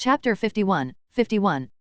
Chapter 51,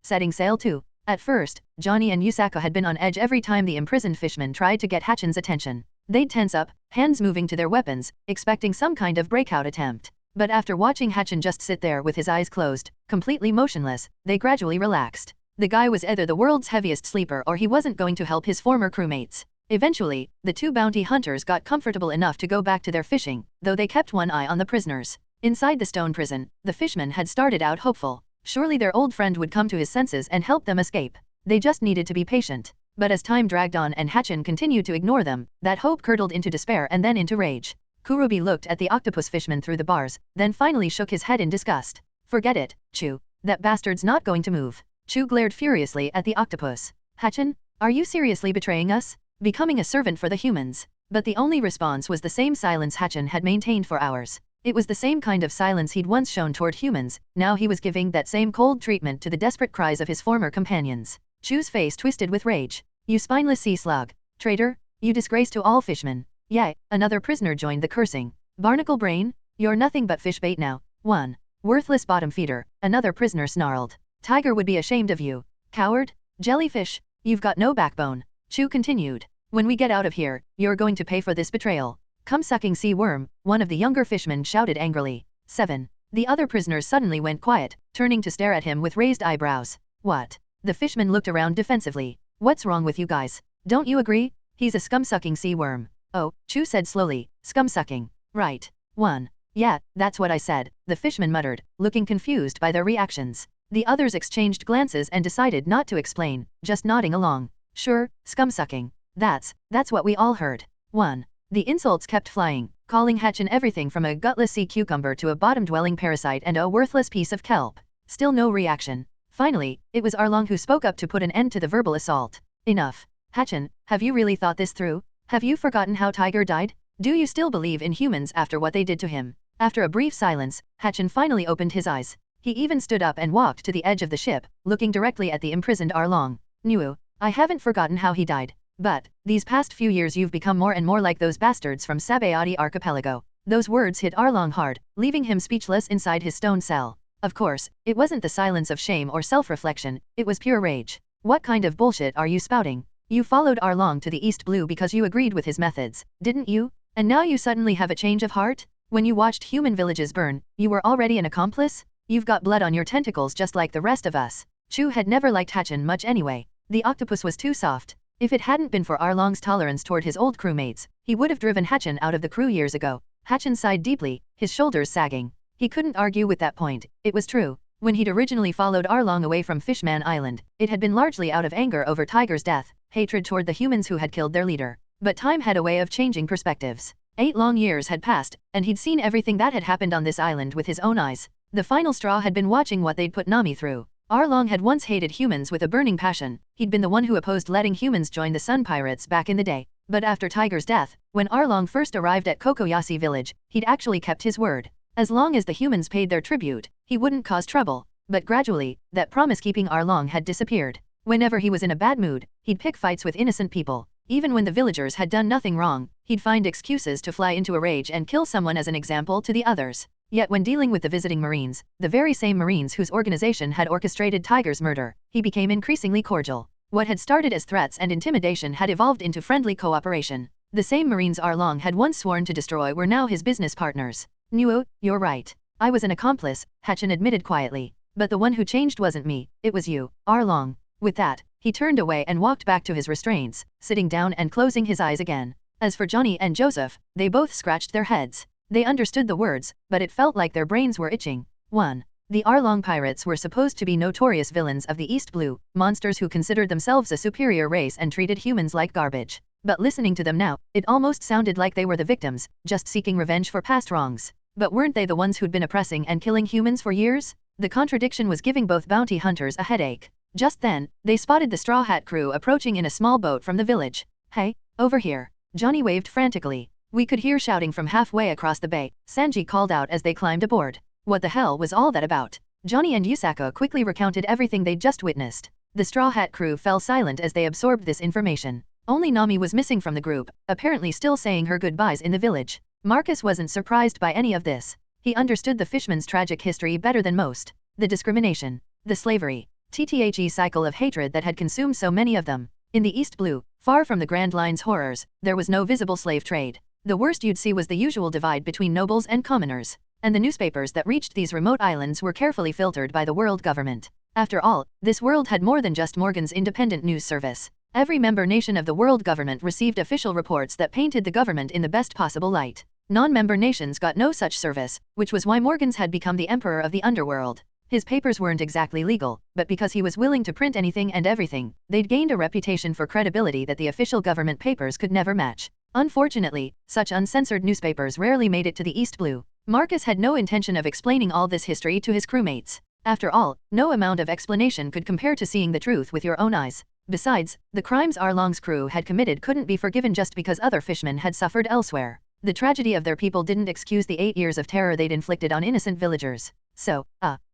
Setting Sail 2. At first, Johnny and Yusako had been on edge every time the imprisoned fishmen tried to get Hachin's attention. They'd tense up, hands moving to their weapons, expecting some kind of breakout attempt. But after watching Hachin just sit there with his eyes closed, completely motionless, they gradually relaxed. The guy was either the world's heaviest sleeper or he wasn't going to help his former crewmates. Eventually, the two bounty hunters got comfortable enough to go back to their fishing, though they kept one eye on the prisoners. Inside the stone prison, the fishmen had started out hopeful. Surely their old friend would come to his senses and help them escape. They just needed to be patient. But as time dragged on and Hachin continued to ignore them, that hope curdled into despair and then into rage. Kurobi looked at the octopus fishman through the bars, then finally shook his head in disgust. Forget it, Chu. That bastard's not going to move. Chu glared furiously at the octopus. Hachin, are you seriously betraying us? Becoming a servant for the humans? But the only response was the same silence Hachin had maintained for hours. It was the same kind of silence he'd once shown toward humans, now he was giving that same cold treatment to the desperate cries of his former companions. Chu's face twisted with rage. You spineless sea slug. Traitor. You disgrace to all fishmen. Yay, another prisoner joined the cursing. Barnacle brain? You're nothing but fish bait now. 1. Worthless bottom feeder, another prisoner snarled. Tiger would be ashamed of you. Coward? Jellyfish? You've got no backbone. Chu continued. When we get out of here, you're going to pay for this betrayal. Cum-sucking sea worm, one of the younger fishmen shouted angrily. 7. The other prisoners suddenly went quiet, turning to stare at him with raised eyebrows. What? The fishman looked around defensively. What's wrong with you guys? Don't you agree? He's a scum-sucking sea worm. Oh, Chu said slowly, scum-sucking. Right. 1. Yeah, that's what I said, the fishman muttered, looking confused by their reactions. The others exchanged glances and decided not to explain, just nodding along. Sure, scum-sucking. That's what we all heard. 1. The insults kept flying, calling Hachin everything from a gutless sea cucumber to a bottom-dwelling parasite and a worthless piece of kelp. Still no reaction. Finally, it was Arlong who spoke up to put an end to the verbal assault. Enough. Hachin, have you really thought this through? Have you forgotten how Tiger died? Do you still believe in humans after what they did to him? After a brief silence, Hachin finally opened his eyes. He even stood up and walked to the edge of the ship, looking directly at the imprisoned Arlong. Nuo, I haven't forgotten how he died. But, these past few years you've become more and more like those bastards from Sabayati Archipelago. Those words hit Arlong hard, leaving him speechless inside his stone cell. Of course, it wasn't the silence of shame or self-reflection, it was pure rage. What kind of bullshit are you spouting? You followed Arlong to the East Blue because you agreed with his methods, didn't you? And now you suddenly have a change of heart? When you watched human villages burn, you were already an accomplice? You've got blood on your tentacles just like the rest of us. Chu had never liked Hachin much anyway. The octopus was too soft. If it hadn't been for Arlong's tolerance toward his old crewmates, he would have driven Hachin out of the crew years ago. Hachin sighed deeply, his shoulders sagging. He couldn't argue with that point, it was true. When he'd originally followed Arlong away from Fishman Island, it had been largely out of anger over Tiger's death, hatred toward the humans who had killed their leader. But time had a way of changing perspectives. 8 long years had passed, and he'd seen everything that had happened on this island with his own eyes. The final straw had been watching what they'd put Nami through. Arlong had once hated humans with a burning passion. He'd been the one who opposed letting humans join the Sun Pirates back in the day. But after Tiger's death, when Arlong first arrived at Kokoyasi village, he'd actually kept his word. As long as the humans paid their tribute, he wouldn't cause trouble. But gradually, that promise-keeping Arlong had disappeared. Whenever he was in a bad mood, he'd pick fights with innocent people. Even when the villagers had done nothing wrong, he'd find excuses to fly into a rage and kill someone as an example to the others. Yet when dealing with the visiting Marines, the very same Marines whose organization had orchestrated Tiger's murder, he became increasingly cordial. What had started as threats and intimidation had evolved into friendly cooperation. The same Marines Arlong had once sworn to destroy were now his business partners. Nuo, you're right. I was an accomplice, Hachin admitted quietly. But the one who changed wasn't me, it was you, Arlong. With that, he turned away and walked back to his restraints, sitting down and closing his eyes again. As for Johnny and Joseph, they both scratched their heads. They understood the words, but it felt like their brains were itching. 1. The Arlong pirates were supposed to be notorious villains of the East Blue, monsters who considered themselves a superior race and treated humans like garbage. But listening to them now, it almost sounded like they were the victims, just seeking revenge for past wrongs. But weren't they the ones who'd been oppressing and killing humans for years? The contradiction was giving both bounty hunters a headache. Just then, they spotted the Straw Hat crew approaching in a small boat from the village. Hey, over here. Johnny waved frantically. We could hear shouting from halfway across the bay, Sanji called out as they climbed aboard. What the hell was all that about? Johnny and Yusako quickly recounted everything they'd just witnessed. The Straw Hat crew fell silent as they absorbed this information. Only Nami was missing from the group, apparently still saying her goodbyes in the village. Marcus wasn't surprised by any of this. He understood the fishman's tragic history better than most. the discrimination, the slavery, the cycle of hatred that had consumed so many of them. In the East Blue, far from the Grand Line's horrors, there was no visible slave trade. The worst you'd see was the usual divide between nobles and commoners, and the newspapers that reached these remote islands were carefully filtered by the world government. After all, this world had more than just Morgan's independent news service. Every member nation of the world government received official reports that painted the government in the best possible light. Non-member nations got no such service, which was why Morgan's had become the emperor of the underworld. His papers weren't exactly legal, but because he was willing to print anything and everything, they'd gained a reputation for credibility that the official government papers could never match. Unfortunately, such uncensored newspapers rarely made it to the East Blue. Marcus had no intention of explaining all this history to his crewmates. After all, no amount of explanation could compare to seeing the truth with your own eyes. Besides, the crimes Arlong's crew had committed couldn't be forgiven just because other fishermen had suffered elsewhere. The tragedy of their people didn't excuse the 8 years of terror they'd inflicted on innocent villagers. So,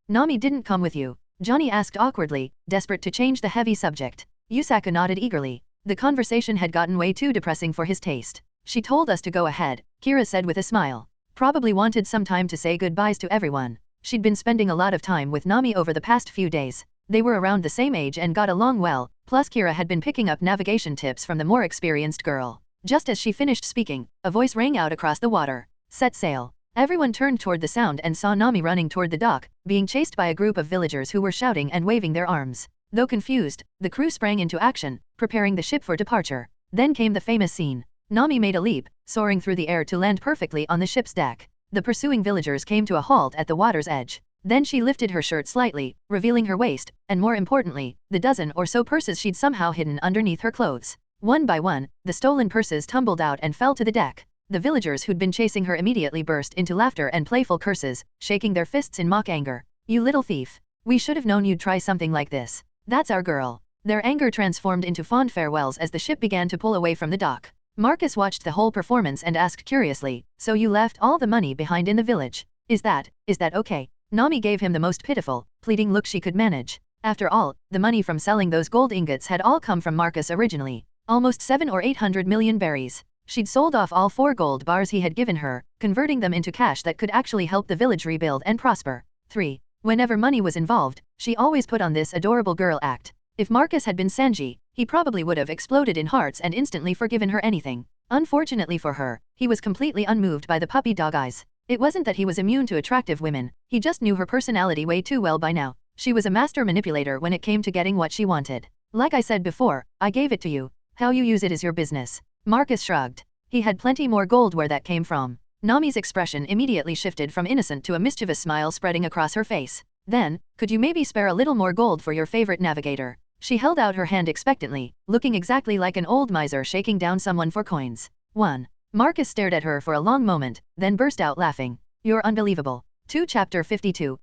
Nami didn't come with you? Johnny asked awkwardly, desperate to change the heavy subject. Yusaka nodded eagerly. The conversation had gotten way too depressing for his taste. She told us to go ahead, Kira said with a smile. Probably wanted some time to say goodbyes to everyone. She'd been spending a lot of time with Nami over the past few days. They were around the same age and got along well, plus Kira had been picking up navigation tips from the more experienced girl. Just as she finished speaking, a voice rang out across the water. Set sail. Everyone turned toward the sound and saw Nami running toward the dock, being chased by a group of villagers who were shouting and waving their arms. Though confused, the crew sprang into action, preparing the ship for departure. Then came the famous scene. Nami made a leap, soaring through the air to land perfectly on the ship's deck. The pursuing villagers came to a halt at the water's edge. Then she lifted her shirt slightly, revealing her waist, and more importantly, the dozen or so purses she'd somehow hidden underneath her clothes. One by one, the stolen purses tumbled out and fell to the deck. The villagers who'd been chasing her immediately burst into laughter and playful curses, shaking their fists in mock anger. You little thief. We should have known you'd try something like this. That's our girl. Their anger transformed into fond farewells as the ship began to pull away from the dock. Marcus watched the whole performance and asked curiously, so you left all the money behind in the village? Is that okay? Nami gave him the most pitiful, pleading look she could manage. After all, the money from selling those gold ingots had all come from Marcus originally. Almost 700 or 800 million berries. She'd sold off all 4 gold bars he had given her, converting them into cash that could actually help the village rebuild and prosper. 3. Whenever money was involved, she always put on this adorable girl act. If Marcus had been Sanji, he probably would have exploded in hearts and instantly forgiven her anything. Unfortunately for her, he was completely unmoved by the puppy dog eyes. It wasn't that he was immune to attractive women, he just knew her personality way too well by now. She was a master manipulator when it came to getting what she wanted. Like I said before, I gave it to you. How you use it is your business. Marcus shrugged. He had plenty more gold where that came from. Nami's expression immediately shifted from innocent to a mischievous smile spreading across her face. Then, could you maybe spare a little more gold for your favorite navigator? She held out her hand expectantly, looking exactly like an old miser shaking down someone for coins. 1. Marcus stared at her for a long moment, then burst out laughing. You're unbelievable. 2 Chapter 52,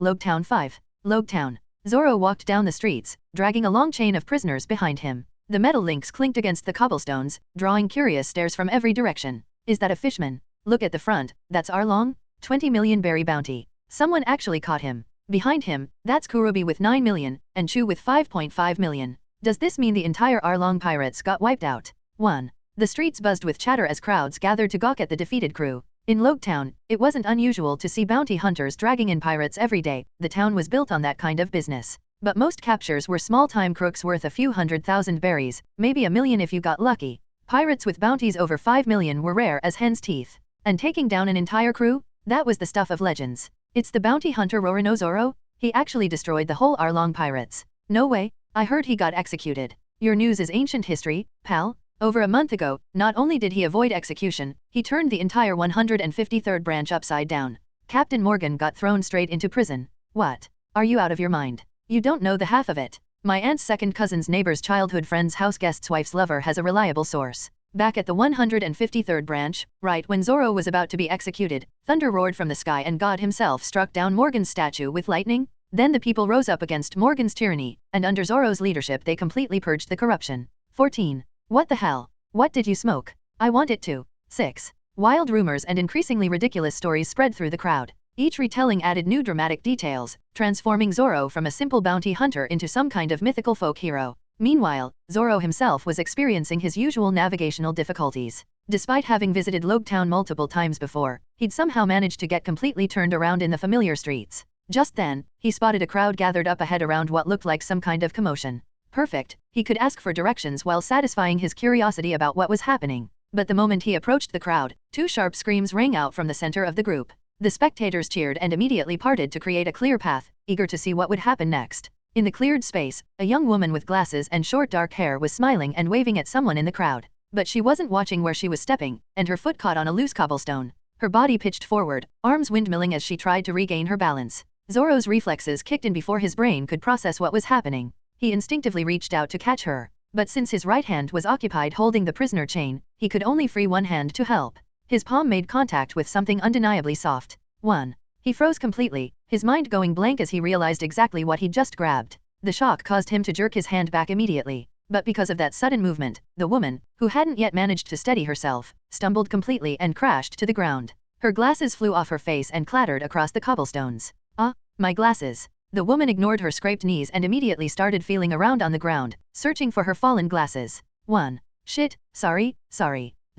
Logetown 5. Logetown. Zoro walked down the streets, dragging a long chain of prisoners behind him. The metal links clinked against the cobblestones, drawing curious stares from every direction. Is that a fishman? Look at the front, that's Arlong? 20 million berry bounty. Someone actually caught him. Behind him, that's Kurobi with 9 million, and Chu with 5.5 million. Does this mean the entire Arlong pirates got wiped out? 1. The streets buzzed with chatter as crowds gathered to gawk at the defeated crew. In Logetown, it wasn't unusual to see bounty hunters dragging in pirates every day. The town was built on that kind of business. But most captures were small-time crooks worth a few 100,000 berries, maybe 1 million if you got lucky. Pirates with bounties over 5 million were rare as hen's teeth. And taking down an entire crew? That was the stuff of legends. It's the bounty hunter Roronoa Zoro? He actually destroyed the whole Arlong pirates. No way, I heard he got executed. Your news is ancient history, pal. Over a month ago, not only did he avoid execution, he turned the entire 153rd branch upside down. Captain Morgan got thrown straight into prison. What? Are you out of your mind? You don't know the half of it. My aunt's second cousin's neighbor's childhood friend's house guest's wife's lover has a reliable source. Back at the 153rd branch, right when Zoro was about to be executed, thunder roared from the sky and God himself struck down Morgan's statue with lightning. Then the people rose up against Morgan's tyranny, and under Zoro's leadership they completely purged the corruption. 14. What the hell? What did you smoke? I want it to. 6. Wild rumors and increasingly ridiculous stories spread through the crowd. Each retelling added new dramatic details, transforming Zoro from a simple bounty hunter into some kind of mythical folk hero. Meanwhile, Zoro himself was experiencing his usual navigational difficulties. Despite having visited Logetown multiple times before, he'd somehow managed to get completely turned around in the familiar streets. Just then, he spotted a crowd gathered up ahead around what looked like some kind of commotion. Perfect, he could ask for directions while satisfying his curiosity about what was happening. But the moment he approached the crowd, two sharp screams rang out from the center of the group. The spectators cheered and immediately parted to create a clear path, eager to see what would happen next. In the cleared space, a young woman with glasses and short dark hair was smiling and waving at someone in the crowd. But she wasn't watching where she was stepping, and her foot caught on a loose cobblestone. Her body pitched forward, arms windmilling as she tried to regain her balance. Zoro's reflexes kicked in before his brain could process what was happening. He instinctively reached out to catch her. But since his right hand was occupied holding the prisoner chain, he could only free one hand to help. His palm made contact with something undeniably soft. 1. He froze completely, his mind going blank as he realized exactly what he'd just grabbed. The shock caused him to jerk his hand back immediately. But because of that sudden movement, the woman, who hadn't yet managed to steady herself, stumbled completely and crashed to the ground. Her glasses flew off her face and clattered across the cobblestones. Ah, my glasses. The woman ignored her scraped knees and immediately started feeling around on the ground, searching for her fallen glasses. 1. Shit, sorry.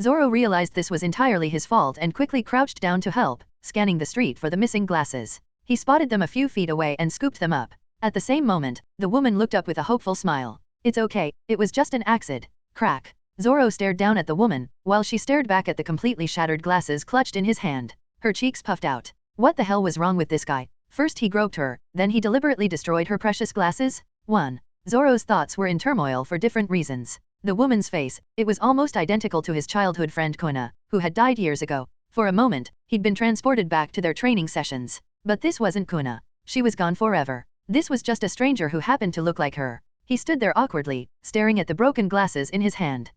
Zoro realized this was entirely his fault and quickly crouched down to help, scanning the street for the missing glasses. He spotted them a few feet away and scooped them up. At the same moment, the woman looked up with a hopeful smile. It's okay, it was just an accident. Crack. Zoro stared down at the woman, while she stared back at the completely shattered glasses clutched in his hand. Her cheeks puffed out. What the hell was wrong with this guy? First he groped her, then he deliberately destroyed her precious glasses? 1. Zoro's thoughts were in turmoil for different reasons. The woman's face, it was almost identical to his childhood friend Kuna, who had died years ago. For a moment, he'd been transported back to their training sessions. But this wasn't Kuna. She was gone forever. This was just a stranger who happened to look like her. He stood there awkwardly, staring at the broken glasses in his hand.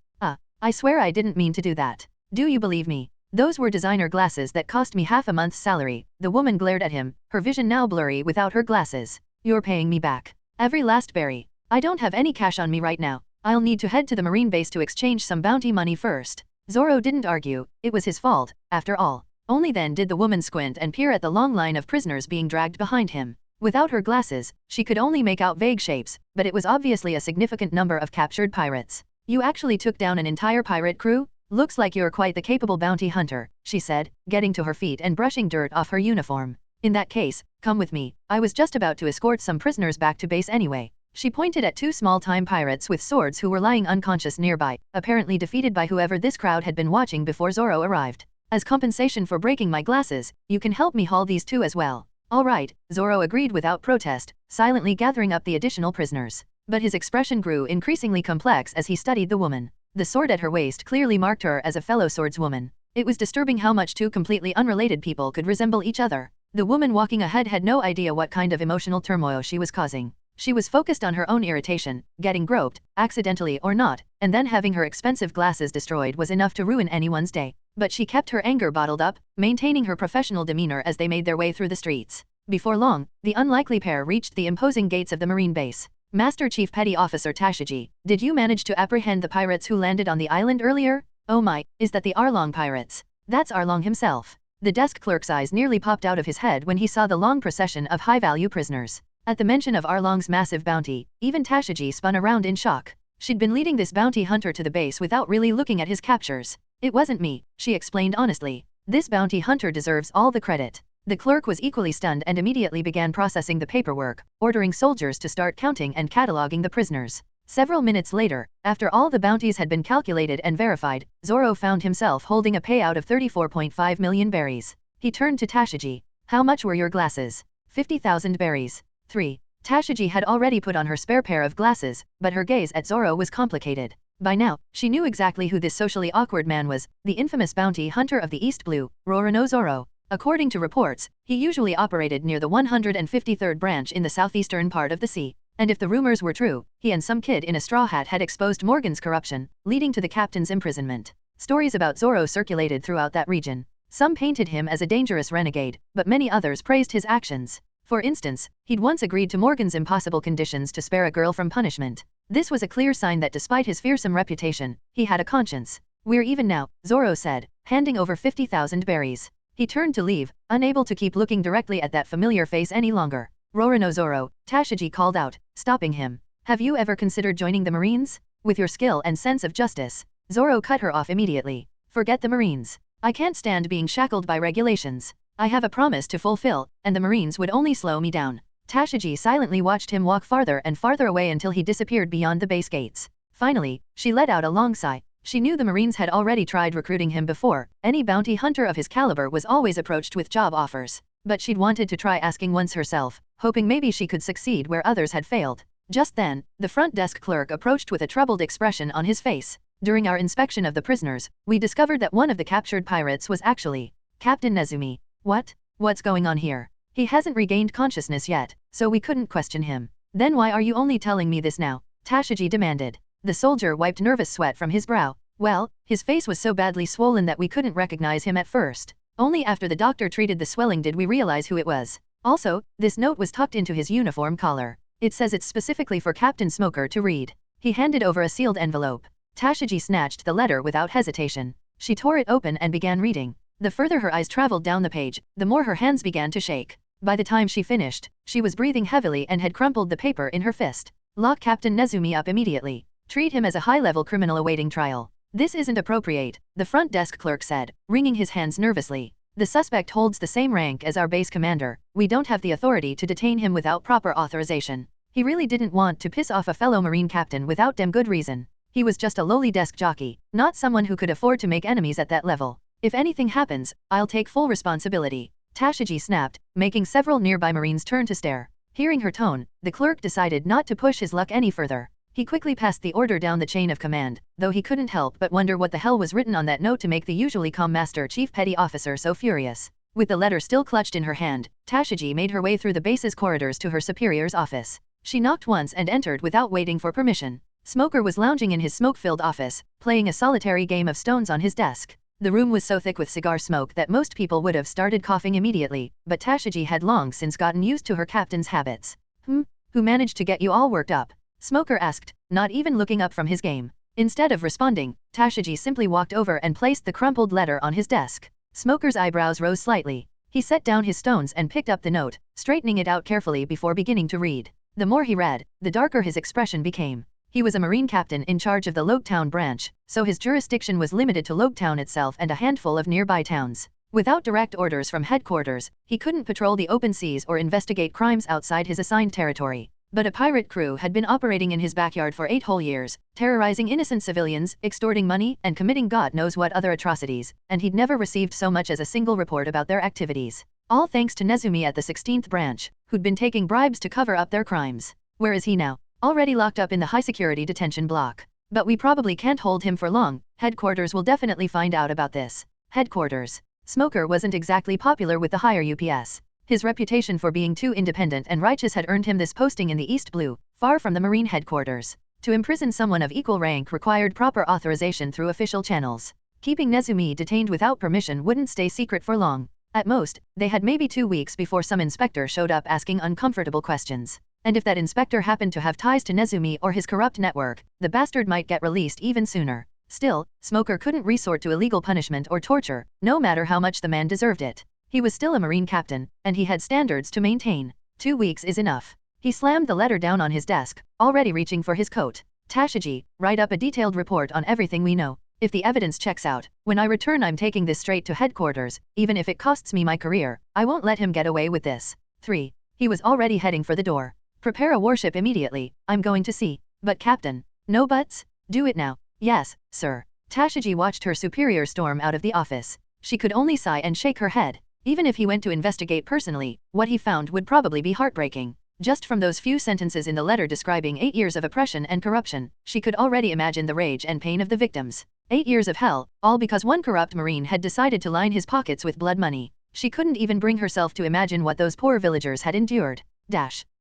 I swear I didn't mean to do that. Do you believe me? Those were designer glasses that cost me half a month's salary. The woman glared at him, her vision now blurry without her glasses. You're paying me back. Every last berry. I don't have any cash on me right now. I'll need to head to the marine base to exchange some bounty money first. Zoro didn't argue, it was his fault, after all. Only then did the woman squint and peer at the long line of prisoners being dragged behind him. Without her glasses, she could only make out vague shapes, but it was obviously a significant number of captured pirates. You actually took down an entire pirate crew? Looks like you're quite the capable bounty hunter, she said, getting to her feet and brushing dirt off her uniform. In that case, come with me. I was just about to escort some prisoners back to base anyway. She pointed at two small-time pirates with swords who were lying unconscious nearby, apparently defeated by whoever this crowd had been watching before Zoro arrived. As compensation for breaking my glasses, you can help me haul these two as well. All right, Zoro agreed without protest, silently gathering up the additional prisoners. But his expression grew increasingly complex as he studied the woman. The sword at her waist clearly marked her as a fellow swordswoman. It was disturbing how much two completely unrelated people could resemble each other. The woman walking ahead had no idea what kind of emotional turmoil she was causing. She was focused on her own irritation, getting groped, accidentally or not, and then having her expensive glasses destroyed was enough to ruin anyone's day. But she kept her anger bottled up, maintaining her professional demeanor as they made their way through the streets. Before long, the unlikely pair reached the imposing gates of the marine base. Master Chief Petty Officer Tashiji, did you manage to apprehend the pirates who landed on the island earlier? Oh my, is that the Arlong pirates? That's Arlong himself. The desk clerk's eyes nearly popped out of his head when he saw the long procession of high-value prisoners. At the mention of Arlong's massive bounty, even Tashiji spun around in shock. She'd been leading this bounty hunter to the base without really looking at his captures. It wasn't me, she explained honestly. This bounty hunter deserves all the credit. The clerk was equally stunned and immediately began processing the paperwork, ordering soldiers to start counting and cataloging the prisoners. Several minutes later, after all the bounties had been calculated and verified, Zoro found himself holding a payout of 34.5 million berries. He turned to Tashiji. How much were your glasses? 50,000 berries. 3. Tashiji had already put on her spare pair of glasses, but her gaze at Zoro was complicated. By now, she knew exactly who this socially awkward man was, the infamous bounty hunter of the East Blue, Roronoa Zoro. According to reports, he usually operated near the 153rd branch in the southeastern part of the sea. And if the rumors were true, he and some kid in a straw hat had exposed Morgan's corruption, leading to the captain's imprisonment. Stories about Zoro circulated throughout that region. Some painted him as a dangerous renegade, but many others praised his actions. For instance, he'd once agreed to Morgan's impossible conditions to spare a girl from punishment. This was a clear sign that despite his fearsome reputation, he had a conscience. We're even now, Zoro said, handing over 50,000 berries. He turned to leave, unable to keep looking directly at that familiar face any longer. Roronoa Zoro, Tashiji called out, stopping him. Have you ever considered joining the Marines? With your skill and sense of justice. Zoro cut her off immediately. Forget the Marines. I can't stand being shackled by regulations. I have a promise to fulfill, and the Marines would only slow me down. Tashiji silently watched him walk farther and farther away until he disappeared beyond the base gates. Finally, she let out a long sigh. She knew the Marines had already tried recruiting him before. Any bounty hunter of his caliber was always approached with job offers. But she'd wanted to try asking once herself, hoping maybe she could succeed where others had failed. Just then, the front desk clerk approached with a troubled expression on his face. During our inspection of the prisoners, we discovered that one of the captured pirates was actually Captain Nezumi. What? What's going on here? He hasn't regained consciousness yet, so we couldn't question him. Then why are you only telling me this now? Tashiji demanded. The soldier wiped nervous sweat from his brow. Well, his face was so badly swollen that we couldn't recognize him at first. Only after the doctor treated the swelling did we realize who it was. Also, this note was tucked into his uniform collar. It says it's specifically for Captain Smoker to read. He handed over a sealed envelope. Tashiji snatched the letter without hesitation. She tore it open and began reading. The further her eyes traveled down the page, the more her hands began to shake. By the time she finished, she was breathing heavily and had crumpled the paper in her fist. Lock Captain Nezumi up immediately. Treat him as a high-level criminal awaiting trial. This isn't appropriate, the front desk clerk said, wringing his hands nervously. The suspect holds the same rank as our base commander. We don't have the authority to detain him without proper authorization. He really didn't want to piss off a fellow Marine captain without damn good reason. He was just a lowly desk jockey, not someone who could afford to make enemies at that level. If anything happens, I'll take full responsibility. Tashiji snapped, making several nearby Marines turn to stare. Hearing her tone, the clerk decided not to push his luck any further. He quickly passed the order down the chain of command, though he couldn't help but wonder what the hell was written on that note to make the usually calm Master Chief Petty Officer so furious. With the letter still clutched in her hand, Tashiji made her way through the base's corridors to her superior's office. She knocked once and entered without waiting for permission. Smoker was lounging in his smoke-filled office, playing a solitary game of stones on his desk. The room was so thick with cigar smoke that most people would have started coughing immediately, but Tashiji had long since gotten used to her captain's habits. Who managed to get you all worked up? Smoker asked, not even looking up from his game. Instead of responding, Tashiji simply walked over and placed the crumpled letter on his desk. Smoker's eyebrows rose slightly. He set down his stones and picked up the note, straightening it out carefully before beginning to read. The more he read, the darker his expression became. He was a Marine captain in charge of the Loketown branch, so his jurisdiction was limited to Loketown itself and a handful of nearby towns. Without direct orders from headquarters, he couldn't patrol the open seas or investigate crimes outside his assigned territory. But a pirate crew had been operating in his backyard for 8 whole years, terrorizing innocent civilians, extorting money, and committing God knows what other atrocities, and he'd never received so much as a single report about their activities. All thanks to Nezumi at the 16th branch, who'd been taking bribes to cover up their crimes. Where is he now? Already locked up in the high-security detention block. But we probably can't hold him for long. Headquarters will definitely find out about this. Headquarters. Smoker wasn't exactly popular with the higher UPS. His reputation for being too independent and righteous had earned him this posting in the East Blue, far from the Marine headquarters. To imprison someone of equal rank required proper authorization through official channels. Keeping Nezumi detained without permission wouldn't stay secret for long. At most, they had maybe 2 weeks before some inspector showed up asking uncomfortable questions. And if that inspector happened to have ties to Nezumi or his corrupt network, the bastard might get released even sooner. Still, Smoker couldn't resort to illegal punishment or torture, no matter how much the man deserved it. He was still a Marine captain, and he had standards to maintain. 2 weeks is enough. He slammed the letter down on his desk, already reaching for his coat. Tashiji, write up a detailed report on everything we know. If the evidence checks out, when I return I'm taking this straight to headquarters, even if it costs me my career. I won't let him get away with this. 3. He was already heading for the door. Prepare a warship immediately, I'm going to sea. But Captain. No buts? Do it now. Yes, sir. Tashiji watched her superior storm out of the office. She could only sigh and shake her head. Even if he went to investigate personally, what he found would probably be heartbreaking. Just from those few sentences in the letter describing 8 years of oppression and corruption, she could already imagine the rage and pain of the victims. 8 years of hell, all because one corrupt Marine had decided to line his pockets with blood money. She couldn't even bring herself to imagine what those poor villagers had endured.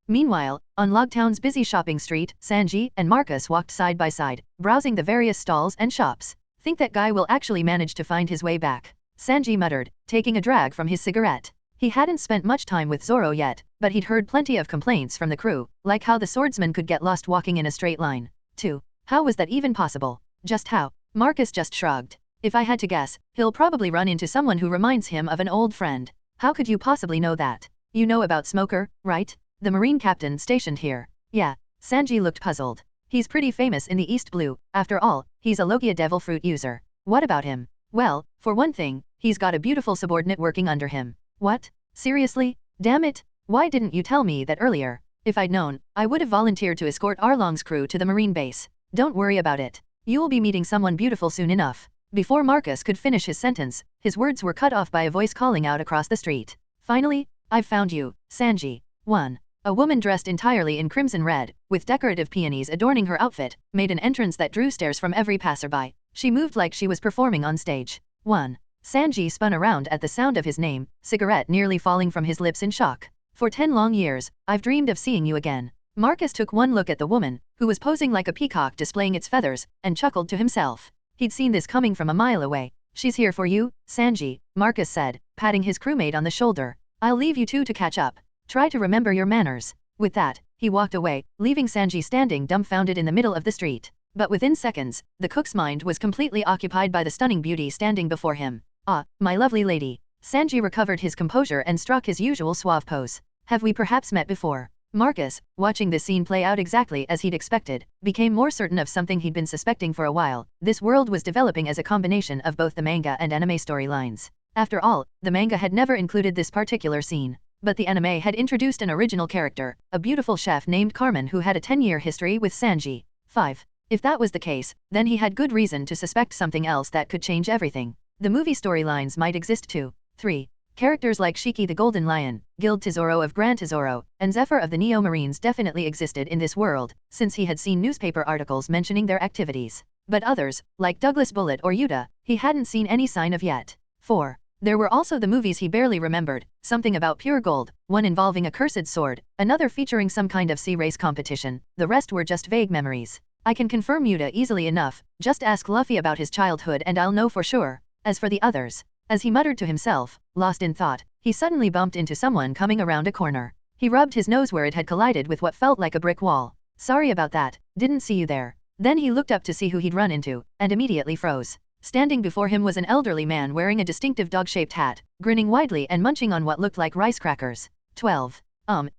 Meanwhile, on Logtown's busy shopping street, Sanji and Marcus walked side by side, browsing the various stalls and shops. Think that guy will actually manage to find his way back. Sanji muttered, taking a drag from his cigarette. He hadn't spent much time with Zoro yet, but he'd heard plenty of complaints from the crew, like how the swordsman could get lost walking in a straight line. 2. How was that even possible? Just how? Marcus just shrugged. If I had to guess, he'll probably run into someone who reminds him of an old friend. How could you possibly know that? You know about Smoker, right? The Marine captain stationed here. Yeah. Sanji looked puzzled. He's pretty famous in the East Blue. After all, he's a Logia devil fruit user. What about him? Well, for one thing, he's got a beautiful subordinate working under him. What? Seriously? Damn it! Why didn't you tell me that earlier? If I'd known, I would have volunteered to escort Arlong's crew to the marine base. Don't worry about it. You'll be meeting someone beautiful soon enough. Before Marcus could finish his sentence, his words were cut off by a voice calling out across the street. Finally, I've found you, Sanji. 1. A woman dressed entirely in crimson red, with decorative peonies adorning her outfit, made an entrance that drew stares from every passerby. She moved like she was performing on stage. 1. Sanji spun around at the sound of his name, cigarette nearly falling from his lips in shock. For 10 long years, I've dreamed of seeing you again. Marcus took one look at the woman, who was posing like a peacock displaying its feathers, and chuckled to himself. He'd seen this coming from a mile away. She's here for you, Sanji, Marcus said, patting his crewmate on the shoulder. I'll leave you two to catch up. Try to remember your manners. With that, he walked away, leaving Sanji standing dumbfounded in the middle of the street. But within seconds, the cook's mind was completely occupied by the stunning beauty standing before him. Ah, my lovely lady. Sanji recovered his composure and struck his usual suave pose. Have we perhaps met before? Marcus, watching this scene play out exactly as he'd expected, became more certain of something he'd been suspecting for a while. This world was developing as a combination of both the manga and anime storylines. After all, the manga had never included this particular scene. But the anime had introduced an original character, a beautiful chef named Carmen who had a 10-year history with Sanji. 5. If that was the case, then he had good reason to suspect something else that could change everything. The movie storylines might exist too. 3. Characters like Shiki the Golden Lion, Guild Tesoro of Grand Tesoro, and Zephyr of the Neo Marines definitely existed in this world, since he had seen newspaper articles mentioning their activities. But others, like Douglas Bullet or Yuta, he hadn't seen any sign of yet. 4. There were also the movies he barely remembered, something about pure gold, one involving a cursed sword, another featuring some kind of sea race competition, the rest were just vague memories. I can confirm Yuta easily enough, just ask Luffy about his childhood and I'll know for sure. As for the others, as he muttered to himself, lost in thought, he suddenly bumped into someone coming around a corner. He rubbed his nose where it had collided with what felt like a brick wall. Sorry about that, didn't see you there. Then he looked up to see who he'd run into, and immediately froze. Standing before him was an elderly man wearing a distinctive dog-shaped hat, grinning widely and munching on what looked like rice crackers. 12.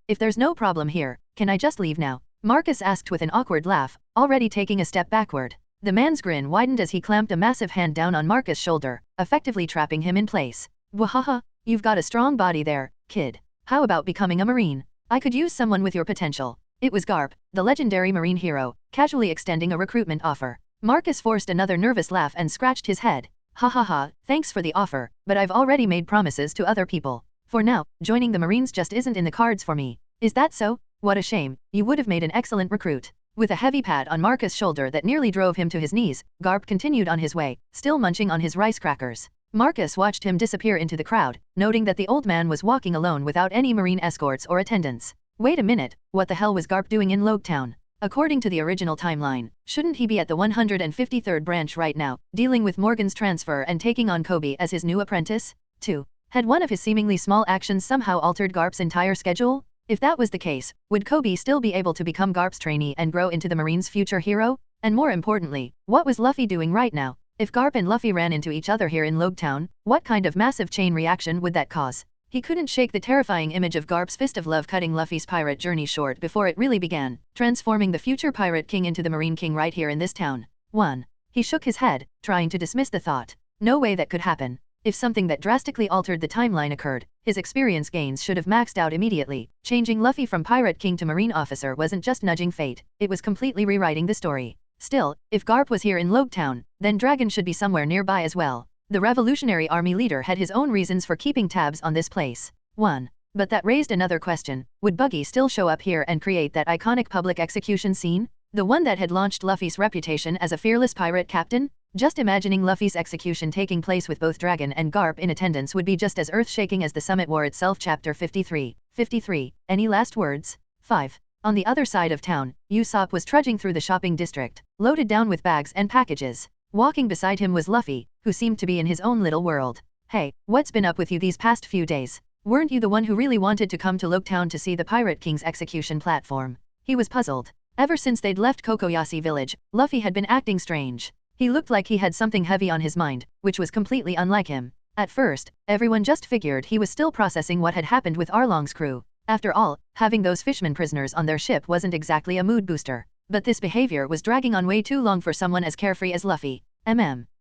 If there's no problem here, can I just leave now? Marcus asked with an awkward laugh, already taking a step backward. The man's grin widened as he clamped a massive hand down on Marcus' shoulder, effectively trapping him in place. Wahaha, you've got a strong body there, kid. How about becoming a marine? I could use someone with your potential. It was Garp, the legendary marine hero, casually extending a recruitment offer. Marcus forced another nervous laugh and scratched his head. Ha ha ha, thanks for the offer, but I've already made promises to other people. For now, joining the Marines just isn't in the cards for me. Is that so? What a shame, you would have made an excellent recruit. With a heavy pat on Marcus' shoulder that nearly drove him to his knees, Garp continued on his way, still munching on his rice crackers. Marcus watched him disappear into the crowd, noting that the old man was walking alone without any Marine escorts or attendants. Wait a minute, what the hell was Garp doing in Logetown? According to the original timeline, shouldn't he be at the 153rd branch right now, dealing with Morgan's transfer and taking on Kobe as his new apprentice? 2. Had one of his seemingly small actions somehow altered Garp's entire schedule? If that was the case, would Kobe still be able to become Garp's trainee and grow into the Marines' future hero? And more importantly, what was Luffy doing right now? If Garp and Luffy ran into each other here in Logetown, what kind of massive chain reaction would that cause? He couldn't shake the terrifying image of Garp's fist of love cutting Luffy's pirate journey short before it really began, transforming the future pirate king into the Marine King right here in this town. 1. He shook his head, trying to dismiss the thought. No way that could happen. If something that drastically altered the timeline occurred, his experience gains should have maxed out immediately. Changing Luffy from pirate king to marine officer wasn't just nudging fate, it was completely rewriting the story. Still, if Garp was here in Logetown, then Dragon should be somewhere nearby as well. The Revolutionary Army leader had his own reasons for keeping tabs on this place. 1. But that raised another question. Would Buggy still show up here and create that iconic public execution scene? The one that had launched Luffy's reputation as a fearless pirate captain? Just imagining Luffy's execution taking place with both Dragon and Garp in attendance would be just as earth-shaking as the Summit War itself. Chapter 53. 53. Any last words? 5. On the other side of town, Usopp was trudging through the shopping district, loaded down with bags and packages. Walking beside him was Luffy, who seemed to be in his own little world. Hey, what's been up with you these past few days? Weren't you the one who really wanted to come to Logetown to see the Pirate King's execution platform? He was puzzled. Ever since they'd left Kokoyashi village, Luffy had been acting strange. He looked like he had something heavy on his mind, which was completely unlike him. At first, everyone just figured he was still processing what had happened with Arlong's crew. After all, having those fishermen prisoners on their ship wasn't exactly a mood booster. But this behavior was dragging on way too long for someone as carefree as Luffy.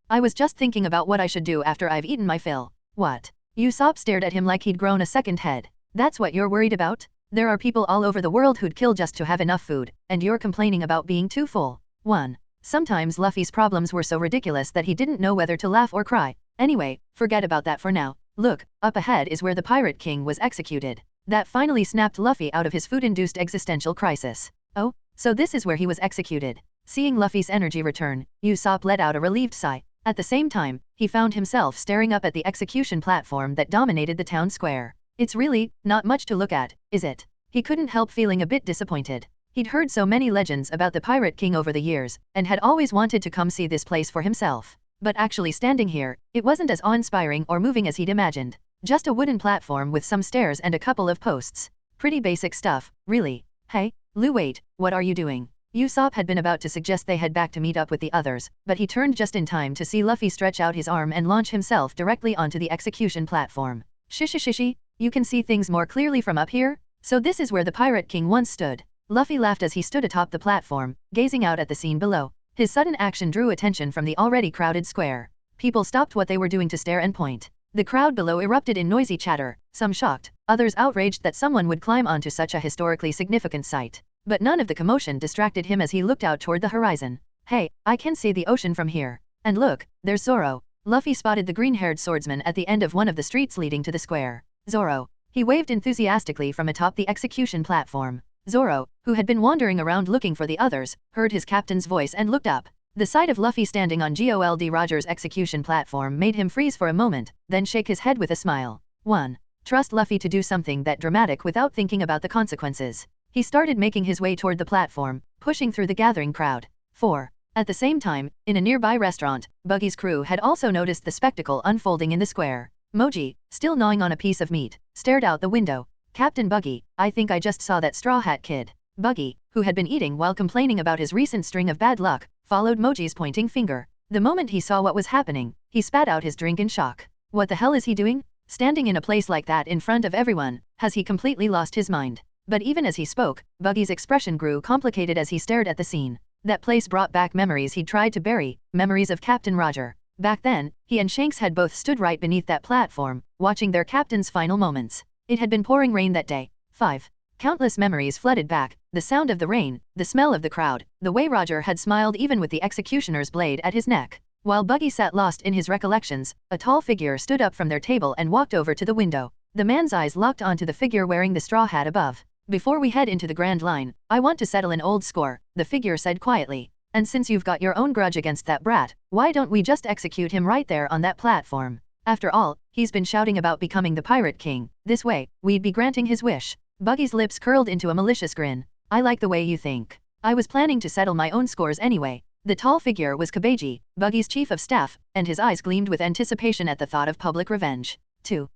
I was just thinking about what I should do after I've eaten my fill. What? Usopp stared at him like he'd grown a second head. That's what you're worried about? There are people all over the world who'd kill just to have enough food, and you're complaining about being too full. 1. Sometimes Luffy's problems were so ridiculous that he didn't know whether to laugh or cry. Anyway, forget about that for now. Look, up ahead is where the Pirate King was executed. That finally snapped Luffy out of his food-induced existential crisis. Oh, so this is where he was executed. Seeing Luffy's energy return, Usopp let out a relieved sigh. At the same time, he found himself staring up at the execution platform that dominated the town square. It's really not much to look at, is it? He couldn't help feeling a bit disappointed. He'd heard so many legends about the Pirate King over the years, and had always wanted to come see this place for himself. But actually standing here, it wasn't as awe-inspiring or moving as he'd imagined. Just a wooden platform with some stairs and a couple of posts. Pretty basic stuff, really. Hey, Lou, wait, what are you doing? Usopp had been about to suggest they head back to meet up with the others, but he turned just in time to see Luffy stretch out his arm and launch himself directly onto the execution platform. Shishi, you can see things more clearly from up here? So this is where the Pirate King once stood. Luffy laughed as he stood atop the platform, gazing out at the scene below. His sudden action drew attention from the already crowded square. People stopped what they were doing to stare and point. The crowd below erupted in noisy chatter, some shocked, others outraged that someone would climb onto such a historically significant site. But none of the commotion distracted him as he looked out toward the horizon. Hey, I can see the ocean from here. And look, there's Zoro. Luffy spotted the green-haired swordsman at the end of one of the streets leading to the square. Zoro. He waved enthusiastically from atop the execution platform. Zoro, who had been wandering around looking for the others, heard his captain's voice and looked up. The sight of Luffy standing on Gold Roger's execution platform made him freeze for a moment, then shake his head with a smile. 1. Trust Luffy to do something that dramatic without thinking about the consequences. He started making his way toward the platform, pushing through the gathering crowd. 4. At the same time, in a nearby restaurant, Buggy's crew had also noticed the spectacle unfolding in the square. Moji, still gnawing on a piece of meat, stared out the window. Captain Buggy, I think I just saw that Straw Hat Kid. Buggy, who had been eating while complaining about his recent string of bad luck, followed Moji's pointing finger. The moment he saw what was happening, he spat out his drink in shock. What the hell is he doing? Standing in a place like that in front of everyone, has he completely lost his mind? But even as he spoke, Buggy's expression grew complicated as he stared at the scene. That place brought back memories he'd tried to bury, memories of Captain Roger. Back then, he and Shanks had both stood right beneath that platform, watching their captain's final moments. It had been pouring rain that day. 5. Countless memories flooded back, the sound of the rain, the smell of the crowd, the way Roger had smiled even with the executioner's blade at his neck. While Buggy sat lost in his recollections, a tall figure stood up from their table and walked over to the window. The man's eyes locked onto the figure wearing the straw hat above. Before we head into the Grand Line, I want to settle an old score, the figure said quietly. And since you've got your own grudge against that brat, why don't we just execute him right there on that platform? After all, he's been shouting about becoming the Pirate King. This way, we'd be granting his wish. Buggy's lips curled into a malicious grin. I like the way you think. I was planning to settle my own scores anyway. The tall figure was Kabeji, Buggy's chief of staff, and his eyes gleamed with anticipation at the thought of public revenge. 2.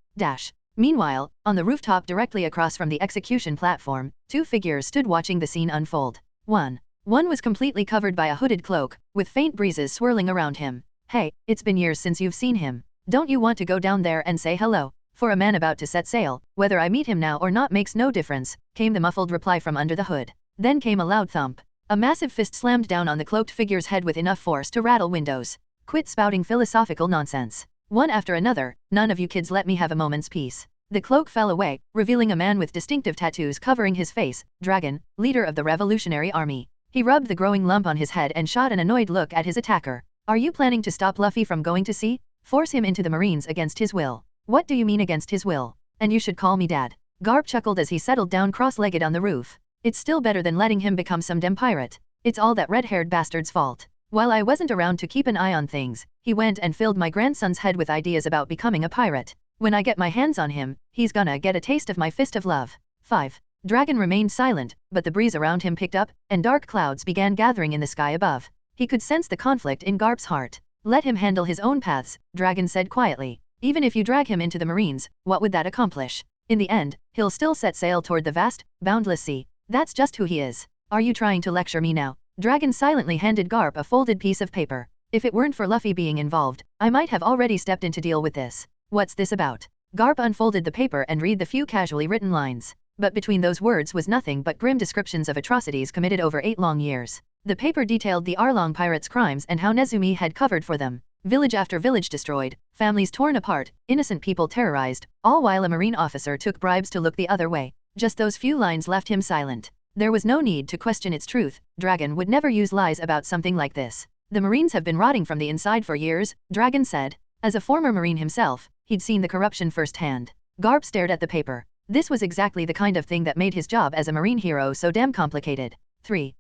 Meanwhile, on the rooftop directly across from the execution platform, two figures stood watching the scene unfold. One was completely covered by a hooded cloak, with faint breezes swirling around him. Hey, it's been years since you've seen him. Don't you want to go down there and say hello? For a man about to set sail, whether I meet him now or not makes no difference, came the muffled reply from under the hood. Then came a loud thump. A massive fist slammed down on the cloaked figure's head with enough force to rattle windows. Quit spouting philosophical nonsense. One after another, none of you kids let me have a moment's peace. The cloak fell away, revealing a man with distinctive tattoos covering his face, Dragon, leader of the Revolutionary Army. He rubbed the growing lump on his head and shot an annoyed look at his attacker. Are you planning to stop Luffy from going to sea? Force him into the Marines against his will? What do you mean against his will? And you should call me Dad. Garp chuckled as he settled down cross-legged on the roof. It's still better than letting him become some damn pirate. It's all that red-haired bastard's fault. While I wasn't around to keep an eye on things, he went and filled my grandson's head with ideas about becoming a pirate. When I get my hands on him, he's gonna get a taste of my fist of love. 5. Dragon remained silent, but the breeze around him picked up, and dark clouds began gathering in the sky above. He could sense the conflict in Garp's heart. Let him handle his own paths, Dragon said quietly. Even if you drag him into the Marines, what would that accomplish? In the end, he'll still set sail toward the vast, boundless sea. That's just who he is. Are you trying to lecture me now? Dragon silently handed Garp a folded piece of paper. If it weren't for Luffy being involved, I might have already stepped in to deal with this. What's this about? Garp unfolded the paper and read the few casually written lines. But between those words was nothing but grim descriptions of atrocities committed over 8 long years. The paper detailed the Arlong pirates' crimes and how Nezumi had covered for them. Village after village destroyed, families torn apart, innocent people terrorized, all while a Marine officer took bribes to look the other way. Just those few lines left him silent. There was no need to question its truth. Dragon would never use lies about something like this. The Marines have been rotting from the inside for years, Dragon said. As a former Marine himself, he'd seen the corruption firsthand. Garp stared at the paper. This was exactly the kind of thing that made his job as a Marine hero so damn complicated. 3.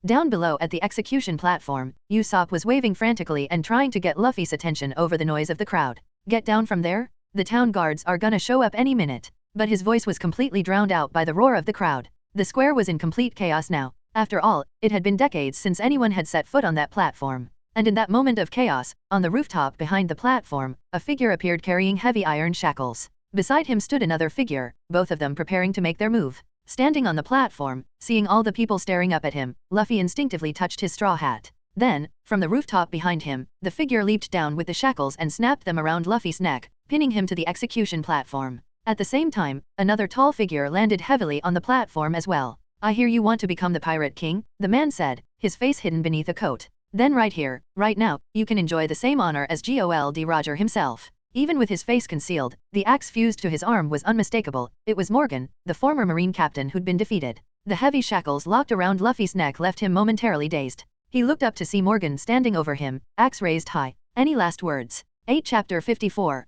Down below at the execution platform, Usopp was waving frantically and trying to get Luffy's attention over the noise of the crowd. Get down from there? The town guards are gonna show up any minute. But his voice was completely drowned out by the roar of the crowd. The square was in complete chaos now. After all, it had been decades since anyone had set foot on that platform. And in that moment of chaos, on the rooftop behind the platform, a figure appeared carrying heavy iron shackles. Beside him stood another figure, both of them preparing to make their move. Standing on the platform, seeing all the people staring up at him, Luffy instinctively touched his straw hat. Then, from the rooftop behind him, the figure leaped down with the shackles and snapped them around Luffy's neck, pinning him to the execution platform. At the same time, another tall figure landed heavily on the platform as well. I hear you want to become the Pirate King, the man said, his face hidden beneath a coat. Then right here, right now, you can enjoy the same honor as Gold Roger himself. Even with his face concealed, the axe fused to his arm was unmistakable. It was Morgan, the former Marine captain who'd been defeated. The heavy shackles locked around Luffy's neck left him momentarily dazed. He looked up to see Morgan standing over him, axe raised high. Any last words? 8 Chapter 54,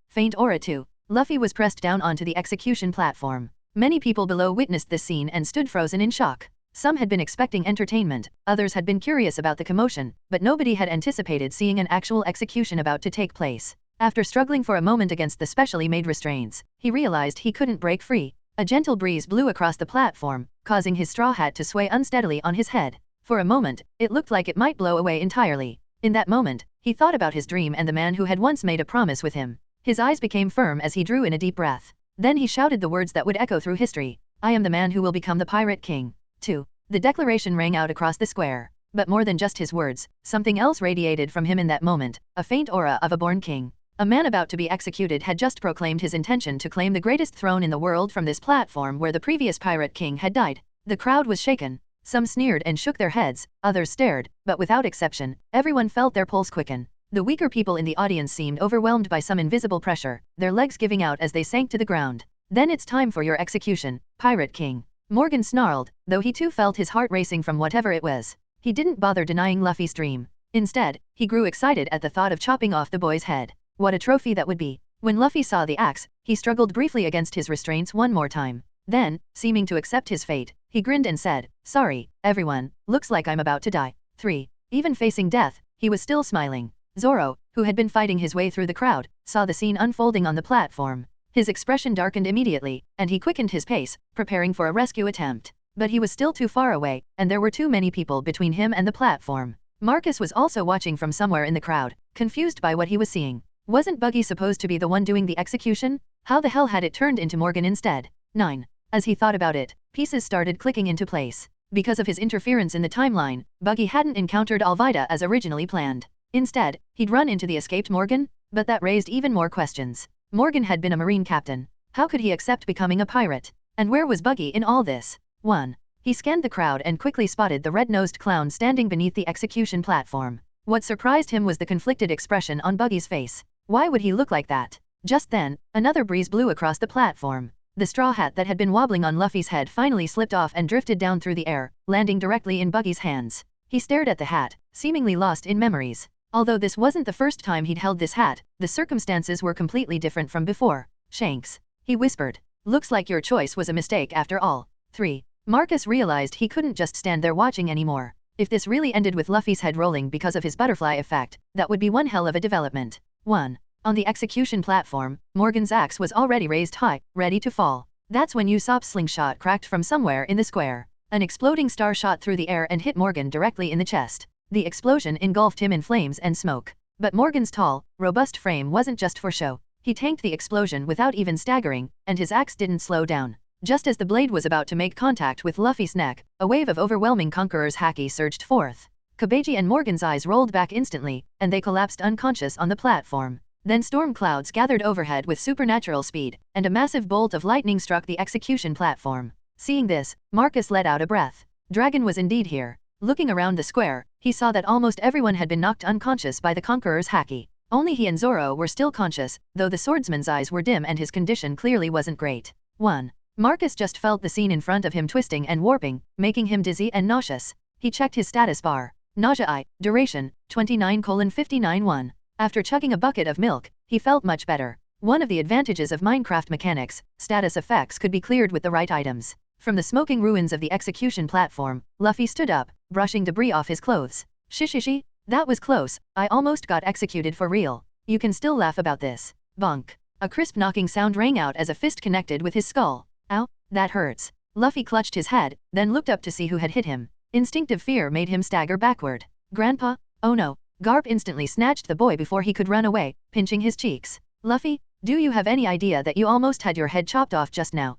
Faint Aura 2. Luffy was pressed down onto the execution platform. Many people below witnessed this scene and stood frozen in shock. Some had been expecting entertainment, others had been curious about the commotion, but nobody had anticipated seeing an actual execution about to take place. After struggling for a moment against the specially made restraints, he realized he couldn't break free. A gentle breeze blew across the platform, causing his straw hat to sway unsteadily on his head. For a moment, it looked like it might blow away entirely. In that moment, he thought about his dream and the man who had once made a promise with him. His eyes became firm as he drew in a deep breath. Then he shouted the words that would echo through history. I am the man who will become the Pirate King. 2. The declaration rang out across the square. But more than just his words, something else radiated from him in that moment, a faint aura of a born king. A man about to be executed had just proclaimed his intention to claim the greatest throne in the world from this platform where the previous Pirate King had died. The crowd was shaken. Some sneered and shook their heads, others stared, but without exception, everyone felt their pulse quicken. The weaker people in the audience seemed overwhelmed by some invisible pressure, their legs giving out as they sank to the ground. Then it's time for your execution, Pirate King. Morgan snarled, though he too felt his heart racing from whatever it was. He didn't bother denying Luffy's dream. Instead, he grew excited at the thought of chopping off the boy's head. What a trophy that would be. When Luffy saw the axe, he struggled briefly against his restraints one more time. Then, seeming to accept his fate, he grinned and said, sorry, everyone, looks like I'm about to die. 3. Even facing death, he was still smiling. Zoro, who had been fighting his way through the crowd, saw the scene unfolding on the platform. His expression darkened immediately, and he quickened his pace, preparing for a rescue attempt. But he was still too far away, and there were too many people between him and the platform. Marcus was also watching from somewhere in the crowd, confused by what he was seeing. Wasn't Buggy supposed to be the one doing the execution? How the hell had it turned into Morgan instead? 9. As he thought about it, pieces started clicking into place. Because of his interference in the timeline, Buggy hadn't encountered Alvida as originally planned. Instead, he'd run into the escaped Morgan? But that raised even more questions. Morgan had been a Marine captain. How could he accept becoming a pirate? And where was Buggy in all this? 1. He scanned the crowd and quickly spotted the red-nosed clown standing beneath the execution platform. What surprised him was the conflicted expression on Buggy's face. Why would he look like that? Just then, another breeze blew across the platform. The straw hat that had been wobbling on Luffy's head finally slipped off and drifted down through the air, landing directly in Buggy's hands. He stared at the hat, seemingly lost in memories. Although this wasn't the first time he'd held this hat, the circumstances were completely different from before. Shanks, he whispered. Looks like your choice was a mistake after all. 3. Marcus realized he couldn't just stand there watching anymore. If this really ended with Luffy's head rolling because of his butterfly effect, that would be one hell of a development. 1. On the execution platform, Morgan's axe was already raised high, ready to fall. That's when Usopp's slingshot cracked from somewhere in the square. An exploding star shot through the air and hit Morgan directly in the chest. The explosion engulfed him in flames and smoke. But Morgan's tall, robust frame wasn't just for show. He tanked the explosion without even staggering, and his axe didn't slow down. Just as the blade was about to make contact with Luffy's neck, a wave of overwhelming Conqueror's haki surged forth. Kabeji and Morgan's eyes rolled back instantly, and they collapsed unconscious on the platform. Then storm clouds gathered overhead with supernatural speed, and a massive bolt of lightning struck the execution platform. Seeing this, Marcus let out a breath. Dragon was indeed here. Looking around the square, he saw that almost everyone had been knocked unconscious by the Conqueror's haki. Only he and Zoro were still conscious, though the swordsman's eyes were dim and his condition clearly wasn't great. 1. Marcus just felt the scene in front of him twisting and warping, making him dizzy and nauseous. He checked his status bar. Nausea I, duration, 29:59:1. After chugging a bucket of milk, he felt much better. One of the advantages of Minecraft mechanics, status effects could be cleared with the right items. From the smoking ruins of the execution platform, Luffy stood up, brushing debris off his clothes. Shishishi, that was close, I almost got executed for real. You can still laugh about this. Bonk. A crisp knocking sound rang out as a fist connected with his skull. Ow, that hurts. Luffy clutched his head, then looked up to see who had hit him. Instinctive fear made him stagger backward. Grandpa? Oh no. Garp instantly snatched the boy before he could run away, pinching his cheeks. Luffy, do you have any idea that you almost had your head chopped off just now?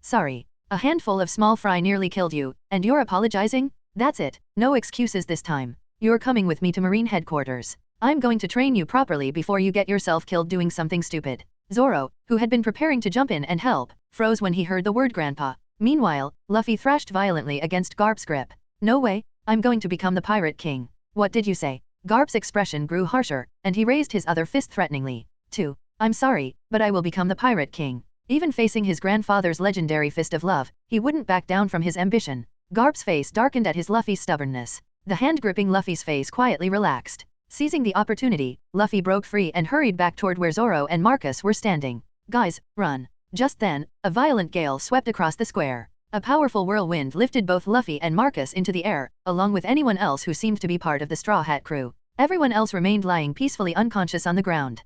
Sorry. A handful of small fry nearly killed you, and you're apologizing? That's it, no excuses this time. You're coming with me to Marine headquarters. I'm going to train you properly before you get yourself killed doing something stupid. Zoro, who had been preparing to jump in and help, froze when he heard the word grandpa. Meanwhile, Luffy thrashed violently against Garp's grip. No way, I'm going to become the Pirate King. What did you say? Garp's expression grew harsher, and he raised his other fist threateningly. 2. I'm sorry, but I will become the Pirate King. Even facing his grandfather's legendary fist of love, he wouldn't back down from his ambition. Garp's face darkened at his Luffy's stubbornness. The hand gripping Luffy's face quietly relaxed. Seizing the opportunity, Luffy broke free and hurried back toward where Zoro and Marcus were standing. Guys, run. Just then, a violent gale swept across the square. A powerful whirlwind lifted both Luffy and Marcus into the air, along with anyone else who seemed to be part of the Straw Hat crew. Everyone else remained lying peacefully unconscious on the ground.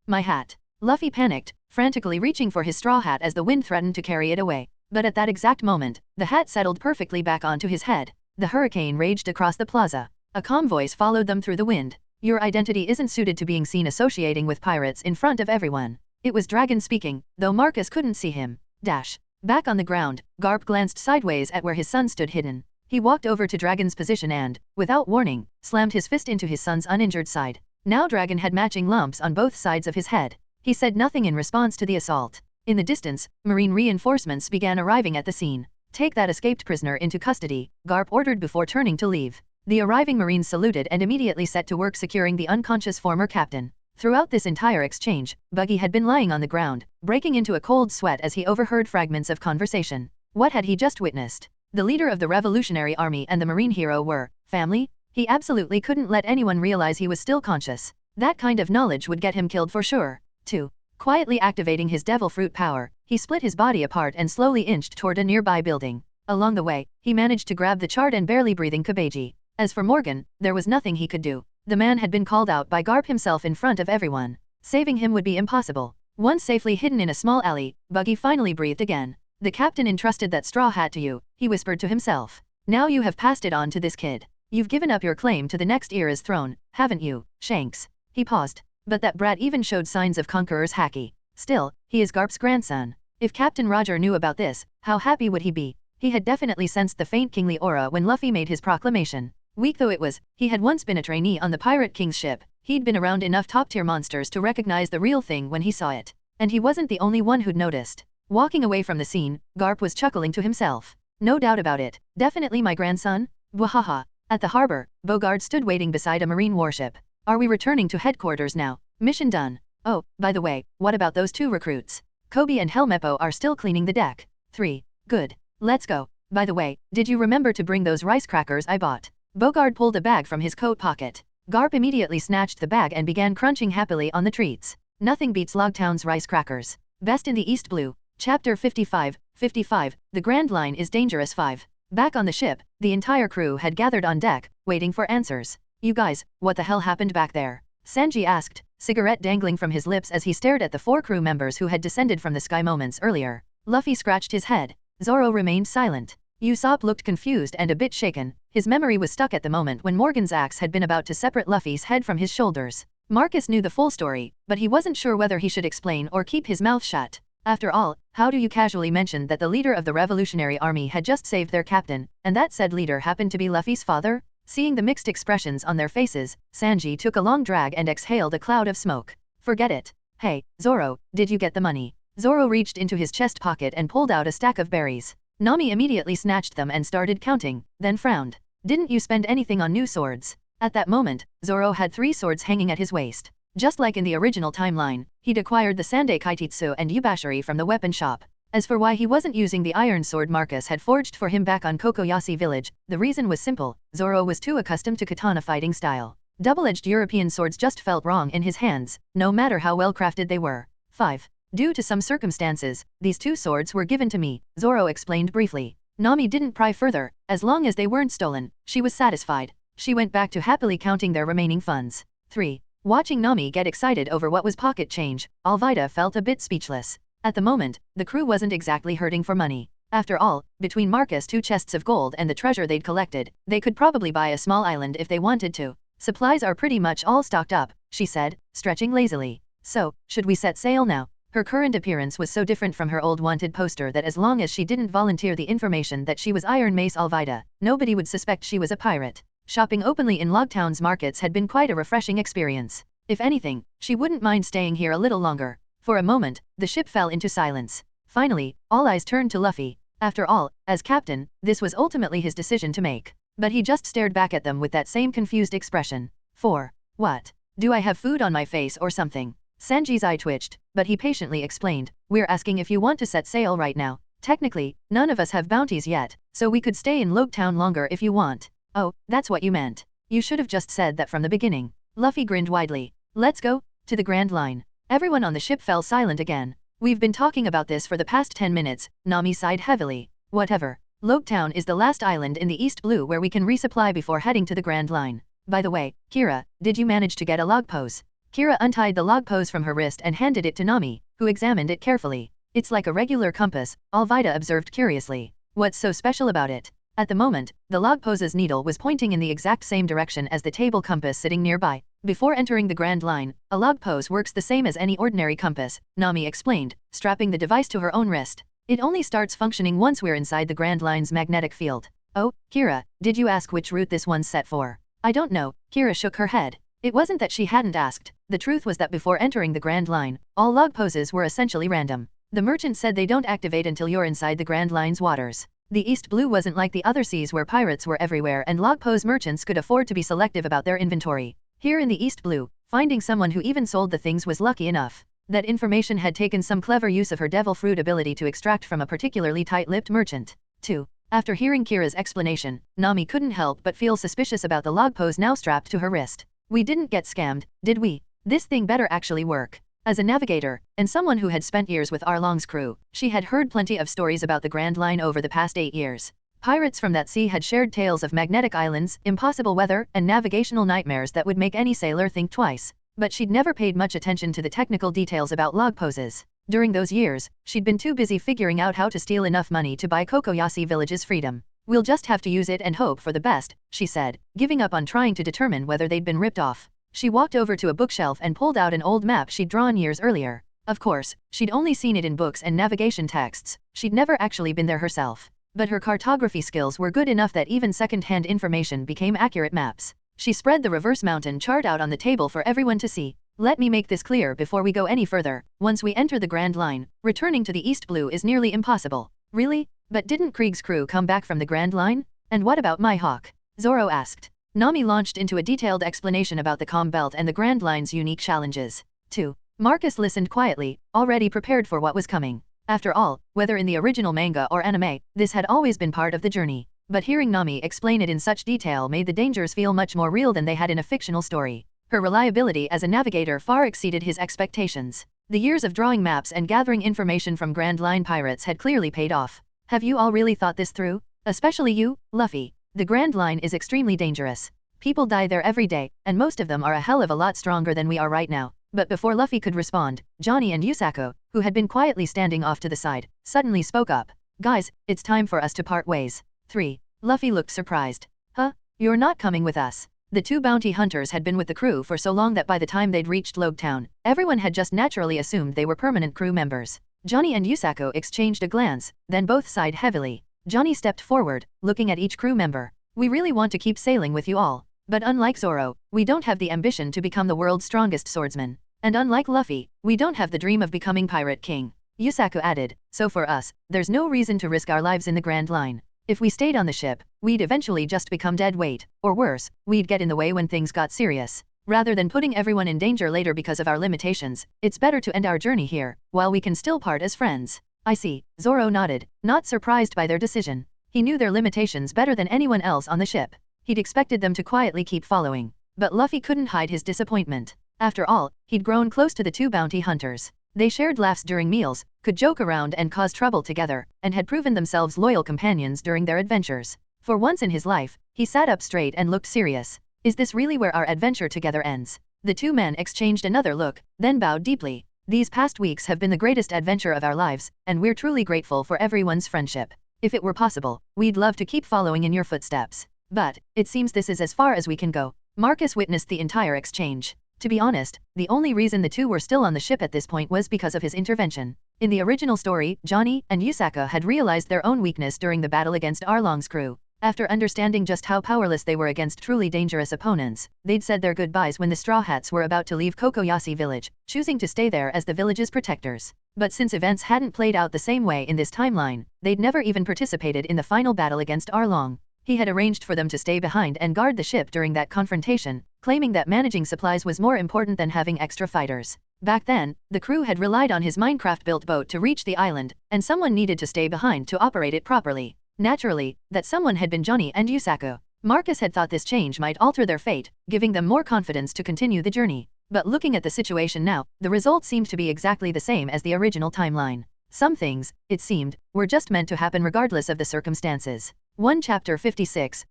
My hat. Luffy panicked, frantically reaching for his straw hat as the wind threatened to carry it away. But at that exact moment, the hat settled perfectly back onto his head. The hurricane raged across the plaza. A calm voice followed them through the wind. Your identity isn't suited to being seen associating with pirates in front of everyone. It was Dragon speaking, though Marcus couldn't see him. Back on the ground, Garp glanced sideways at where his son stood hidden. He walked over to Dragon's position and, without warning, slammed his fist into his son's uninjured side. Now Dragon had matching lumps on both sides of his head. He said nothing in response to the assault. In the distance, Marine reinforcements began arriving at the scene. Take that escaped prisoner into custody, Garp ordered before turning to leave. The arriving Marines saluted and immediately set to work securing the unconscious former captain. Throughout this entire exchange, Buggy had been lying on the ground, breaking into a cold sweat as he overheard fragments of conversation. What had he just witnessed? The leader of the Revolutionary Army and the Marine hero were family? He absolutely couldn't let anyone realize he was still conscious. That kind of knowledge would get him killed for sure. 2. Quietly activating his devil fruit power, he split his body apart and slowly inched toward a nearby building. Along the way, he managed to grab the charred and barely breathing Kabeji. As for Morgan, there was nothing he could do. The man had been called out by Garp himself in front of everyone. Saving him would be impossible. Once safely hidden in a small alley, Buggy finally breathed again. The captain entrusted that straw hat to you, he whispered to himself. Now you have passed it on to this kid. You've given up your claim to the next era's throne, haven't you, Shanks? He paused. But that brat even showed signs of Conqueror's haki. Still, he is Garp's grandson. If Captain Roger knew about this, how happy would he be? He had definitely sensed the faint kingly aura when Luffy made his proclamation. Weak though it was, he had once been a trainee on the Pirate King's ship. He'd been around enough top-tier monsters to recognize the real thing when he saw it. And he wasn't the only one who'd noticed. Walking away from the scene, Garp was chuckling to himself. No doubt about it, definitely my grandson? Bwahaha. At the harbor, Bogard stood waiting beside a marine warship. Are we returning to headquarters now? Mission done. Oh, by the way, what about those 2 recruits? Kobe and Helmeppo are still cleaning the deck. 3. Good. Let's go. By the way, did you remember to bring those rice crackers I bought? Bogard pulled a bag from his coat pocket. Garp immediately snatched the bag and began crunching happily on the treats. Nothing beats Logtown's rice crackers. Best in the East Blue. Chapter 55, The Grand Line is Dangerous 5. Back on the ship, the entire crew had gathered on deck, waiting for answers. You guys, what the hell happened back there? Sanji asked, cigarette dangling from his lips as he stared at the 4 crew members who had descended from the sky moments earlier. Luffy scratched his head. Zoro remained silent. Usopp looked confused and a bit shaken. His memory was stuck at the moment when Morgan's axe had been about to separate Luffy's head from his shoulders. Marcus knew the full story, but he wasn't sure whether he should explain or keep his mouth shut. After all, how do you casually mention that the leader of the Revolutionary Army had just saved their captain, and that said leader happened to be Luffy's father? Seeing the mixed expressions on their faces, Sanji took a long drag and exhaled a cloud of smoke. Forget it. Hey, Zoro, did you get the money? Zoro reached into his chest pocket and pulled out a stack of berries. Nami immediately snatched them and started counting, then frowned. Didn't you spend anything on new swords? At that moment, Zoro had 3 swords hanging at his waist. Just like in the original timeline, he'd acquired the Sandai Kaititsu and Yubashiri from the weapon shop. As for why he wasn't using the iron sword Marcus had forged for him back on Kokoyashi village, the reason was simple: Zoro was too accustomed to katana fighting style. Double-edged European swords just felt wrong in his hands, no matter how well crafted they were. 5. Due to some circumstances, these 2 swords were given to me, Zoro explained briefly. Nami didn't pry further. As long as they weren't stolen, she was satisfied. She went back to happily counting their remaining funds. 3. Watching Nami get excited over what was pocket change, Alvida felt a bit speechless. At the moment, the crew wasn't exactly hurting for money. After all, between Marcus' 2 chests of gold and the treasure they'd collected, they could probably buy a small island if they wanted to. Supplies are pretty much all stocked up, she said, stretching lazily. So, should we set sail now? Her current appearance was so different from her old wanted poster that as long as she didn't volunteer the information that she was Iron Mace Alvida, nobody would suspect she was a pirate. Shopping openly in Logtown's markets had been quite a refreshing experience. If anything, she wouldn't mind staying here a little longer. For a moment, the ship fell into silence. Finally, all eyes turned to Luffy. After all, as captain, this was ultimately his decision to make. But he just stared back at them with that same confused expression. 4. What? Do I have food on my face or something? Sanji's eye twitched, but he patiently explained, we're asking if you want to set sail right now. Technically, none of us have bounties yet, so we could stay in Logtown longer if you want. Oh, that's what you meant. You should have just said that from the beginning. Luffy grinned widely. Let's go to the Grand Line. Everyone on the ship fell silent again. We've been talking about this for the past 10 minutes, Nami sighed heavily. Whatever. Logtown is the last island in the East Blue where we can resupply before heading to the Grand Line. By the way, Kira, did you manage to get a log pose? Kira untied the log pose from her wrist and handed it to Nami, who examined it carefully. It's like a regular compass, Alvida observed curiously. What's so special about it? At the moment, the log pose's needle was pointing in the exact same direction as the table compass sitting nearby. Before entering the Grand Line, a log pose works the same as any ordinary compass, Nami explained, strapping the device to her own wrist. It only starts functioning once we're inside the Grand Line's magnetic field. Oh, Kira, did you ask which route this one's set for? I don't know, Kira shook her head. It wasn't that she hadn't asked, the truth was that before entering the Grand Line, all log poses were essentially random. The merchant said they don't activate until you're inside the Grand Line's waters. The East Blue wasn't like the other seas where pirates were everywhere and log pose merchants could afford to be selective about their inventory. Here in the East Blue, finding someone who even sold the things was lucky enough. That information had taken some clever use of her devil fruit ability to extract from a particularly tight-lipped merchant. 2. After hearing Kira's explanation, Nami couldn't help but feel suspicious about the log pose now strapped to her wrist. We didn't get scammed, did we? This thing better actually work. As a navigator, and someone who had spent years with Arlong's crew, she had heard plenty of stories about the Grand Line over the past 8 years. Pirates from that sea had shared tales of magnetic islands, impossible weather, and navigational nightmares that would make any sailor think twice. But she'd never paid much attention to the technical details about log poses. During those years, she'd been too busy figuring out how to steal enough money to buy Kokoyashi Village's freedom. We'll just have to use it and hope for the best, she said, giving up on trying to determine whether they'd been ripped off. She walked over to a bookshelf and pulled out an old map she'd drawn years earlier. Of course, she'd only seen it in books and navigation texts, she'd never actually been there herself. But her cartography skills were good enough that even second-hand information became accurate maps. She spread the reverse mountain chart out on the table for everyone to see. Let me make this clear before we go any further. Once we enter the Grand Line, returning to the East Blue is nearly impossible. Really? But didn't Krieg's crew come back from the Grand Line? And what about my hawk? Zoro asked. Nami launched into a detailed explanation about the Calm Belt and the Grand Line's unique challenges. 2. Marcus listened quietly, already prepared for what was coming. After all, whether in the original manga or anime, this had always been part of the journey. But hearing Nami explain it in such detail made the dangers feel much more real than they had in a fictional story. Her reliability as a navigator far exceeded his expectations. The years of drawing maps and gathering information from Grand Line pirates had clearly paid off. Have you all really thought this through? Especially you, Luffy. The Grand Line is extremely dangerous. People die there every day, and most of them are a hell of a lot stronger than we are right now. But before Luffy could respond, Johnny and Yusako, who had been quietly standing off to the side, suddenly spoke up. Guys, it's time for us to part ways. 3. Luffy looked surprised. Huh? You're not coming with us? The 2 bounty hunters had been with the crew for so long that by the time they'd reached Logtown, everyone had just naturally assumed they were permanent crew members. Johnny and Yusako exchanged a glance, then both sighed heavily. Johnny stepped forward, looking at each crew member. We really want to keep sailing with you all. But unlike Zoro, we don't have the ambition to become the world's strongest swordsman. And unlike Luffy, we don't have the dream of becoming Pirate King. Yusako added, so for us, there's no reason to risk our lives in the Grand Line. If we stayed on the ship, we'd eventually just become dead weight, or worse, we'd get in the way when things got serious. Rather than putting everyone in danger later because of our limitations, it's better to end our journey here, while we can still part as friends. I see, Zoro nodded, not surprised by their decision. He knew their limitations better than anyone else on the ship. He'd expected them to quietly keep following. But Luffy couldn't hide his disappointment. After all, he'd grown close to the two bounty hunters. They shared laughs during meals, could joke around and cause trouble together, and had proven themselves loyal companions during their adventures. For once in his life, he sat up straight and looked serious. Is this really where our adventure together ends? The two men exchanged another look, then bowed deeply. These past weeks have been the greatest adventure of our lives, and we're truly grateful for everyone's friendship. If it were possible, we'd love to keep following in your footsteps. But, it seems this is as far as we can go. Marcus witnessed the entire exchange. To be honest, the only reason the two were still on the ship at this point was because of his intervention. In the original story, Johnny and Yusaka had realized their own weakness during the battle against Arlong's crew. After understanding just how powerless they were against truly dangerous opponents, they'd said their goodbyes when the Straw Hats were about to leave Kokoyashi village, choosing to stay there as the village's protectors. But since events hadn't played out the same way in this timeline, they'd never even participated in the final battle against Arlong. He had arranged for them to stay behind and guard the ship during that confrontation, claiming that managing supplies was more important than having extra fighters. Back then, the crew had relied on his Minecraft-built boat to reach the island, and someone needed to stay behind to operate it properly. Naturally, that someone had been Johnny and Yusaka. Marcus had thought this change might alter their fate, giving them more confidence to continue the journey. But looking at the situation now, the result seemed to be exactly the same as the original timeline. Some things, it seemed, were just meant to happen regardless of the circumstances. 1 Chapter 56,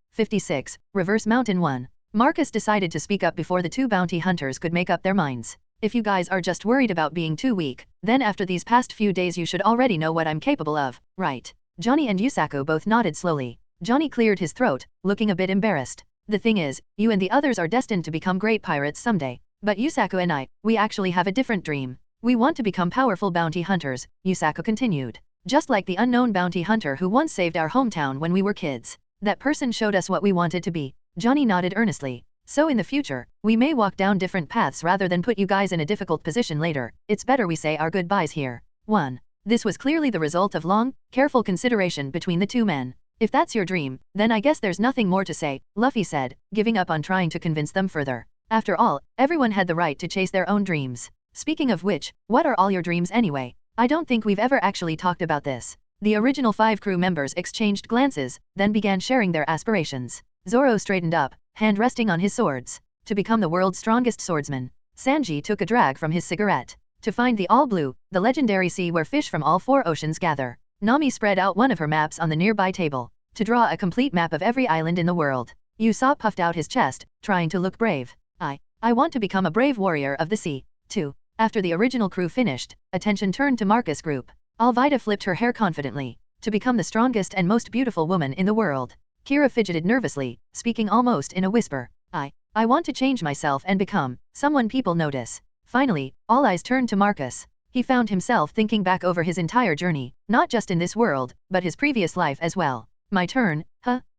Reverse Mountain 1. Marcus decided to speak up before the two bounty hunters could make up their minds. If you guys are just worried about being too weak, then after these past few days you should already know what I'm capable of, right? Johnny and Yusako both nodded slowly. Johnny cleared his throat, looking a bit embarrassed. The thing is, you and the others are destined to become great pirates someday. But Yusako and I, we actually have a different dream. We want to become powerful bounty hunters, Yusako continued. Just like the unknown bounty hunter who once saved our hometown when we were kids. That person showed us what we wanted to be. Johnny nodded earnestly. So in the future, we may walk down different paths rather than put you guys in a difficult position later. It's better we say our goodbyes here. 1. This was clearly the result of long, careful consideration between the two men. If that's your dream, then I guess there's nothing more to say, Luffy said, giving up on trying to convince them further. After all, everyone had the right to chase their own dreams. Speaking of which, what are all your dreams anyway? I don't think we've ever actually talked about this. The original 5 crew members exchanged glances, then began sharing their aspirations. Zoro straightened up, hand resting on his swords. To become the world's strongest swordsman. Sanji took a drag from his cigarette. To find the All Blue, the legendary sea where fish from all 4 oceans gather. Nami spread out one of her maps on the nearby table. To draw a complete map of every island in the world. Usopp puffed out his chest, trying to look brave. I want to become a brave warrior of the sea, too. After the original crew finished, attention turned to Marcus' group. Alvida flipped her hair confidently. To become the strongest and most beautiful woman in the world. Kira fidgeted nervously, speaking almost in a whisper. I want to change myself and become someone people notice. Finally, all eyes turned to Marcus. He found himself thinking back over his entire journey, not just in this world, but his previous life as well. My turn,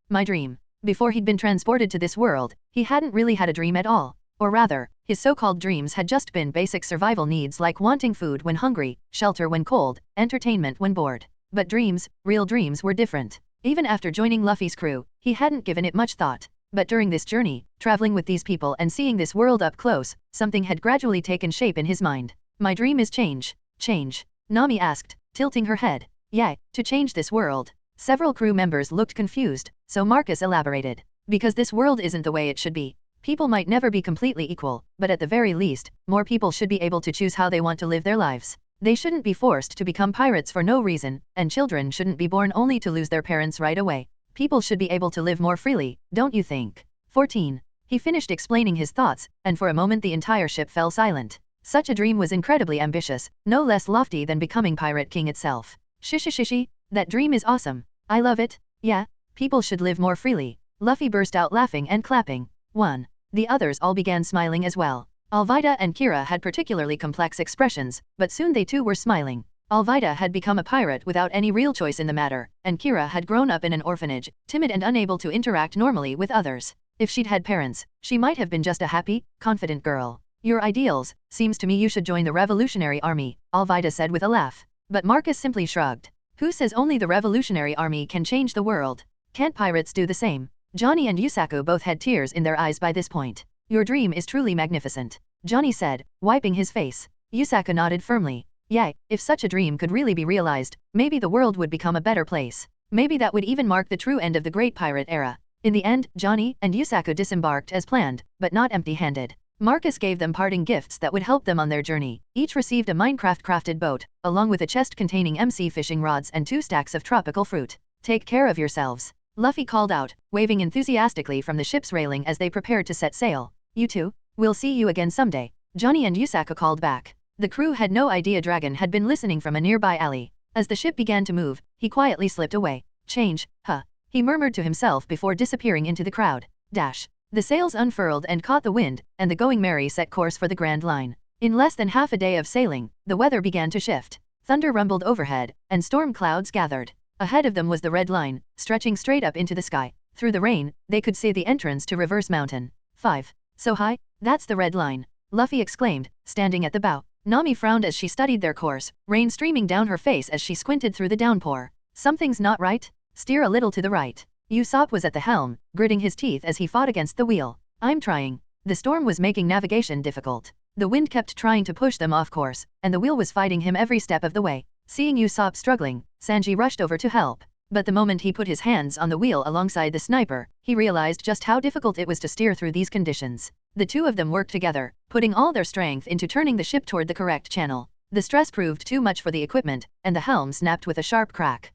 my dream. Before he'd been transported to this world, he hadn't really had a dream at all. Or rather, his so-called dreams had just been basic survival needs like wanting food when hungry, shelter when cold, entertainment when bored. But dreams, real dreams were different. Even after joining Luffy's crew, he hadn't given it much thought. But during this journey, traveling with these people and seeing this world up close, something had gradually taken shape in his mind. My dream is change. Change? Nami asked, tilting her head. Yeah, to change this world. Several crew members looked confused, so Marcus elaborated. Because this world isn't the way it should be. People might never be completely equal, but at the very least, more people should be able to choose how they want to live their lives. They shouldn't be forced to become pirates for no reason, and children shouldn't be born only to lose their parents right away. People should be able to live more freely, don't you think? 14. He finished explaining his thoughts, and for a moment the entire ship fell silent. Such a dream was incredibly ambitious, no less lofty than becoming Pirate King itself. Shishishishi, that dream is awesome. I love it. Yeah, people should live more freely. Luffy burst out laughing and clapping. 1. The others all began smiling as well. Alvida and Kira had particularly complex expressions, but soon they too were smiling. Alvida had become a pirate without any real choice in the matter, and Kira had grown up in an orphanage, timid and unable to interact normally with others. If she'd had parents, she might have been just a happy, confident girl. Your ideals, seems to me you should join the Revolutionary Army, Alvida said with a laugh. But Marcus simply shrugged. Who says only the Revolutionary Army can change the world? Can't pirates do the same? Johnny and Yusaku both had tears in their eyes by this point. Your dream is truly magnificent, Johnny said, wiping his face. Yusaku nodded firmly. Yeah, if such a dream could really be realized, maybe the world would become a better place. Maybe that would even mark the true end of the Great Pirate Era. In the end, Johnny and Yusaku disembarked as planned, but not empty-handed. Marcus gave them parting gifts that would help them on their journey. Each received a Minecraft-crafted boat, along with a chest containing MC fishing rods and 2 stacks of tropical fruit. Take care of yourselves, Luffy called out, waving enthusiastically from the ship's railing as they prepared to set sail. You too? We'll see you again someday, Johnny and Yusaku called back. The crew had no idea Dragon had been listening from a nearby alley. As the ship began to move, he quietly slipped away. Change, huh? He murmured to himself before disappearing into the crowd. Dash. The sails unfurled and caught the wind, and the Going Merry set course for the Grand Line. In less than half a day of sailing, the weather began to shift. Thunder rumbled overhead, and storm clouds gathered. Ahead of them was the Red Line, stretching straight up into the sky. Through the rain, they could see the entrance to Reverse Mountain. 5. So high? That's the Red Line, Luffy exclaimed, standing at the bow. Nami frowned as she studied their course, rain streaming down her face as she squinted through the downpour. Something's not right? Steer a little to the right. Usopp was at the helm, gritting his teeth as he fought against the wheel. I'm trying. The storm was making navigation difficult. The wind kept trying to push them off course, and the wheel was fighting him every step of the way. Seeing Usopp struggling, Sanji rushed over to help. But the moment he put his hands on the wheel alongside the sniper, he realized just how difficult it was to steer through these conditions. The two of them worked together, putting all their strength into turning the ship toward the correct channel. The stress proved too much for the equipment, and the helm snapped with a sharp crack.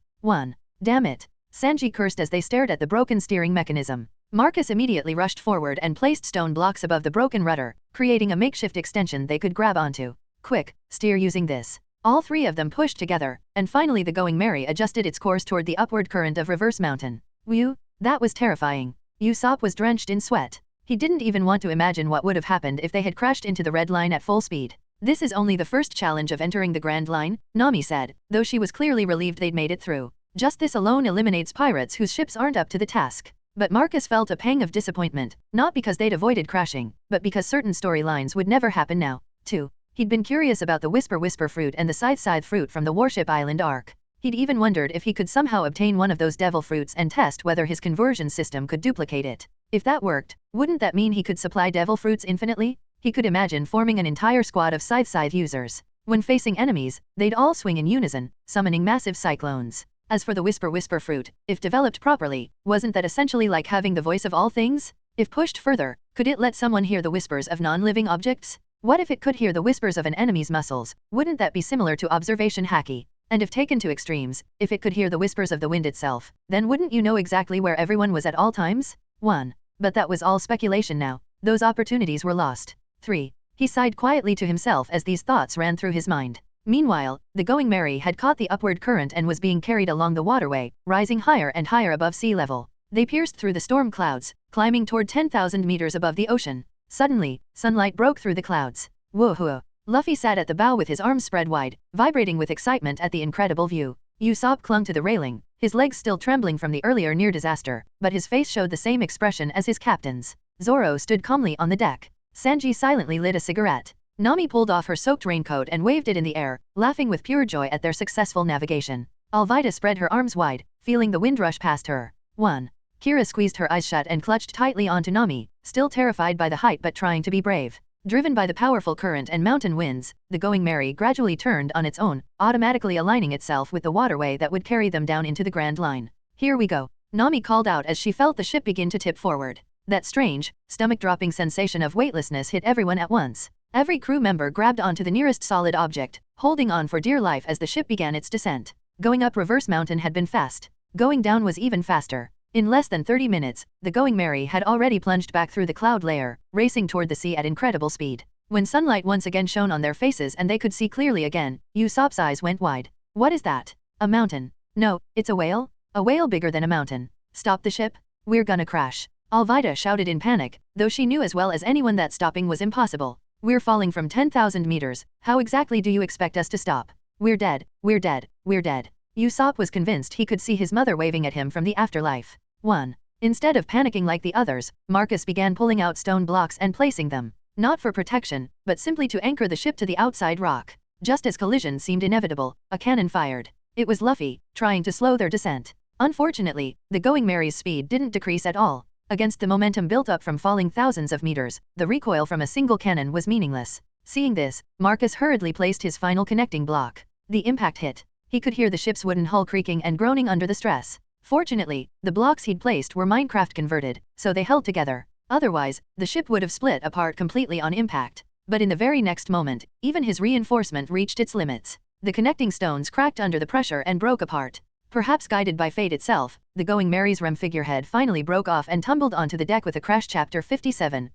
Damn it! Sanji cursed as they stared at the broken steering mechanism. Marcus immediately rushed forward and placed stone blocks above the broken rudder, creating a makeshift extension they could grab onto. Quick, steer using this. All 3 of them pushed together, and finally the Going Merry adjusted its course toward the upward current of Reverse Mountain. Whew, that was terrifying. Usopp was drenched in sweat. He didn't even want to imagine what would have happened if they had crashed into the Red Line at full speed. This is only the first challenge of entering the Grand Line, Nami said, though she was clearly relieved they'd made it through. Just this alone eliminates pirates whose ships aren't up to the task. But Marcus felt a pang of disappointment, not because they'd avoided crashing, but because certain storylines would never happen now. 2. He'd been curious about the Whisper fruit and the Scythe fruit from the Warship Island arc. He'd even wondered if he could somehow obtain one of those devil fruits and test whether his conversion system could duplicate it. If that worked, wouldn't that mean he could supply devil fruits infinitely? He could imagine forming an entire squad of Scythe users. When facing enemies, they'd all swing in unison, summoning massive cyclones. As for the Whisper fruit, if developed properly, wasn't that essentially like having the voice of all things? If pushed further, could it let someone hear the whispers of non-living objects? What if it could hear the whispers of an enemy's muscles? Wouldn't that be similar to observation haki? And if taken to extremes, if it could hear the whispers of the wind itself, then wouldn't you know exactly where everyone was at all times? 1. But that was all speculation now. Those opportunities were lost. 3. He sighed quietly to himself as these thoughts ran through his mind. Meanwhile, the Going Merry had caught the upward current and was being carried along the waterway, rising higher and higher above sea level. They pierced through the storm clouds, climbing toward 10,000 meters above the ocean. Suddenly, sunlight broke through the clouds. Woohoo! Luffy sat at the bow with his arms spread wide, vibrating with excitement at the incredible view. Usopp clung to the railing, his legs still trembling from the earlier near disaster, but his face showed the same expression as his captain's. Zoro stood calmly on the deck. Sanji silently lit a cigarette. Nami pulled off her soaked raincoat and waved it in the air, laughing with pure joy at their successful navigation. Alvida spread her arms wide, feeling the wind rush past her. 1. Kira squeezed her eyes shut and clutched tightly onto Nami, still terrified by the height but trying to be brave. Driven by the powerful current and mountain winds, the Going Merry gradually turned on its own, automatically aligning itself with the waterway that would carry them down into the Grand Line. Here we go, Nami called out as she felt the ship begin to tip forward. That strange, stomach-dropping sensation of weightlessness hit everyone at once. Every crew member grabbed onto the nearest solid object, holding on for dear life as the ship began its descent. Going up Reverse Mountain had been fast. Going down was even faster. In less than 30 minutes, the Going Merry had already plunged back through the cloud layer, racing toward the sea at incredible speed. When sunlight once again shone on their faces and they could see clearly again, Usopp's eyes went wide. What is that? A mountain? No, it's a whale? A whale bigger than a mountain. Stop the ship? We're gonna crash. Alvida shouted in panic, though she knew as well as anyone that stopping was impossible. We're falling from 10,000 meters, how exactly do you expect us to stop? We're dead, we're dead, we're dead. Usopp was convinced he could see his mother waving at him from the afterlife. 1. Instead of panicking like the others, Marcus began pulling out stone blocks and placing them, not for protection, but simply to anchor the ship to the outside rock. Just as collision seemed inevitable, a cannon fired. It was Luffy, trying to slow their descent. Unfortunately, the Going Mary's speed didn't decrease at all. Against the momentum built up from falling thousands of meters, the recoil from a single cannon was meaningless. Seeing this, Marcus hurriedly placed his final connecting block. The impact hit. He could hear the ship's wooden hull creaking and groaning under the stress. Fortunately, the blocks he'd placed were Minecraft converted, so they held together. Otherwise, the ship would have split apart completely on impact. But in the very next moment, even his reinforcement reached its limits. The connecting stones cracked under the pressure and broke apart. Perhaps guided by fate itself, the Going Mary's rem figurehead finally broke off and tumbled onto the deck with a crash. Chapter 57,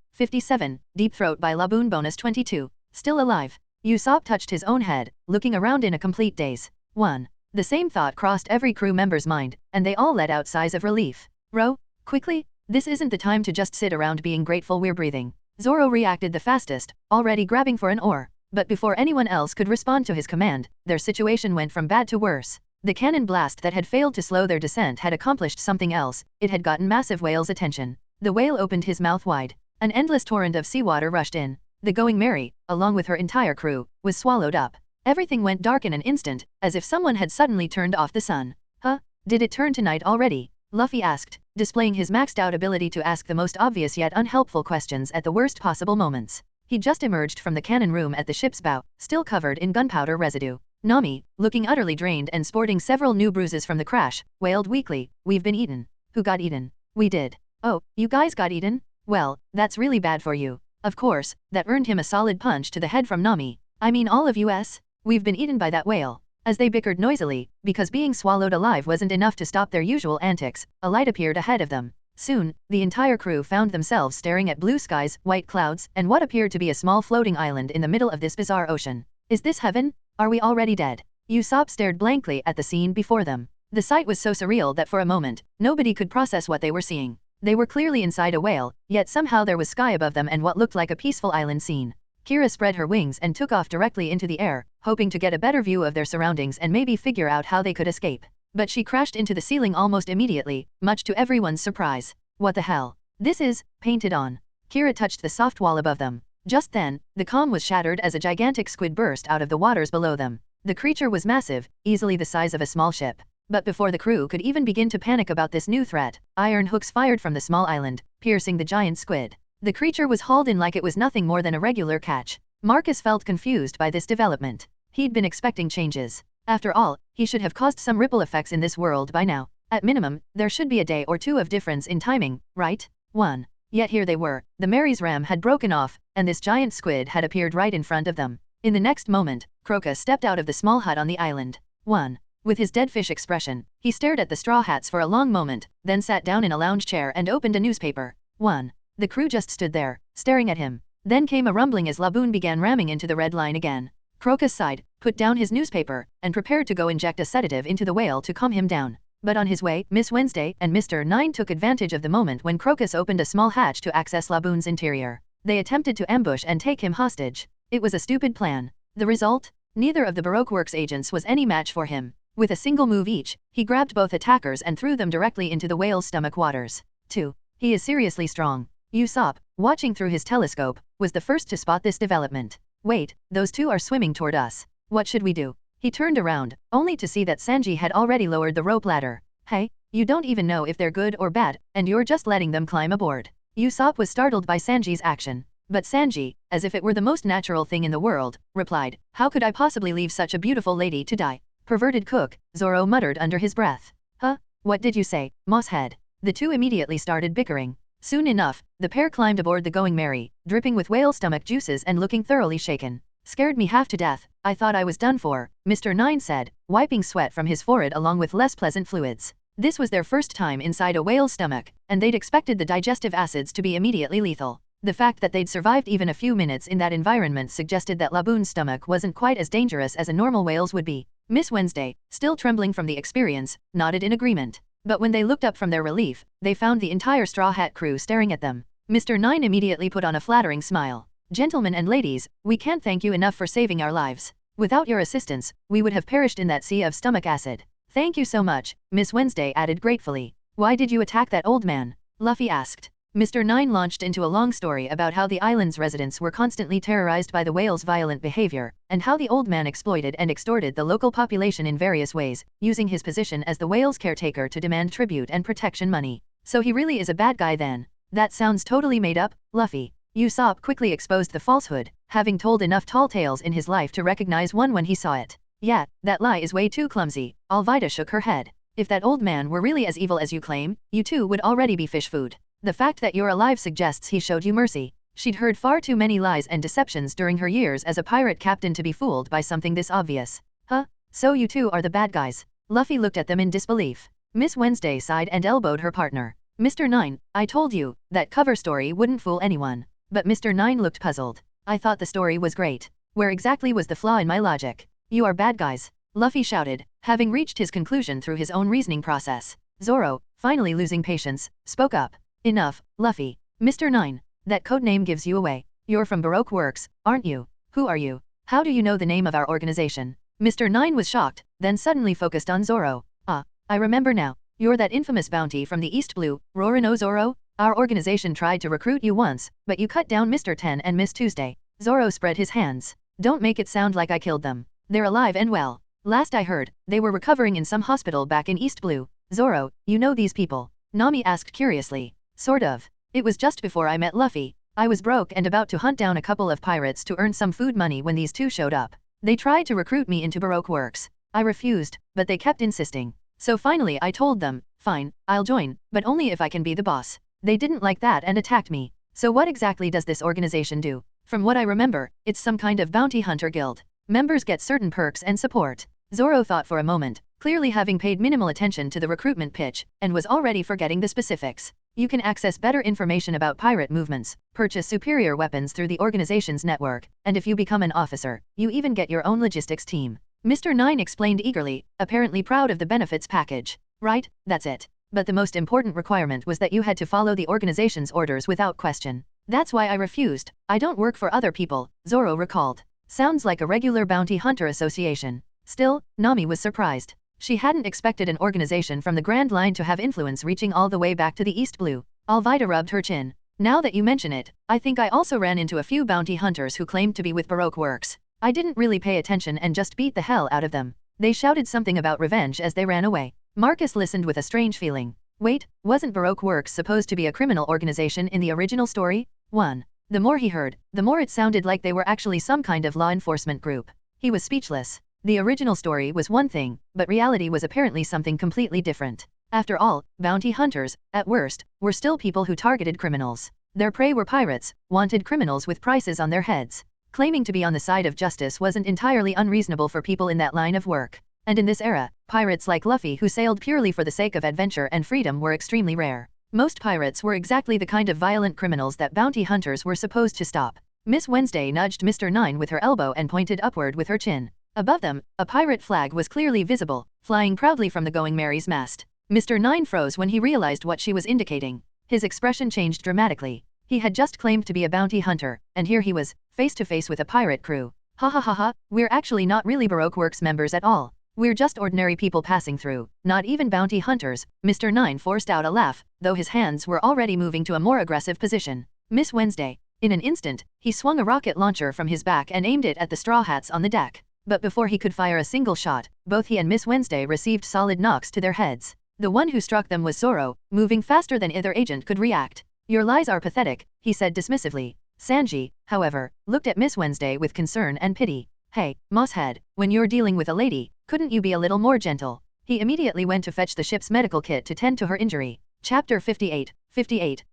Deep Throat by Laboon. Bonus 22. Still alive. Usopp touched his own head, looking around in a complete daze. 1. The same thought crossed every crew member's mind, and they all let out sighs of relief. Row, quickly? This isn't the time to just sit around being grateful we're breathing. Zoro reacted the fastest, already grabbing for an oar. But before anyone else could respond to his command, their situation went from bad to worse. The cannon blast that had failed to slow their descent had accomplished something else. It had gotten massive whale's attention. The whale opened his mouth wide. An endless torrent of seawater rushed in. The Going Mary, along with her entire crew, was swallowed up. Everything went dark in an instant, as if someone had suddenly turned off the sun. Huh? Did it turn to night already? Luffy asked, displaying his maxed out ability to ask the most obvious yet unhelpful questions at the worst possible moments. He just emerged from the cannon room at the ship's bow, still covered in gunpowder residue. Nami, looking utterly drained and sporting several new bruises from the crash, wailed weakly, "We've been eaten." Who got eaten? We did. Oh, you guys got eaten? Well, that's really bad for you. Of course, that earned him a solid punch to the head from Nami. I mean all of us? We've been eaten by that whale. As they bickered noisily, because being swallowed alive wasn't enough to stop their usual antics, a light appeared ahead of them. Soon, the entire crew found themselves staring at blue skies, white clouds, and what appeared to be a small floating island in the middle of this bizarre ocean. Is this heaven? Are we already dead? Usopp stared blankly at the scene before them. The sight was so surreal that for a moment, nobody could process what they were seeing. They were clearly inside a whale, yet somehow there was sky above them and what looked like a peaceful island scene. Kira spread her wings and took off directly into the air, hoping to get a better view of their surroundings and maybe figure out how they could escape. But she crashed into the ceiling almost immediately, much to everyone's surprise. What the hell? This is painted on. Kira touched the soft wall above them. Just then, the calm was shattered as a gigantic squid burst out of the waters below them. The creature was massive, easily the size of a small ship. But before the crew could even begin to panic about this new threat, iron hooks fired from the small island, piercing the giant squid. The creature was hauled in like it was nothing more than a regular catch. Marcus felt confused by this development. He'd been expecting changes. After all, he should have caused some ripple effects in this world by now. At minimum, there should be a day or two of difference in timing, right? 1. Yet here they were, the Mary's ram had broken off, and this giant squid had appeared right in front of them. In the next moment, Crocus stepped out of the small hut on the island. 1. With his dead fish expression, he stared at the straw hats for a long moment, then sat down in a lounge chair and opened a newspaper. 1. The crew just stood there, staring at him. Then came a rumbling as Laboon began ramming into the red line again. Crocus sighed, put down his newspaper, and prepared to go inject a sedative into the whale to calm him down. But on his way, Miss Wednesday and Mr. 9 took advantage of the moment when Crocus opened a small hatch to access Laboon's interior. They attempted to ambush and take him hostage. It was a stupid plan. The result? Neither of the Baroque Works agents was any match for him. With a single move each, he grabbed both attackers and threw them directly into the whale's stomach waters. 2. He is seriously strong. Usopp, watching through his telescope, was the first to spot this development. Wait, those two are swimming toward us. What should we do? He turned around, only to see that Sanji had already lowered the rope ladder. Hey, you don't even know if they're good or bad, and you're just letting them climb aboard. Usopp was startled by Sanji's action. But Sanji, as if it were the most natural thing in the world, replied, "How could I possibly leave such a beautiful lady to die?" Perverted cook, Zoro muttered under his breath. Huh? What did you say, Mosshead? The two immediately started bickering. Soon enough, the pair climbed aboard the Going Mary, dripping with whale stomach juices and looking thoroughly shaken. Scared me half to death, I thought I was done for, Mr. 9 said, wiping sweat from his forehead along with less pleasant fluids. This was their first time inside a whale's stomach, and they'd expected the digestive acids to be immediately lethal. The fact that they'd survived even a few minutes in that environment suggested that Laboon's stomach wasn't quite as dangerous as a normal whale's would be. Miss Wednesday, still trembling from the experience, nodded in agreement. But when they looked up from their relief, they found the entire Straw Hat crew staring at them. Mr. 9 immediately put on a flattering smile. Gentlemen and ladies, we can't thank you enough for saving our lives. Without your assistance, we would have perished in that sea of stomach acid. Thank you so much, Miss Wednesday added gratefully. Why did you attack that old man? Luffy asked. Mr. 9 launched into a long story about how the island's residents were constantly terrorized by the whale's violent behavior, and how the old man exploited and extorted the local population in various ways, using his position as the whale's caretaker to demand tribute and protection money. So he really is a bad guy then? That sounds totally made up, Luffy. Usopp quickly exposed the falsehood, having told enough tall tales in his life to recognize one when he saw it. Yeah, that lie is way too clumsy. Alvida shook her head. If that old man were really as evil as you claim, you too would already be fish food. The fact that you're alive suggests he showed you mercy. She'd heard far too many lies and deceptions during her years as a pirate captain to be fooled by something this obvious. Huh? So you two are the bad guys? Luffy looked at them in disbelief. Miss Wednesday sighed and elbowed her partner. Mr. 9, I told you, that cover story wouldn't fool anyone. But Mr. 9 looked puzzled. I thought the story was great. Where exactly was the flaw in my logic? You are bad guys, Luffy shouted, having reached his conclusion through his own reasoning process. Zoro, finally losing patience, spoke up. Enough, Luffy. Mr. 9, that codename gives you away. You're from Baroque Works, aren't you? Who are you? How do you know the name of our organization? Mr. 9 was shocked, then suddenly focused on Zoro. Ah, I remember now. You're that infamous bounty from the East Blue, Rorano Zoro? Our organization tried to recruit you once, but you cut down Mr. 10 and Miss Tuesday. Zoro spread his hands. Don't make it sound like I killed them. They're alive and well. Last I heard, they were recovering in some hospital back in East Blue. Zoro, you know these people? Nami asked curiously. Sort of. It was just before I met Luffy. I was broke and about to hunt down a couple of pirates to earn some food money when these two showed up. They tried to recruit me into Baroque Works. I refused, but they kept insisting. So finally I told them, fine, I'll join, but only if I can be the boss. They didn't like that and attacked me. So what exactly does this organization do? From what I remember, it's some kind of bounty hunter guild. Members get certain perks and support. Zoro thought for a moment, clearly having paid minimal attention to the recruitment pitch, and was already forgetting the specifics. You can access better information about pirate movements, purchase superior weapons through the organization's network, and if you become an officer, you even get your own logistics team. Mr. 9 explained eagerly, apparently proud of the benefits package. Right, that's it. But the most important requirement was that you had to follow the organization's orders without question. That's why I refused. I don't work for other people, Zoro recalled. Sounds like a regular bounty hunter association. Still, Nami was surprised. She hadn't expected an organization from the Grand Line to have influence reaching all the way back to the East Blue. Alvida rubbed her chin. Now that you mention it, I think I also ran into a few bounty hunters who claimed to be with Baroque Works. I didn't really pay attention and just beat the hell out of them. They shouted something about revenge as they ran away. Marcus listened with a strange feeling. Wait, wasn't Baroque Works supposed to be a criminal organization in the original story? 1. The more he heard, the more it sounded like they were actually some kind of law enforcement group. He was speechless. The original story was one thing, but reality was apparently something completely different. After all, bounty hunters, at worst, were still people who targeted criminals. Their prey were pirates, wanted criminals with prices on their heads. Claiming to be on the side of justice wasn't entirely unreasonable for people in that line of work. And in this era, pirates like Luffy who sailed purely for the sake of adventure and freedom were extremely rare. Most pirates were exactly the kind of violent criminals that bounty hunters were supposed to stop. Miss Wednesday nudged Mr. 9 with her elbow and pointed upward with her chin. Above them, a pirate flag was clearly visible, flying proudly from the Going Mary's mast. Mr. 9 froze when he realized what she was indicating. His expression changed dramatically. He had just claimed to be a bounty hunter, and here he was, face to face with a pirate crew. Ha ha ha ha, we're actually not really Baroque Works members at all. We're just ordinary people passing through, not even bounty hunters. Mr. 9 forced out a laugh, though his hands were already moving to a more aggressive position. Miss Wednesday. In an instant, he swung a rocket launcher from his back and aimed it at the straw hats on the deck. But before he could fire a single shot, both he and Miss Wednesday received solid knocks to their heads. The one who struck them was Zoro, moving faster than either agent could react. Your lies are pathetic, he said dismissively. Sanji, however, looked at Miss Wednesday with concern and pity. Hey, Mosshead, when you're dealing with a lady, couldn't you be a little more gentle? He immediately went to fetch the ship's medical kit to tend to her injury. Chapter 58.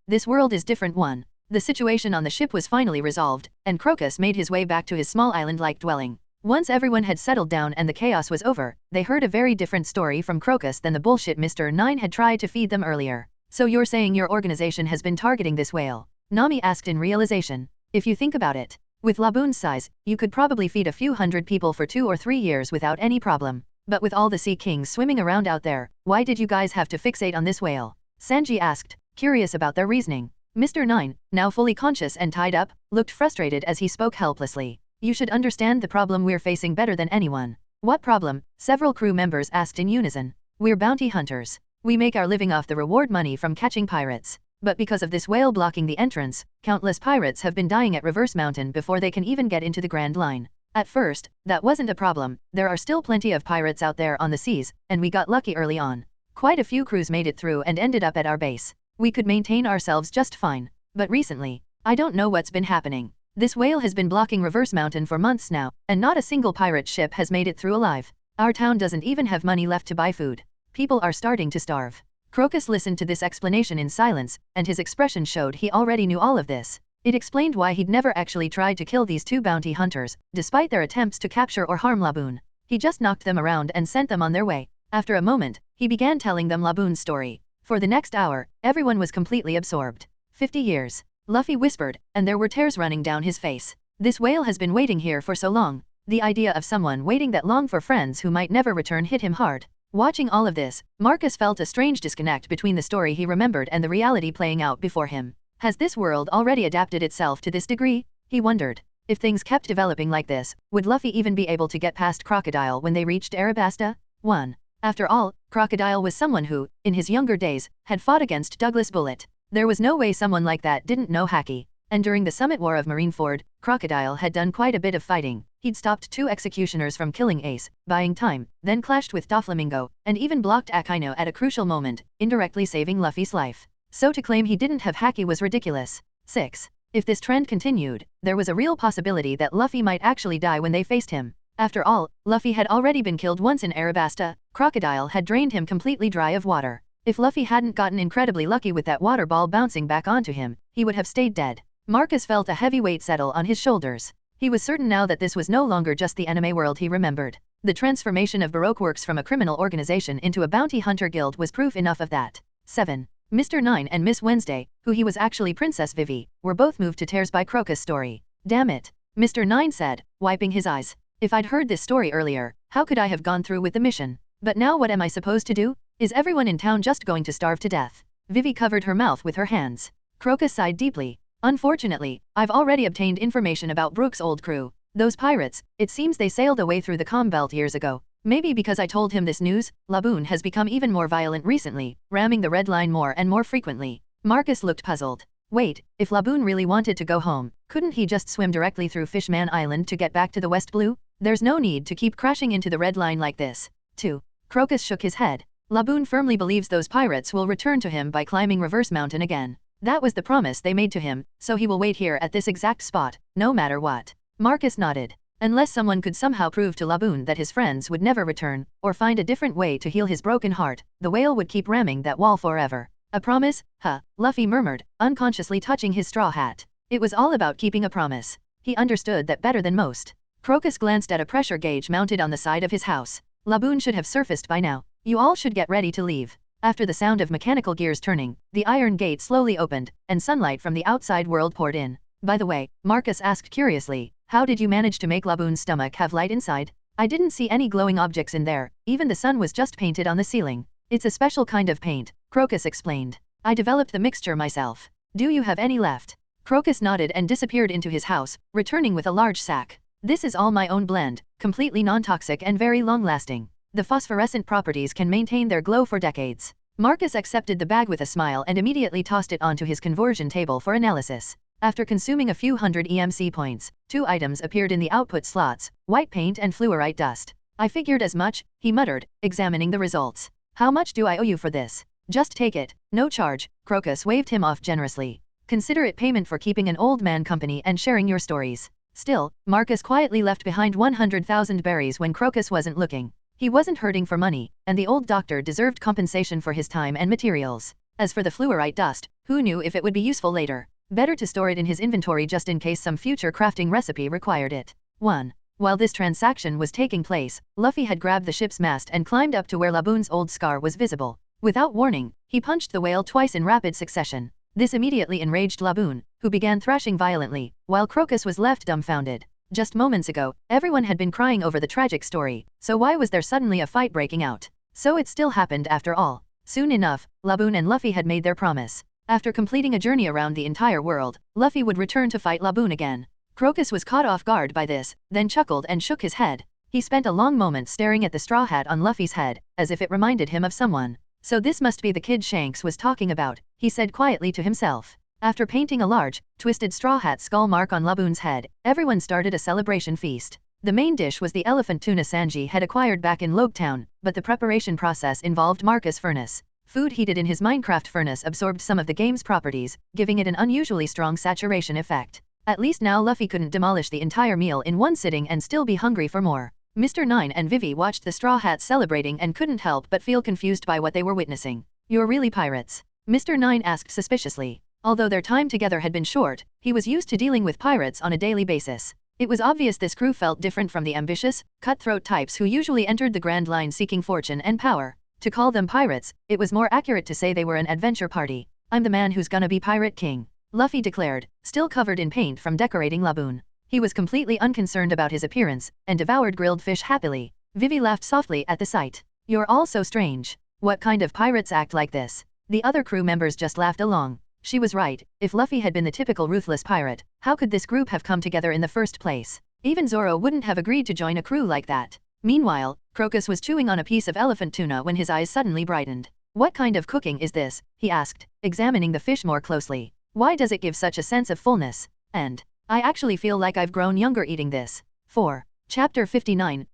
This world is different 1. The situation on the ship was finally resolved, and Crocus made his way back to his small island-like dwelling. Once everyone had settled down and the chaos was over, they heard a very different story from Crocus than the bullshit Mr. 9 had tried to feed them earlier. So you're saying your organization has been targeting this whale? Nami asked in realization. If you think about it, with Laboon's size, you could probably feed a few hundred people for 2 or 3 years without any problem. But with all the sea kings swimming around out there, why did you guys have to fixate on this whale? Sanji asked, curious about their reasoning. Mr. 9, now fully conscious and tied up, looked frustrated as he spoke helplessly. You should understand the problem we're facing better than anyone. What problem? Several crew members asked in unison. We're bounty hunters. We make our living off the reward money from catching pirates. but because of this whale blocking the entrance, countless pirates have been dying at Reverse Mountain before they can even get into the Grand Line. At first, that wasn't a problem, there are still plenty of pirates out there on the seas, and we got lucky early on. Quite a few crews made it through and ended up at our base. We could maintain ourselves just fine. But recently, I don't know what's been happening. This whale has been blocking Reverse Mountain for months now, and not a single pirate ship has made it through alive. Our town doesn't even have money left to buy food. People are starting to starve. Crocus listened to this explanation in silence, and his expression showed he already knew all of this. It explained why he'd never actually tried to kill these two bounty hunters, despite their attempts to capture or harm Laboon. He just knocked them around and sent them on their way. After a moment, he began telling them Laboon's story. For the next hour, everyone was completely absorbed. 50 years. Luffy whispered, and there were tears running down his face. This whale has been waiting here for so long. The idea of someone waiting that long for friends who might never return hit him hard. Watching all of this, Marcus felt a strange disconnect between the story he remembered and the reality playing out before him. Has this world already adapted itself to this degree? He wondered. If things kept developing like this, would Luffy even be able to get past Crocodile when they reached Arabasta? 1. After all, Crocodile was someone who, in his younger days, had fought against Douglas Bullet. There was no way someone like that didn't know Haki. And during the Summit War of Marineford, Crocodile had done quite a bit of fighting. He'd stopped 2 executioners from killing Ace, buying time, then clashed with Doflamingo, and even blocked Akainu at a crucial moment, indirectly saving Luffy's life. So to claim he didn't have Haki was ridiculous. 6. If this trend continued, there was a real possibility that Luffy might actually die when they faced him. After all, Luffy had already been killed once in Arabasta. Crocodile had drained him completely dry of water. If Luffy hadn't gotten incredibly lucky with that water ball bouncing back onto him, he would have stayed dead. Marcus felt a heavy weight settle on his shoulders. He was certain now that this was no longer just the anime world he remembered. The transformation of Baroque Works from a criminal organization into a bounty hunter guild was proof enough of that. 7. Mr. 9 and Miss Wednesday, who he was actually Princess Vivi, were both moved to tears by Crocus' story. Damn it. Mr. 9 said, wiping his eyes. If I'd heard this story earlier, how could I have gone through with the mission? But now what am I supposed to do? Is everyone in town just going to starve to death? Vivi covered her mouth with her hands. Crocus sighed deeply. Unfortunately, I've already obtained information about Brook's old crew. Those pirates, it seems they sailed away through the calm belt years ago. Maybe because I told him this news, Laboon has become even more violent recently, ramming the red line more and more frequently. Marcus looked puzzled. Wait, if Laboon really wanted to go home, couldn't he just swim directly through Fishman Island to get back to the West Blue? There's no need to keep crashing into the red line like this. 2. Crocus shook his head. Laboon firmly believes those pirates will return to him by climbing Reverse Mountain again. That was the promise they made to him, so he will wait here at this exact spot, no matter what. Marcus nodded. Unless someone could somehow prove to Laboon that his friends would never return, or find a different way to heal his broken heart, the whale would keep ramming that wall forever. A promise? Huh, Luffy murmured, unconsciously touching his straw hat. It was all about keeping a promise. He understood that better than most. Crocus glanced at a pressure gauge mounted on the side of his house. Laboon should have surfaced by now. You all should get ready to leave. After the sound of mechanical gears turning, the iron gate slowly opened, and sunlight from the outside world poured in. By the way, Marcus asked curiously, how did you manage to make Laboon's stomach have light inside? I didn't see any glowing objects in there, even the sun was just painted on the ceiling. It's a special kind of paint, Crocus explained. I developed the mixture myself. Do you have any left? Crocus nodded and disappeared into his house, returning with a large sack. This is all my own blend, completely non-toxic and very long-lasting. The phosphorescent properties can maintain their glow for decades. Marcus accepted the bag with a smile and immediately tossed it onto his conversion table for analysis. After consuming a few hundred EMC points, 2 items appeared in the output slots, white paint and fluorite dust. I figured as much, he muttered, examining the results. How much do I owe you for this? Just take it, no charge, Crocus waved him off generously. Consider it payment for keeping an old man company and sharing your stories. Still, Marcus quietly left behind 100,000 berries when Crocus wasn't looking. He wasn't hurting for money, and the old doctor deserved compensation for his time and materials. As for the fluorite dust, who knew if it would be useful later? Better to store it in his inventory just in case some future crafting recipe required it. 1. While this transaction was taking place, Luffy had grabbed the ship's mast and climbed up to where Laboon's old scar was visible. Without warning, he punched the whale twice in rapid succession. This immediately enraged Laboon, who began thrashing violently, while Crocus was left dumbfounded. Just moments ago, everyone had been crying over the tragic story, so why was there suddenly a fight breaking out? So it still happened after all. Soon enough, Laboon and Luffy had made their promise. After completing a journey around the entire world, Luffy would return to fight Laboon again. Crocus was caught off guard by this, then chuckled and shook his head. He spent a long moment staring at the straw hat on Luffy's head, as if it reminded him of someone. So this must be the kid Shanks was talking about. he said quietly to himself. After painting a large, twisted straw hat skull mark on Laboon's head, everyone started a celebration feast. The main dish was the elephant tuna Sanji had acquired back in Logetown, but the preparation process involved Marcus' furnace. Food heated in his Minecraft furnace absorbed some of the game's properties, giving it an unusually strong saturation effect. At least now Luffy couldn't demolish the entire meal in one sitting and still be hungry for more. Mr. Nine and Vivi watched the Straw Hats celebrating and couldn't help but feel confused by what they were witnessing. "You're really pirates?" Mr. Nine asked suspiciously. Although their time together had been short, he was used to dealing with pirates on a daily basis. It was obvious this crew felt different from the ambitious, cutthroat types who usually entered the Grand Line seeking fortune and power. To call them pirates, it was more accurate to say they were an adventure party. "I'm the man who's gonna be Pirate King," Luffy declared, still covered in paint from decorating Laboon. He was completely unconcerned about his appearance, and devoured grilled fish happily. Vivi laughed softly at the sight. "You're all so strange. What kind of pirates act like this?" The other crew members just laughed along. She was right. If Luffy had been the typical ruthless pirate, how could this group have come together in the first place? Even Zoro wouldn't have agreed to join a crew like that. Meanwhile, Crocus was chewing on a piece of elephant tuna when his eyes suddenly brightened. "What kind of cooking is this?" he asked, examining the fish more closely. "Why does it give such a sense of fullness? And I actually feel like I've grown younger eating this." 4. Chapter 59,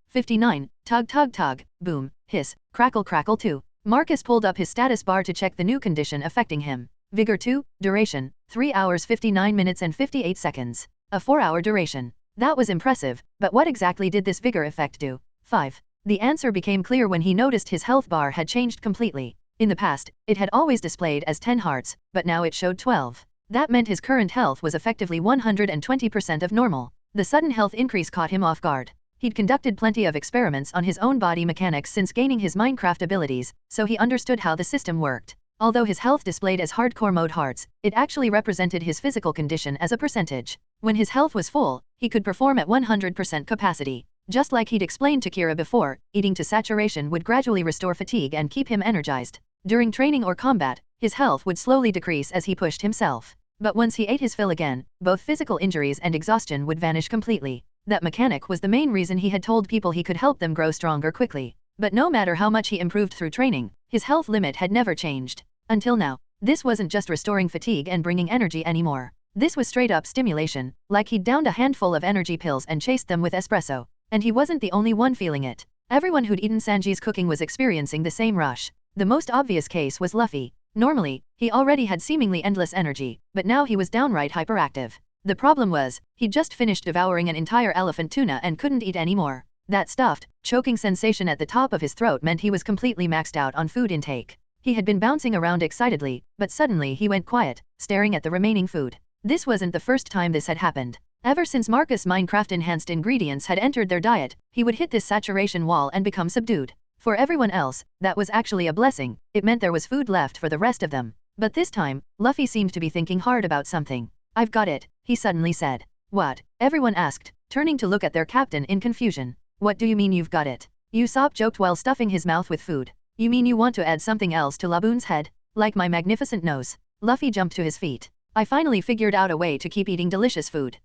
Tug tug tug, boom, hiss, crackle crackle 2. Marcus pulled up his status bar to check the new condition affecting him. Vigor 2, duration, 3 hours 59 minutes and 58 seconds. A 4-hour duration. That was impressive, but what exactly did this vigor effect do? 5. The answer became clear when he noticed his health bar had changed completely. In the past, it had always displayed as 10 hearts, but now it showed 12. That meant his current health was effectively 120% of normal. The sudden health increase caught him off guard. He'd conducted plenty of experiments on his own body mechanics since gaining his Minecraft abilities, so he understood how the system worked. Although his health displayed as hardcore mode hearts, it actually represented his physical condition as a percentage. When his health was full, he could perform at 100% capacity. Just like he'd explained to Kira before, eating to saturation would gradually restore fatigue and keep him energized. During training or combat, his health would slowly decrease as he pushed himself. But once he ate his fill again, both physical injuries and exhaustion would vanish completely. That mechanic was the main reason he had told people he could help them grow stronger quickly. But no matter how much he improved through training, his health limit had never changed. Until now, this wasn't just restoring fatigue and bringing energy anymore. This was straight up stimulation, like he'd downed a handful of energy pills and chased them with espresso. And he wasn't the only one feeling it. Everyone who'd eaten Sanji's cooking was experiencing the same rush. The most obvious case was Luffy. Normally, he already had seemingly endless energy, but now he was downright hyperactive. The problem was, he'd just finished devouring an entire elephant tuna and couldn't eat any more. That stuffed, choking sensation at the top of his throat meant he was completely maxed out on food intake. He had been bouncing around excitedly, but suddenly he went quiet, staring at the remaining food. This wasn't the first time this had happened. Ever since Marcus' Minecraft-enhanced ingredients had entered their diet, he would hit this saturation wall and become subdued. For everyone else, that was actually a blessing. It meant there was food left for the rest of them. But this time, Luffy seemed to be thinking hard about something. "I've got it," he suddenly said. "What?" everyone asked, turning to look at their captain in confusion. "What do you mean you've got it?" Usopp joked while stuffing his mouth with food. "You mean you want to add something else to Laboon's head? Like my magnificent nose?" Luffy jumped to his feet. "I finally figured out a way to keep eating delicious food."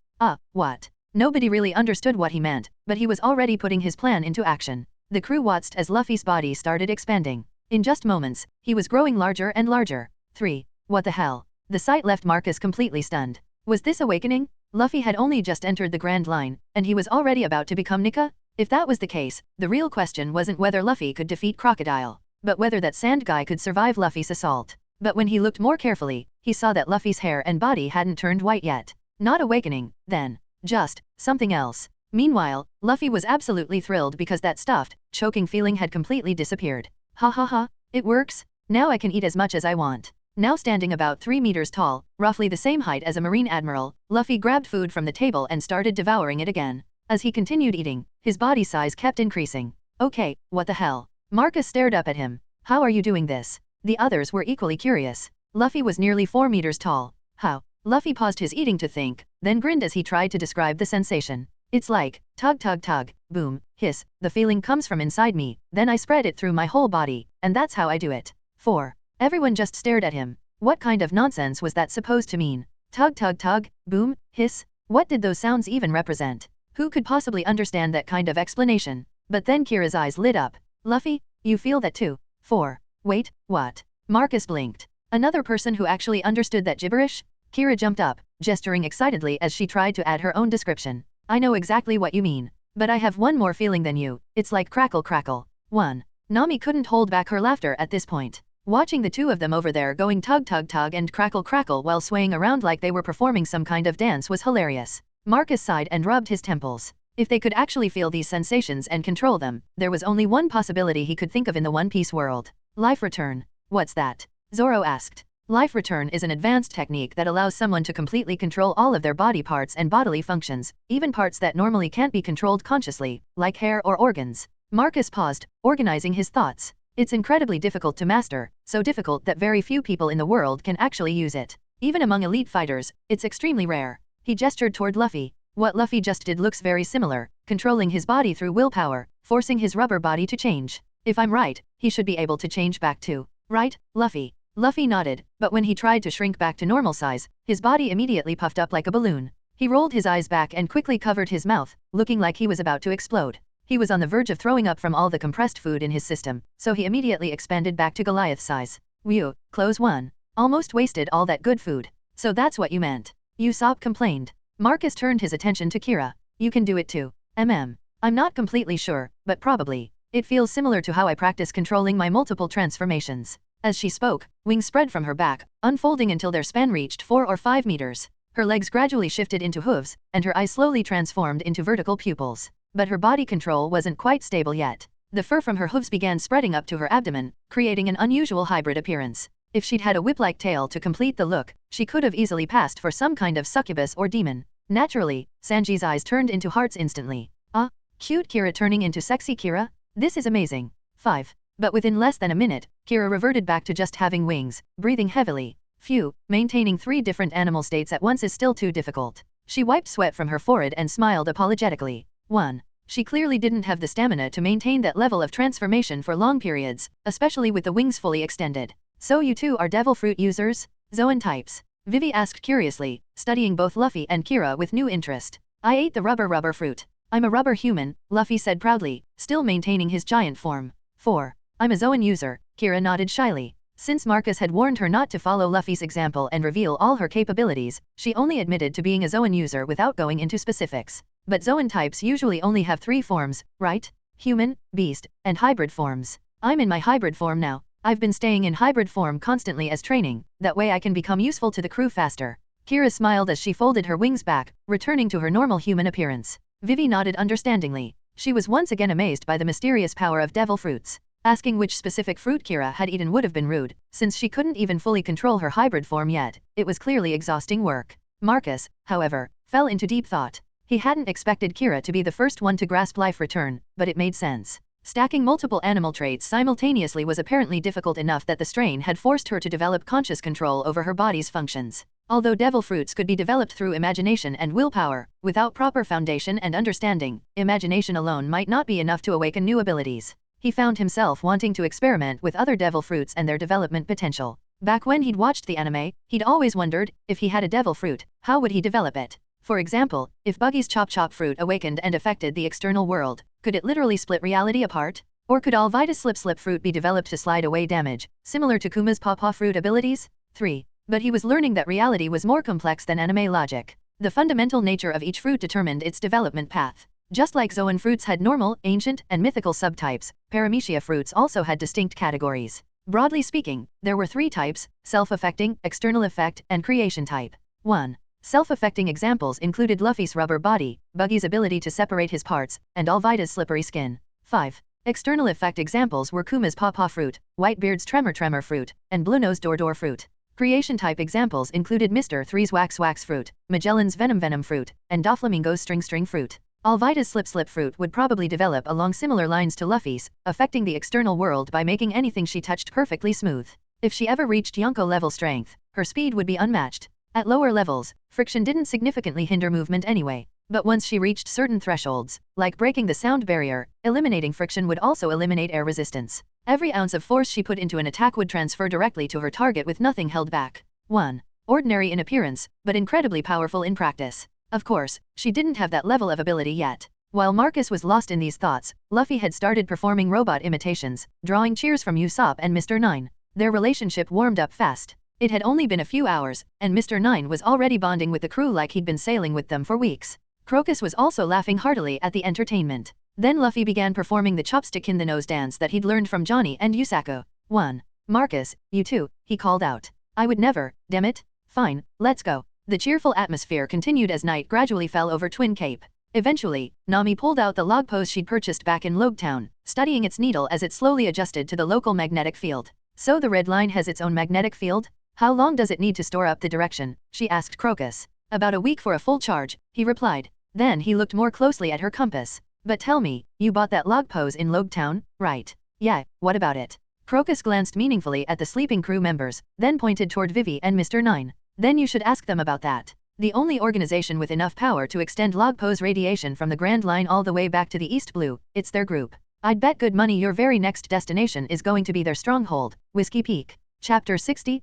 What? Nobody really understood what he meant, but he was already putting his plan into action. The crew watched as Luffy's body started expanding. In just moments, he was growing larger and larger. 3. What the hell? The sight left Marcus completely stunned. Was this awakening? Luffy had only just entered the Grand Line, and he was already about to become Nika? If that was the case, the real question wasn't whether Luffy could defeat Crocodile, but whether that sand guy could survive Luffy's assault. But when he looked more carefully, he saw that Luffy's hair and body hadn't turned white yet. Not awakening, then. Just something else. Meanwhile, Luffy was absolutely thrilled because that stuffed, choking feeling had completely disappeared. "Ha ha ha, it works. Now I can eat as much as I want." Now standing about 3 meters tall, roughly the same height as a Marine Admiral, Luffy grabbed food from the table and started devouring it again. As he continued eating, his body size kept increasing. "Okay, what the hell?" Marcus stared up at him. "How are you doing this?" The others were equally curious. Luffy was nearly 4 meters tall. How? Luffy paused his eating to think, then grinned as he tried to describe the sensation. "It's like, tug tug tug, boom, hiss, the feeling comes from inside me, then I spread it through my whole body, and that's how I do it." 4. Everyone just stared at him. What kind of nonsense was that supposed to mean? Tug tug tug, boom, hiss? What did those sounds even represent? Who could possibly understand that kind of explanation? But then Kira's eyes lit up. "Luffy, you feel that too?" 4. Wait, what? Marcus blinked. Another person who actually understood that gibberish? Kira jumped up, gesturing excitedly as she tried to add her own description. I know exactly what you mean. But I have one more feeling than you, it's like crackle crackle. 1. Nami couldn't hold back her laughter at this point. Watching the two of them over there going tug tug tug and crackle crackle while swaying around like they were performing some kind of dance was hilarious. Marcus sighed and rubbed his temples. If they could actually feel these sensations and control them, there was only one possibility he could think of in the One Piece world. Life return. What's that? Zoro asked. Life return is an advanced technique that allows someone to completely control all of their body parts and bodily functions, even parts that normally can't be controlled consciously, like hair or organs. Marcus paused, organizing his thoughts. It's incredibly difficult to master, so difficult that very few people in the world can actually use it. Even among elite fighters, it's extremely rare. He gestured toward Luffy. What Luffy just did looks very similar, controlling his body through willpower, forcing his rubber body to change. If I'm right, he should be able to change back too. Right, Luffy? Luffy nodded, but when he tried to shrink back to normal size, his body immediately puffed up like a balloon. He rolled his eyes back and quickly covered his mouth, looking like he was about to explode. He was on the verge of throwing up from all the compressed food in his system, so he immediately expanded back to Goliath size. Whew, close one. Almost wasted all that good food. So that's what you meant. Usopp complained. Marcus turned his attention to Kira. You can do it too. I'm not completely sure, but probably. It feels similar to how I practice controlling my multiple transformations. As she spoke, wings spread from her back, unfolding until their span reached 4 or 5 meters. Her legs gradually shifted into hooves, and her eyes slowly transformed into vertical pupils. But her body control wasn't quite stable yet. The fur from her hooves began spreading up to her abdomen, creating an unusual hybrid appearance. If she'd had a whip-like tail to complete the look, she could have easily passed for some kind of succubus or demon. Naturally, Sanji's eyes turned into hearts instantly. Ah, cute Kira turning into sexy Kira? This is amazing. 5. But within less than a minute, Kira reverted back to just having wings, breathing heavily. Phew, maintaining 3 different animal states at once is still too difficult. She wiped sweat from her forehead and smiled apologetically. 1. She clearly didn't have the stamina to maintain that level of transformation for long periods, especially with the wings fully extended. So you two are devil fruit users? Zoan types? Vivi asked curiously, studying both Luffy and Kira with new interest. I ate the rubber fruit. I'm a rubber human, Luffy said proudly, still maintaining his giant form. 4. I'm a Zoan user, Kira nodded shyly. Since Marcus had warned her not to follow Luffy's example and reveal all her capabilities, she only admitted to being a Zoan user without going into specifics. But Zoan types usually only have 3 forms, right? Human, beast, and hybrid forms. I'm in my hybrid form now. I've been staying in hybrid form constantly as training, that way I can become useful to the crew faster. Kira smiled as she folded her wings back, returning to her normal human appearance. Vivi nodded understandingly. She was once again amazed by the mysterious power of devil fruits. Asking which specific fruit Kira had eaten would have been rude, since she couldn't even fully control her hybrid form yet. It was clearly exhausting work. Marcus, however, fell into deep thought. He hadn't expected Kira to be the first one to grasp life return, but it made sense. Stacking multiple animal traits simultaneously was apparently difficult enough that the strain had forced her to develop conscious control over her body's functions. Although devil fruits could be developed through imagination and willpower, without proper foundation and understanding, imagination alone might not be enough to awaken new abilities. He found himself wanting to experiment with other devil fruits and their development potential. Back when he'd watched the anime, he'd always wondered, if he had a devil fruit, how would he develop it? For example, if Buggy's Chop Chop fruit awakened and affected the external world, could it literally split reality apart? Or could Alvida's Slip Slip fruit be developed to slide away damage, similar to Kuma's Paw Paw fruit abilities? 3. But he was learning that reality was more complex than anime logic. The fundamental nature of each fruit determined its development path. Just like Zoan fruits had normal, ancient, and mythical subtypes, Paramecia fruits also had distinct categories. Broadly speaking, there were 3 types: self-affecting, external effect, and creation type. 1. Self-affecting examples included Luffy's rubber body, Buggy's ability to separate his parts, and Alvida's slippery skin. 5. External effect examples were Kuma's Paw Paw fruit, Whitebeard's Tremor fruit, and Blueno's Door fruit. Creation type examples included Mr. Three's Wax fruit, Magellan's Venom fruit, and Doflamingo's String fruit. Alvida's Slip fruit would probably develop along similar lines to Luffy's, affecting the external world by making anything she touched perfectly smooth. If she ever reached Yonko level strength, her speed would be unmatched. At lower levels, friction didn't significantly hinder movement anyway, but once she reached certain thresholds, like breaking the sound barrier, eliminating friction would also eliminate air resistance. Every ounce of force she put into an attack would transfer directly to her target with nothing held back. 1. Ordinary in appearance, but incredibly powerful in practice. Of course, she didn't have that level of ability yet. While Marcus was lost in these thoughts, Luffy had started performing robot imitations, drawing cheers from Usopp and Mr. 9. Their relationship warmed up fast. It had only been a few hours, and Mr. Nine was already bonding with the crew like he'd been sailing with them for weeks. Crocus was also laughing heartily at the entertainment. Then Luffy began performing the chopstick in the nose dance that he'd learned from Johnny and Yusako. 1. Marcus, you too, he called out. I would never, damn it. Fine, let's go. The cheerful atmosphere continued as night gradually fell over Twin Cape. Eventually, Nami pulled out the log pose she'd purchased back in Logtown, studying its needle as it slowly adjusted to the local magnetic field. So the red line has its own magnetic field? How long does it need to store up the direction? She asked Crocus. About a week for a full charge, he replied. Then he looked more closely at her compass. But tell me, you bought that log pose in Logtown, right? Yeah, what about it? Crocus glanced meaningfully at the sleeping crew members, then pointed toward Vivi and Mr. Nine. Then you should ask them about that. The only organization with enough power to extend log pose radiation from the Grand Line all the way back to the East Blue, it's their group. I'd bet good money your very next destination is going to be their stronghold, Whiskey Peak. Chapter 60,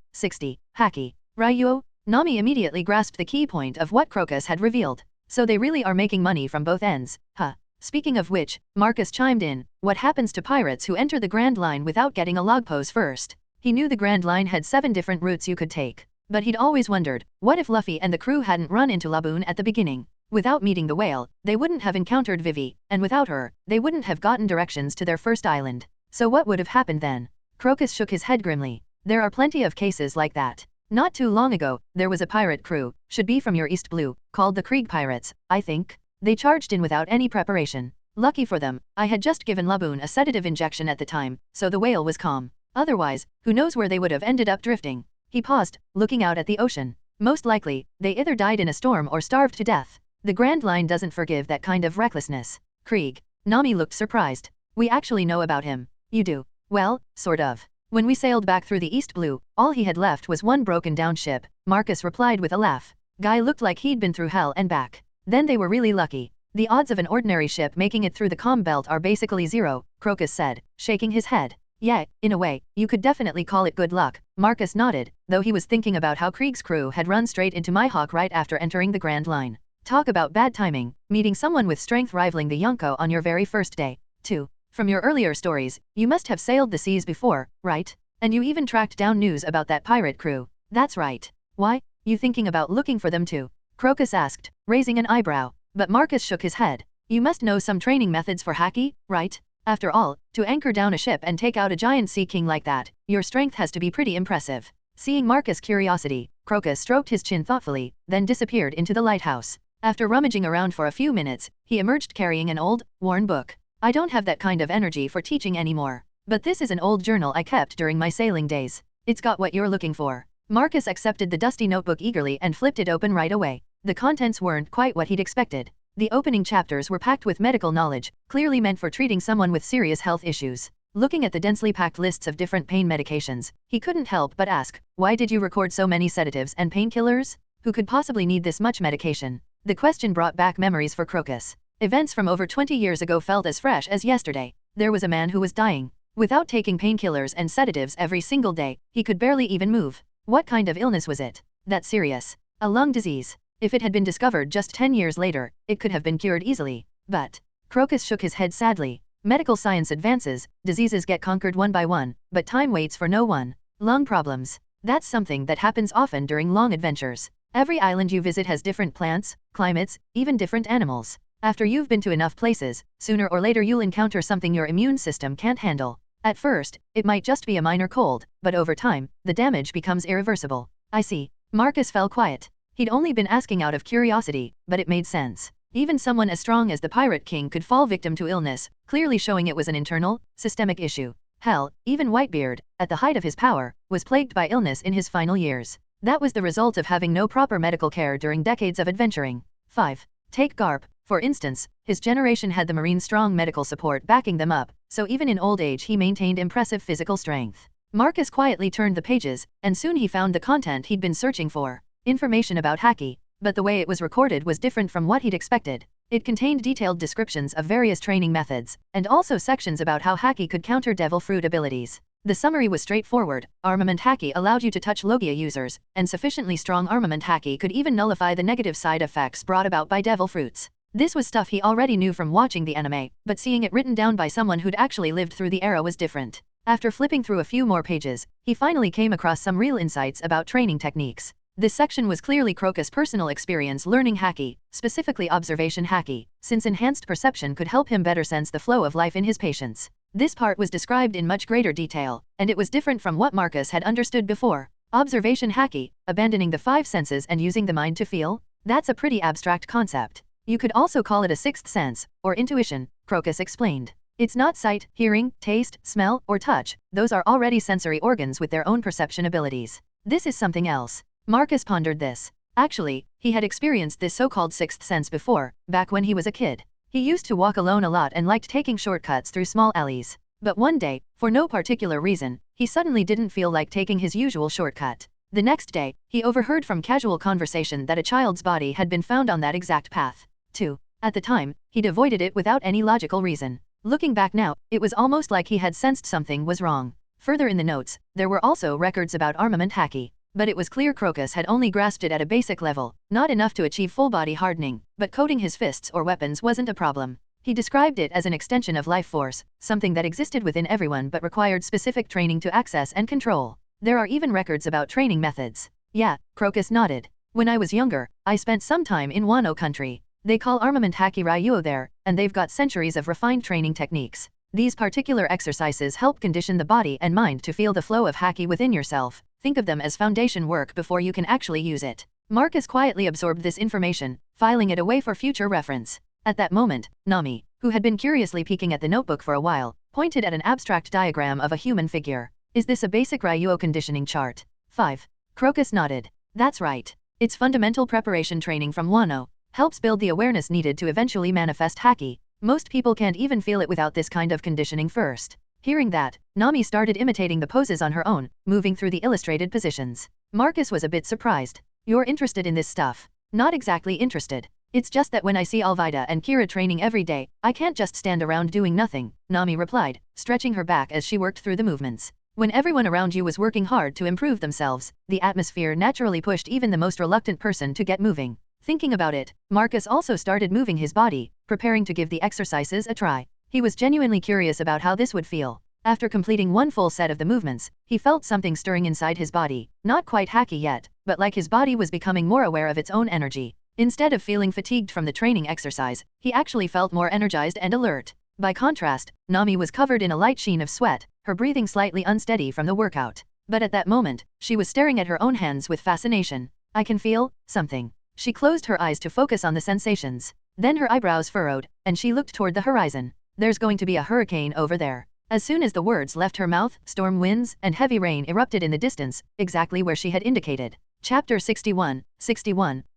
Haki. Ryuo? Nami immediately grasped the key point of what Crocus had revealed. So they really are making money from both ends, huh? Speaking of which, Marcus chimed in, what happens to pirates who enter the Grand Line without getting a log pose first? He knew the Grand Line had 7 different routes you could take. But he'd always wondered, what if Luffy and the crew hadn't run into Laboon at the beginning? Without meeting the whale, they wouldn't have encountered Vivi, and without her, they wouldn't have gotten directions to their first island. So what would have happened then? Crocus shook his head grimly. There are plenty of cases like that. Not too long ago, there was a pirate crew, should be from your East Blue, called the Krieg Pirates, I think. They charged in without any preparation. Lucky for them, I had just given Laboon a sedative injection at the time, so the whale was calm. Otherwise, who knows where they would have ended up drifting. He paused, looking out at the ocean. Most likely, they either died in a storm or starved to death. The Grand Line doesn't forgive that kind of recklessness. Krieg. Nami looked surprised. We actually know about him. You do? Well, sort of. When we sailed back through the East Blue, all he had left was one broken down ship, Marcus replied with a laugh. Guy looked like he'd been through hell and back. Then they were really lucky. The odds of an ordinary ship making it through the calm belt are basically zero, Crocus said, shaking his head. Yeah, in a way, you could definitely call it good luck. Marcus nodded, though he was thinking about how Krieg's crew had run straight into Mihawk right after entering the Grand Line. Talk about bad timing, meeting someone with strength rivaling the Yonko on your very first day. 2. From your earlier stories, you must have sailed the seas before, right? And you even tracked down news about that pirate crew. That's right. Why? You thinking about looking for them too? Crocus asked, raising an eyebrow. But Marcus shook his head. You must know some training methods for haki, right? After all, to anchor down a ship and take out a giant sea king like that, your strength has to be pretty impressive. Seeing Marcus' curiosity, Crocus stroked his chin thoughtfully, then disappeared into the lighthouse. After rummaging around for a few minutes, he emerged carrying an old, worn book. I don't have that kind of energy for teaching anymore. But this is an old journal I kept during my sailing days. It's got what you're looking for. Marcus accepted the dusty notebook eagerly and flipped it open right away. The contents weren't quite what he'd expected. The opening chapters were packed with medical knowledge, clearly meant for treating someone with serious health issues. Looking at the densely packed lists of different pain medications, he couldn't help but ask, why did you record so many sedatives and painkillers? Who could possibly need this much medication? The question brought back memories for Crocus. Events from over 20 years ago felt as fresh as yesterday. There was a man who was dying. Without taking painkillers and sedatives every single day, he could barely even move. What kind of illness was it? That serious? A lung disease. If it had been discovered just 10 years later, it could have been cured easily. But Crocus shook his head sadly. Medical science advances, diseases get conquered one by one, but time waits for no one. Lung problems. That's something that happens often during long adventures. Every island you visit has different plants, climates, even different animals. After you've been to enough places, sooner or later you'll encounter something your immune system can't handle. At first, it might just be a minor cold, but over time, the damage becomes irreversible. I see. Marcus fell quiet. He'd only been asking out of curiosity, but it made sense. Even someone as strong as the Pirate King could fall victim to illness, clearly showing it was an internal, systemic issue. Hell, even Whitebeard, at the height of his power, was plagued by illness in his final years. That was the result of having no proper medical care during decades of adventuring. 5. Take Garp, for instance, his generation had the Marine's strong medical support backing them up, so even in old age he maintained impressive physical strength. Marcus quietly turned the pages, and soon he found the content he'd been searching for. Information about haki, but the way it was recorded was different from what he'd expected. It contained detailed descriptions of various training methods, and also sections about how haki could counter devil fruit abilities. The summary was straightforward. Armament haki allowed you to touch Logia users, and sufficiently strong armament haki could even nullify the negative side effects brought about by devil fruits. This was stuff he already knew from watching the anime, but seeing it written down by someone who'd actually lived through the era was different. After flipping through a few more pages, he finally came across some real insights about training techniques. This section was clearly Crocus' personal experience learning Haki, specifically observation Haki, since enhanced perception could help him better sense the flow of life in his patients. This part was described in much greater detail, and it was different from what Marcus had understood before. Observation Haki, abandoning the five senses and using the mind to feel? That's a pretty abstract concept. You could also call it a sixth sense, or intuition, Crocus explained. It's not sight, hearing, taste, smell, or touch, those are already sensory organs with their own perception abilities. This is something else. Marcus pondered this. Actually, he had experienced this so-called sixth sense before, back when he was a kid. He used to walk alone a lot and liked taking shortcuts through small alleys. But one day, for no particular reason, he suddenly didn't feel like taking his usual shortcut. The next day, he overheard from casual conversation that a child's body had been found on that exact path. 2. At the time, he'd avoided it without any logical reason. Looking back now, it was almost like he had sensed something was wrong. Further in the notes, there were also records about armament Haki. But it was clear Crocus had only grasped it at a basic level, not enough to achieve full-body hardening, but coating his fists or weapons wasn't a problem. He described it as an extension of life force, something that existed within everyone but required specific training to access and control. There are even records about training methods. Yeah, Crocus nodded. When I was younger, I spent some time in Wano country. They call armament Haki Ryuo there, and they've got centuries of refined training techniques. These particular exercises help condition the body and mind to feel the flow of Haki within yourself. Think of them as foundation work before you can actually use it. Marcus quietly absorbed this information, filing it away for future reference. At that moment, Nami, who had been curiously peeking at the notebook for a while, pointed at an abstract diagram of a human figure. Is this a basic Ryuo conditioning chart? 5. Crocus nodded. That's right. It's fundamental preparation training from Wano. Helps build the awareness needed to eventually manifest Haki. Most people can't even feel it without this kind of conditioning first. Hearing that, Nami started imitating the poses on her own, moving through the illustrated positions. Marcus was a bit surprised. You're interested in this stuff? Not exactly interested. It's just that when I see Alvida and Kira training every day, I can't just stand around doing nothing, Nami replied, stretching her back as she worked through the movements. When everyone around you was working hard to improve themselves, the atmosphere naturally pushed even the most reluctant person to get moving. Thinking about it, Marcus also started moving his body, preparing to give the exercises a try. He was genuinely curious about how this would feel. After completing one full set of the movements, he felt something stirring inside his body, not quite Haki yet, but like his body was becoming more aware of its own energy. Instead of feeling fatigued from the training exercise, he actually felt more energized and alert. By contrast, Nami was covered in a light sheen of sweat, her breathing slightly unsteady from the workout. But at that moment, she was staring at her own hands with fascination. I can feel something. She closed her eyes to focus on the sensations. Then her eyebrows furrowed, and she looked toward the horizon. There's going to be a hurricane over there. As soon as the words left her mouth, storm winds and heavy rain erupted in the distance, exactly where she had indicated. Chapter 61,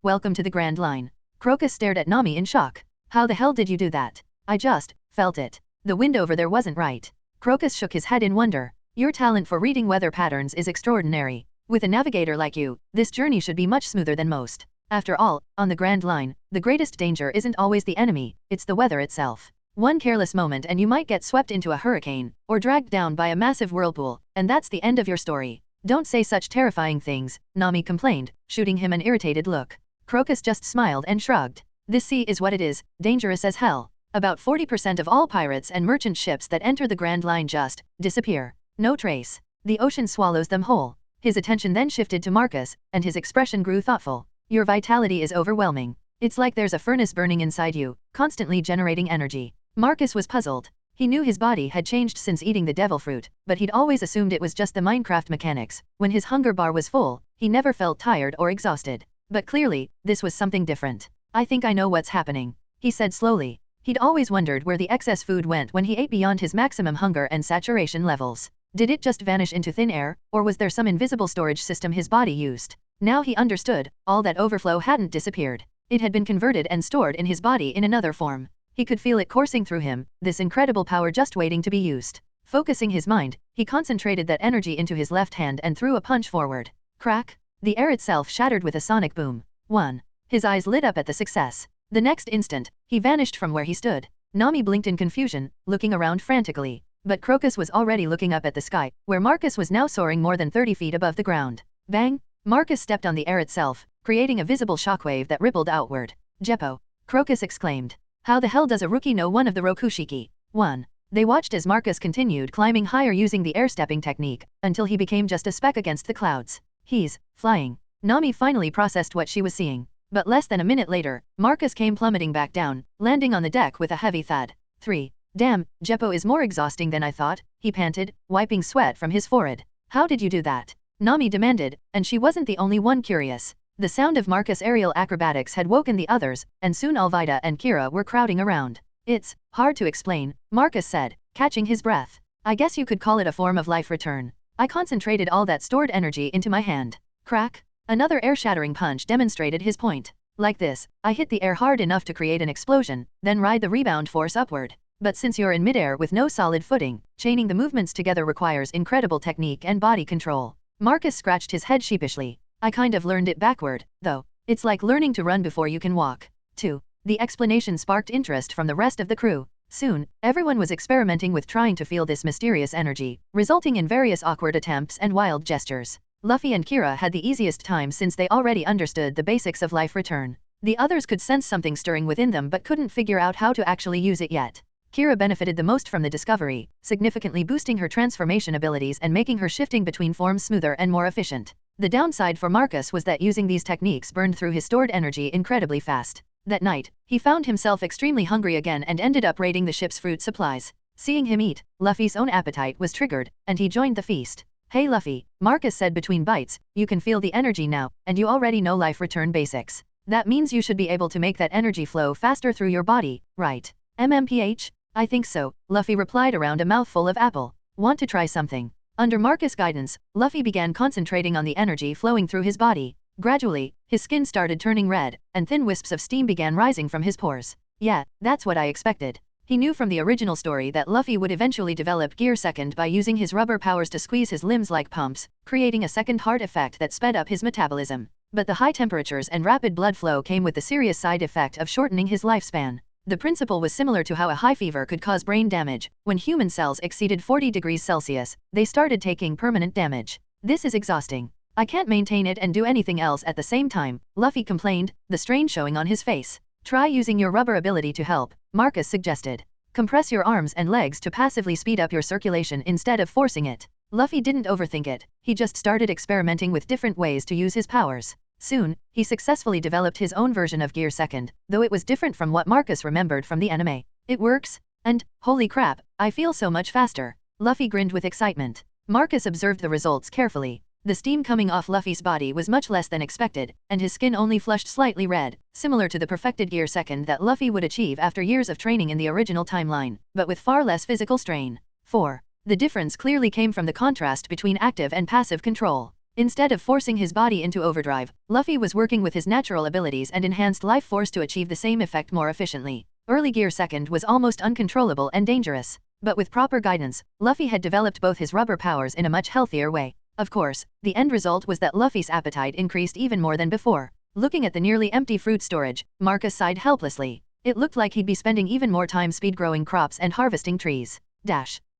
Welcome to the Grand Line. Crocus stared at Nami in shock. How the hell did you do that? I just felt it. The wind over there wasn't right. Crocus shook his head in wonder. Your talent for reading weather patterns is extraordinary. With a navigator like you, this journey should be much smoother than most. After all, on the Grand Line, the greatest danger isn't always the enemy, it's the weather itself. One careless moment and you might get swept into a hurricane, or dragged down by a massive whirlpool, and that's the end of your story. Don't say such terrifying things, Nami complained, shooting him an irritated look. Crocus just smiled and shrugged. This sea is what it is, dangerous as hell. About 40% of all pirates and merchant ships that enter the Grand Line just disappear. No trace. The ocean swallows them whole. His attention then shifted to Marcus, and his expression grew thoughtful. Your vitality is overwhelming. It's like there's a furnace burning inside you, constantly generating energy. Marcus was puzzled. He knew his body had changed since eating the devil fruit, but he'd always assumed it was just the Minecraft mechanics. When his hunger bar was full, he never felt tired or exhausted. But clearly, this was something different. I think I know what's happening, he said slowly. He'd always wondered where the excess food went when he ate beyond his maximum hunger and saturation levels. Did it just vanish into thin air, or was there some invisible storage system his body used? Now he understood, all that overflow hadn't disappeared. It had been converted and stored in his body in another form. He could feel it coursing through him, this incredible power just waiting to be used. Focusing his mind, he concentrated that energy into his left hand and threw a punch forward. Crack! The air itself shattered with a sonic boom. 1. His eyes lit up at the success. The next instant, he vanished from where he stood. Nami blinked in confusion, looking around frantically. But Crocus was already looking up at the sky, where Marcus was now soaring more than 30 feet above the ground. Bang! Marcus stepped on the air itself, creating a visible shockwave that rippled outward. Jeppo! Crocus exclaimed. How the hell does a rookie know one of the Rokushiki? 1. They watched as Marcus continued climbing higher using the air-stepping technique, until he became just a speck against the clouds. He's flying. Nami finally processed what she was seeing. But less than a minute later, Marcus came plummeting back down, landing on the deck with a heavy thud. 3. Damn, Jeppo is more exhausting than I thought, he panted, wiping sweat from his forehead. How did you do that? Nami demanded, and she wasn't the only one curious. The sound of Marcus' aerial acrobatics had woken the others, and soon Alvida and Kira were crowding around. It's hard to explain, Marcus said, catching his breath. I guess you could call it a form of life return. I concentrated all that stored energy into my hand. Crack. Another air-shattering punch demonstrated his point. Like this, I hit the air hard enough to create an explosion, then ride the rebound force upward. But since you're in midair with no solid footing, chaining the movements together requires incredible technique and body control. Marcus scratched his head sheepishly. I kind of learned it backward, though. It's like learning to run before you can walk. 2. The explanation sparked interest from the rest of the crew. Soon, everyone was experimenting with trying to feel this mysterious energy, resulting in various awkward attempts and wild gestures. Luffy and Kira had the easiest time since they already understood the basics of life return. The others could sense something stirring within them but couldn't figure out how to actually use it yet. Kira benefited the most from the discovery, significantly boosting her transformation abilities and making her shifting between forms smoother and more efficient. The downside for Marcus was that using these techniques burned through his stored energy incredibly fast. That night, he found himself extremely hungry again and ended up raiding the ship's fruit supplies. Seeing him eat, Luffy's own appetite was triggered, and he joined the feast. Hey Luffy, Marcus said between bites, you can feel the energy now, and you already know life return basics. That means you should be able to make that energy flow faster through your body, right? MMPH? I think so, Luffy replied around a mouthful of apple. Want to try something? Under Marcus' guidance, Luffy began concentrating on the energy flowing through his body. Gradually, his skin started turning red, and thin wisps of steam began rising from his pores. Yeah, that's what I expected. He knew from the original story that Luffy would eventually develop Gear Second by using his rubber powers to squeeze his limbs like pumps, creating a second heart effect that sped up his metabolism. But the high temperatures and rapid blood flow came with the serious side effect of shortening his lifespan. The principle was similar to how a high fever could cause brain damage. When human cells exceeded 40 degrees Celsius, they started taking permanent damage. This is exhausting. I can't maintain it and do anything else at the same time, Luffy complained, the strain showing on his face. Try using your rubber ability to help, Marcus suggested. Compress your arms and legs to passively speed up your circulation instead of forcing it. Luffy didn't overthink it, he just started experimenting with different ways to use his powers. Soon, he successfully developed his own version of Gear Second, though it was different from what Marcus remembered from the anime. It works? And, holy crap, I feel so much faster. Luffy grinned with excitement. Marcus observed the results carefully. The steam coming off Luffy's body was much less than expected, and his skin only flushed slightly red, similar to the perfected Gear Second that Luffy would achieve after years of training in the original timeline, but with far less physical strain. 4. The difference clearly came from the contrast between active and passive control. Instead of forcing his body into overdrive, Luffy was working with his natural abilities and enhanced life force to achieve the same effect more efficiently. Early Gear Second was almost uncontrollable and dangerous, but with proper guidance, Luffy had developed both his rubber powers in a much healthier way. Of course, the end result was that Luffy's appetite increased even more than before. Looking at the nearly empty fruit storage, Marcus sighed helplessly. It looked like he'd be spending even more time speed-growing crops and harvesting trees.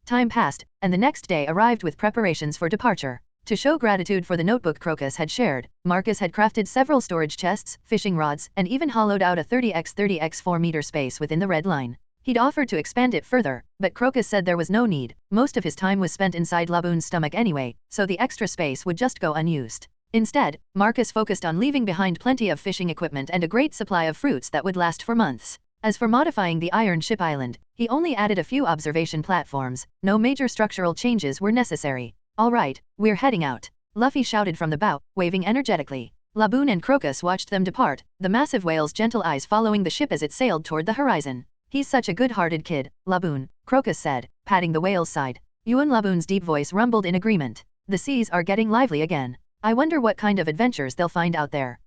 Time passed, and the next day arrived with preparations for departure. To show gratitude for the notebook Crocus had shared, Marcus had crafted several storage chests, fishing rods, and even hollowed out a 30x 4 meter space within the red line. He'd offered to expand it further, but Crocus said there was no need. Most of his time was spent inside Laboon's stomach anyway, so the extra space would just go unused. Instead, Marcus focused on leaving behind plenty of fishing equipment and a great supply of fruits that would last for months. As for modifying the Iron Ship Island, he only added a few observation platforms. No major structural changes were necessary. All right, we're heading out, Luffy shouted from the bow, waving energetically. Laboon and Crocus watched them depart, the massive whale's gentle eyes following the ship as it sailed toward the horizon. He's such a good-hearted kid, Laboon, Crocus said, patting the whale's side. Yuan Laboon's deep voice rumbled in agreement. The seas are getting lively again. I wonder what kind of adventures they'll find out there.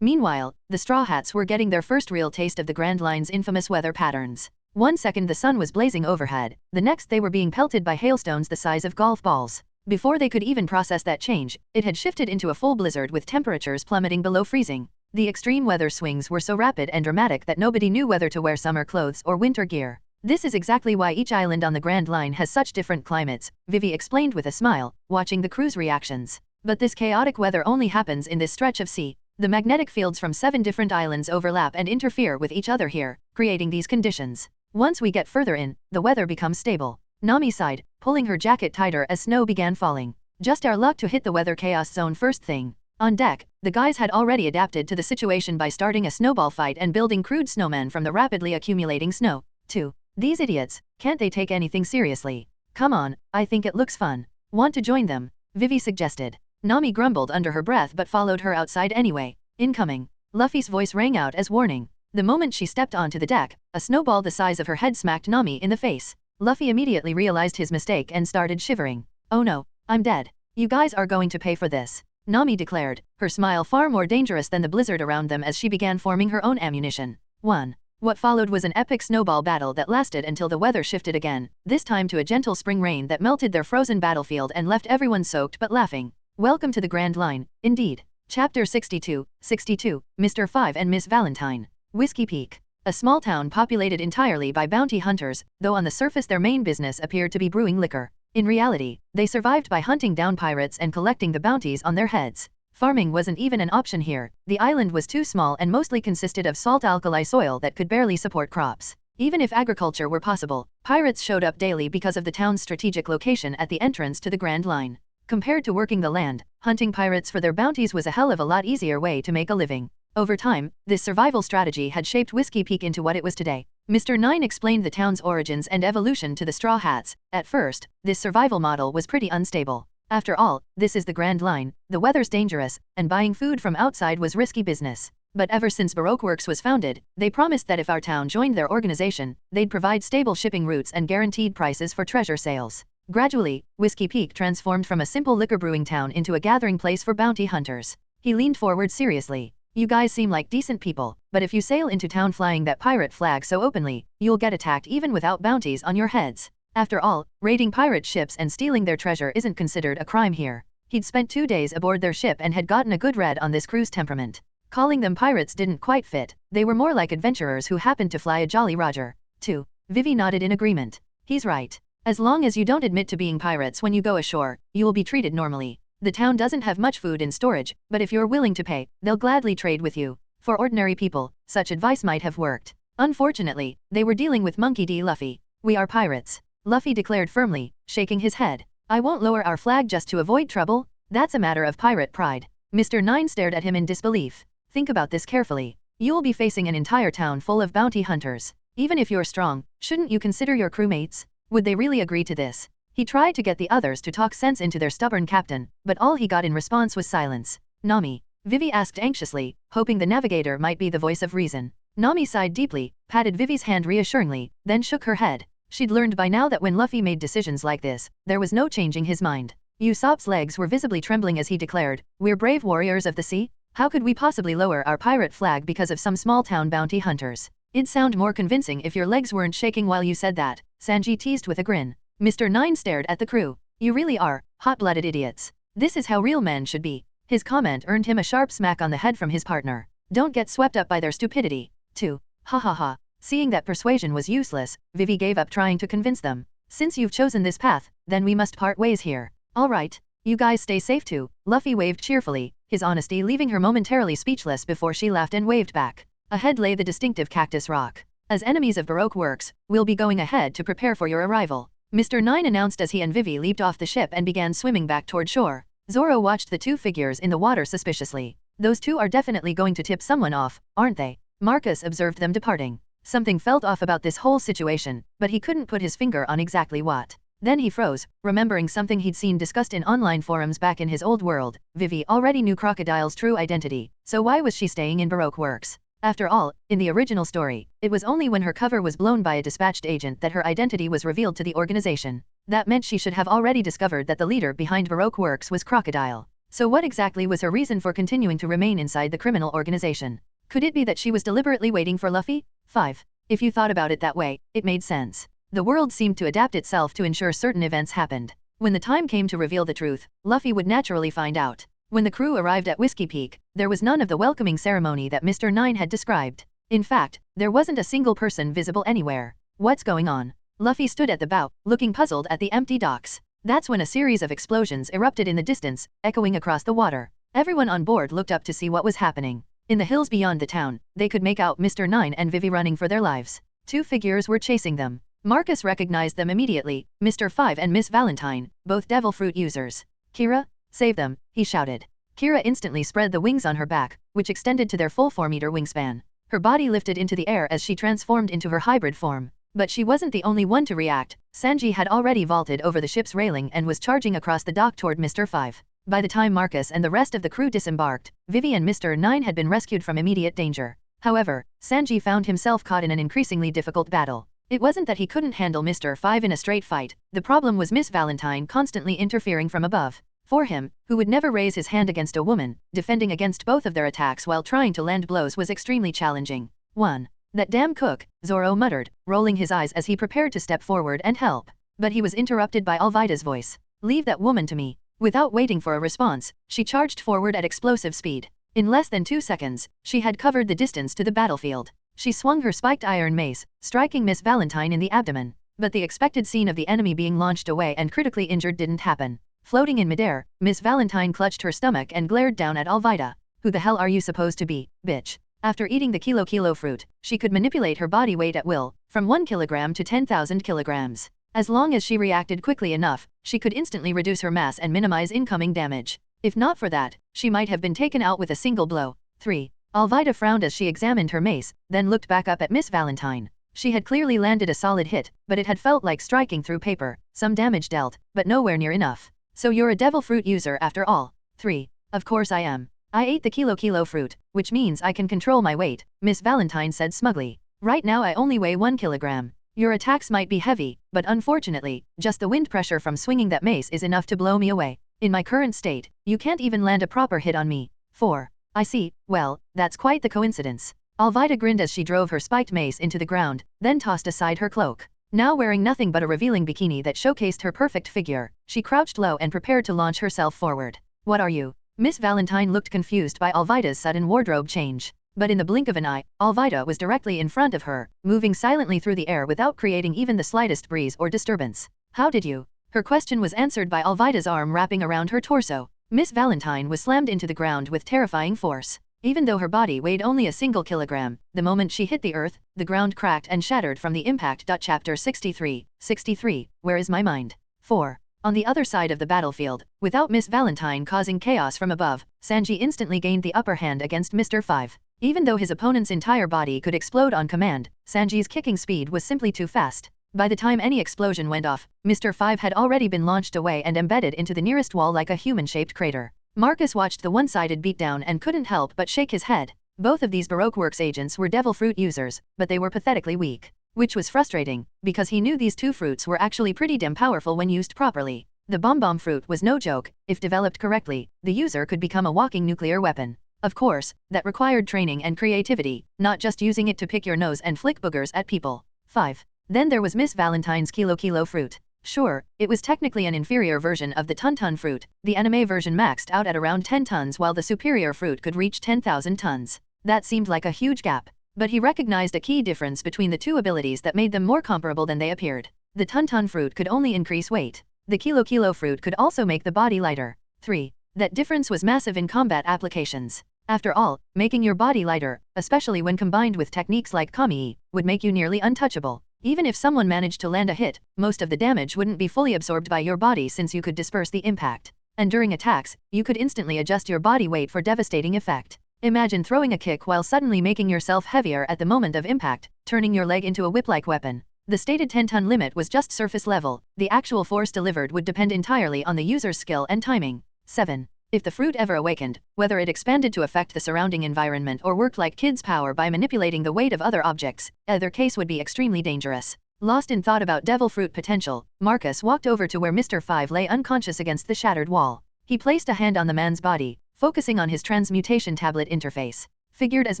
Meanwhile, the Straw Hats were getting their first real taste of the Grand Line's infamous weather patterns. One second the sun was blazing overhead, the next they were being pelted by hailstones the size of golf balls. Before they could even process that change, it had shifted into a full blizzard with temperatures plummeting below freezing. The extreme weather swings were so rapid and dramatic that nobody knew whether to wear summer clothes or winter gear. This is exactly why each island on the Grand Line has such different climates, Vivi explained with a smile, watching the crew's reactions. But this chaotic weather only happens in this stretch of sea. The magnetic fields from 7 different islands overlap and interfere with each other here, creating these conditions. Once we get further in, the weather becomes stable. Nami sighed, pulling her jacket tighter as snow began falling. Just our luck to hit the weather chaos zone first thing. On deck, the guys had already adapted to the situation by starting a snowball fight and building crude snowmen from the rapidly accumulating snow. 2. These idiots, can't they take anything seriously? Come on, I think it looks fun. Want to join them? Vivi suggested. Nami grumbled under her breath but followed her outside anyway. Incoming. Luffy's voice rang out as warning. The moment she stepped onto the deck, a snowball the size of her head smacked Nami in the face. Luffy immediately realized his mistake and started shivering. Oh no, I'm dead. You guys are going to pay for this, Nami declared, her smile far more dangerous than the blizzard around them as she began forming her own ammunition. 1. What followed was an epic snowball battle that lasted until the weather shifted again, this time to a gentle spring rain that melted their frozen battlefield and left everyone soaked but laughing. Welcome to the Grand Line, indeed. Chapter 62, Mr. 5 and Miss Valentine. Whiskey Peak. A small town populated entirely by bounty hunters, though on the surface their main business appeared to be brewing liquor. In reality, they survived by hunting down pirates and collecting the bounties on their heads. Farming wasn't even an option here. The island was too small and mostly consisted of salt-alkali soil that could barely support crops. Even if agriculture were possible, pirates showed up daily because of the town's strategic location at the entrance to the Grand Line. Compared to working the land, hunting pirates for their bounties was a hell of a lot easier way to make a living. Over time, this survival strategy had shaped Whiskey Peak into what it was today. Mr. 9 explained the town's origins and evolution to the Straw Hats. At first, this survival model was pretty unstable. After all, this is the Grand Line, the weather's dangerous, and buying food from outside was risky business. But ever since Baroque Works was founded, they promised that if our town joined their organization, they'd provide stable shipping routes and guaranteed prices for treasure sales. Gradually, Whiskey Peak transformed from a simple liquor brewing town into a gathering place for bounty hunters. He leaned forward seriously. You guys seem like decent people, but if you sail into town flying that pirate flag so openly, you'll get attacked even without bounties on your heads. After all, raiding pirate ships and stealing their treasure isn't considered a crime here. He'd spent 2 days aboard their ship and had gotten a good read on this crew's temperament. Calling them pirates didn't quite fit, they were more like adventurers who happened to fly a Jolly Roger. 2. Vivi nodded in agreement. He's right. As long as you don't admit to being pirates when you go ashore, you will be treated normally. The town doesn't have much food in storage, but if you're willing to pay, they'll gladly trade with you. For ordinary people, such advice might have worked. Unfortunately, they were dealing with Monkey D. Luffy. We are pirates, Luffy declared firmly, shaking his head. I won't lower our flag just to avoid trouble. That's a matter of pirate pride. Mr. 9 stared at him in disbelief. Think about this carefully. You'll be facing an entire town full of bounty hunters. Even if you're strong, shouldn't you consider your crewmates? Would they really agree to this? He tried to get the others to talk sense into their stubborn captain, but all he got in response was silence. Nami? Vivi asked anxiously, hoping the navigator might be the voice of reason. Nami sighed deeply, patted Vivi's hand reassuringly, then shook her head. She'd learned by now that when Luffy made decisions like this, there was no changing his mind. Usopp's legs were visibly trembling as he declared, "We're brave warriors of the sea? How could we possibly lower our pirate flag because of some small-town bounty hunters? It'd sound more convincing if your legs weren't shaking while you said that," Sanji teased with a grin. Mr. 9 stared at the crew. You really are hot-blooded idiots. This is how real men should be. His comment earned him a sharp smack on the head from his partner. Don't get swept up by their stupidity. 2. Ha ha ha. Seeing that persuasion was useless, Vivi gave up trying to convince them. Since you've chosen this path, then we must part ways here. All right. You guys stay safe too. Luffy waved cheerfully, his honesty leaving her momentarily speechless before she laughed and waved back. Ahead lay the distinctive Cactus Rock. As enemies of Baroque Works, we'll be going ahead to prepare for your arrival, Mr. 9 announced as he and Vivi leaped off the ship and began swimming back toward shore. Zoro watched the two figures in the water suspiciously. Those two are definitely going to tip someone off, aren't they? Marcus observed them departing. Something felt off about this whole situation, but he couldn't put his finger on exactly what. Then he froze, remembering something he'd seen discussed in online forums back in his old world. Vivi already knew Crocodile's true identity, so why was she staying in Baroque Works? After all, in the original story, it was only when her cover was blown by a dispatched agent that her identity was revealed to the organization. That meant she should have already discovered that the leader behind Baroque Works was Crocodile. So what exactly was her reason for continuing to remain inside the criminal organization? Could it be that she was deliberately waiting for Luffy? 5. If you thought about it that way, it made sense. The world seemed to adapt itself to ensure certain events happened. When the time came to reveal the truth, Luffy would naturally find out. When the crew arrived at Whiskey Peak, there was none of the welcoming ceremony that Mr. 9 had described. In fact, there wasn't a single person visible anywhere. What's going on? Luffy stood at the bow, looking puzzled at the empty docks. That's when a series of explosions erupted in the distance, echoing across the water. Everyone on board looked up to see what was happening. In the hills beyond the town, they could make out Mr. 9 and Vivi running for their lives. Two figures were chasing them. Marcus recognized them immediately, Mr. 5 and Miss Valentine, both devil fruit users. Kira, save them, he shouted. Kira instantly spread the wings on her back, which extended to their full 4-meter wingspan. Her body lifted into the air as she transformed into her hybrid form. But she wasn't the only one to react. Sanji had already vaulted over the ship's railing and was charging across the dock toward Mr. 5. By the time Marcus and the rest of the crew disembarked, Vivi and Mr. 9 had been rescued from immediate danger. However, Sanji found himself caught in an increasingly difficult battle. It wasn't that he couldn't handle Mr. 5 in a straight fight, the problem was Miss Valentine constantly interfering from above. For him, who would never raise his hand against a woman, defending against both of their attacks while trying to land blows was extremely challenging. 1. That damn cook, Zoro muttered, rolling his eyes as he prepared to step forward and help. But he was interrupted by Alvida's voice. Leave that woman to me. Without waiting for a response, she charged forward at explosive speed. In less than 2 seconds, she had covered the distance to the battlefield. She swung her spiked iron mace, striking Miss Valentine in the abdomen. But the expected scene of the enemy being launched away and critically injured didn't happen. Floating in midair, Miss Valentine clutched her stomach and glared down at Alvida. Who the hell are you supposed to be, bitch? After eating the kilo fruit, she could manipulate her body weight at will, from 1 kilogram to 10,000 kilograms. As long as she reacted quickly enough, she could instantly reduce her mass and minimize incoming damage. If not for that, she might have been taken out with a single blow. 3. Alvida frowned as she examined her mace, then looked back up at Miss Valentine. She had clearly landed a solid hit, but it had felt like striking through paper, some damage dealt, but nowhere near enough. So you're a devil fruit user after all. 3. Of course I am. I ate the kilo fruit, which means I can control my weight, Miss Valentine said smugly. Right now I only weigh 1 kilogram. Your attacks might be heavy, but unfortunately, just the wind pressure from swinging that mace is enough to blow me away. In my current state, you can't even land a proper hit on me. 4. I see, well, that's quite the coincidence. Alvida grinned as she drove her spiked mace into the ground, then tossed aside her cloak. Now wearing nothing but a revealing bikini that showcased her perfect figure, she crouched low and prepared to launch herself forward. What are you? Miss Valentine looked confused by Alvida's sudden wardrobe change. But in the blink of an eye, Alvida was directly in front of her, moving silently through the air without creating even the slightest breeze or disturbance. How did you? Her question was answered by Alvida's arm wrapping around her torso. Miss Valentine was slammed into the ground with terrifying force. Even though her body weighed only a single kilogram, the moment she hit the earth, the ground cracked and shattered from the impact. Chapter 63, 63, Where is my mind? 4. On the other side of the battlefield, without Miss Valentine causing chaos from above, Sanji instantly gained the upper hand against Mr. 5. Even though his opponent's entire body could explode on command, Sanji's kicking speed was simply too fast. By the time any explosion went off, Mr. 5 had already been launched away and embedded into the nearest wall like a human-shaped crater. Marcus watched the one-sided beatdown and couldn't help but shake his head. Both of these Baroque Works agents were devil fruit users, but they were pathetically weak. Which was frustrating, because he knew these two fruits were actually pretty damn powerful when used properly. The bomb fruit was no joke. If developed correctly, the user could become a walking nuclear weapon. Of course, that required training and creativity, not just using it to pick your nose and flick boogers at people. 5. Then there was Miss Valentine's kilo fruit. Sure, it was technically an inferior version of the ton fruit. The anime version maxed out at around 10 tons while the superior fruit could reach 10,000 tons. That seemed like a huge gap. But he recognized a key difference between the two abilities that made them more comparable than they appeared. The ton fruit could only increase weight. The kilo fruit could also make the body lighter. 3. That difference was massive in combat applications. After all, making your body lighter, especially when combined with techniques like Kami, would make you nearly untouchable. Even if someone managed to land a hit, most of the damage wouldn't be fully absorbed by your body since you could disperse the impact. And during attacks, you could instantly adjust your body weight for devastating effect. Imagine throwing a kick while suddenly making yourself heavier at the moment of impact, turning your leg into a whip-like weapon. The stated 10-ton limit was just surface level. The actual force delivered would depend entirely on the user's skill and timing. 7. If the fruit ever awakened, whether it expanded to affect the surrounding environment or worked like kids' power by manipulating the weight of other objects, either case would be extremely dangerous. Lost in thought about devil fruit potential, Marcus walked over to where Mr. 5 lay unconscious against the shattered wall. He placed a hand on the man's body, focusing on his transmutation tablet interface. Figured as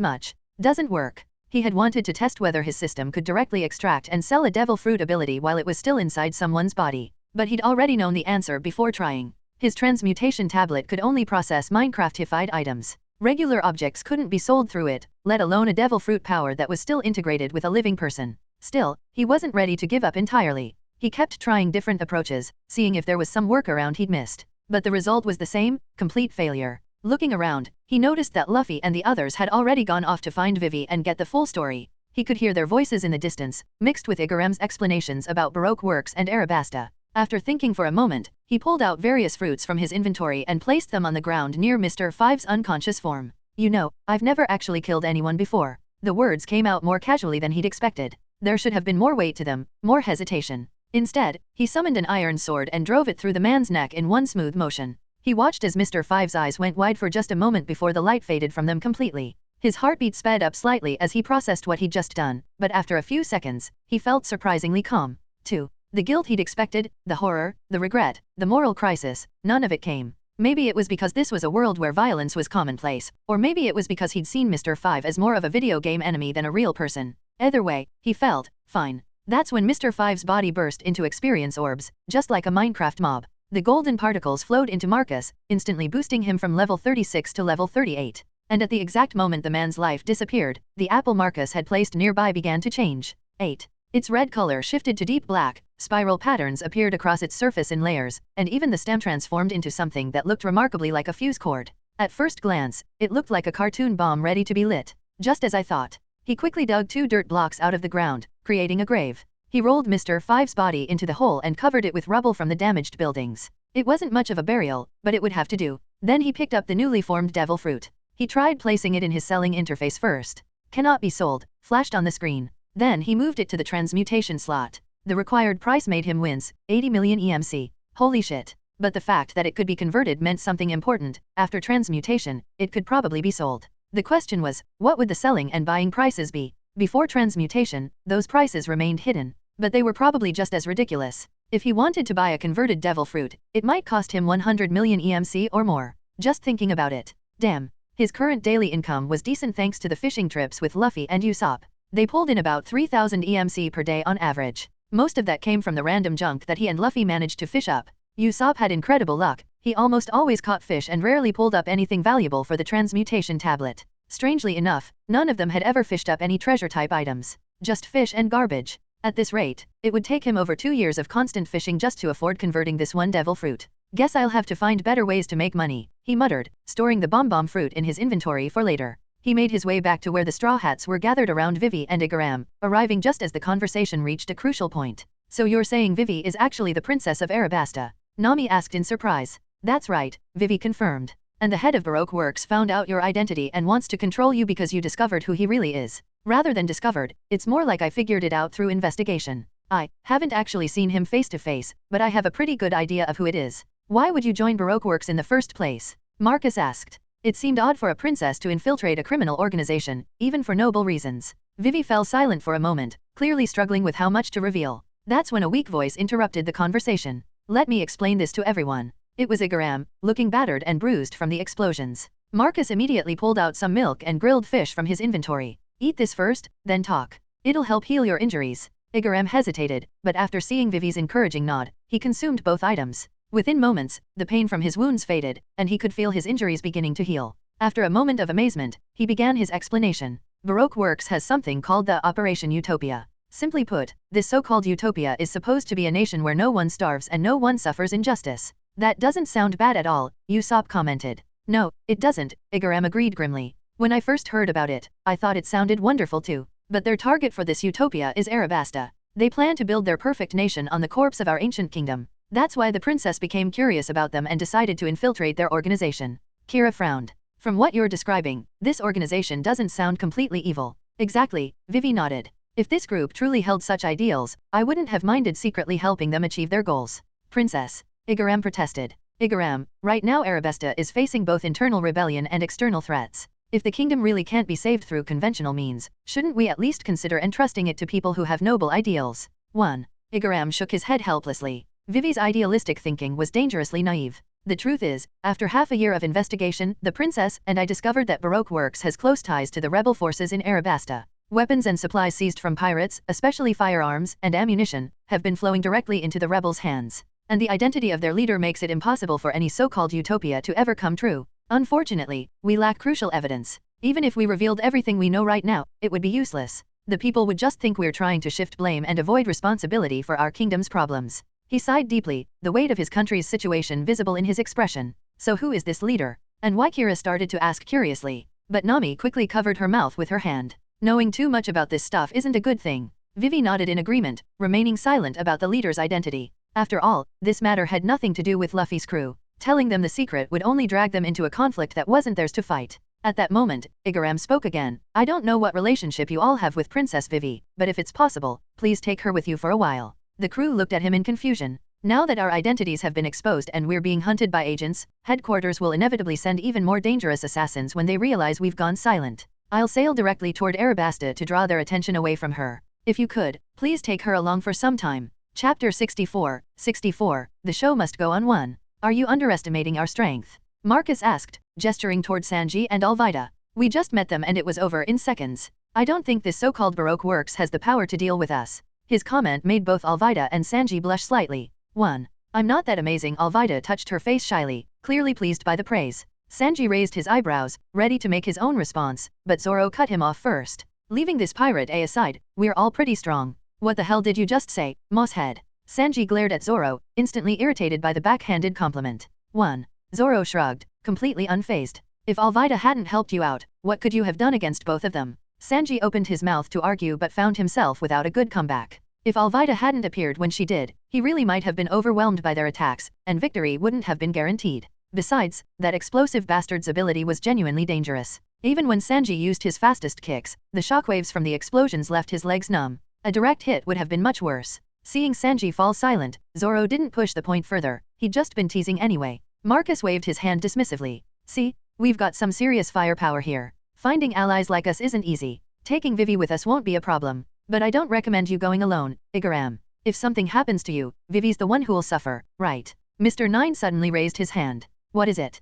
much. Doesn't work. He had wanted to test whether his system could directly extract and sell a devil fruit ability while it was still inside someone's body. But he'd already known the answer before trying. His transmutation tablet could only process Minecraftified items. Regular objects couldn't be sold through it, let alone a devil fruit power that was still integrated with a living person. Still, he wasn't ready to give up entirely. He kept trying different approaches, seeing if there was some workaround he'd missed. But the result was the same, complete failure. Looking around, he noticed that Luffy and the others had already gone off to find Vivi and get the full story. He could hear their voices in the distance, mixed with Igaram's explanations about Baroque works and Arabasta. After thinking for a moment, he pulled out various fruits from his inventory and placed them on the ground near Mr. Five's unconscious form. You know, I've never actually killed anyone before. The words came out more casually than he'd expected. There should have been more weight to them, more hesitation. Instead, he summoned an iron sword and drove it through the man's neck in one smooth motion. He watched as Mr. Five's eyes went wide for just a moment before the light faded from them completely. His heartbeat sped up slightly as he processed what he'd just done, but after a few seconds, he felt surprisingly calm. 2. The guilt he'd expected, the horror, the regret, the moral crisis, none of it came. Maybe it was because this was a world where violence was commonplace, or maybe it was because he'd seen Mr. Five as more of a video game enemy than a real person. Either way, he felt fine. That's when Mr. Five's body burst into experience orbs, just like a Minecraft mob. The golden particles flowed into Marcus, instantly boosting him from level 36 to level 38. And at the exact moment the man's life disappeared, the apple Marcus had placed nearby began to change. 8. Its red color shifted to deep black, spiral patterns appeared across its surface in layers, and even the stem transformed into something that looked remarkably like a fuse cord. At first glance, it looked like a cartoon bomb ready to be lit. Just as I thought. He quickly dug 2 dirt blocks out of the ground, creating a grave. He rolled Mr. Five's body into the hole and covered it with rubble from the damaged buildings. It wasn't much of a burial, but it would have to do. Then he picked up the newly formed devil fruit. He tried placing it in his selling interface first. Cannot be sold, flashed on the screen. Then he moved it to the transmutation slot. The required price made him wince, 80 million EMC. Holy shit. But the fact that it could be converted meant something important. After transmutation, it could probably be sold. The question was, what would the selling and buying prices be? Before transmutation, those prices remained hidden. But they were probably just as ridiculous. If he wanted to buy a converted devil fruit, it might cost him 100 million EMC or more. Just thinking about it. Damn. His current daily income was decent thanks to the fishing trips with Luffy and Usopp. They pulled in about 3,000 EMC per day on average. Most of that came from the random junk that he and Luffy managed to fish up. Usopp had incredible luck. He almost always caught fish and rarely pulled up anything valuable for the transmutation tablet. Strangely enough, none of them had ever fished up any treasure-type items. Just fish and garbage. At this rate, it would take him over 2 years of constant fishing just to afford converting this one devil fruit. Guess I'll have to find better ways to make money, he muttered, storing the bomb fruit in his inventory for later. He made his way back to where the Straw Hats were gathered around Vivi and Igaram, arriving just as the conversation reached a crucial point. So you're saying Vivi is actually the princess of Arabasta? Nami asked in surprise. That's right, Vivi confirmed. And the head of Baroque Works found out your identity and wants to control you because you discovered who he really is. Rather than discovered, it's more like I figured it out through investigation. I haven't actually seen him face to face, but I have a pretty good idea of who it is. Why would you join Baroque Works in the first place? Marcus asked. It seemed odd for a princess to infiltrate a criminal organization, even for noble reasons. Vivi fell silent for a moment, clearly struggling with how much to reveal. That's when a weak voice interrupted the conversation. Let me explain this to everyone. It was Igaram, looking battered and bruised from the explosions. Marcus immediately pulled out some milk and grilled fish from his inventory. Eat this first, then talk. It'll help heal your injuries. Igaram hesitated, but after seeing Vivi's encouraging nod, he consumed both items. Within moments, the pain from his wounds faded, and he could feel his injuries beginning to heal. After a moment of amazement, he began his explanation. Baroque Works has something called the Operation Utopia. Simply put, this so-called utopia is supposed to be a nation where no one starves and no one suffers injustice. That doesn't sound bad at all, Usopp commented. No, it doesn't, Igaram agreed grimly. When I first heard about it, I thought it sounded wonderful too. But their target for this utopia is Arabasta. They plan to build their perfect nation on the corpse of our ancient kingdom. That's why the princess became curious about them and decided to infiltrate their organization. Kira frowned. From what you're describing, this organization doesn't sound completely evil. Exactly, Vivi nodded. If this group truly held such ideals, I wouldn't have minded secretly helping them achieve their goals. Princess, Igaram protested. Igaram, right now Arabasta is facing both internal rebellion and external threats. If the kingdom really can't be saved through conventional means, shouldn't we at least consider entrusting it to people who have noble ideals? 1. Igaram shook his head helplessly. Vivi's idealistic thinking was dangerously naive. The truth is, after half a year of investigation, the princess and I discovered that Baroque Works has close ties to the rebel forces in Arabasta. Weapons and supplies seized from pirates, especially firearms and ammunition, have been flowing directly into the rebels' hands. And the identity of their leader makes it impossible for any so-called utopia to ever come true. Unfortunately, we lack crucial evidence. Even if we revealed everything we know right now, it would be useless. The people would just think we're trying to shift blame and avoid responsibility for our kingdom's problems. He sighed deeply, the weight of his country's situation visible in his expression. So who is this leader? And why? Kira started to ask curiously. But Nami quickly covered her mouth with her hand. Knowing too much about this stuff isn't a good thing. Vivi nodded in agreement, remaining silent about the leader's identity. After all, this matter had nothing to do with Luffy's crew. Telling them the secret would only drag them into a conflict that wasn't theirs to fight. At that moment, Igaram spoke again. I don't know what relationship you all have with Princess Vivi, but if it's possible, please take her with you for a while. The crew looked at him in confusion. Now that our identities have been exposed and we're being hunted by agents, headquarters will inevitably send even more dangerous assassins when they realize we've gone silent. I'll sail directly toward Arabasta to draw their attention away from her. If you could, please take her along for some time. Chapter 64, 64, The show must go on. 1. Are you underestimating our strength? Marcus asked, gesturing toward Sanji and Alvida. We just met them and it was over in seconds. I don't think this so-called Baroque works has the power to deal with us. His comment made both Alvida and Sanji blush slightly. 1. I'm not that amazing. Alvida touched her face shyly, clearly pleased by the praise. Sanji raised his eyebrows, ready to make his own response, but Zoro cut him off first. Leaving this pirate aside, we're all pretty strong. What the hell did you just say, Mosshead? Sanji glared at Zoro, instantly irritated by the backhanded compliment. 1. Zoro shrugged, completely unfazed. If Alvida hadn't helped you out, what could you have done against both of them? Sanji opened his mouth to argue but found himself without a good comeback. If Alvida hadn't appeared when she did, he really might have been overwhelmed by their attacks, and victory wouldn't have been guaranteed. Besides, that explosive bastard's ability was genuinely dangerous. Even when Sanji used his fastest kicks, the shockwaves from the explosions left his legs numb. A direct hit would have been much worse. Seeing Sanji fall silent, Zoro didn't push the point further. He'd just been teasing anyway. Marcus waved his hand dismissively. See, we've got some serious firepower here. Finding allies like us isn't easy. Taking Vivi with us won't be a problem. But I don't recommend you going alone, Igaram. If something happens to you, Vivi's the one who'll suffer, right? Mr. Nine suddenly raised his hand. What is it?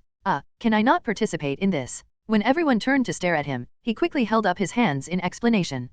Can I not participate in this? When everyone turned to stare at him, he quickly held up his hands in explanation.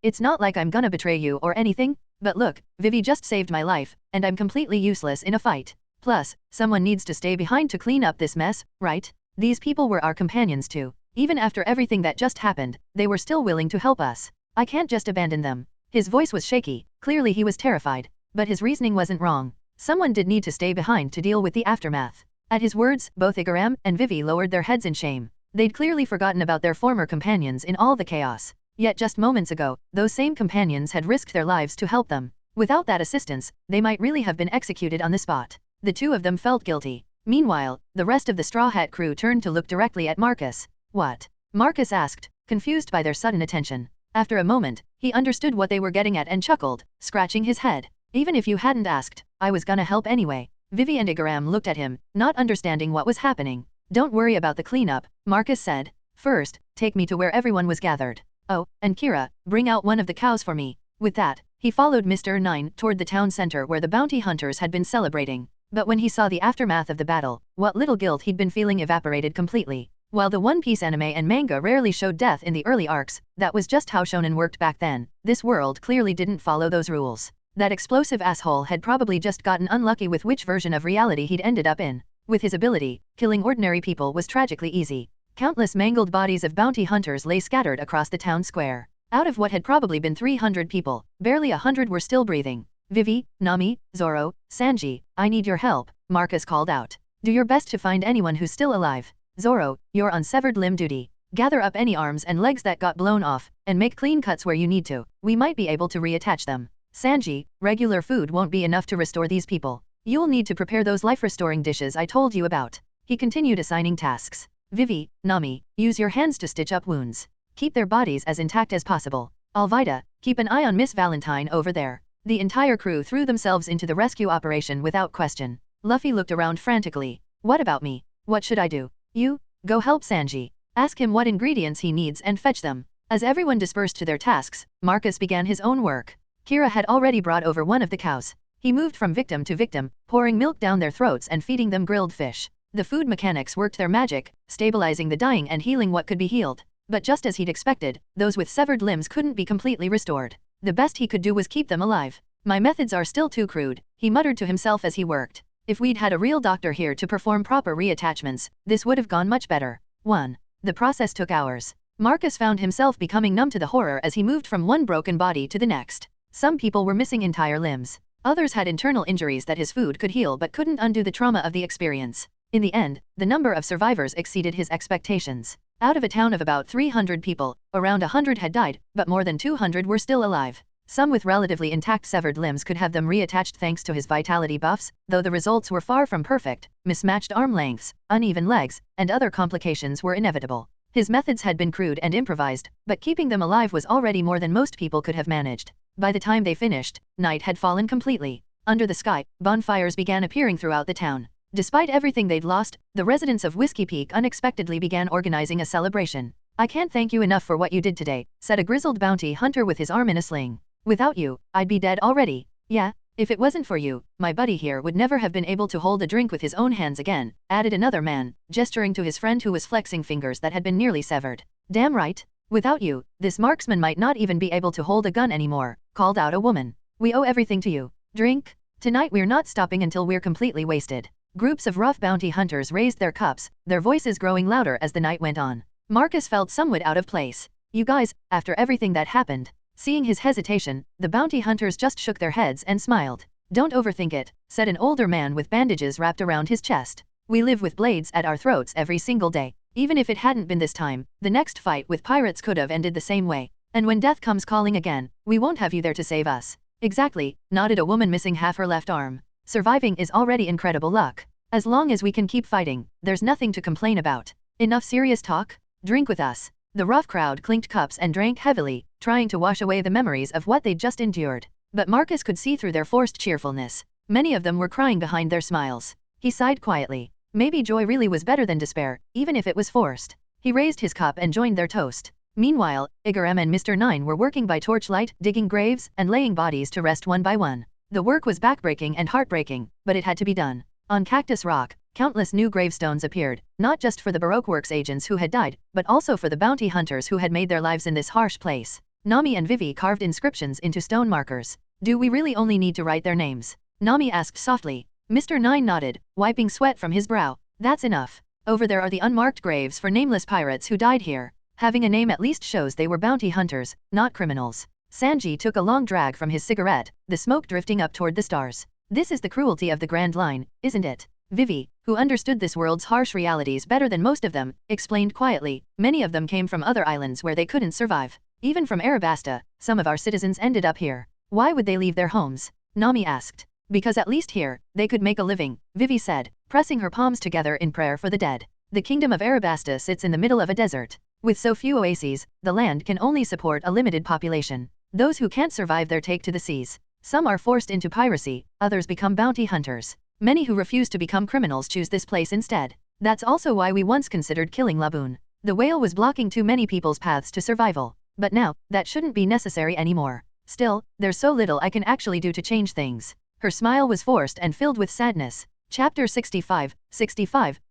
It's not like I'm gonna betray you or anything, but look, Vivi just saved my life, and I'm completely useless in a fight. Plus, someone needs to stay behind to clean up this mess, right? These people were our companions too. Even after everything that just happened, they were still willing to help us. I can't just abandon them. His voice was shaky, clearly he was terrified. But his reasoning wasn't wrong. Someone did need to stay behind to deal with the aftermath. At his words, both Igaram and Vivi lowered their heads in shame. They'd clearly forgotten about their former companions in all the chaos. Yet just moments ago, those same companions had risked their lives to help them. Without that assistance, they might really have been executed on the spot. The two of them felt guilty. Meanwhile, the rest of the Straw Hat crew turned to look directly at Marcus. What? Marcus asked, confused by their sudden attention. After a moment, he understood what they were getting at and chuckled, scratching his head. Even if you hadn't asked, I was gonna help anyway. Vivi and Igaram looked at him, not understanding what was happening. Don't worry about the cleanup, Marcus said. First, take me to where everyone was gathered. Oh, and Kira, bring out one of the cows for me. With that, he followed Mr. Nine toward the town center where the bounty hunters had been celebrating. But when he saw the aftermath of the battle, what little guilt he'd been feeling evaporated completely. While the One Piece anime and manga rarely showed death in the early arcs, that was just how shonen worked back then. This world clearly didn't follow those rules. That explosive asshole had probably just gotten unlucky with which version of reality he'd ended up in. With his ability, killing ordinary people was tragically easy. Countless mangled bodies of bounty hunters lay scattered across the town square. Out of what had probably been 300 people, barely 100 were still breathing. Vivi, Nami, Zoro, Sanji, I need your help, Marcus called out. Do your best to find anyone who's still alive. Zoro, you're on severed limb duty. Gather up any arms and legs that got blown off, and make clean cuts where you need to. We might be able to reattach them. Sanji, regular food won't be enough to restore these people. You'll need to prepare those life-restoring dishes I told you about. He continued assigning tasks. Vivi, Nami, use your hands to stitch up wounds. Keep their bodies as intact as possible. Alvida, keep an eye on Miss Valentine over there. The entire crew threw themselves into the rescue operation without question. Luffy looked around frantically. What about me? What should I do? You, go help Sanji. Ask him what ingredients he needs and fetch them. As everyone dispersed to their tasks, Marcus began his own work. Kira had already brought over one of the cows. He moved from victim to victim, pouring milk down their throats and feeding them grilled fish. The food mechanics worked their magic, stabilizing the dying and healing what could be healed. But just as he'd expected, those with severed limbs couldn't be completely restored. The best he could do was keep them alive. My methods are still too crude, he muttered to himself as he worked. If we'd had a real doctor here to perform proper reattachments, this would have gone much better. 1. The process took hours. Marcus found himself becoming numb to the horror as he moved from one broken body to the next. Some people were missing entire limbs. Others had internal injuries that his food could heal but couldn't undo the trauma of the experience. In the end, the number of survivors exceeded his expectations. Out of a town of about 300 people, around 100 had died, but more than 200 were still alive. Some with relatively intact severed limbs could have them reattached thanks to his vitality buffs, though the results were far from perfect. Mismatched arm lengths, uneven legs, and other complications were inevitable. His methods had been crude and improvised, but keeping them alive was already more than most people could have managed. By the time they finished, night had fallen completely. Under the sky, bonfires began appearing throughout the town. Despite everything they'd lost, the residents of Whiskey Peak unexpectedly began organizing a celebration. "I can't thank you enough for what you did today," said a grizzled bounty hunter with his arm in a sling. "Without you, I'd be dead already." "Yeah, if it wasn't for you, my buddy here would never have been able to hold a drink with his own hands again," added another man, gesturing to his friend who was flexing fingers that had been nearly severed. "Damn right. Without you, this marksman might not even be able to hold a gun anymore," called out a woman. "We owe everything to you. Drink? Tonight we're not stopping until we're completely wasted." Groups of rough bounty hunters raised their cups, their voices growing louder as the night went on. Marcus felt somewhat out of place. "You guys, after everything that happened." Seeing his hesitation, the bounty hunters just shook their heads and smiled. "Don't overthink it," said an older man with bandages wrapped around his chest. "We live with blades at our throats every single day. Even if it hadn't been this time, the next fight with pirates could have ended the same way. And when death comes calling again, we won't have you there to save us." "Exactly," nodded a woman missing half her left arm. "Surviving is already incredible luck. As long as we can keep fighting, there's nothing to complain about. Enough serious talk? Drink with us." The rough crowd clinked cups and drank heavily, trying to wash away the memories of what they'd just endured. But Marcus could see through their forced cheerfulness. Many of them were crying behind their smiles. He sighed quietly. Maybe joy really was better than despair, even if it was forced. He raised his cup and joined their toast. Meanwhile, Igaram and Mr. 9 were working by torchlight, digging graves, and laying bodies to rest one by one. The work was backbreaking and heartbreaking, but it had to be done. On Cactus Rock, countless new gravestones appeared, not just for the Baroque Works agents who had died, but also for the bounty hunters who had made their lives in this harsh place. Nami and Vivi carved inscriptions into stone markers. "Do we really only need to write their names?" Nami asked softly. Mr. 9 nodded, wiping sweat from his brow. "That's enough. Over there are the unmarked graves for nameless pirates who died here. Having a name at least shows they were bounty hunters, not criminals." Sanji took a long drag from his cigarette, the smoke drifting up toward the stars. "This is the cruelty of the Grand Line, isn't it?" Vivi, who understood this world's harsh realities better than most of them, explained quietly. "Many of them came from other islands where they couldn't survive. Even from Arabasta, some of our citizens ended up here." "Why would they leave their homes?" Nami asked. "Because at least here, they could make a living," Vivi said, pressing her palms together in prayer for the dead. "The kingdom of Arabasta sits in the middle of a desert. With so few oases, the land can only support a limited population. Those who can't survive there take to the seas. Some are forced into piracy, others become bounty hunters. Many who refuse to become criminals choose this place instead. That's also why we once considered killing Laboon. The whale was blocking too many people's paths to survival. But now, that shouldn't be necessary anymore. Still, there's so little I can actually do to change things." Her smile was forced and filled with sadness. Chapter 65,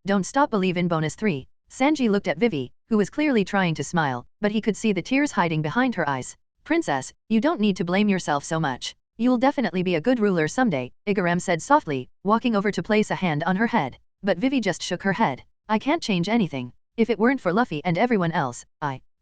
Don't Stop Believe in Bonus 3. Sanji looked at Vivi, who was clearly trying to smile, but he could see the tears hiding behind her eyes. "Princess, you don't need to blame yourself so much. You'll definitely be a good ruler someday," Igaram said softly, walking over to place a hand on her head. But Vivi just shook her head. "I can't change anything. If it weren't for Luffy and everyone else,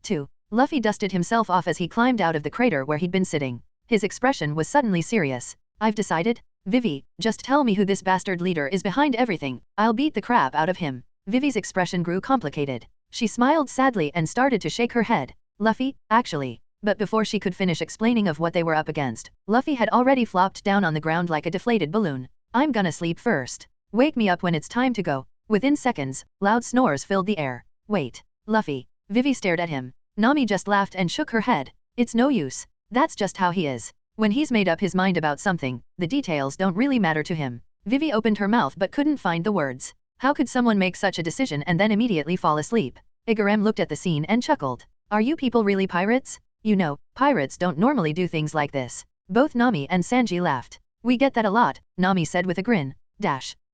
too." Luffy dusted himself off as he climbed out of the crater where he'd been sitting. His expression was suddenly serious. "I've decided. Vivi, just tell me who this bastard leader is behind everything. I'll beat the crap out of him." Vivi's expression grew complicated. She smiled sadly and started to shake her head. "Luffy, actually." But before she could finish explaining of what they were up against, Luffy had already flopped down on the ground like a deflated balloon. "I'm gonna sleep first. Wake me up when it's time to go." Within seconds, loud snores filled the air. "Wait, Luffy." Vivi stared at him. Nami just laughed and shook her head. "It's no use. That's just how he is. When he's made up his mind about something, the details don't really matter to him." Vivi opened her mouth but couldn't find the words. How could someone make such a decision and then immediately fall asleep? Igaram looked at the scene and chuckled. "Are you people really pirates? You know, pirates don't normally do things like this." Both Nami and Sanji laughed. "We get that a lot," Nami said with a grin.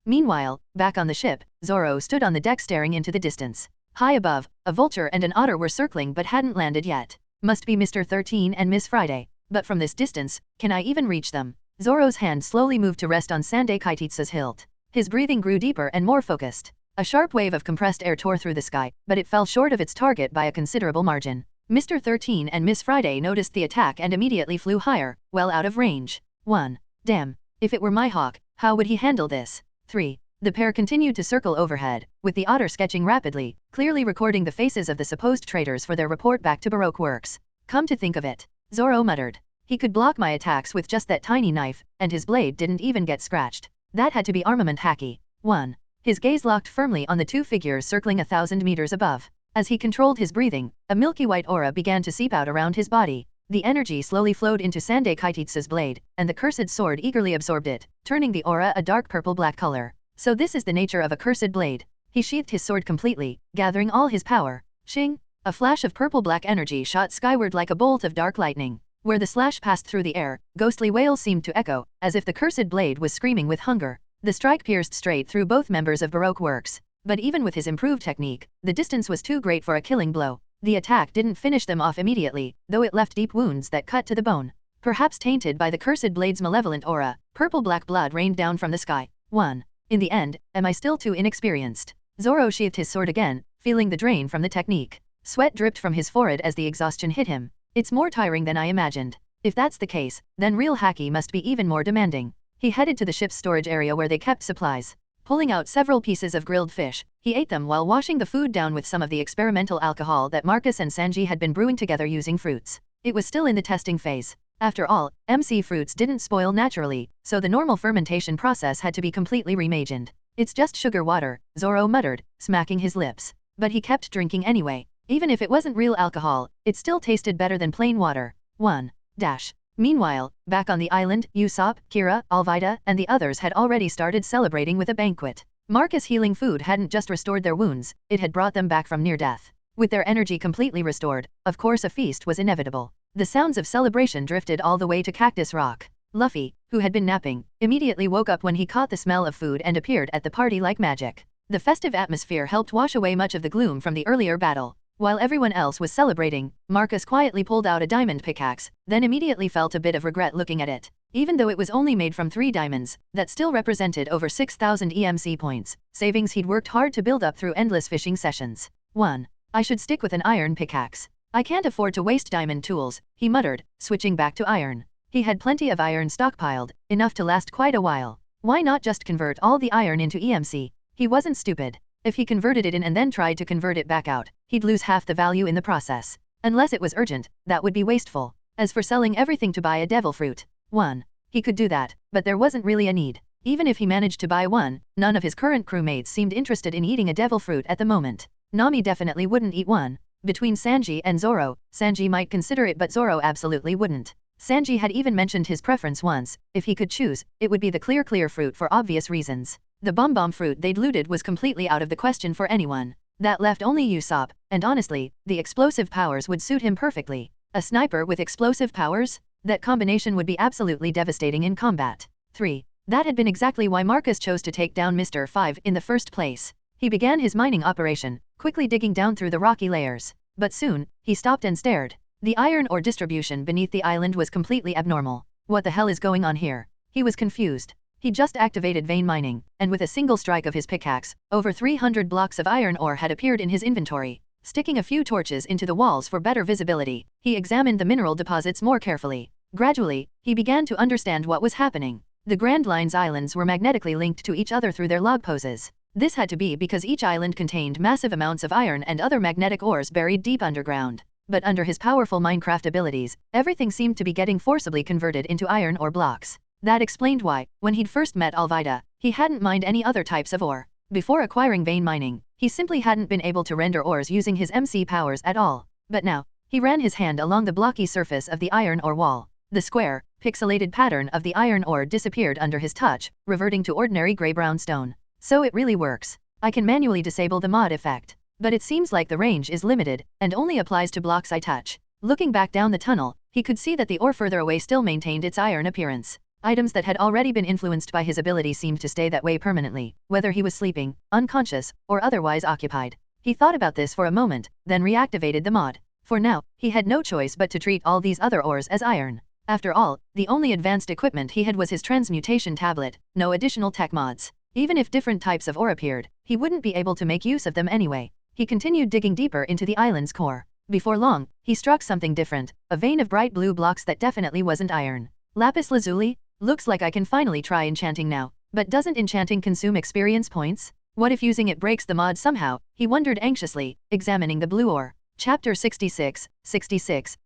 Meanwhile, back on the ship, Zoro stood on the deck staring into the distance. High above, a vulture and an otter were circling but hadn't landed yet. "Must be Mr. 13 and Miss Friday. But from this distance, can I even reach them?" Zoro's hand slowly moved to rest on Sandai Kaititsa's hilt. His breathing grew deeper and more focused. A sharp wave of compressed air tore through the sky, but it fell short of its target by a considerable margin. Mr. 13 and Miss Friday noticed the attack and immediately flew higher, well out of range. 1. Damn. If it were my hawk, how would he handle this? 3. The pair continued to circle overhead, with the otter sketching rapidly, clearly recording the faces of the supposed traitors for their report back to Baroque Works. Come to think of it, Zoro muttered. He could block my attacks with just that tiny knife, and his blade didn't even get scratched. That had to be armament hacky. 1. His gaze locked firmly on the two figures circling 1,000 meters above. As he controlled his breathing, a milky white aura began to seep out around his body. The energy slowly flowed into Sandai Kaititsu's blade, and the cursed sword eagerly absorbed it, turning the aura a dark purple-black color. So this is the nature of a cursed blade. He sheathed his sword completely, gathering all his power. Shing! A flash of purple-black energy shot skyward like a bolt of dark lightning. Where the slash passed through the air, ghostly wails seemed to echo, as if the cursed blade was screaming with hunger. The strike pierced straight through both members of Baroque Works. But even with his improved technique, the distance was too great for a killing blow. The attack didn't finish them off immediately, though it left deep wounds that cut to the bone. Perhaps tainted by the cursed blade's malevolent aura, purple-black blood rained down from the sky. 1. In the end, am I still too inexperienced? Zoro sheathed his sword again, feeling the drain from the technique. Sweat dripped from his forehead as the exhaustion hit him. It's more tiring than I imagined. If that's the case, then real haki must be even more demanding. He headed to the ship's storage area where they kept supplies. Pulling out several pieces of grilled fish, he ate them while washing the food down with some of the experimental alcohol that Marcus and Sanji had been brewing together using fruits. It was still in the testing phase. After all, MC fruits didn't spoil naturally, so the normal fermentation process had to be completely reimagined. It's just sugar water, Zoro muttered, smacking his lips. But he kept drinking anyway. Even if it wasn't real alcohol, it still tasted better than plain water. 1. Meanwhile, back on the island, Usopp, Kira, Alvida, and the others had already started celebrating with a banquet. Marcus' healing food hadn't just restored their wounds, it had brought them back from near death. With their energy completely restored, of course a feast was inevitable. The sounds of celebration drifted all the way to Cactus Rock. Luffy, who had been napping, immediately woke up when he caught the smell of food and appeared at the party like magic. The festive atmosphere helped wash away much of the gloom from the earlier battle. While everyone else was celebrating, Marcus quietly pulled out a diamond pickaxe, then immediately felt a bit of regret looking at it. Even though it was only made from 3 diamonds, that still represented over 6,000 EMC points, savings he'd worked hard to build up through endless fishing sessions. 1. I should stick with an iron pickaxe. I can't afford to waste diamond tools, he muttered, switching back to iron. He had plenty of iron stockpiled, enough to last quite a while. Why not just convert all the iron into EMC? He wasn't stupid. If he converted it in and then tried to convert it back out, he'd lose half the value in the process. Unless it was urgent, that would be wasteful. As for selling everything to buy a devil fruit, 1. He could do that, but there wasn't really a need. Even if he managed to buy one, none of his current crewmates seemed interested in eating a devil fruit at the moment. Nami definitely wouldn't eat one. Between Sanji and Zoro, Sanji might consider it but Zoro absolutely wouldn't. Sanji had even mentioned his preference once. If he could choose, it would be the clear fruit for obvious reasons. The bomb fruit they'd looted was completely out of the question for anyone. That left only Usopp, and honestly, the explosive powers would suit him perfectly. A sniper with explosive powers? That combination would be absolutely devastating in combat. 3. That had been exactly why Marcus chose to take down Mr. 5 in the first place. He began his mining operation, quickly digging down through the rocky layers. But soon, he stopped and stared. The iron ore distribution beneath the island was completely abnormal. What the hell is going on here? He was confused. He just activated vein mining, and with a single strike of his pickaxe, over 300 blocks of iron ore had appeared in his inventory. Sticking a few torches into the walls for better visibility, he examined the mineral deposits more carefully. Gradually, he began to understand what was happening. The Grand Line's islands were magnetically linked to each other through their log poses. This had to be because each island contained massive amounts of iron and other magnetic ores buried deep underground. But under his powerful Minecraft abilities, everything seemed to be getting forcibly converted into iron ore blocks. That explained why, when he'd first met Alvida, he hadn't mined any other types of ore. Before acquiring vein mining, he simply hadn't been able to render ores using his MC powers at all. But now, he ran his hand along the blocky surface of the iron ore wall. The square, pixelated pattern of the iron ore disappeared under his touch, reverting to ordinary gray-brown stone. So it really works. I can manually disable the mod effect. But it seems like the range is limited, and only applies to blocks I touch. Looking back down the tunnel, he could see that the ore further away still maintained its iron appearance. Items that had already been influenced by his ability seemed to stay that way permanently, whether he was sleeping, unconscious, or otherwise occupied. He thought about this for a moment, then reactivated the mod. For now, he had no choice but to treat all these other ores as iron. After all, the only advanced equipment he had was his transmutation tablet, no additional tech mods. Even if different types of ore appeared, he wouldn't be able to make use of them anyway. He continued digging deeper into the island's core. Before long, he struck something different, a vein of bright blue blocks that definitely wasn't iron. Lapis lazuli? Looks like I can finally try enchanting now. But doesn't enchanting consume experience points? What if using it breaks the mod somehow? He wondered anxiously, examining the blue ore. Chapter 66,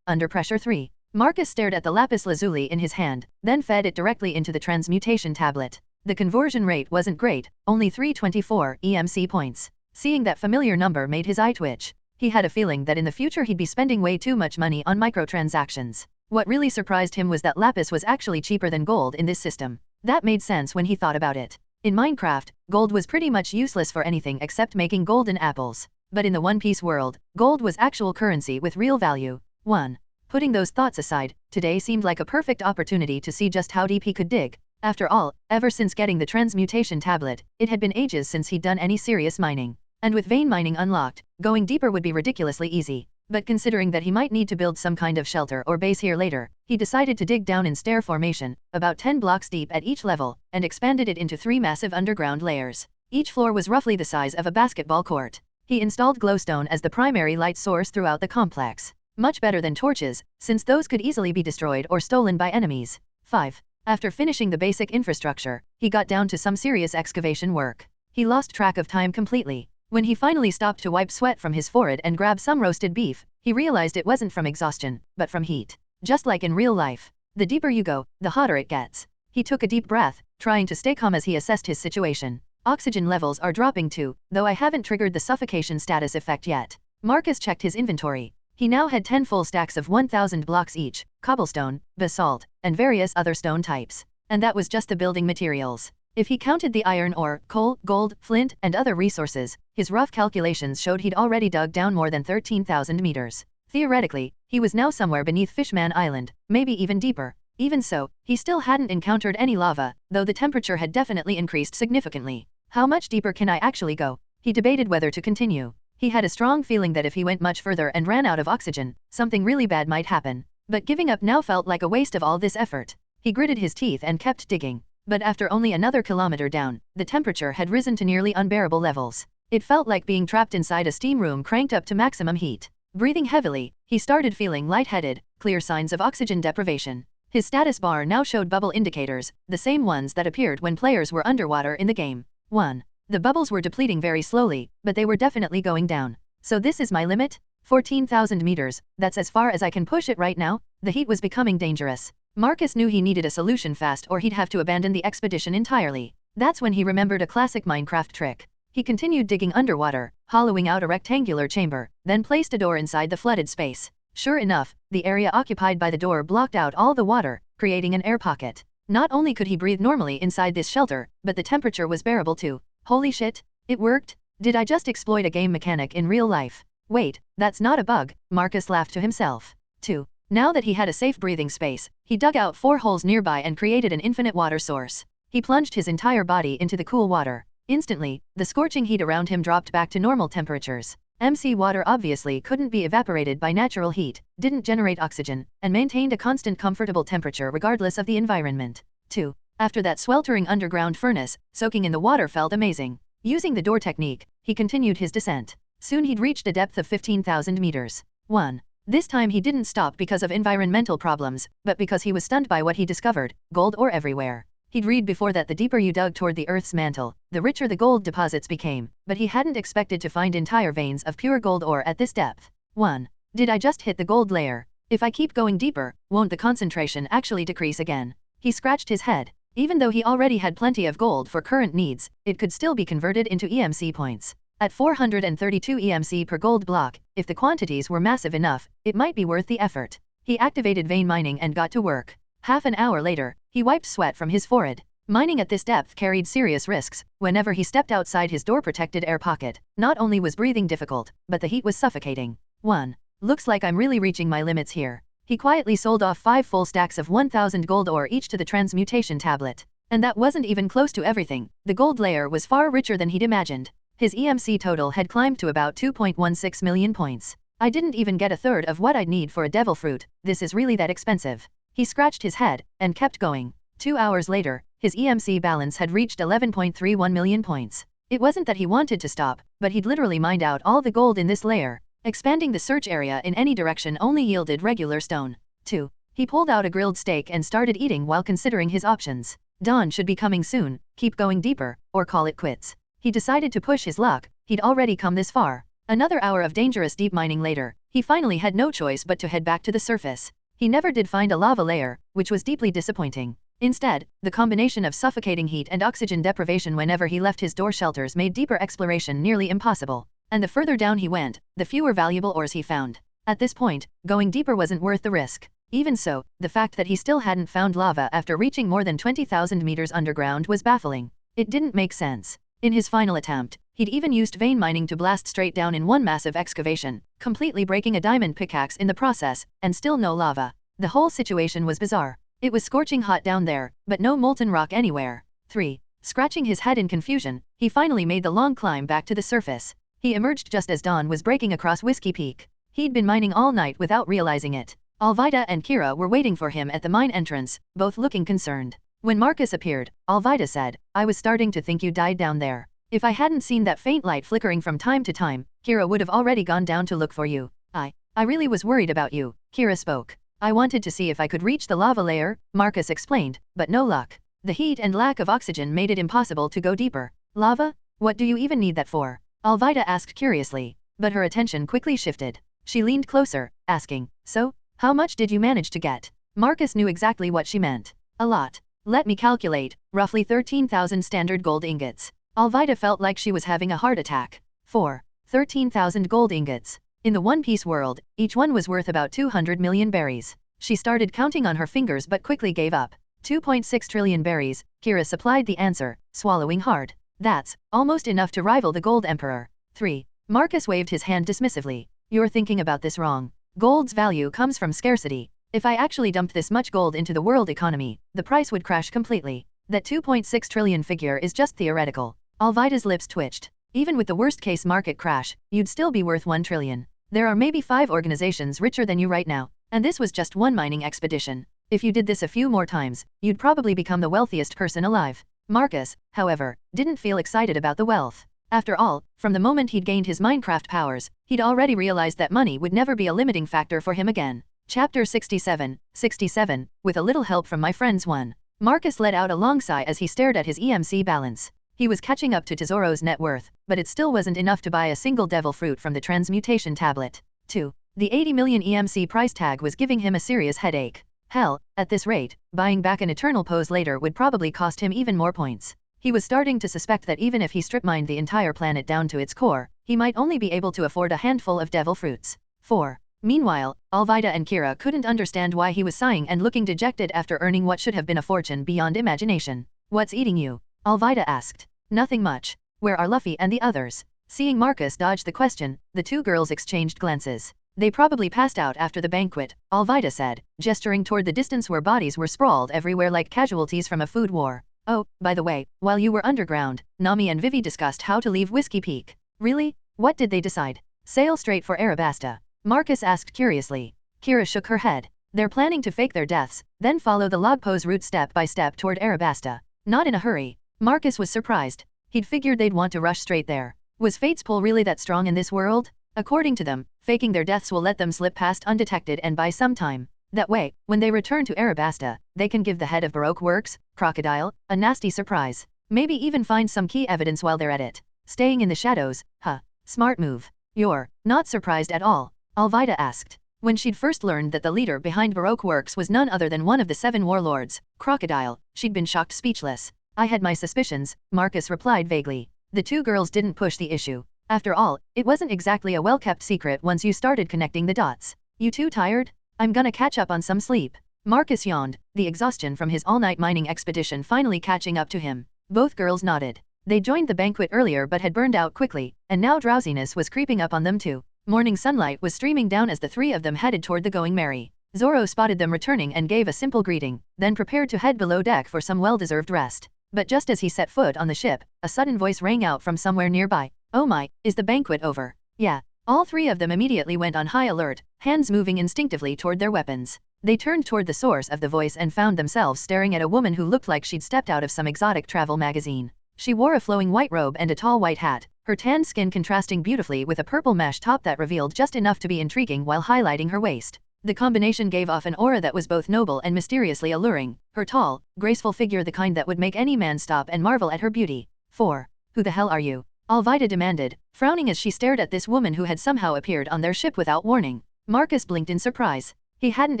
Under Pressure 3. Marcus stared at the lapis lazuli in his hand, then fed it directly into the transmutation tablet. The conversion rate wasn't great, only 324 EMC points. Seeing that familiar number made his eye twitch. He had a feeling that in the future he'd be spending way too much money on microtransactions. What really surprised him was that lapis was actually cheaper than gold in this system. That made sense when he thought about it. In Minecraft, gold was pretty much useless for anything except making golden apples. But in the One Piece world, gold was actual currency with real value. 1. Putting those thoughts aside, today seemed like a perfect opportunity to see just how deep he could dig. After all, ever since getting the transmutation tablet, it had been ages since he'd done any serious mining. And with vein mining unlocked, going deeper would be ridiculously easy. But considering that he might need to build some kind of shelter or base here later, he decided to dig down in stair formation, about 10 blocks deep at each level, and expanded it into 3 massive underground layers. Each floor was roughly the size of a basketball court. He installed glowstone as the primary light source throughout the complex. Much better than torches, since those could easily be destroyed or stolen by enemies. 5. After finishing the basic infrastructure, he got down to some serious excavation work. He lost track of time completely. When he finally stopped to wipe sweat from his forehead and grab some roasted beef, he realized it wasn't from exhaustion, but from heat. Just like in real life. The deeper you go, the hotter it gets. He took a deep breath, trying to stay calm as he assessed his situation. Oxygen levels are dropping too, though I haven't triggered the suffocation status effect yet. Marcus checked his inventory. He now had 10 full stacks of 1,000 blocks each, cobblestone, basalt, and various other stone types. And that was just the building materials. If he counted the iron ore, coal, gold, flint, and other resources, his rough calculations showed he'd already dug down more than 13,000 meters. Theoretically, he was now somewhere beneath Fishman Island, maybe even deeper. Even so, he still hadn't encountered any lava, though the temperature had definitely increased significantly. How much deeper can I actually go? He debated whether to continue. He had a strong feeling that if he went much further and ran out of oxygen, something really bad might happen. But giving up now felt like a waste of all this effort. He gritted his teeth and kept digging. But after only another kilometer down, the temperature had risen to nearly unbearable levels. It felt like being trapped inside a steam room cranked up to maximum heat. Breathing heavily, he started feeling lightheaded, clear signs of oxygen deprivation. His status bar now showed bubble indicators, the same ones that appeared when players were underwater in the game. 1. The bubbles were depleting very slowly, but they were definitely going down. So this is my limit? 14,000 meters, that's as far as I can push it right now? The heat was becoming dangerous. Marcus knew he needed a solution fast or he'd have to abandon the expedition entirely. That's when he remembered a classic Minecraft trick. He continued digging underwater, hollowing out a rectangular chamber, then placed a door inside the flooded space. Sure enough, the area occupied by the door blocked out all the water, creating an air pocket. Not only could he breathe normally inside this shelter, but the temperature was bearable too. Holy shit, it worked? Did I just exploit a game mechanic in real life? Wait, that's not a bug, Marcus laughed to himself. 2. Now that he had a safe breathing space, he dug out 4 holes nearby and created an infinite water source. He plunged his entire body into the cool water. Instantly, the scorching heat around him dropped back to normal temperatures. MC water obviously couldn't be evaporated by natural heat, didn't generate oxygen, and maintained a constant comfortable temperature regardless of the environment. 2. After that sweltering underground furnace, soaking in the water felt amazing. Using the door technique, he continued his descent. Soon he'd reached a depth of 15,000 meters. 1. This time he didn't stop because of environmental problems, but because he was stunned by what he discovered: gold ore everywhere. He'd read before that the deeper you dug toward the Earth's mantle, the richer the gold deposits became, but he hadn't expected to find entire veins of pure gold ore at this depth. 1. Did I just hit the gold layer? If I keep going deeper, won't the concentration actually decrease again? He scratched his head. Even though he already had plenty of gold for current needs, it could still be converted into EMC points. At 432 EMC per gold block, if the quantities were massive enough, it might be worth the effort. He activated vein mining and got to work. Half an hour later, he wiped sweat from his forehead. Mining at this depth carried serious risks. Whenever he stepped outside his door-protected air pocket, not only was breathing difficult, but the heat was suffocating. 1. Looks like I'm really reaching my limits here. He quietly sold off 5 full stacks of 1,000 gold ore each to the transmutation tablet. And that wasn't even close to everything. The gold layer was far richer than he'd imagined. His EMC total had climbed to about 2.16 million points. I didn't even get a third of what I'd need for a devil fruit. This is really that expensive. He scratched his head and kept going. 2 hours later, his EMC balance had reached 11.31 million points. It wasn't that he wanted to stop, but he'd literally mined out all the gold in this layer. Expanding the search area in any direction only yielded regular stone. 2. He pulled out a grilled steak and started eating while considering his options. Dawn should be coming soon, keep going deeper, or call it quits. He decided to push his luck, he'd already come this far. Another hour of dangerous deep mining later, he finally had no choice but to head back to the surface. He never did find a lava layer, which was deeply disappointing. Instead, the combination of suffocating heat and oxygen deprivation whenever he left his door shelters made deeper exploration nearly impossible. And the further down he went, the fewer valuable ores he found. At this point, going deeper wasn't worth the risk. Even so, the fact that he still hadn't found lava after reaching more than 20,000 meters underground was baffling. It didn't make sense. In his final attempt, he'd even used vein mining to blast straight down in one massive excavation, completely breaking a diamond pickaxe in the process, and still no lava. The whole situation was bizarre. It was scorching hot down there, but no molten rock anywhere. 3. Scratching his head in confusion, he finally made the long climb back to the surface. He emerged just as dawn was breaking across Whiskey Peak. He'd been mining all night without realizing it. Alvida and Kira were waiting for him at the mine entrance, both looking concerned. When Marcus appeared, Alvida said, "I was starting to think you died down there. If I hadn't seen that faint light flickering from time to time, Kira would have already gone down to look for you. I really was worried about you," Kira spoke. "I wanted to see if I could reach the lava layer," Marcus explained, "but no luck. The heat and lack of oxygen made it impossible to go deeper." "Lava? What do you even need that for?" Alvida asked curiously, but her attention quickly shifted. She leaned closer, asking, "So, how much did you manage to get?" Marcus knew exactly what she meant. "A lot. Let me calculate, roughly 13,000 standard gold ingots." Alvida felt like she was having a heart attack. 4. 13,000 gold ingots. In the One Piece world, each one was worth about 200 million berries. She started counting on her fingers but quickly gave up. 2.6 trillion berries, Kira supplied the answer, swallowing hard. "That's almost enough to rival the Gold Emperor." 3. Marcus waved his hand dismissively. "You're thinking about this wrong. Gold's value comes from scarcity. If I actually dumped this much gold into the world economy, the price would crash completely. That 2.6 trillion figure is just theoretical." Alvida's lips twitched. "Even with the worst-case market crash, you'd still be worth 1 trillion. There are maybe 5 organizations richer than you right now, and this was just one mining expedition. If you did this a few more times, you'd probably become the wealthiest person alive." Marcus, however, didn't feel excited about the wealth. After all, from the moment he'd gained his Minecraft powers, he'd already realized that money would never be a limiting factor for him again. Chapter 67, with a little help from my friends 1. Marcus let out a long sigh as he stared at his EMC balance. He was catching up to Tesoro's net worth, but it still wasn't enough to buy a single devil fruit from the transmutation tablet. 2. The 80 million EMC price tag was giving him a serious headache. Hell, at this rate, buying back an eternal pose later would probably cost him even more points. He was starting to suspect that even if he strip-mined the entire planet down to its core, he might only be able to afford a handful of devil fruits. 4. Meanwhile, Alvida and Kira couldn't understand why he was sighing and looking dejected after earning what should have been a fortune beyond imagination. "What's eating you?" Alvida asked. "Nothing much. Where are Luffy and the others?" Seeing Marcus dodge the question, the two girls exchanged glances. "They probably passed out after the banquet," Alvida said, gesturing toward the distance where bodies were sprawled everywhere like casualties from a food war. "Oh, by the way, while you were underground, Nami and Vivi discussed how to leave Whiskey Peak." "Really? What did they decide?" "Sail straight for Arabasta," Marcus asked curiously. Kira shook her head. "They're planning to fake their deaths, then follow the log pose route step by step toward Arabasta. Not in a hurry." Marcus was surprised. He'd figured they'd want to rush straight there. Was fate's pull really that strong in this world? According to them, faking their deaths will let them slip past undetected and buy some time. That way, when they return to Arabasta, they can give the head of Baroque Works, Crocodile, a nasty surprise. Maybe even find some key evidence while they're at it. Staying in the shadows, huh? Smart move. "You're not surprised at all?" Alvida asked. When she'd first learned that the leader behind Baroque Works was none other than one of the 7 warlords, Crocodile, she'd been shocked speechless. "I had my suspicions," Marcus replied vaguely. The two girls didn't push the issue. After all, it wasn't exactly a well-kept secret once you started connecting the dots. "You too tired? I'm gonna catch up on some sleep." Marcus yawned, the exhaustion from his all-night mining expedition finally catching up to him. Both girls nodded. They joined the banquet earlier but had burned out quickly, and now drowsiness was creeping up on them too. Morning sunlight was streaming down as the 3 of them headed toward the Going Merry. Zoro spotted them returning and gave a simple greeting, then prepared to head below deck for some well-deserved rest. But just as he set foot on the ship, a sudden voice rang out from somewhere nearby. "Oh my, is the banquet over?" "Yeah." All 3 of them immediately went on high alert, hands moving instinctively toward their weapons. They turned toward the source of the voice and found themselves staring at a woman who looked like she'd stepped out of some exotic travel magazine. She wore a flowing white robe and a tall white hat, her tanned skin contrasting beautifully with a purple mesh top that revealed just enough to be intriguing while highlighting her waist. The combination gave off an aura that was both noble and mysteriously alluring, her tall, graceful figure the kind that would make any man stop and marvel at her beauty. 4. Who the hell are you? Alvida demanded, frowning as she stared at this woman who had somehow appeared on their ship without warning. Marcus blinked in surprise. He hadn't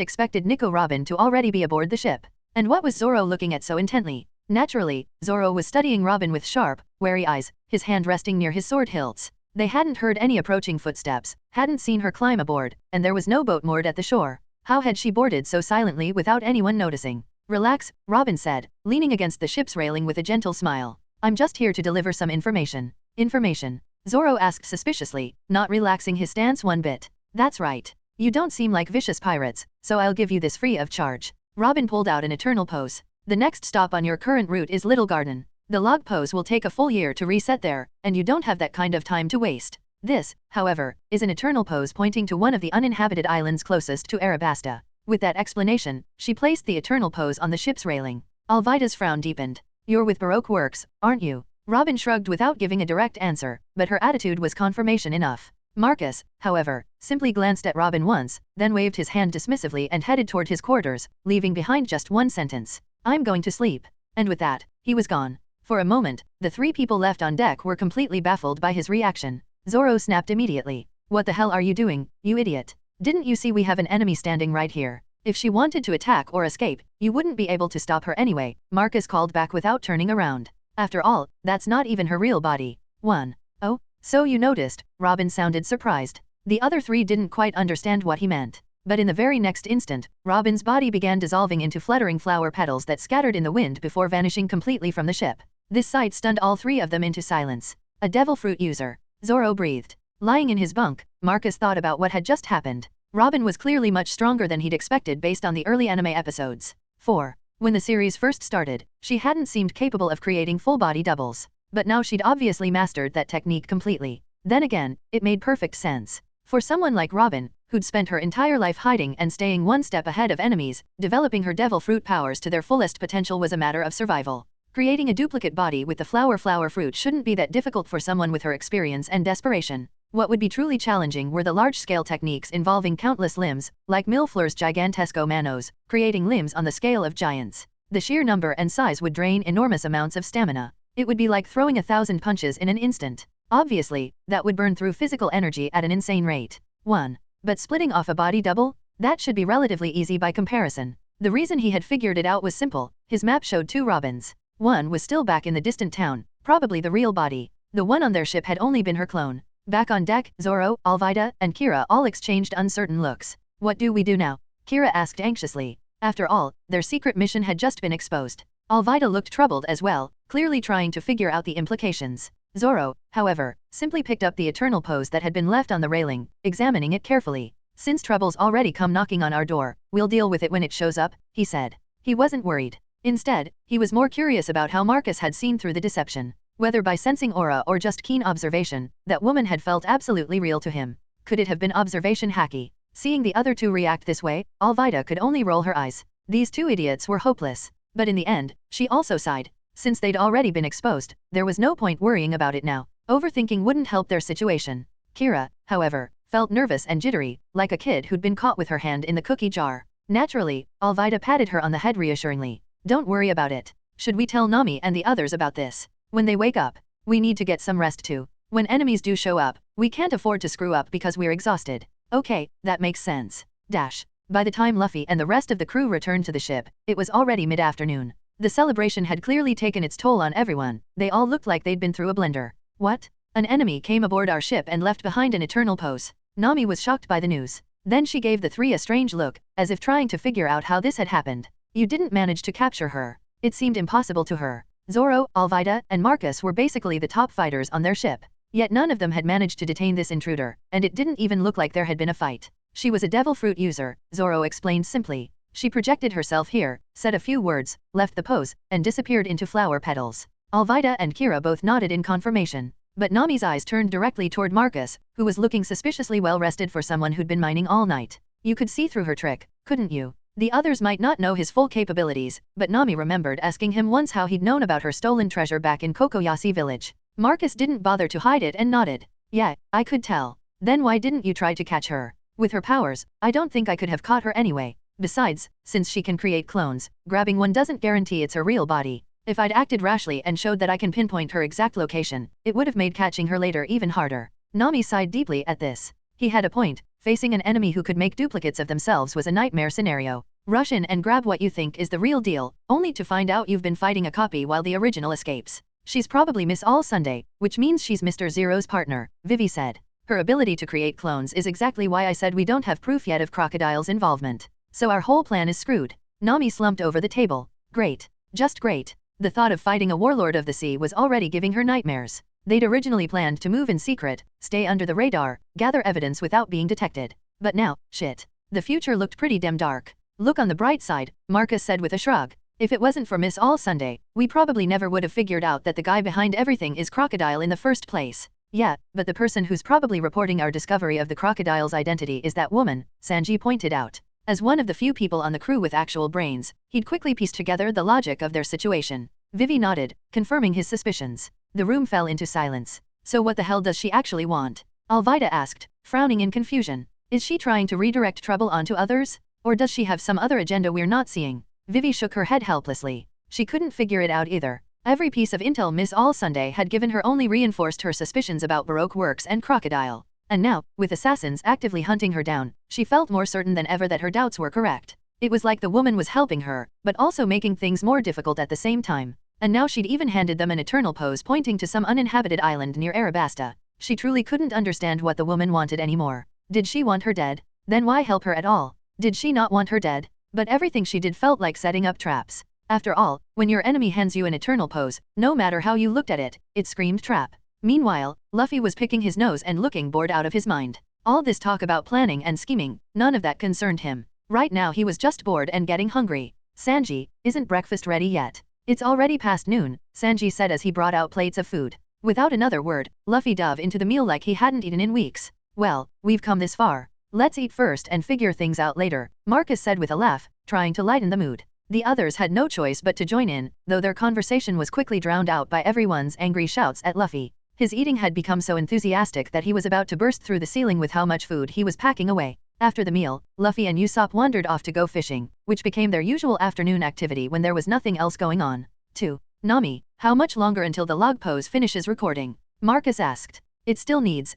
expected Nico Robin to already be aboard the ship. And what was Zoro looking at so intently? Naturally, Zoro was studying Robin with sharp, wary eyes, his hand resting near his sword hilts. They hadn't heard any approaching footsteps, hadn't seen her climb aboard, and there was no boat moored at the shore. How had she boarded so silently without anyone noticing? Relax, Robin said, leaning against the ship's railing with a gentle smile. I'm just here to deliver some information. Information? Zoro asked suspiciously, not relaxing his stance one bit. That's right. You don't seem like vicious pirates, so I'll give you this free of charge. Robin pulled out an eternal pose. The next stop on your current route is Little Garden. The log pose will take a full year to reset there, and you don't have that kind of time to waste. This, however, is an eternal pose pointing to one of the uninhabited islands closest to Arabasta. With that explanation, she placed the eternal pose on the ship's railing. Alvida's frown deepened. You're with Baroque Works, aren't you? Robin shrugged without giving a direct answer, but her attitude was confirmation enough. Marcus, however, simply glanced at Robin once, then waved his hand dismissively and headed toward his quarters, leaving behind just one sentence. I'm going to sleep. And with that, he was gone. For a moment, the three people left on deck were completely baffled by his reaction. Zoro snapped immediately. What the hell are you doing, you idiot? Didn't you see we have an enemy standing right here? If she wanted to attack or escape, you wouldn't be able to stop her anyway, Marcus called back without turning around. After all, that's not even her real body. 1. Oh, so you noticed, Robin sounded surprised. The other three didn't quite understand what he meant. But in the very next instant, Robin's body began dissolving into fluttering flower petals that scattered in the wind before vanishing completely from the ship. This sight stunned all three of them into silence. A devil fruit user. Zoro breathed. Lying in his bunk, Marcus thought about what had just happened. Robin was clearly much stronger than he'd expected based on the early anime episodes. 4. When the series first started, she hadn't seemed capable of creating full-body doubles. But now she'd obviously mastered that technique completely. Then again, it made perfect sense. For someone like Robin, who'd spent her entire life hiding and staying one step ahead of enemies, developing her devil fruit powers to their fullest potential was a matter of survival. Creating a duplicate body with the flower fruit shouldn't be that difficult for someone with her experience and desperation. What would be truly challenging were the large-scale techniques involving countless limbs, like Millefleur's Gigantesco Manos, creating limbs on the scale of giants. The sheer number and size would drain enormous amounts of stamina. It would be like throwing 1,000 punches in an instant. Obviously, that would burn through physical energy at an insane rate. 1. But splitting off a body double? That should be relatively easy by comparison. The reason he had figured it out was simple. His map showed two Robins. One was still back in the distant town, probably the real body. The one on their ship had only been her clone. Back on deck, Zoro, Alvida, and Kira all exchanged uncertain looks. What do we do now? Kira asked anxiously. After all, their secret mission had just been exposed. Alvida looked troubled as well, clearly trying to figure out the implications. Zoro, however, simply picked up the eternal pose that had been left on the railing, examining it carefully. Since trouble's already come knocking on our door, we'll deal with it when it shows up, he said. He wasn't worried. Instead, he was more curious about how Marcus had seen through the deception. Whether by sensing aura or just keen observation, that woman had felt absolutely real to him. Could it have been observation hacky? Seeing the other two react this way, Alvida could only roll her eyes. These two idiots were hopeless. But in the end, she also sighed. Since they'd already been exposed, there was no point worrying about it now. Overthinking wouldn't help their situation. Kira, however, felt nervous and jittery, like a kid who'd been caught with her hand in the cookie jar. Naturally, Alvida patted her on the head reassuringly. Don't worry about it. Should we tell Nami and the others about this? When they wake up, we need to get some rest too. When enemies do show up, we can't afford to screw up because we're exhausted. Okay, that makes sense. By the time Luffy and the rest of the crew returned to the ship, it was already mid-afternoon. The celebration had clearly taken its toll on everyone. They all looked like they'd been through a blender. What? An enemy came aboard our ship and left behind an eternal pose. Nami was shocked by the news. Then she gave the three a strange look, as if trying to figure out how this had happened. You didn't manage to capture her. It seemed impossible to her. Zoro, Alvida, and Marcus were basically the top fighters on their ship. Yet none of them had managed to detain this intruder, and it didn't even look like there had been a fight. She was a devil fruit user, Zoro explained simply. She projected herself here, said a few words, left the pose, and disappeared into flower petals. Alvida and Kira both nodded in confirmation. But Nami's eyes turned directly toward Marcus, who was looking suspiciously well rested for someone who'd been mining all night. You could see through her trick, couldn't you? The others might not know his full capabilities, but Nami remembered asking him once how he'd known about her stolen treasure back in Kokoyashi village. Marcus didn't bother to hide it and nodded. Yeah, I could tell. Then why didn't you try to catch her? With her powers, I don't think I could have caught her anyway. Besides, since she can create clones, grabbing one doesn't guarantee it's her real body. If I'd acted rashly and showed that I can pinpoint her exact location, it would have made catching her later even harder. Nami sighed deeply at this. He had a point. Facing an enemy who could make duplicates of themselves was a nightmare scenario. Rush in and grab what you think is the real deal, only to find out you've been fighting a copy while the original escapes. She's probably Miss All Sunday, which means she's Mr. Zero's partner, Vivi said. Her ability to create clones is exactly why I said we don't have proof yet of Crocodile's involvement. So our whole plan is screwed. Nami slumped over the table. Great. Just great. The thought of fighting a warlord of the sea was already giving her nightmares. They'd originally planned to move in secret, stay under the radar, gather evidence without being detected. But now, shit. The future looked pretty damn dark. Look on the bright side, Marcus said with a shrug. If it wasn't for Miss All Sunday, we probably never would have figured out that the guy behind everything is Crocodile in the first place. Yeah, but the person who's probably reporting our discovery of the crocodile's identity is that woman, Sanji pointed out. As one of the few people on the crew with actual brains, he'd quickly pieced together the logic of their situation. Vivi nodded, confirming his suspicions. The room fell into silence. So what the hell does she actually want? Alvida asked, frowning in confusion. Is she trying to redirect trouble onto others? Or does she have some other agenda we're not seeing? Vivi shook her head helplessly. She couldn't figure it out either. Every piece of intel Miss All Sunday had given her only reinforced her suspicions about Baroque works and Crocodile. And now, with assassins actively hunting her down, she felt more certain than ever that her doubts were correct. It was like the woman was helping her, but also making things more difficult at the same time. And now she'd even handed them an eternal pose pointing to some uninhabited island near Arabasta. She truly couldn't understand what the woman wanted anymore. Did she want her dead? Then why help her at all? Did she not want her dead? But everything she did felt like setting up traps. After all, when your enemy hands you an eternal pose, no matter how you looked at it, it screamed trap. Meanwhile, Luffy was picking his nose and looking bored out of his mind. All this talk about planning and scheming, none of that concerned him. Right now he was just bored and getting hungry. Sanji, isn't breakfast ready yet? It's already past noon, Sanji said as he brought out plates of food. Without another word, Luffy dove into the meal like he hadn't eaten in weeks. Well, we've come this far. Let's eat first and figure things out later, Marcus said with a laugh, trying to lighten the mood. The others had no choice but to join in, though their conversation was quickly drowned out by everyone's angry shouts at Luffy. His eating had become so enthusiastic that he was about to burst through the ceiling with how much food he was packing away. After the meal, Luffy and Usopp wandered off to go fishing, which became their usual afternoon activity when there was nothing else going on. 2. Nami, how much longer until the log pose finishes recording? Marcus asked. It still needs,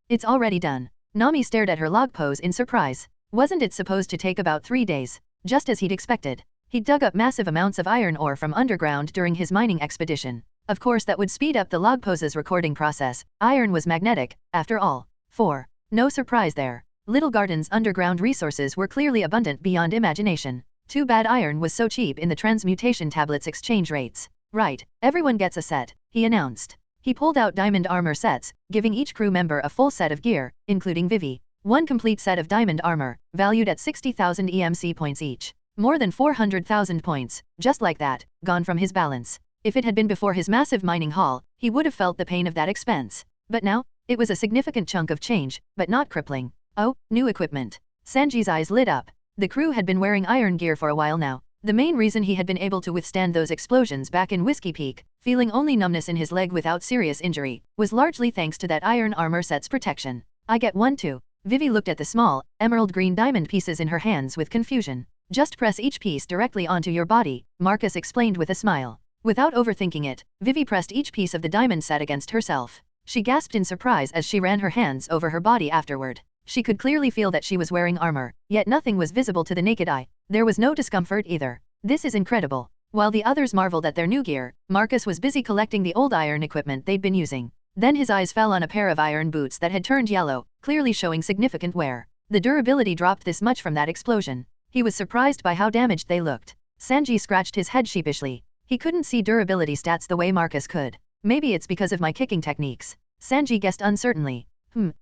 It's already done. Nami stared at her log pose in surprise. Wasn't it supposed to take about 3 days? Just as he'd expected. He'd dug up massive amounts of iron ore from underground during his mining expedition. Of course that would speed up the log pose's recording process. Iron was magnetic, after all. 4. No surprise there. Little Garden's underground resources were clearly abundant beyond imagination. Too bad iron was so cheap in the transmutation tablet's exchange rates. Right, everyone gets a set, he announced. He pulled out diamond armor sets, giving each crew member a full set of gear, including Vivi. One complete set of diamond armor, valued at 60,000 EMC points each. More than 400,000 points, just like that, gone from his balance. If it had been before his massive mining haul, he would have felt the pain of that expense. But now, it was a significant chunk of change, but not crippling. Oh, new equipment. Sanji's eyes lit up. The crew had been wearing iron gear for a while now. The main reason he had been able to withstand those explosions back in Whiskey Peak, feeling only numbness in his leg without serious injury, was largely thanks to that iron armor set's protection. I get one too. Vivi looked at the small, emerald green diamond pieces in her hands with confusion. Just press each piece directly onto your body, Marcus explained with a smile. Without overthinking it, Vivi pressed each piece of the diamond set against herself. She gasped in surprise as she ran her hands over her body afterward. She could clearly feel that she was wearing armor, yet nothing was visible to the naked eye. There was no discomfort either. This is incredible. While the others marveled at their new gear, Marcus was busy collecting the old iron equipment they'd been using. Then his eyes fell on a pair of iron boots that had turned yellow, clearly showing significant wear. The durability dropped this much from that explosion. He was surprised by how damaged they looked. Sanji scratched his head sheepishly. He couldn't see durability stats the way Marcus could. Maybe it's because of my kicking techniques. Sanji guessed uncertainly.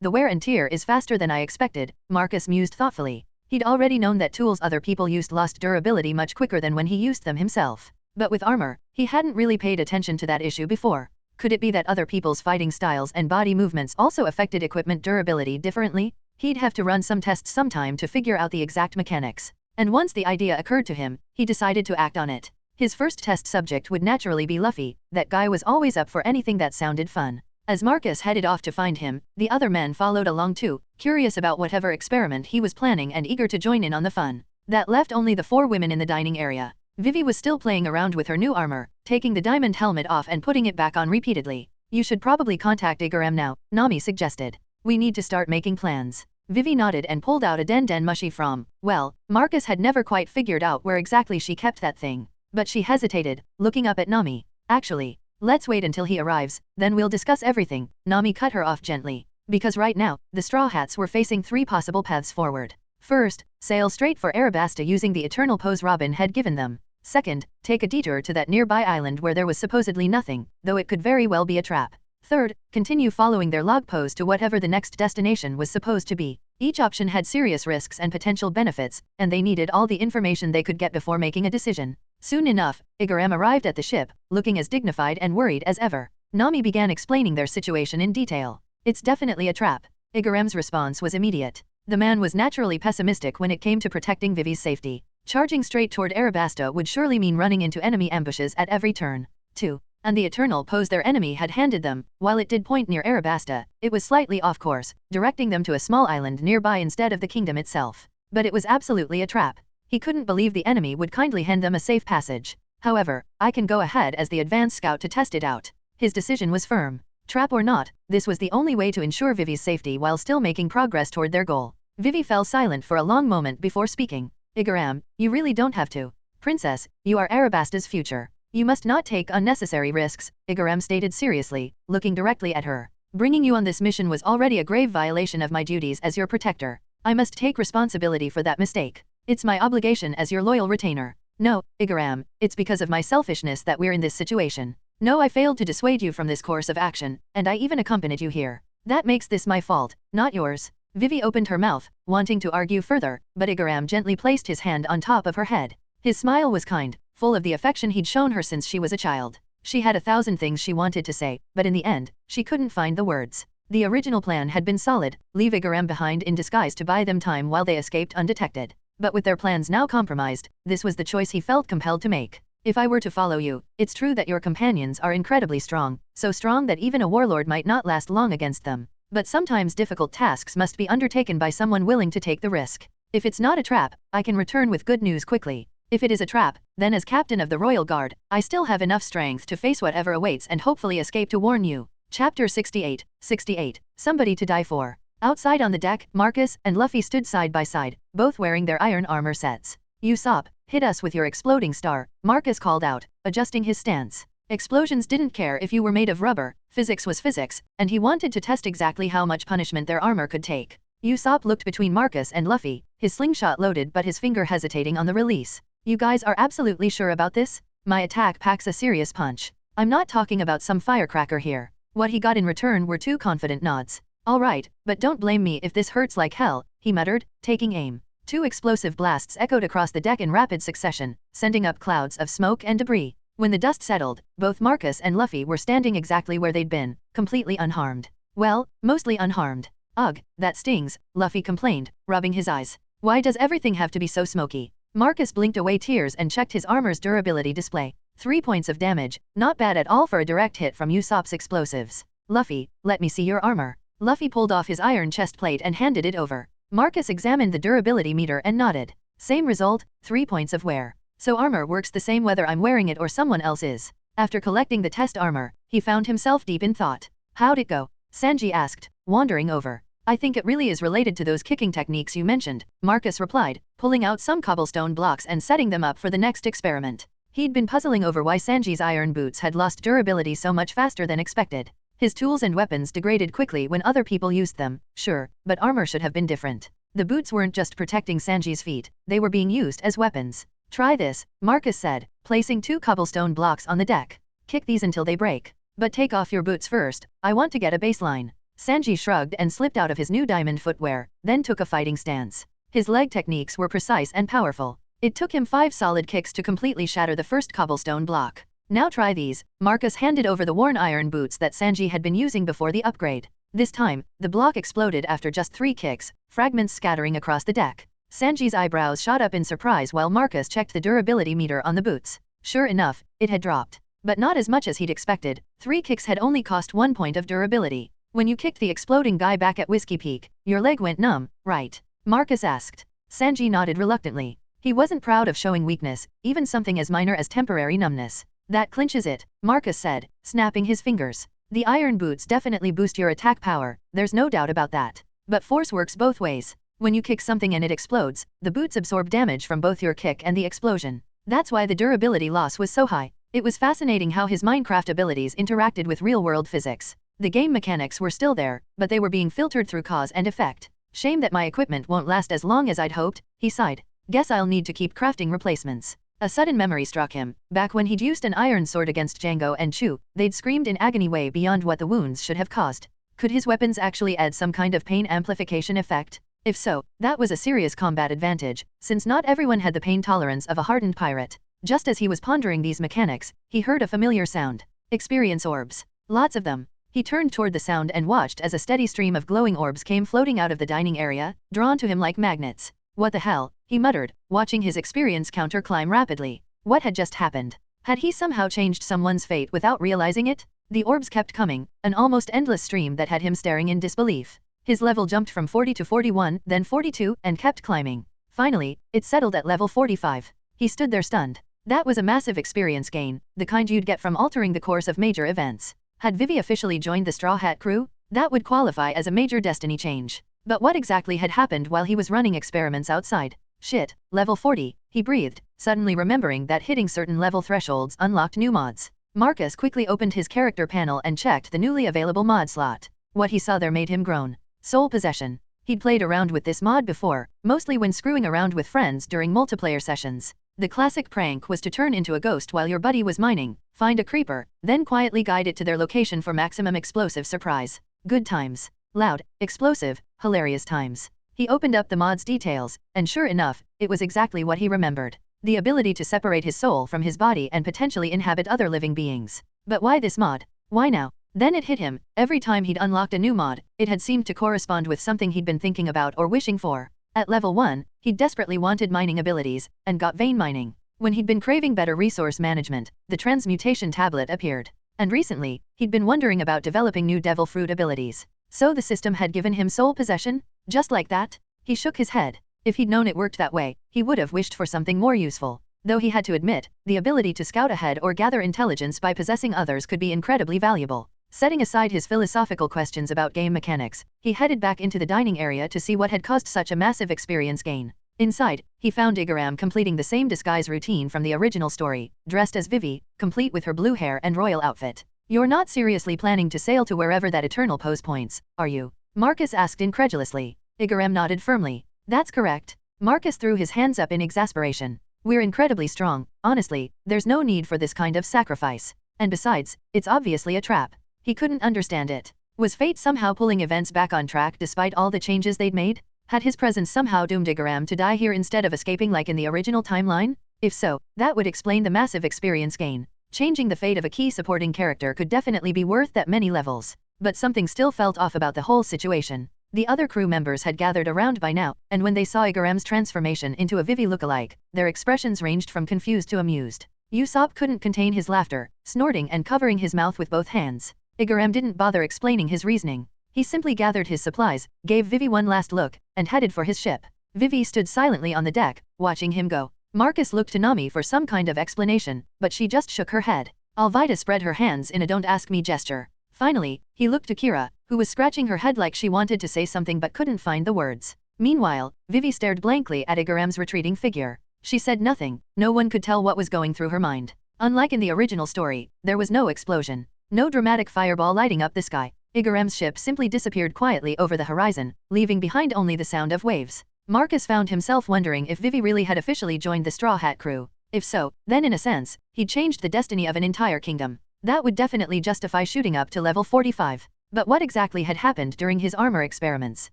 The wear and tear is faster than I expected, Marcus mused thoughtfully. He'd already known that tools other people used lost durability much quicker than when he used them himself. But with armor, he hadn't really paid attention to that issue before. Could it be that other people's fighting styles and body movements also affected equipment durability differently? He'd have to run some tests sometime to figure out the exact mechanics. And once the idea occurred to him, he decided to act on it. His first test subject would naturally be Luffy. That guy was always up for anything that sounded fun. As Marcus headed off to find him, the other men followed along too, curious about whatever experiment he was planning and eager to join in on the fun. That left only the 4 women in the dining area. Vivi was still playing around with her new armor, taking the diamond helmet off and putting it back on repeatedly. You should probably contact Igaram now, Nami suggested. We need to start making plans. Vivi nodded and pulled out a den mushy from. Well, Marcus had never quite figured out where exactly she kept that thing. But she hesitated, looking up at Nami. Actually, let's wait until he arrives, then we'll discuss everything. Nami cut her off gently. Because right now, the Straw Hats were facing 3 possible paths forward. First, sail straight for Arabasta using the eternal pose Robin had given them. Second, take a detour to that nearby island where there was supposedly nothing, though it could very well be a trap. Third, continue following their log pose to whatever the next destination was supposed to be. Each option had serious risks and potential benefits, and they needed all the information they could get before making a decision. Soon enough, Igaram arrived at the ship, looking as dignified and worried as ever. Nami began explaining their situation in detail. It's definitely a trap. Igaram's response was immediate. The man was naturally pessimistic when it came to protecting Vivi's safety. Charging straight toward Arabasta would surely mean running into enemy ambushes at every turn. 2. And the eternal pose their enemy had handed them, while it did point near Arabasta, it was slightly off course, directing them to a small island nearby instead of the kingdom itself. But it was absolutely a trap. He couldn't believe the enemy would kindly hand them a safe passage. However, I can go ahead as the advanced scout to test it out. His decision was firm. Trap or not, this was the only way to ensure Vivi's safety while still making progress toward their goal. Vivi fell silent for a long moment before speaking. Igaram, you really don't have to. Princess, you are Arabasta's future. You must not take unnecessary risks, Igaram stated seriously, looking directly at her. Bringing you on this mission was already a grave violation of my duties as your protector. I must take responsibility for that mistake. It's my obligation as your loyal retainer. No, Igaram, it's because of my selfishness that we're in this situation. No, I failed to dissuade you from this course of action, and I even accompanied you here. That makes this my fault, not yours. Vivi opened her mouth, wanting to argue further, but Igaram gently placed his hand on top of her head. His smile was kind, full of the affection he'd shown her since she was a child. She had 1,000 things she wanted to say, but in the end, she couldn't find the words. The original plan had been solid, leave Igaram behind in disguise to buy them time while they escaped undetected. But with their plans now compromised, this was the choice he felt compelled to make. If I were to follow you, it's true that your companions are incredibly strong, so strong that even a warlord might not last long against them. But sometimes difficult tasks must be undertaken by someone willing to take the risk. If it's not a trap, I can return with good news quickly. If it is a trap, then as captain of the Royal Guard, I still have enough strength to face whatever awaits and hopefully escape to warn you. Chapter 68, 68, Somebody to Die For. Outside on the deck, Marcus and Luffy stood side by side, both wearing their iron armor sets. Usopp, hit us with your exploding star, Marcus called out, adjusting his stance. Explosions didn't care if you were made of rubber, physics was physics, and he wanted to test exactly how much punishment their armor could take. Usopp looked between Marcus and Luffy, his slingshot loaded but his finger hesitating on the release. You guys are absolutely sure about this? My attack packs a serious punch. I'm not talking about some firecracker here. What he got in return were 2 confident nods. All right, but don't blame me if this hurts like hell, he muttered, taking aim. 2 explosive blasts echoed across the deck in rapid succession, sending up clouds of smoke and debris. When the dust settled, both Marcus and Luffy were standing exactly where they'd been, completely unharmed. Well, mostly unharmed. Ugh, that stings, Luffy complained, rubbing his eyes. Why does everything have to be so smoky? Marcus blinked away tears and checked his armor's durability display. 3 points of damage, not bad at all for a direct hit from Usopp's explosives. Luffy, let me see your armor. Luffy pulled off his iron chest plate and handed it over. Marcus examined the durability meter and nodded. Same result, 3 points of wear. So armor works the same whether I'm wearing it or someone else is. After collecting the test armor, he found himself deep in thought. How'd it go? Sanji asked, wandering over. I think it really is related to those kicking techniques you mentioned, Marcus replied, pulling out some cobblestone blocks and setting them up for the next experiment. He'd been puzzling over why Sanji's iron boots had lost durability so much faster than expected. His tools and weapons degraded quickly when other people used them, sure, but armor should have been different. The boots weren't just protecting Sanji's feet, they were being used as weapons. Try this, Marcus said, placing 2 cobblestone blocks on the deck. Kick these until they break. But take off your boots first, I want to get a baseline. Sanji shrugged and slipped out of his new diamond footwear, then took a fighting stance. His leg techniques were precise and powerful. It took him 5 solid kicks to completely shatter the first cobblestone block. Now try these, Marcus handed over the worn iron boots that Sanji had been using before the upgrade. This time, the block exploded after just 3 kicks, fragments scattering across the deck. Sanji's eyebrows shot up in surprise while Marcus checked the durability meter on the boots. Sure enough, it had dropped. but not as much as he'd expected. 3 kicks had only cost 1 point of durability. When you kicked the exploding guy back at Whiskey Peak, your leg went numb, right? Marcus asked. Sanji nodded reluctantly. He wasn't proud of showing weakness, even something as minor as temporary numbness. That clinches it, Marcus said, snapping his fingers. The iron boots definitely boost your attack power, there's no doubt about that. But force works both ways. When you kick something and it explodes, the boots absorb damage from both your kick and the explosion. That's why the durability loss was so high. It was fascinating how his Minecraft abilities interacted with real-world physics. The game mechanics were still there, but they were being filtered through cause and effect. Shame that my equipment won't last as long as I'd hoped, he sighed. Guess I'll need to keep crafting replacements. A sudden memory struck him. Back when he'd used an iron sword against Django and Chu, they'd screamed in agony way beyond what the wounds should have caused. Could his weapons actually add some kind of pain amplification effect? If so, that was a serious combat advantage, since not everyone had the pain tolerance of a hardened pirate. Just as he was pondering these mechanics, he heard a familiar sound. Experience orbs. Lots of them. He turned toward the sound and watched as a steady stream of glowing orbs came floating out of the dining area, drawn to him like magnets. What the hell, he muttered, watching his experience counter climb rapidly. What had just happened? Had he somehow changed someone's fate without realizing it? The orbs kept coming, an almost endless stream that had him staring in disbelief. His level jumped from 40 to 41, then 42, and kept climbing. Finally, it settled at level 45. He stood there stunned. That was a massive experience gain, the kind you'd get from altering the course of major events. Had Vivi officially joined the Straw Hat crew? That would qualify as a major destiny change. But what exactly had happened while he was running experiments outside? Shit, level 40, he breathed, suddenly remembering that hitting certain level thresholds unlocked new mods. Marcus quickly opened his character panel and checked the newly available mod slot. What he saw there made him groan. Soul Possession. He'd played around with this mod before, mostly when screwing around with friends during multiplayer sessions. The classic prank was to turn into a ghost while your buddy was mining, find a creeper, then quietly guide it to their location for maximum explosive surprise. Good times. Loud, explosive, hilarious times. He opened up the mod's details, and sure enough, it was exactly what he remembered. The ability to separate his soul from his body and potentially inhabit other living beings. But why this mod? Why now? Then it hit him. Every time he'd unlocked a new mod, it had seemed to correspond with something he'd been thinking about or wishing for. At level 1, he desperately wanted mining abilities, and got vein mining. When he'd been craving better resource management, the transmutation tablet appeared. And recently, he'd been wondering about developing new devil fruit abilities. So the system had given him soul possession? Just like that? He shook his head. If he'd known it worked that way, he would have wished for something more useful. Though he had to admit, the ability to scout ahead or gather intelligence by possessing others could be incredibly valuable. Setting aside his philosophical questions about game mechanics, he headed back into the dining area to see what had caused such a massive experience gain. Inside, he found Igaram completing the same disguise routine from the original story, dressed as Vivi, complete with her blue hair and royal outfit. You're not seriously planning to sail to wherever that eternal pose points, are you? Marcus asked incredulously. Igaram nodded firmly. That's correct. Marcus threw his hands up in exasperation. We're incredibly strong, honestly, there's no need for this kind of sacrifice. And besides, it's obviously a trap. He couldn't understand it. Was fate somehow pulling events back on track despite all the changes they'd made? Had his presence somehow doomed Igaram to die here instead of escaping like in the original timeline? If so, that would explain the massive experience gain. Changing the fate of a key supporting character could definitely be worth that many levels. But something still felt off about the whole situation. The other crew members had gathered around by now, and when they saw Igaram's transformation into a Vivi lookalike, their expressions ranged from confused to amused. Usopp couldn't contain his laughter, snorting and covering his mouth with both hands. Igaram didn't bother explaining his reasoning. He simply gathered his supplies, gave Vivi one last look, and headed for his ship. Vivi stood silently on the deck, watching him go. Marcus looked to Nami for some kind of explanation, but she just shook her head. Alvida spread her hands in a don't ask me gesture. Finally, he looked to Kira, who was scratching her head like she wanted to say something but couldn't find the words. Meanwhile, Vivi stared blankly at Igaram's retreating figure. She said nothing. No one could tell what was going through her mind. Unlike in the original story, there was no explosion. No dramatic fireball lighting up the sky. Igaram's ship simply disappeared quietly over the horizon, leaving behind only the sound of waves. Marcus found himself wondering if Vivi really had officially joined the Straw Hat crew. If so, then in a sense, he'd changed the destiny of an entire kingdom. That would definitely justify shooting up to level 45. But what exactly had happened during his armor experiments?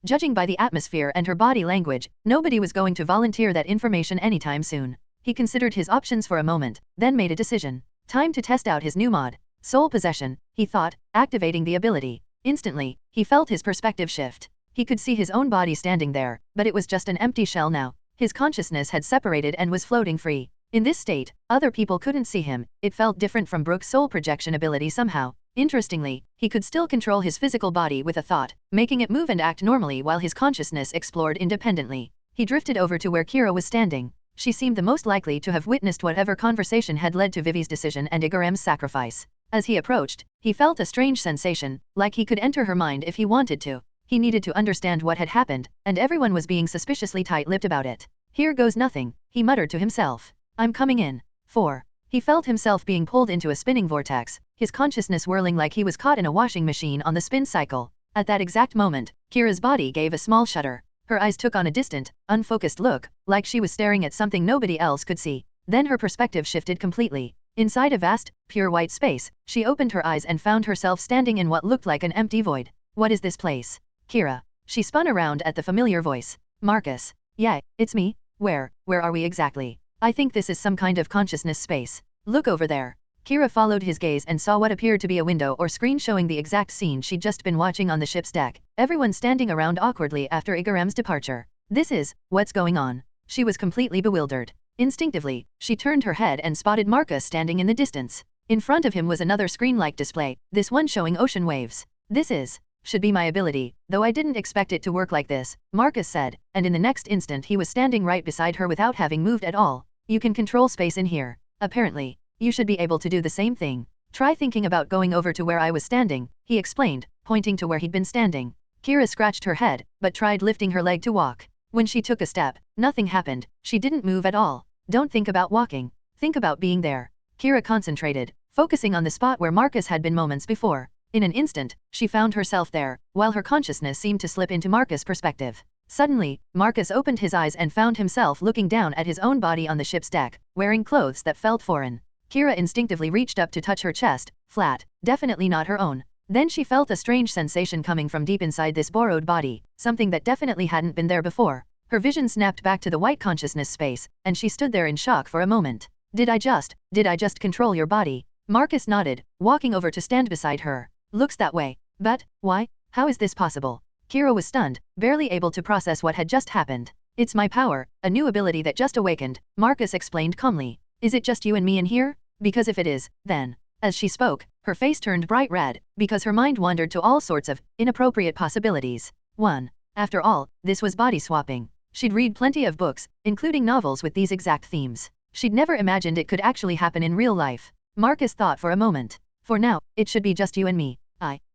Judging by the atmosphere and her body language, nobody was going to volunteer that information anytime soon. He considered his options for a moment, then made a decision. Time to test out his new mod. Soul Possession, he thought, activating the ability. Instantly, he felt his perspective shift. He could see his own body standing there, but it was just an empty shell now. His consciousness had separated and was floating free. In this state, other people couldn't see him. It felt different from Brooke's soul projection ability somehow. Interestingly, he could still control his physical body with a thought, making it move and act normally while his consciousness explored independently. He drifted over to where Kira was standing. She seemed the most likely to have witnessed whatever conversation had led to Vivi's decision and Igaram's sacrifice. As he approached, he felt a strange sensation, like he could enter her mind if he wanted to. He needed to understand what had happened, and everyone was being suspiciously tight-lipped about it. Here goes nothing, he muttered to himself. I'm coming in. 4. He felt himself being pulled into a spinning vortex, his consciousness whirling like he was caught in a washing machine on the spin cycle. At that exact moment, Kira's body gave a small shudder. Her eyes took on a distant, unfocused look, like she was staring at something nobody else could see. Then her perspective shifted completely. Inside a vast, pure white space, she opened her eyes and found herself standing in what looked like an empty void. What is this place? Kira. She spun around at the familiar voice. Marcus. Yeah, it's me. Where are we exactly? I think this is some kind of consciousness space. Look over there. Kira followed his gaze and saw what appeared to be a window or screen showing the exact scene she'd just been watching on the ship's deck, everyone standing around awkwardly after Igaram's departure. What's going on? She was completely bewildered. Instinctively, she turned her head and spotted Marcus standing in the distance. In front of him was another screen-like display, this one showing ocean waves. Should be my ability, though I didn't expect it to work like this, Marcus said, and in the next instant he was standing right beside her without having moved at all. You can control space in here. Apparently. You should be able to do the same thing. Try thinking about going over to where I was standing, he explained, pointing to where he'd been standing. Kira scratched her head, but tried lifting her leg to walk. When she took a step, nothing happened, she didn't move at all. Don't think about walking. Think about being there. Kira concentrated, focusing on the spot where Marcus had been moments before. In an instant, she found herself there, while her consciousness seemed to slip into Marcus' perspective. Suddenly, Marcus opened his eyes and found himself looking down at his own body on the ship's deck, wearing clothes that felt foreign. Kira instinctively reached up to touch her chest, flat, definitely not her own. Then she felt a strange sensation coming from deep inside this borrowed body, something that definitely hadn't been there before. Her vision snapped back to the white consciousness space, and she stood there in shock for a moment. Did I just control your body? Marcus nodded, walking over to stand beside her. Looks that way. But, why? How is this possible? Kira was stunned, barely able to process what had just happened. It's my power, a new ability that just awakened, Marcus explained calmly. Is it just you and me in here? Because if it is, then. As she spoke, her face turned bright red, because her mind wandered to all sorts of inappropriate possibilities. 1. After all, this was body swapping. She'd read plenty of books, including novels with these exact themes. She'd never imagined it could actually happen in real life. Marcus thought for a moment. For now, it should be just you and me.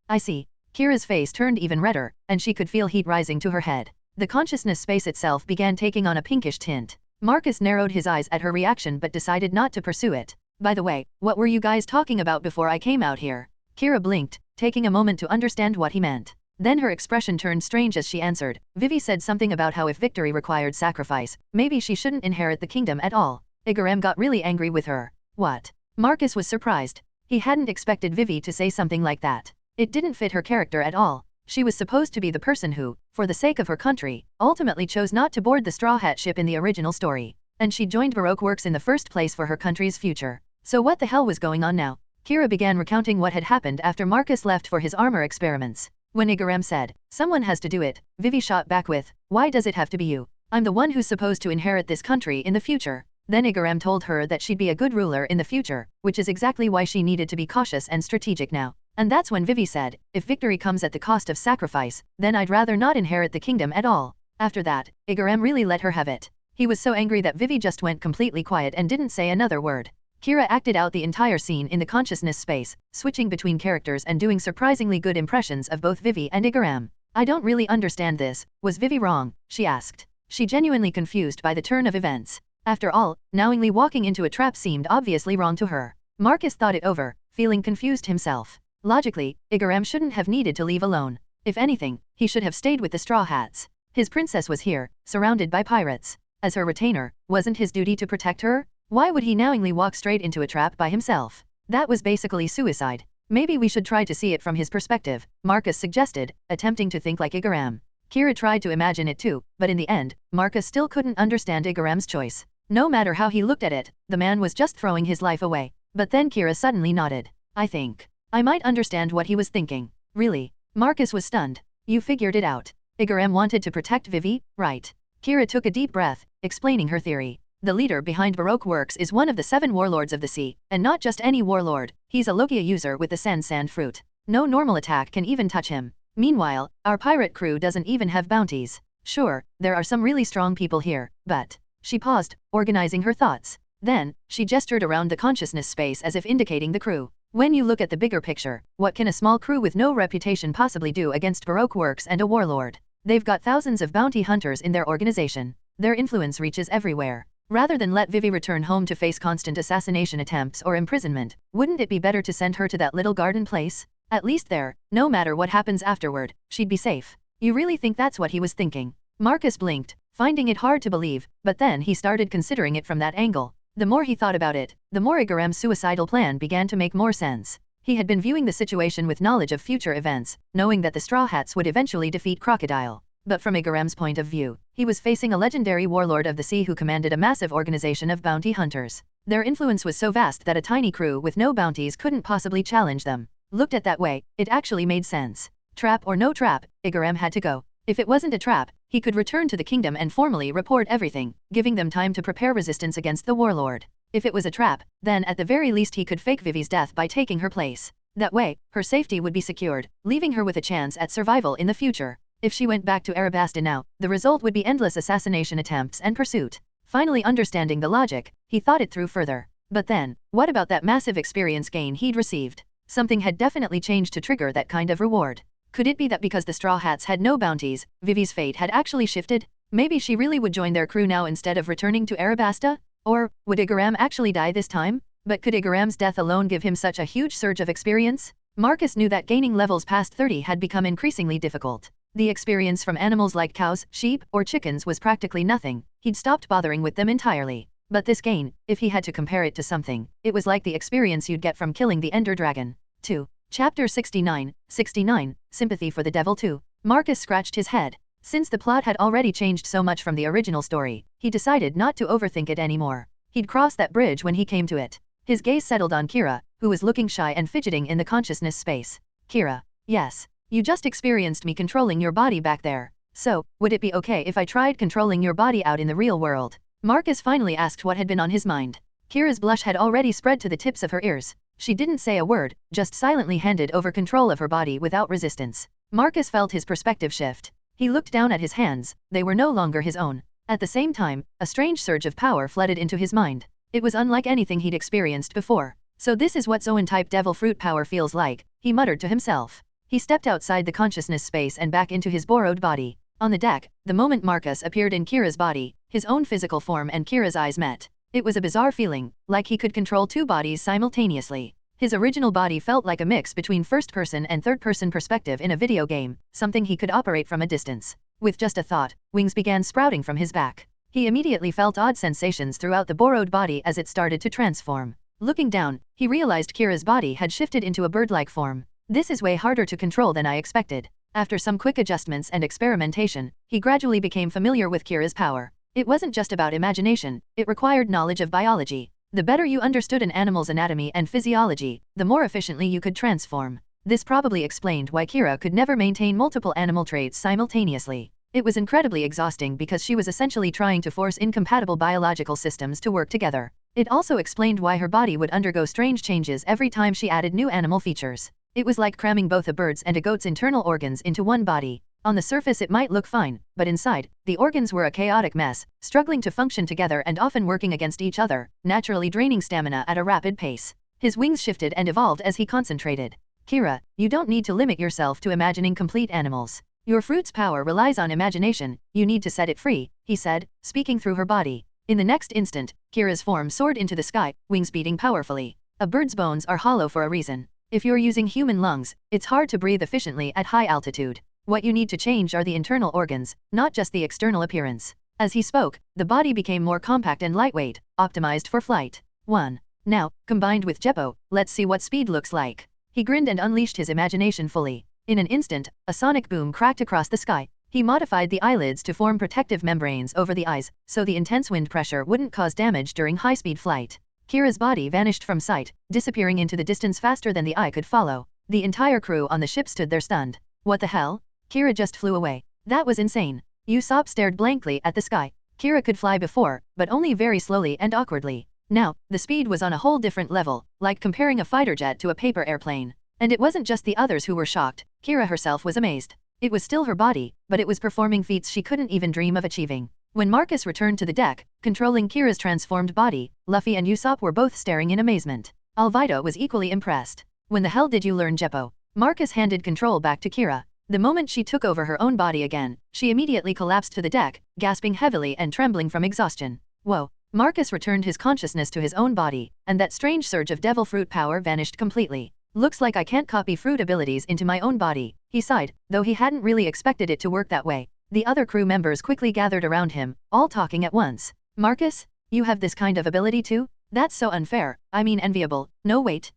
I see. Kira's face turned even redder, and she could feel heat rising to her head. The consciousness space itself began taking on a pinkish tint. Marcus narrowed his eyes at her reaction but decided not to pursue it. By the way, what were you guys talking about before I came out here? Kira blinked, taking a moment to understand what he meant. Then her expression turned strange as she answered. Vivi said something about how if victory required sacrifice, maybe she shouldn't inherit the kingdom at all. Igaram got really angry with her. What? Marcus was surprised. He hadn't expected Vivi to say something like that. It didn't fit her character at all. She was supposed to be the person who, for the sake of her country, ultimately chose not to board the Straw Hat ship in the original story. And she joined Baroque Works in the first place for her country's future. So what the hell was going on now? Kira began recounting what had happened after Marcus left for his armor experiments. When Igaram said, someone has to do it, Vivi shot back with, why does it have to be you? I'm the one who's supposed to inherit this country in the future. Then Igaram told her that she'd be a good ruler in the future, which is exactly why she needed to be cautious and strategic now. And that's when Vivi said, if victory comes at the cost of sacrifice, then I'd rather not inherit the kingdom at all. After that, Igaram really let her have it. He was so angry that Vivi just went completely quiet and didn't say another word. Kira acted out the entire scene in the consciousness space, switching between characters and doing surprisingly good impressions of both Vivi and Igaram. I don't really understand this, was Vivi wrong? She asked. She genuinely confused by the turn of events. After all, knowingly walking into a trap seemed obviously wrong to her. Marcus thought it over, feeling confused himself. Logically, Igaram shouldn't have needed to leave alone. If anything, he should have stayed with the Straw Hats. His princess was here, surrounded by pirates. As her retainer, wasn't his duty to protect her? Why would he knowingly walk straight into a trap by himself? That was basically suicide. Maybe we should try to see it from his perspective, Marcus suggested, attempting to think like Igaram. Kira tried to imagine it too, but in the end, Marcus still couldn't understand Igaram's choice. No matter how he looked at it, the man was just throwing his life away. But then Kira suddenly nodded. I think I might understand what he was thinking. Really? Marcus was stunned. You figured it out. Igaram wanted to protect Vivi, right? Kira took a deep breath, explaining her theory. The leader behind Baroque Works is one of the 7 warlords of the sea, and not just any warlord, he's a Logia user with the sand fruit. No normal attack can even touch him. Meanwhile, our pirate crew doesn't even have bounties. Sure, there are some really strong people here, but... She paused, organizing her thoughts. Then, she gestured around the consciousness space as if indicating the crew. When you look at the bigger picture, what can a small crew with no reputation possibly do against Baroque Works and a warlord? They've got thousands of bounty hunters in their organization. Their influence reaches everywhere. Rather than let Vivi return home to face constant assassination attempts or imprisonment, wouldn't it be better to send her to that little garden place? At least there, no matter what happens afterward, she'd be safe. You really think that's what he was thinking? Marcus blinked, finding it hard to believe, but then he started considering it from that angle. The more he thought about it, the more Igaram's suicidal plan began to make more sense. He had been viewing the situation with knowledge of future events, knowing that the Straw Hats would eventually defeat Crocodile. But from Igaram's point of view, he was facing a legendary warlord of the sea who commanded a massive organization of bounty hunters. Their influence was so vast that a tiny crew with no bounties couldn't possibly challenge them. Looked at that way, it actually made sense. Trap or no trap, Igaram had to go. If it wasn't a trap, he could return to the kingdom and formally report everything, giving them time to prepare resistance against the warlord. If it was a trap, then at the very least he could fake Vivi's death by taking her place. That way, her safety would be secured, leaving her with a chance at survival in the future. If she went back to Arabasta now, the result would be endless assassination attempts and pursuit. Finally understanding the logic, he thought it through further. But then, what about that massive experience gain he'd received? Something had definitely changed to trigger that kind of reward. Could it be that because the Straw Hats had no bounties, Vivi's fate had actually shifted? Maybe she really would join their crew now instead of returning to Arabasta? Or, would Igaram actually die this time? But could Igaram's death alone give him such a huge surge of experience? Marcus knew that gaining levels past 30 had become increasingly difficult. The experience from animals like cows, sheep, or chickens was practically nothing. He'd stopped bothering with them entirely. But this gain, if he had to compare it to something, it was like the experience you'd get from killing the Ender Dragon. 2. Chapter 69, Sympathy for the Devil 2. Marcus scratched his head. Since the plot had already changed so much from the original story, he decided not to overthink it anymore. He'd cross that bridge when he came to it. His gaze settled on Kira, who was looking shy and fidgeting in the consciousness space. Kira. Yes. You just experienced me controlling your body back there. So, would it be okay if I tried controlling your body out in the real world? Marcus finally asked what had been on his mind. Kira's blush had already spread to the tips of her ears. She didn't say a word, just silently handed over control of her body without resistance. Marcus felt his perspective shift. He looked down at his hands, they were no longer his own. At the same time, a strange surge of power flooded into his mind. It was unlike anything he'd experienced before. So this is what Zoan-type devil fruit power feels like, he muttered to himself. He stepped outside the consciousness space and back into his borrowed body. On the deck, the moment Marcus appeared in Kira's body, his own physical form and Kira's eyes met. It was a bizarre feeling, like he could control 2 bodies simultaneously. His original body felt like a mix between first-person and third-person perspective in a video game, something he could operate from a distance. With just a thought, wings began sprouting from his back. He immediately felt odd sensations throughout the borrowed body as it started to transform. Looking down, he realized Kira's body had shifted into a bird-like form. This is way harder to control than I expected. After some quick adjustments and experimentation, he gradually became familiar with Kira's power. It wasn't just about imagination, it required knowledge of biology. The better you understood an animal's anatomy and physiology, the more efficiently you could transform. This probably explained why Kira could never maintain multiple animal traits simultaneously. It was incredibly exhausting because she was essentially trying to force incompatible biological systems to work together. It also explained why her body would undergo strange changes every time she added new animal features. It was like cramming both a bird's and a goat's internal organs into one body. On the surface it might look fine, but inside, the organs were a chaotic mess, struggling to function together and often working against each other, naturally draining stamina at a rapid pace. His wings shifted and evolved as he concentrated. Kira, you don't need to limit yourself to imagining complete animals. Your fruit's power relies on imagination, you need to set it free, he said, speaking through her body. In the next instant, Kira's form soared into the sky, wings beating powerfully. A bird's bones are hollow for a reason. If you're using human lungs, it's hard to breathe efficiently at high altitude. What you need to change are the internal organs, not just the external appearance. As he spoke, the body became more compact and lightweight, optimized for flight. 1. Now, combined with Jeppo, let's see what speed looks like. He grinned and unleashed his imagination fully. In an instant, a sonic boom cracked across the sky. He modified the eyelids to form protective membranes over the eyes, so the intense wind pressure wouldn't cause damage during high-speed flight. Kira's body vanished from sight, disappearing into the distance faster than the eye could follow. The entire crew on the ship stood there stunned. What the hell? Kira just flew away. That was insane. Usopp stared blankly at the sky. Kira could fly before, but only very slowly and awkwardly. Now, the speed was on a whole different level, like comparing a fighter jet to a paper airplane. And it wasn't just the others who were shocked, Kira herself was amazed. It was still her body, but it was performing feats she couldn't even dream of achieving. When Marcus returned to the deck, controlling Kira's transformed body, Luffy and Usopp were both staring in amazement. Alvida was equally impressed. When the hell did you learn Jeppo? Marcus handed control back to Kira. The moment she took over her own body again, she immediately collapsed to the deck, gasping heavily and trembling from exhaustion. Whoa. Marcus returned his consciousness to his own body, and that strange surge of devil fruit power vanished completely. Looks like I can't copy fruit abilities into my own body, he sighed, though he hadn't really expected it to work that way. The other crew members quickly gathered around him, all talking at once. Marcus? You have this kind of ability too? That's so unfair, I mean enviable. No wait,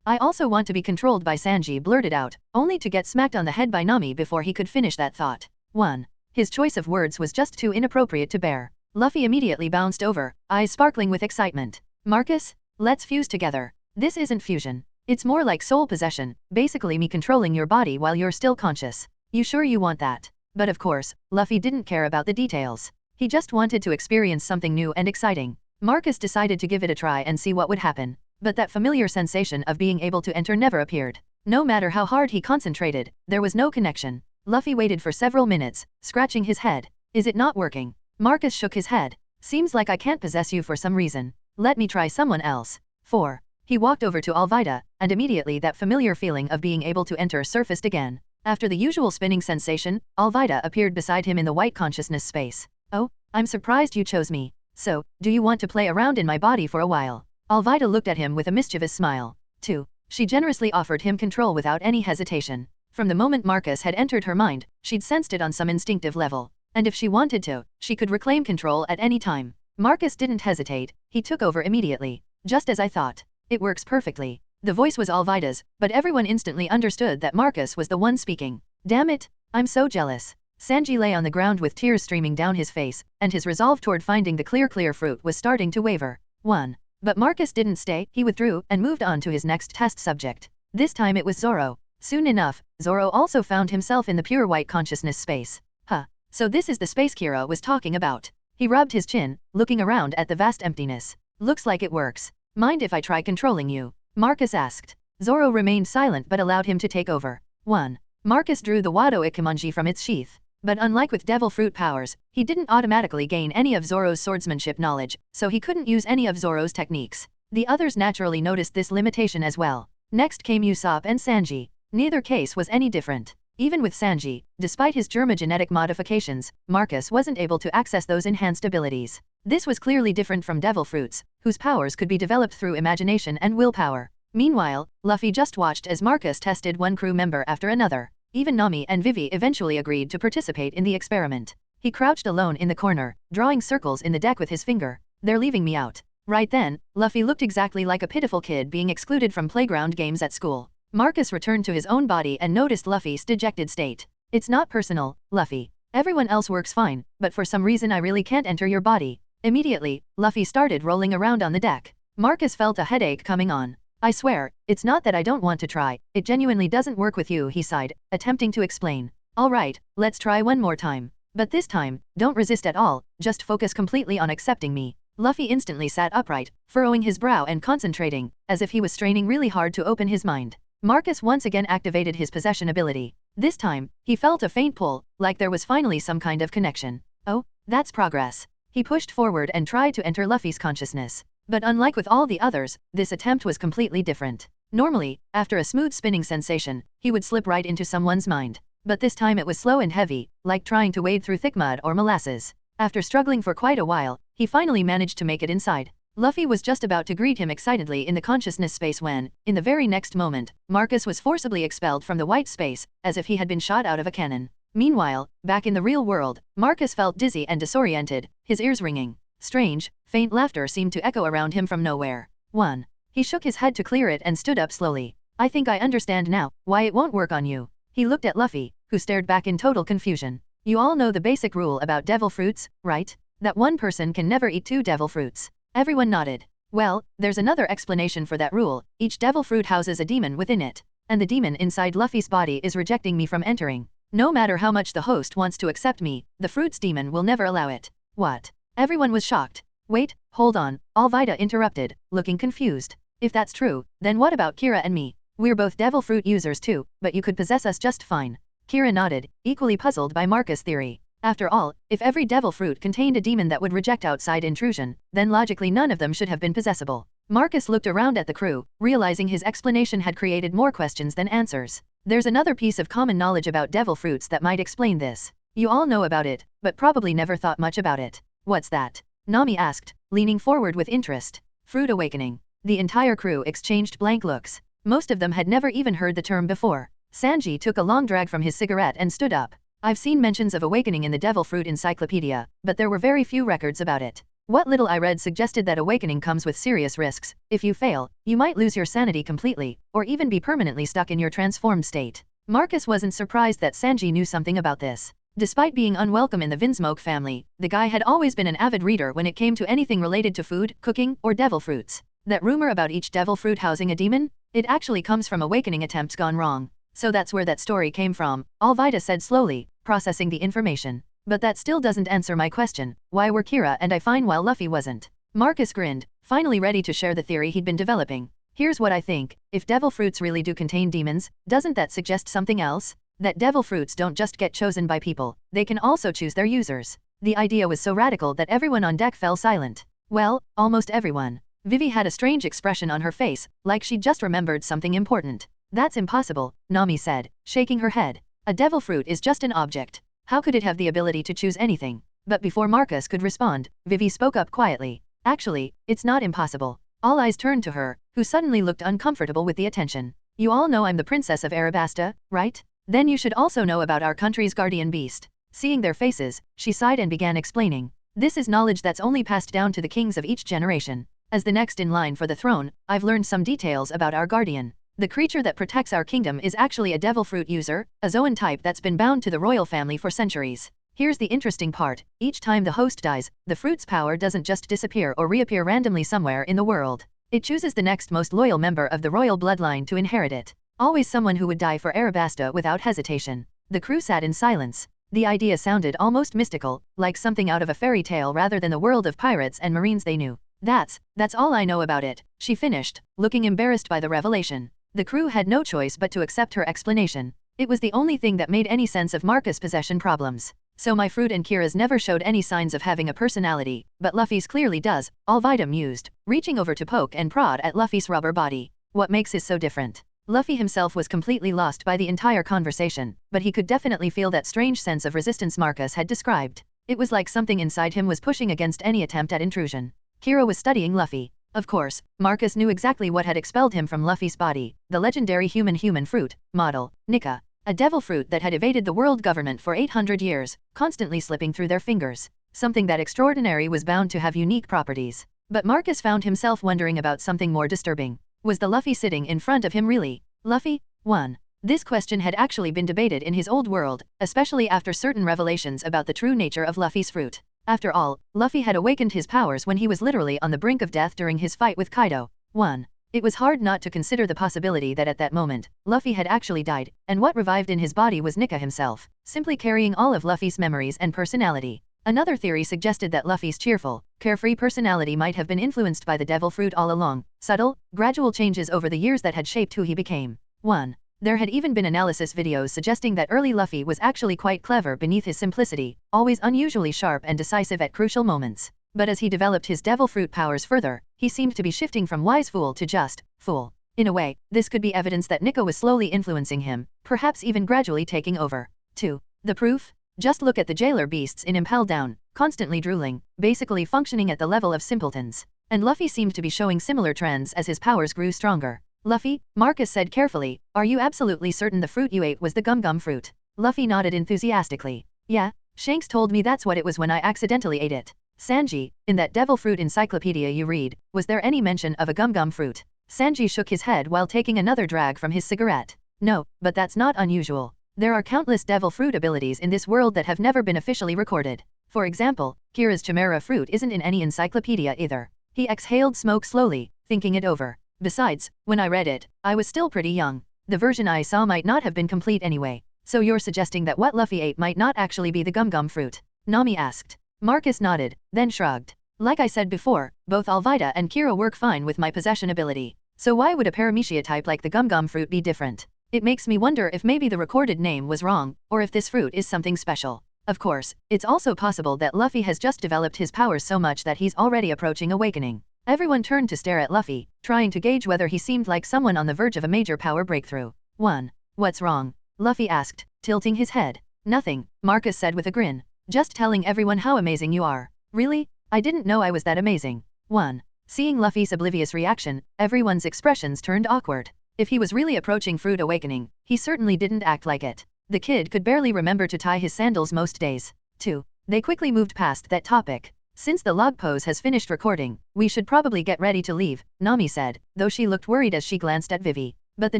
I also want to be controlled by Sanji, blurted out, only to get smacked on the head by Nami before he could finish that thought. 1. His choice of words was just too inappropriate to bear. Luffy immediately bounced over, eyes sparkling with excitement. Marcus? Let's fuse together. This isn't fusion. It's more like soul possession, basically me controlling your body while you're still conscious. You sure you want that? But of course, Luffy didn't care about the details. He just wanted to experience something new and exciting. Marcus decided to give it a try and see what would happen. But that familiar sensation of being able to enter never appeared. No matter how hard he concentrated, there was no connection. Luffy waited for several minutes, scratching his head. Is it not working? Marcus shook his head. Seems like I can't possess you for some reason. Let me try someone else. 4. He walked over to Alvida, and immediately that familiar feeling of being able to enter surfaced again. After the usual spinning sensation, Alvida appeared beside him in the white consciousness space. Oh, I'm surprised you chose me. So, do you want to play around in my body for a while? Alvida looked at him with a mischievous smile. 2. She generously offered him control without any hesitation. From the moment Marcus had entered her mind, she'd sensed it on some instinctive level. And if she wanted to, she could reclaim control at any time. Marcus didn't hesitate, he took over immediately. Just as I thought. It works perfectly. The voice was Alvida's, but everyone instantly understood that Marcus was the one speaking. Damn it, I'm so jealous. Sanji lay on the ground with tears streaming down his face, and his resolve toward finding the clear fruit was starting to waver. 1. But Marcus didn't stay, he withdrew and moved on to his next test subject. This time it was Zoro. Soon enough, Zoro also found himself in the pure white consciousness space. Huh. So this is the space Kira was talking about. He rubbed his chin, looking around at the vast emptiness. Looks like it works. Mind if I try controlling you? Marcus asked. Zoro remained silent but allowed him to take over. 1. Marcus drew the Wado Ikimonji from its sheath. But unlike with devil fruit powers, he didn't automatically gain any of Zoro's swordsmanship knowledge, so he couldn't use any of Zoro's techniques. The others naturally noticed this limitation as well. Next came Usopp and Sanji. Neither case was any different. Even with Sanji, despite his Germa genetic modifications, Marcus wasn't able to access those enhanced abilities. This was clearly different from devil fruits, whose powers could be developed through imagination and willpower. Meanwhile, Luffy just watched as Marcus tested one crew member after another. Even Nami and Vivi eventually agreed to participate in the experiment. He crouched alone in the corner, drawing circles in the deck with his finger. They're leaving me out. Right then, Luffy looked exactly like a pitiful kid being excluded from playground games at school. Marcus returned to his own body and noticed Luffy's dejected state. It's not personal, Luffy. Everyone else works fine, but for some reason I really can't enter your body. Immediately, Luffy started rolling around on the deck. Marcus felt a headache coming on. I swear, it's not that I don't want to try, it genuinely doesn't work with you, he sighed, attempting to explain. Alright, let's try one more time. But this time, don't resist at all, just focus completely on accepting me. Luffy instantly sat upright, furrowing his brow and concentrating, as if he was straining really hard to open his mind. Marcus once again activated his possession ability. This time, he felt a faint pull, like there was finally some kind of connection. Oh, that's progress. He pushed forward and tried to enter Luffy's consciousness. But unlike with all the others, this attempt was completely different. Normally, after a smooth spinning sensation, he would slip right into someone's mind. But this time it was slow and heavy, like trying to wade through thick mud or molasses. After struggling for quite a while, he finally managed to make it inside. Luffy was just about to greet him excitedly in the consciousness space when, in the very next moment, Marcus was forcibly expelled from the white space, as if he had been shot out of a cannon. Meanwhile, back in the real world, Marcus felt dizzy and disoriented, his ears ringing. Strange, faint laughter seemed to echo around him from nowhere. 1. He shook his head to clear it and stood up slowly. I think I understand now why it won't work on you. He looked at Luffy, who stared back in total confusion. You all know the basic rule about devil fruits, right? That one person can never eat 2 devil fruits. Everyone nodded. Well, there's another explanation for that rule. Each devil fruit houses a demon within it. And the demon inside Luffy's body is rejecting me from entering. No matter how much the host wants to accept me, the fruit's demon will never allow it. What? Everyone was shocked. Wait, hold on, Alvida interrupted, looking confused. If that's true, then what about Kira and me? We're both devil fruit users too, but you could possess us just fine. Kira nodded, equally puzzled by Marcus' theory. After all, if every devil fruit contained a demon that would reject outside intrusion, then logically none of them should have been possessible. Marcus looked around at the crew, realizing his explanation had created more questions than answers. There's another piece of common knowledge about devil fruits that might explain this. You all know about it, but probably never thought much about it. What's that? Nami asked, leaning forward with interest. Fruit awakening. The entire crew exchanged blank looks. Most of them had never even heard the term before. Sanji took a long drag from his cigarette and stood up. I've seen mentions of awakening in the devil fruit encyclopedia, but there were very few records about it. What little I read suggested that awakening comes with serious risks. If you fail, you might lose your sanity completely, or even be permanently stuck in your transformed state. Marcus wasn't surprised that Sanji knew something about this. Despite being unwelcome in the Vinsmoke family, the guy had always been an avid reader when it came to anything related to food, cooking, or devil fruits. That rumor about each devil fruit housing a demon? It actually comes from awakening attempts gone wrong. So that's where that story came from, Alvida said slowly, processing the information. But that still doesn't answer my question. Why were Kira and I fine while Luffy wasn't? Marcus grinned, finally ready to share the theory he'd been developing. Here's what I think. If devil fruits really do contain demons, doesn't that suggest something else? That devil fruits don't just get chosen by people, they can also choose their users. The idea was so radical that everyone on deck fell silent. Well, almost everyone. Vivi had a strange expression on her face, like she'd just remembered something important. That's impossible, Nami said, shaking her head. A devil fruit is just an object. How could it have the ability to choose anything? But before Marcus could respond, Vivi spoke up quietly. Actually, it's not impossible. All eyes turned to her, who suddenly looked uncomfortable with the attention. You all know I'm the princess of Arabasta, right? Then you should also know about our country's guardian beast. Seeing their faces, she sighed and began explaining. This is knowledge that's only passed down to the kings of each generation. As the next in line for the throne, I've learned some details about our guardian. The creature that protects our kingdom is actually a devil fruit user, a Zoan type that's been bound to the royal family for centuries. Here's the interesting part, each time the host dies, the fruit's power doesn't just disappear or reappear randomly somewhere in the world. It chooses the next most loyal member of the royal bloodline to inherit it. Always someone who would die for Arabasta without hesitation. The crew sat in silence. The idea sounded almost mystical, like something out of a fairy tale rather than the world of pirates and marines they knew. That's all I know about it, she finished, looking embarrassed by the revelation. The crew had no choice but to accept her explanation. It was the only thing that made any sense of Marcus' possession problems. So my fruit and Kira's never showed any signs of having a personality, but Luffy's clearly does, Alvida mused, reaching over to poke and prod at Luffy's rubber body. What makes his so different? Luffy himself was completely lost by the entire conversation, but he could definitely feel that strange sense of resistance Marcus had described. It was like something inside him was pushing against any attempt at intrusion. Kira was studying Luffy. Of course, Marcus knew exactly what had expelled him from Luffy's body, the legendary human fruit, model, Nika. A devil fruit that had evaded the world government for 800 years, constantly slipping through their fingers. Something that extraordinary was bound to have unique properties. But Marcus found himself wondering about something more disturbing. Was the Luffy sitting in front of him really Luffy? 1. This question had actually been debated in his old world, especially after certain revelations about the true nature of Luffy's fruit. After all, Luffy had awakened his powers when he was literally on the brink of death during his fight with Kaido. 1. It was hard not to consider the possibility that at that moment, Luffy had actually died, and what revived in his body was Nika himself, simply carrying all of Luffy's memories and personality. Another theory suggested that Luffy's cheerful, carefree personality might have been influenced by the devil fruit all along, subtle, gradual changes over the years that had shaped who he became. 1. There had even been analysis videos suggesting that early Luffy was actually quite clever beneath his simplicity, always unusually sharp and decisive at crucial moments. But as he developed his devil fruit powers further, he seemed to be shifting from wise fool to just fool. In a way, this could be evidence that Nika was slowly influencing him, perhaps even gradually taking over. 2. The proof? Just look at the jailer beasts in Impel Down, constantly drooling, basically functioning at the level of simpletons. And Luffy seemed to be showing similar trends as his powers grew stronger. Luffy, Marcus said carefully, are you absolutely certain the fruit you ate was the gum fruit? Luffy nodded enthusiastically. Yeah, Shanks told me that's what it was when I accidentally ate it. Sanji, in that devil fruit encyclopedia you read, was there any mention of a gum fruit? Sanji shook his head while taking another drag from his cigarette. No, but that's not unusual. There are countless devil fruit abilities in this world that have never been officially recorded. For example, Kira's chimera fruit isn't in any encyclopedia either. He exhaled smoke slowly, thinking it over. Besides, when I read it, I was still pretty young. The version I saw might not have been complete anyway. So you're suggesting that what Luffy ate might not actually be the gum fruit? Nami asked. Marcus nodded, then shrugged. Like I said before, both Alvida and Kira work fine with my possession ability. So why would a paramecia type like the gum-gum fruit be different? It makes me wonder if maybe the recorded name was wrong, or if this fruit is something special. Of course, it's also possible that Luffy has just developed his powers so much that he's already approaching awakening. Everyone turned to stare at Luffy, trying to gauge whether he seemed like someone on the verge of a major power breakthrough. 1. What's wrong? Luffy asked, tilting his head. Nothing, Marcus said with a grin. Just telling everyone how amazing you are. Really? I didn't know I was that amazing. 1. Seeing Luffy's oblivious reaction, everyone's expressions turned awkward. If he was really approaching fruit awakening, he certainly didn't act like it. The kid could barely remember to tie his sandals most days. 2. They quickly moved past that topic. Since the log pose has finished recording, we should probably get ready to leave, Nami said, though she looked worried as she glanced at Vivi. But the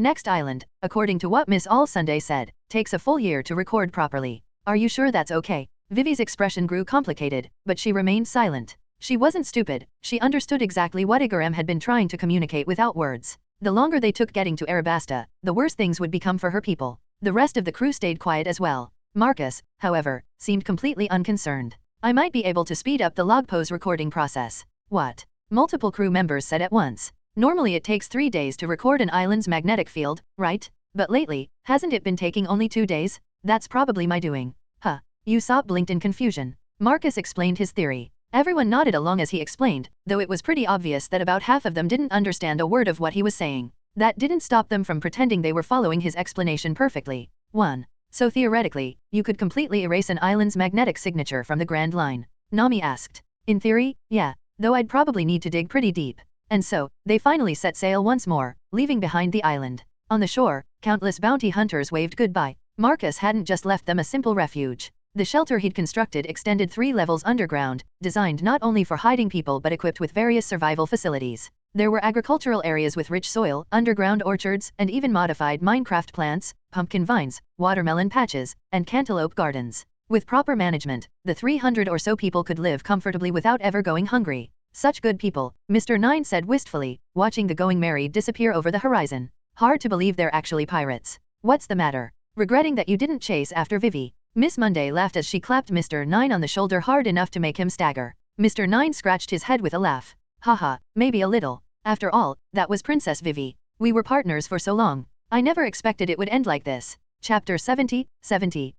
next island, according to what Miss All Sunday said, takes a full year to record properly. Are you sure that's okay? Vivi's expression grew complicated, but she remained silent. She wasn't stupid, she understood exactly what Igaram had been trying to communicate without words. The longer they took getting to Arabasta, the worse things would become for her people. The rest of the crew stayed quiet as well. Marcus, however, seemed completely unconcerned. I might be able to speed up the log pose recording process. What? Multiple crew members said at once. Normally it takes 3 days to record an island's magnetic field, right? But lately, hasn't it been taking only 2 days? That's probably my doing. Huh. Usopp blinked in confusion. Marcus explained his theory. Everyone nodded along as he explained, though it was pretty obvious that about half of them didn't understand a word of what he was saying. That didn't stop them from pretending they were following his explanation perfectly. 1. So theoretically, you could completely erase an island's magnetic signature from the Grand Line? Nami asked. In theory, yeah, though I'd probably need to dig pretty deep. And so, they finally set sail once more, leaving behind the island. On the shore, countless bounty hunters waved goodbye. Marcus hadn't just left them a simple refuge. The shelter he'd constructed extended 3 levels underground, designed not only for hiding people but equipped with various survival facilities. There were agricultural areas with rich soil, underground orchards, and even modified Minecraft plants, pumpkin vines, watermelon patches, and cantaloupe gardens. With proper management, the 300 or so people could live comfortably without ever going hungry. Such good people, Mr. Nine said wistfully, watching the Going Merry disappear over the horizon. Hard to believe they're actually pirates. What's the matter? Regretting that you didn't chase after Vivi? Miss Monday laughed as she clapped Mr. Nine on the shoulder hard enough to make him stagger. Mr. Nine scratched his head with a laugh. Haha, maybe a little. After all, that was Princess Vivi. We were partners for so long. I never expected it would end like this. Chapter 70,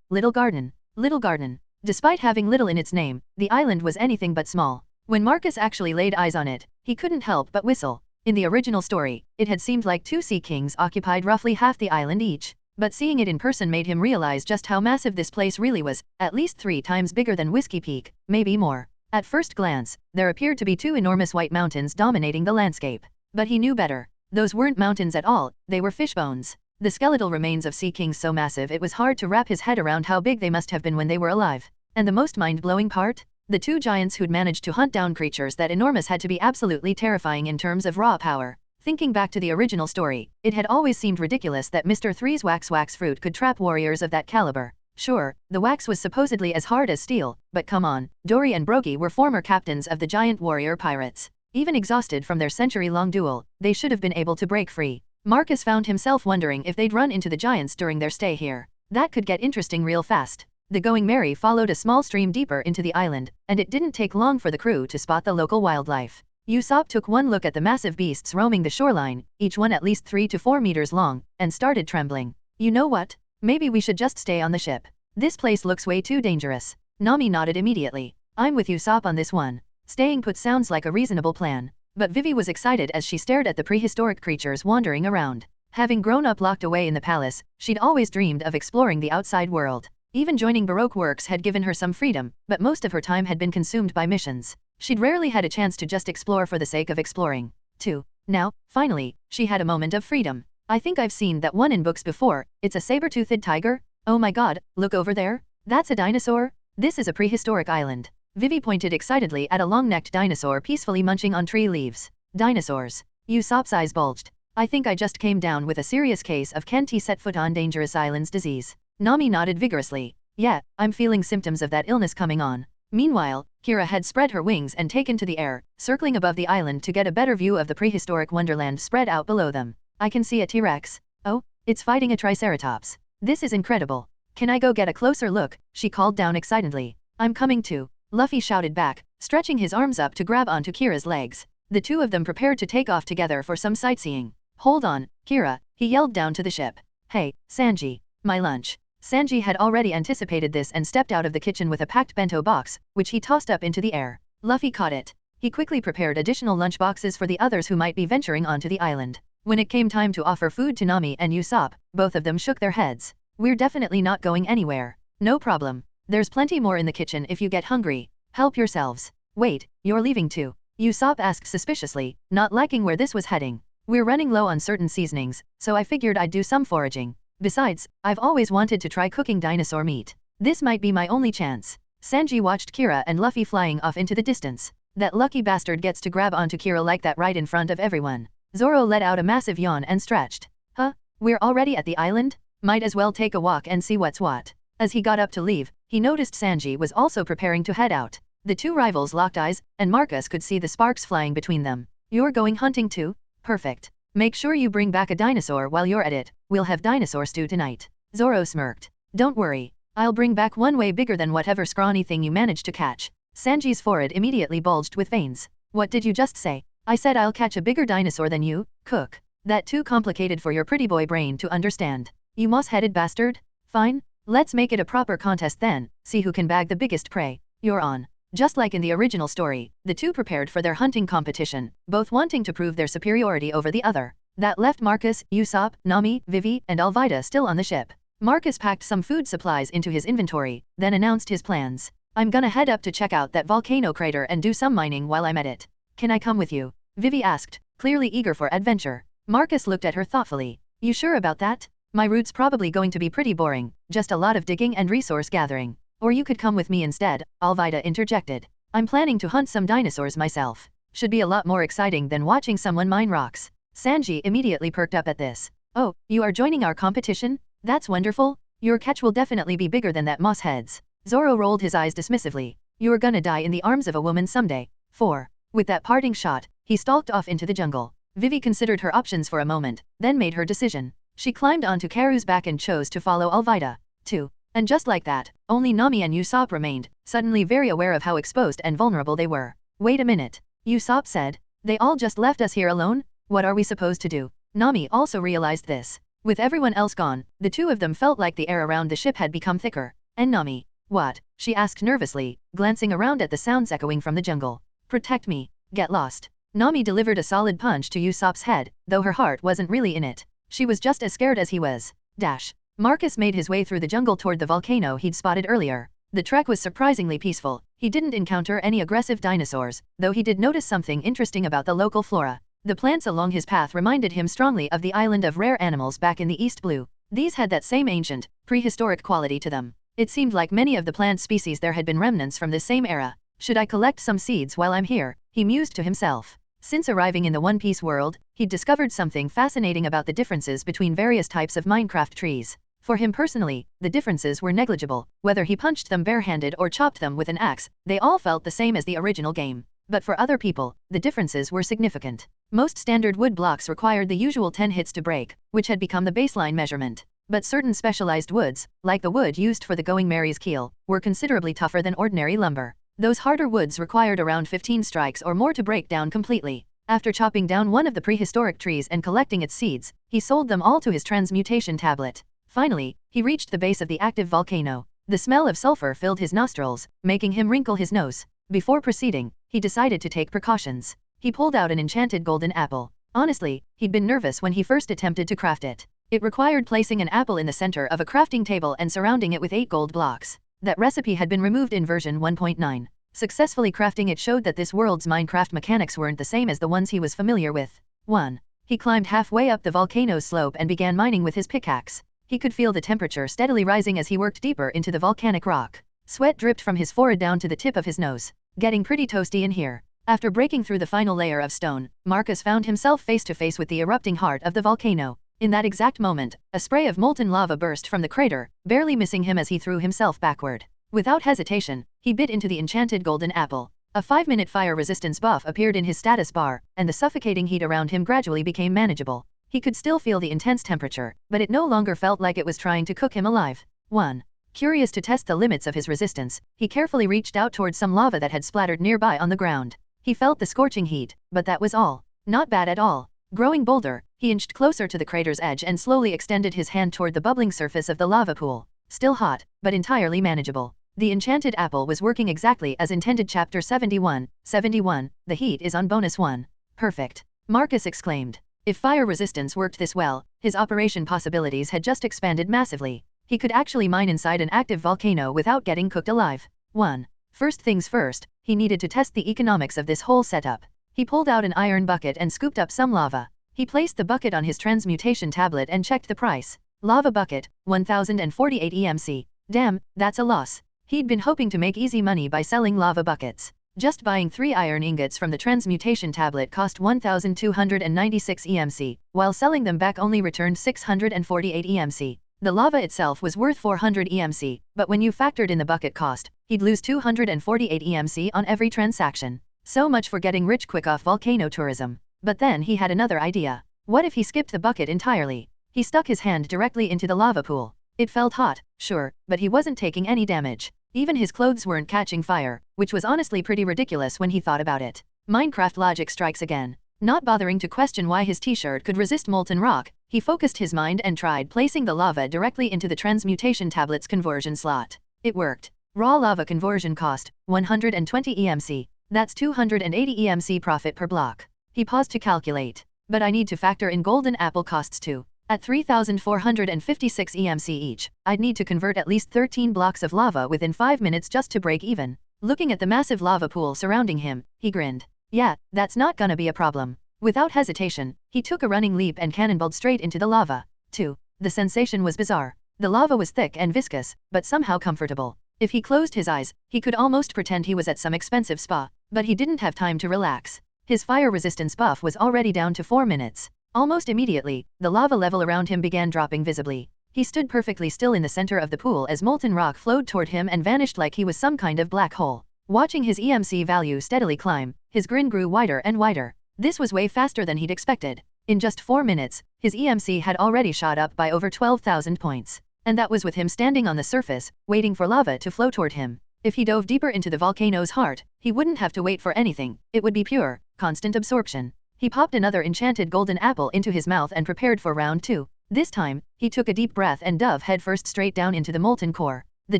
Little Garden. Little Garden. Despite having little in its name, the island was anything but small. When Marcus actually laid eyes on it, he couldn't help but whistle. In the original story, it had seemed like 2 sea kings occupied roughly half the island each. But seeing it in person made him realize just how massive this place really was, at least 3 times bigger than Whiskey Peak, maybe more. At first glance, there appeared to be 2 enormous white mountains dominating the landscape. But he knew better. Those weren't mountains at all, they were fish bones. The skeletal remains of sea kings so massive it was hard to wrap his head around how big they must have been when they were alive. And the most mind-blowing part? The 2 giants who'd managed to hunt down creatures that enormous had to be absolutely terrifying in terms of raw power. Thinking back to the original story, it had always seemed ridiculous that Mr. Three's wax fruit could trap warriors of that caliber. Sure, the wax was supposedly as hard as steel, but come on, Dory and Brokey were former captains of the giant warrior pirates. Even exhausted from their century-long duel, they should have been able to break free. Marcus found himself wondering if they'd run into the giants during their stay here. That could get interesting real fast. The Going Merry followed a small stream deeper into the island, and it didn't take long for the crew to spot the local wildlife. Usopp took one look at the massive beasts roaming the shoreline, each one at least 3 to 4 meters long, and started trembling. You know what? Maybe we should just stay on the ship. This place looks way too dangerous. Nami nodded immediately. I'm with Usopp on this one. Staying put sounds like a reasonable plan. But Vivi was excited as she stared at the prehistoric creatures wandering around. Having grown up locked away in the palace, she'd always dreamed of exploring the outside world. Even joining Baroque works had given her some freedom, but most of her time had been consumed by missions. She'd rarely had a chance to just explore for the sake of exploring. 2. Now, finally, she had a moment of freedom. I think I've seen that one in books before. It's a saber-toothed tiger? Oh my god, look over there? That's a dinosaur? This is a prehistoric island. Vivi pointed excitedly at a long-necked dinosaur peacefully munching on tree leaves. Dinosaurs. Usopp's eyes bulged. I think I just came down with a serious case of can't set foot on dangerous islands disease. Nami nodded vigorously. Yeah, I'm feeling symptoms of that illness coming on. Meanwhile, Kira had spread her wings and taken to the air, circling above the island to get a better view of the prehistoric wonderland spread out below them. I can see a T-Rex. Oh, it's fighting a Triceratops. This is incredible. Can I go get a closer look? She called down excitedly. I'm coming too. Luffy shouted back, stretching his arms up to grab onto Kira's legs. The two of them prepared to take off together for some sightseeing. Hold on, Kira, he yelled down to the ship. Hey, Sanji, my lunch. Sanji had already anticipated this and stepped out of the kitchen with a packed bento box, which he tossed up into the air. Luffy caught it. He quickly prepared additional lunch boxes for the others who might be venturing onto the island. When it came time to offer food to Nami and Usopp, both of them shook their heads. We're definitely not going anywhere. No problem. There's plenty more in the kitchen if you get hungry. Help yourselves. Wait, you're leaving too? Usopp asked suspiciously, not liking where this was heading. We're running low on certain seasonings, so I figured I'd do some foraging. Besides, I've always wanted to try cooking dinosaur meat. This might be my only chance. Sanji watched Kira and Luffy flying off into the distance. That lucky bastard gets to grab onto Kira like that right in front of everyone. Zoro let out a massive yawn and stretched. Huh? We're already at the island? Might as well take a walk and see what's what. As he got up to leave, he noticed Sanji was also preparing to head out. The two rivals locked eyes, and Marcus could see the sparks flying between them. You're going hunting too? Perfect. Make sure you bring back a dinosaur while you're at it. We'll have dinosaur stew tonight. Zoro smirked. Don't worry. I'll bring back one way bigger than whatever scrawny thing you managed to catch. Sanji's forehead immediately bulged with veins. What did you just say? I said I'll catch a bigger dinosaur than you, Cook. That too complicated for your pretty boy brain to understand. You moss-headed bastard? Fine. Let's make it a proper contest then, see who can bag the biggest prey. You're on. Just like in the original story, the two prepared for their hunting competition, both wanting to prove their superiority over the other. That left Marcus, Usopp, Nami, Vivi, and Alvida still on the ship. Marcus packed some food supplies into his inventory, then announced his plans. I'm gonna head up to check out that volcano crater and do some mining while I'm at it. Can I come with you? Vivi asked, clearly eager for adventure. Marcus looked at her thoughtfully. You sure about that? My route's probably going to be pretty boring, just a lot of digging and resource gathering. Or you could come with me instead, Alvida interjected. I'm planning to hunt some dinosaurs myself. Should be a lot more exciting than watching someone mine rocks. Sanji immediately perked up at this. Oh, you are joining our competition? That's wonderful. Your catch will definitely be bigger than that moss head's. Zoro rolled his eyes dismissively. You're gonna die in the arms of a woman someday. 4. With that parting shot, he stalked off into the jungle. Vivi considered her options for a moment, then made her decision. She climbed onto Karu's back and chose to follow Alvida. 2. And just like that, only Nami and Usopp remained, suddenly very aware of how exposed and vulnerable they were. Wait a minute. Usopp said. They all just left us here alone? What are we supposed to do? Nami also realized this. With everyone else gone, the two of them felt like the air around the ship had become thicker. And Nami? What? She asked nervously, glancing around at the sounds echoing from the jungle. Protect me. Get lost. Nami delivered a solid punch to Usopp's head, though her heart wasn't really in it. She was just as scared as he was. Dash. Marcus made his way through the jungle toward the volcano he'd spotted earlier. The trek was surprisingly peaceful. He didn't encounter any aggressive dinosaurs, though he did notice something interesting about the local flora. The plants along his path reminded him strongly of the island of rare animals back in the East Blue. These had that same ancient, prehistoric quality to them. It seemed like many of the plant species there had been remnants from this same era. Should I collect some seeds while I'm here? He mused to himself. Since arriving in the One Piece world, he'd discovered something fascinating about the differences between various types of Minecraft trees. For him personally, the differences were negligible. Whether he punched them barehanded or chopped them with an axe, they all felt the same as the original game. But for other people, the differences were significant. Most standard wood blocks required the usual 10 hits to break, which had become the baseline measurement. But certain specialized woods, like the wood used for the Going Merry's keel, were considerably tougher than ordinary lumber. Those harder woods required around 15 strikes or more to break down completely. After chopping down one of the prehistoric trees and collecting its seeds, he sold them all to his transmutation tablet. Finally, he reached the base of the active volcano. The smell of sulfur filled his nostrils, making him wrinkle his nose. Before proceeding, he decided to take precautions. He pulled out an enchanted golden apple. Honestly, he'd been nervous when he first attempted to craft it. It required placing an apple in the center of a crafting table and surrounding it with 8 gold blocks. That recipe had been removed in version 1.9. Successfully crafting it showed that this world's Minecraft mechanics weren't the same as the ones he was familiar with. 1. He climbed halfway up the volcano's slope and began mining with his pickaxe. He could feel the temperature steadily rising as he worked deeper into the volcanic rock. Sweat dripped from his forehead down to the tip of his nose. Getting pretty toasty in here. After breaking through the final layer of stone, Marcus found himself face to face with the erupting heart of the volcano. In that exact moment, a spray of molten lava burst from the crater, barely missing him as he threw himself backward. Without hesitation, he bit into the enchanted golden apple. A 5-minute fire resistance buff appeared in his status bar, and the suffocating heat around him gradually became manageable. He could still feel the intense temperature, but it no longer felt like it was trying to cook him alive. 1. Curious to test the limits of his resistance, he carefully reached out towards some lava that had splattered nearby on the ground. He felt the scorching heat, but that was all. Not bad at all. Growing bolder, he inched closer to the crater's edge and slowly extended his hand toward the bubbling surface of the lava pool. Still hot, but entirely manageable. The enchanted apple was working exactly as intended. Chapter 71. The heat is on bonus 1. Perfect. Marcus exclaimed. If fire resistance worked this well, his operation possibilities had just expanded massively. He could actually mine inside an active volcano without getting cooked alive. 1. First things first, he needed to test the economics of this whole setup. He pulled out an iron bucket and scooped up some lava. He placed the bucket on his transmutation tablet and checked the price. Lava bucket, 1048 EMC. Damn, that's a loss. He'd been hoping to make easy money by selling lava buckets. Just buying 3 iron ingots from the transmutation tablet cost 1296 EMC, while selling them back only returned 648 EMC. The lava itself was worth 400 EMC, but when you factored in the bucket cost, he'd lose 248 EMC on every transaction. So much for getting rich quick off volcano tourism. But then he had another idea. What if he skipped the bucket entirely? He stuck his hand directly into the lava pool. It felt hot, sure, but he wasn't taking any damage. Even his clothes weren't catching fire, which was honestly pretty ridiculous when he thought about it. Minecraft logic strikes again. Not bothering to question why his t-shirt could resist molten rock, he focused his mind and tried placing the lava directly into the transmutation tablet's conversion slot. It worked. Raw lava conversion cost, 120 EMC. That's 280 EMC profit per block. He paused to calculate. But I need to factor in golden apple costs too. At 3,456 EMC each, I'd need to convert at least 13 blocks of lava within 5 minutes just to break even. Looking at the massive lava pool surrounding him, he grinned. Yeah, that's not gonna be a problem. Without hesitation, he took a running leap and cannonballed straight into the lava. 2. The sensation was bizarre. The lava was thick and viscous, but somehow comfortable. If he closed his eyes, he could almost pretend he was at some expensive spa, but he didn't have time to relax. His fire resistance buff was already down to 4 minutes. Almost immediately, the lava level around him began dropping visibly. He stood perfectly still in the center of the pool as molten rock flowed toward him and vanished like he was some kind of black hole. Watching his EMC value steadily climb, his grin grew wider and wider. This was way faster than he'd expected. In just 4 minutes, his EMC had already shot up by over 12,000 points. And that was with him standing on the surface, waiting for lava to flow toward him. If he dove deeper into the volcano's heart, he wouldn't have to wait for anything. It would be pure, constant absorption. He popped another enchanted golden apple into his mouth and prepared for round 2. This time, he took a deep breath and dove headfirst straight down into the molten core. The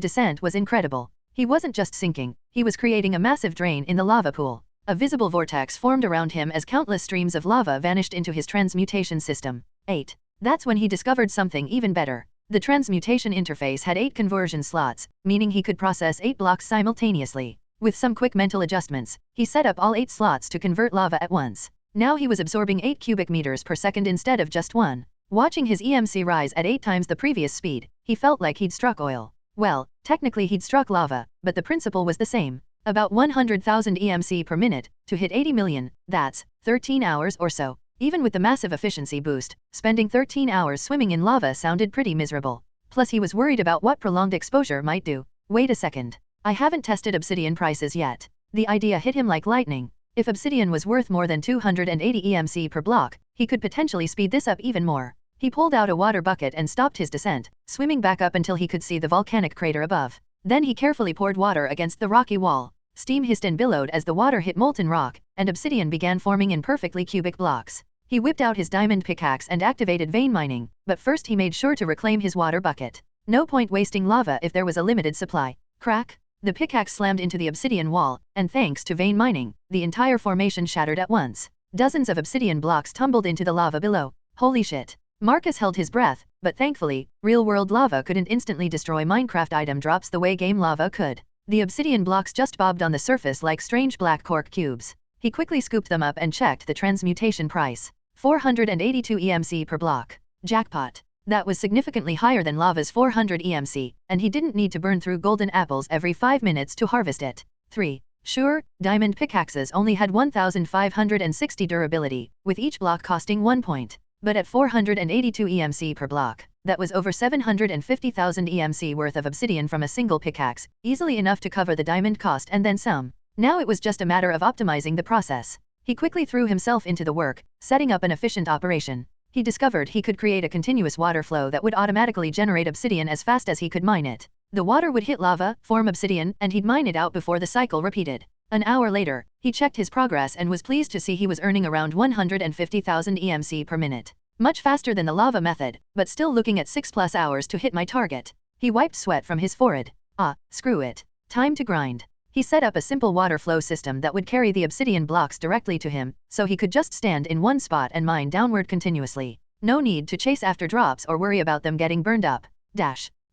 descent was incredible. He wasn't just sinking, he was creating a massive drain in the lava pool. A visible vortex formed around him as countless streams of lava vanished into his transmutation system. 8. That's when he discovered something even better. The transmutation interface had 8 conversion slots, meaning he could process 8 blocks simultaneously. With some quick mental adjustments, he set up all 8 slots to convert lava at once. Now he was absorbing 8 cubic meters per second instead of just 1. Watching his EMC rise at 8 times the previous speed, he felt like he'd struck oil. Well, technically he'd struck lava, but the principle was the same. About 100,000 EMC per minute, to hit 80 million, that's 13 hours or so. Even with the massive efficiency boost, spending 13 hours swimming in lava sounded pretty miserable. Plus he was worried about what prolonged exposure might do. Wait a second. I haven't tested obsidian prices yet. The idea hit him like lightning. If obsidian was worth more than 280 EMC per block, he could potentially speed this up even more. He pulled out a water bucket and stopped his descent, swimming back up until he could see the volcanic crater above. Then he carefully poured water against the rocky wall. Steam hissed and billowed as the water hit molten rock, and obsidian began forming in perfectly cubic blocks. He whipped out his diamond pickaxe and activated vein mining, but first he made sure to reclaim his water bucket. No point wasting lava if there was a limited supply. Crack! The pickaxe slammed into the obsidian wall, and thanks to vein mining, the entire formation shattered at once. Dozens of obsidian blocks tumbled into the lava below. Holy shit! Marcus held his breath, but thankfully, real-world lava couldn't instantly destroy Minecraft item drops the way game lava could. The obsidian blocks just bobbed on the surface like strange black cork cubes. He quickly scooped them up and checked the transmutation price. 482 EMC per block. Jackpot. That was significantly higher than lava's 400 EMC, and he didn't need to burn through golden apples every 5 minutes to harvest it. 3. Sure, diamond pickaxes only had 1560 durability, with each block costing 1 point. But at 482 EMC per block, that was over 750,000 EMC worth of obsidian from a single pickaxe, easily enough to cover the diamond cost and then some. Now it was just a matter of optimizing the process. He quickly threw himself into the work, setting up an efficient operation. He discovered he could create a continuous water flow that would automatically generate obsidian as fast as he could mine it. The water would hit lava, form obsidian, and he'd mine it out before the cycle repeated. An hour later, he checked his progress and was pleased to see he was earning around 150,000 EMC per minute. Much faster than the lava method, but still looking at 6+ hours to hit my target. He wiped sweat from his forehead. Ah, screw it. Time to grind. He set up a simple water flow system that would carry the obsidian blocks directly to him, so he could just stand in one spot and mine downward continuously. No need to chase after drops or worry about them getting burned up.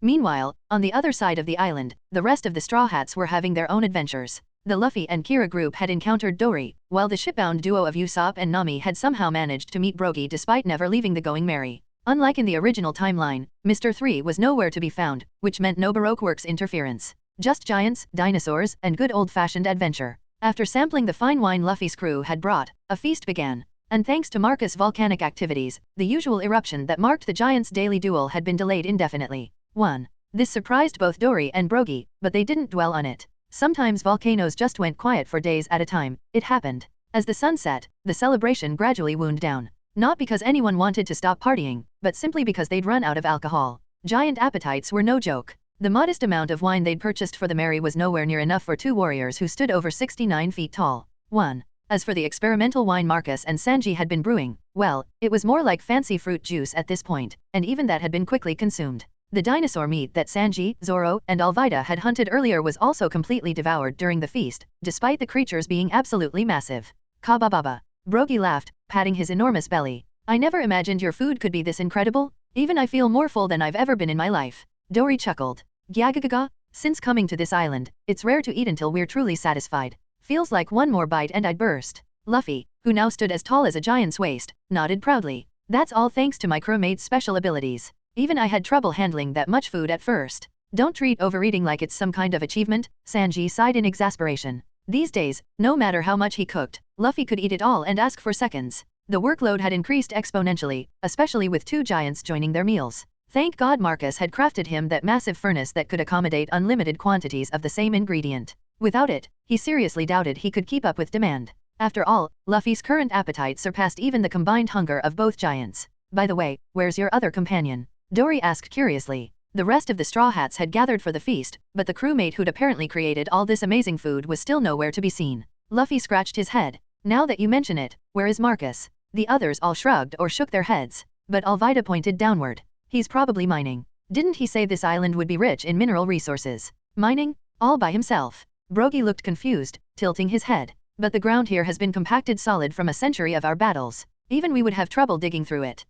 Meanwhile, on the other side of the island, the rest of the Straw Hats were having their own adventures. The Luffy and Kira group had encountered Dory, while the shipbound duo of Usopp and Nami had somehow managed to meet Brogy despite never leaving the Going Merry. Unlike in the original timeline, Mr. 3 was nowhere to be found, which meant no Baroque Works interference. Just giants, dinosaurs, and good old-fashioned adventure. After sampling the fine wine Luffy's crew had brought, a feast began. And thanks to Marcus' volcanic activities, the usual eruption that marked the giants' daily duel had been delayed indefinitely. 1. This surprised both Dory and Brogy, but they didn't dwell on it. Sometimes volcanoes just went quiet for days at a time. It happened. As the sun set, the celebration gradually wound down. Not because anyone wanted to stop partying, but simply because they'd run out of alcohol. Giant appetites were no joke. The modest amount of wine they'd purchased for the Merry was nowhere near enough for two warriors who stood over 69 feet tall. 1. As for the experimental wine Marcus and Sanji had been brewing, well, it was more like fancy fruit juice at this point, and even that had been quickly consumed. The dinosaur meat that Sanji, Zoro, and Alvida had hunted earlier was also completely devoured during the feast, despite the creatures being absolutely massive. Kabababa. Brogy laughed, patting his enormous belly. I never imagined your food could be this incredible. Even I feel more full than I've ever been in my life. Dory chuckled. Gyagagaga. Since coming to this island, it's rare to eat until we're truly satisfied. Feels like one more bite and I'd burst. Luffy, who now stood as tall as a giant's waist, nodded proudly. That's all thanks to my crewmate's special abilities. Even I had trouble handling that much food at first. Don't treat overeating like it's some kind of achievement, Sanji sighed in exasperation. These days, no matter how much he cooked, Luffy could eat it all and ask for seconds. The workload had increased exponentially, especially with two giants joining their meals. Thank God Marcus had crafted him that massive furnace that could accommodate unlimited quantities of the same ingredient. Without it, he seriously doubted he could keep up with demand. After all, Luffy's current appetite surpassed even the combined hunger of both giants. By the way, where's your other companion? Dory asked curiously. The rest of the Straw Hats had gathered for the feast, but the crewmate who'd apparently created all this amazing food was still nowhere to be seen. Luffy scratched his head. Now that you mention it, where is Marcus? The others all shrugged or shook their heads, but Alvida pointed downward. He's probably mining. Didn't he say this island would be rich in mineral resources? Mining? All by himself. Brogy looked confused, tilting his head. But the ground here has been compacted solid from a century of our battles. Even we would have trouble digging through it.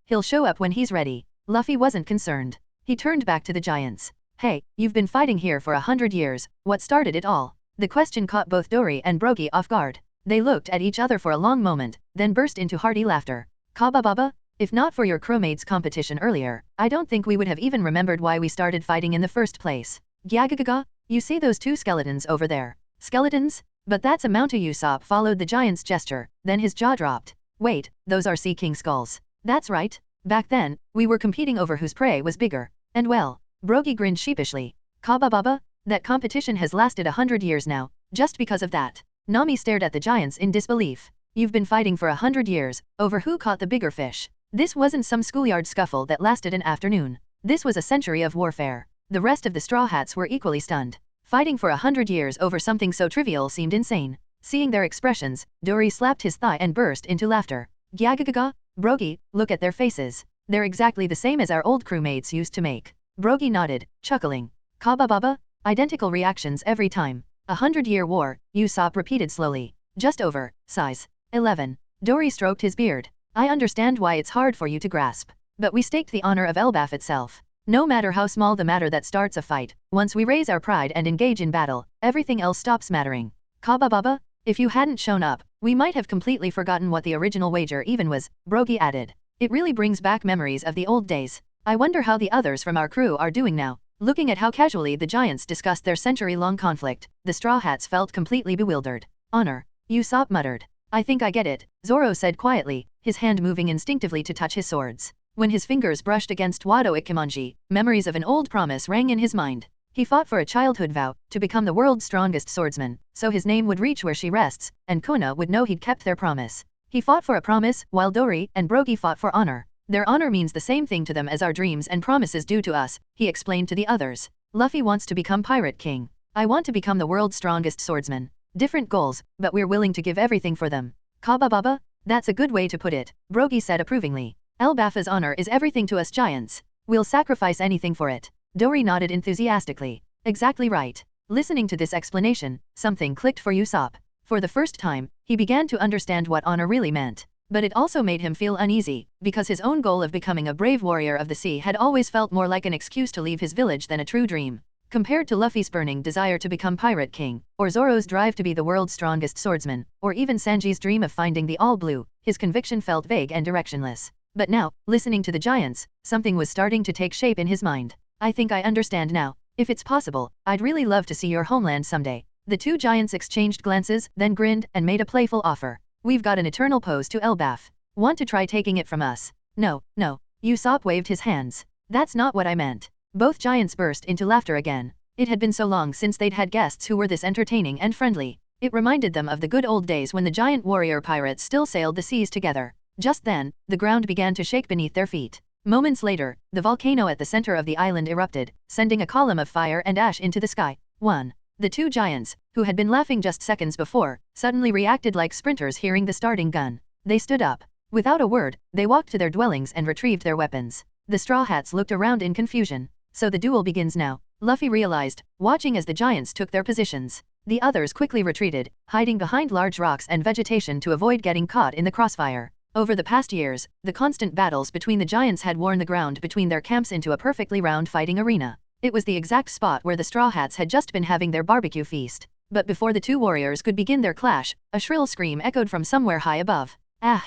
He'll show up when he's ready. Luffy wasn't concerned. He turned back to the giants. Hey, you've been fighting here for 100 years, what started it all? The question caught both Dory and Brogy off guard. They looked at each other for a long moment, then burst into hearty laughter. Kabababa? If not for your crewmates' competition earlier, I don't think we would have even remembered why we started fighting in the first place. Gyagagaga? You see those two skeletons over there? Skeletons? But that's a Mount. Usopp followed the giant's gesture, then his jaw dropped. Wait, those are Sea King skulls. That's right. Back then, we were competing over whose prey was bigger. And well, Brogy grinned sheepishly. Kabababa? That competition has lasted 100 years now, just because of that. Nami stared at the giants in disbelief. You've been fighting for 100 years, over who caught the bigger fish. This wasn't some schoolyard scuffle that lasted an afternoon. This was a century of warfare. The rest of the Straw Hats were equally stunned. Fighting for 100 years over something so trivial seemed insane. Seeing their expressions, Dory slapped his thigh and burst into laughter. Gyagagaga? Brogy, look at their faces. They're exactly the same as our old crewmates used to make. Brogy nodded, chuckling. Kabababa? Identical reactions every time. 100-year war, Usopp repeated slowly. Just over. Size. 11. Dory stroked his beard. I understand why it's hard for you to grasp. But we staked the honor of Elbaf itself. No matter how small the matter that starts a fight, once we raise our pride and engage in battle, everything else stops mattering. Kabababa? If you hadn't shown up, we might have completely forgotten what the original wager even was, Brogy added. It really brings back memories of the old days. I wonder how the others from our crew are doing now. Looking at how casually the giants discussed their century-long conflict, the Straw Hats felt completely bewildered. Honor. Usopp muttered. I think I get it, Zoro said quietly, his hand moving instinctively to touch his swords. When his fingers brushed against Wado Ichimonji, memories of an old promise rang in his mind. He fought for a childhood vow, to become the world's strongest swordsman, so his name would reach where she rests, and Kuna would know he'd kept their promise. He fought for a promise, while Dory and Brogy fought for honor. Their honor means the same thing to them as our dreams and promises do to us, he explained to the others. Luffy wants to become Pirate King. I want to become the world's strongest swordsman. Different goals, but we're willing to give everything for them. Kaba Baba? That's a good way to put it, Brogy said approvingly. Elbaf's honor is everything to us giants. We'll sacrifice anything for it. Dory nodded enthusiastically. Exactly right. Listening to this explanation, something clicked for Usopp. For the first time, he began to understand what honor really meant. But it also made him feel uneasy, because his own goal of becoming a brave warrior of the sea had always felt more like an excuse to leave his village than a true dream. Compared to Luffy's burning desire to become Pirate King, or Zoro's drive to be the world's strongest swordsman, or even Sanji's dream of finding the All Blue, his conviction felt vague and directionless. But now, listening to the giants, something was starting to take shape in his mind. I think I understand now. If it's possible, I'd really love to see your homeland someday. The two giants exchanged glances, then grinned, and made a playful offer. We've got an eternal pose to Elbaf. Want to try taking it from us? No, no. Usopp waved his hands. That's not what I meant. Both giants burst into laughter again. It had been so long since they'd had guests who were this entertaining and friendly. It reminded them of the good old days when the giant warrior pirates still sailed the seas together. Just then, the ground began to shake beneath their feet. Moments later, the volcano at the center of the island erupted, sending a column of fire and ash into the sky. 1. The two giants, who had been laughing just seconds before, suddenly reacted like sprinters hearing the starting gun. They stood up. Without a word, they walked to their dwellings and retrieved their weapons. The Straw Hats looked around in confusion. So the duel begins now, Luffy realized, watching as the giants took their positions. The others quickly retreated, hiding behind large rocks and vegetation to avoid getting caught in the crossfire. Over the past years, the constant battles between the giants had worn the ground between their camps into a perfectly round fighting arena. It was the exact spot where the Straw Hats had just been having their barbecue feast. But before the two warriors could begin their clash, a shrill scream echoed from somewhere high above. Ah!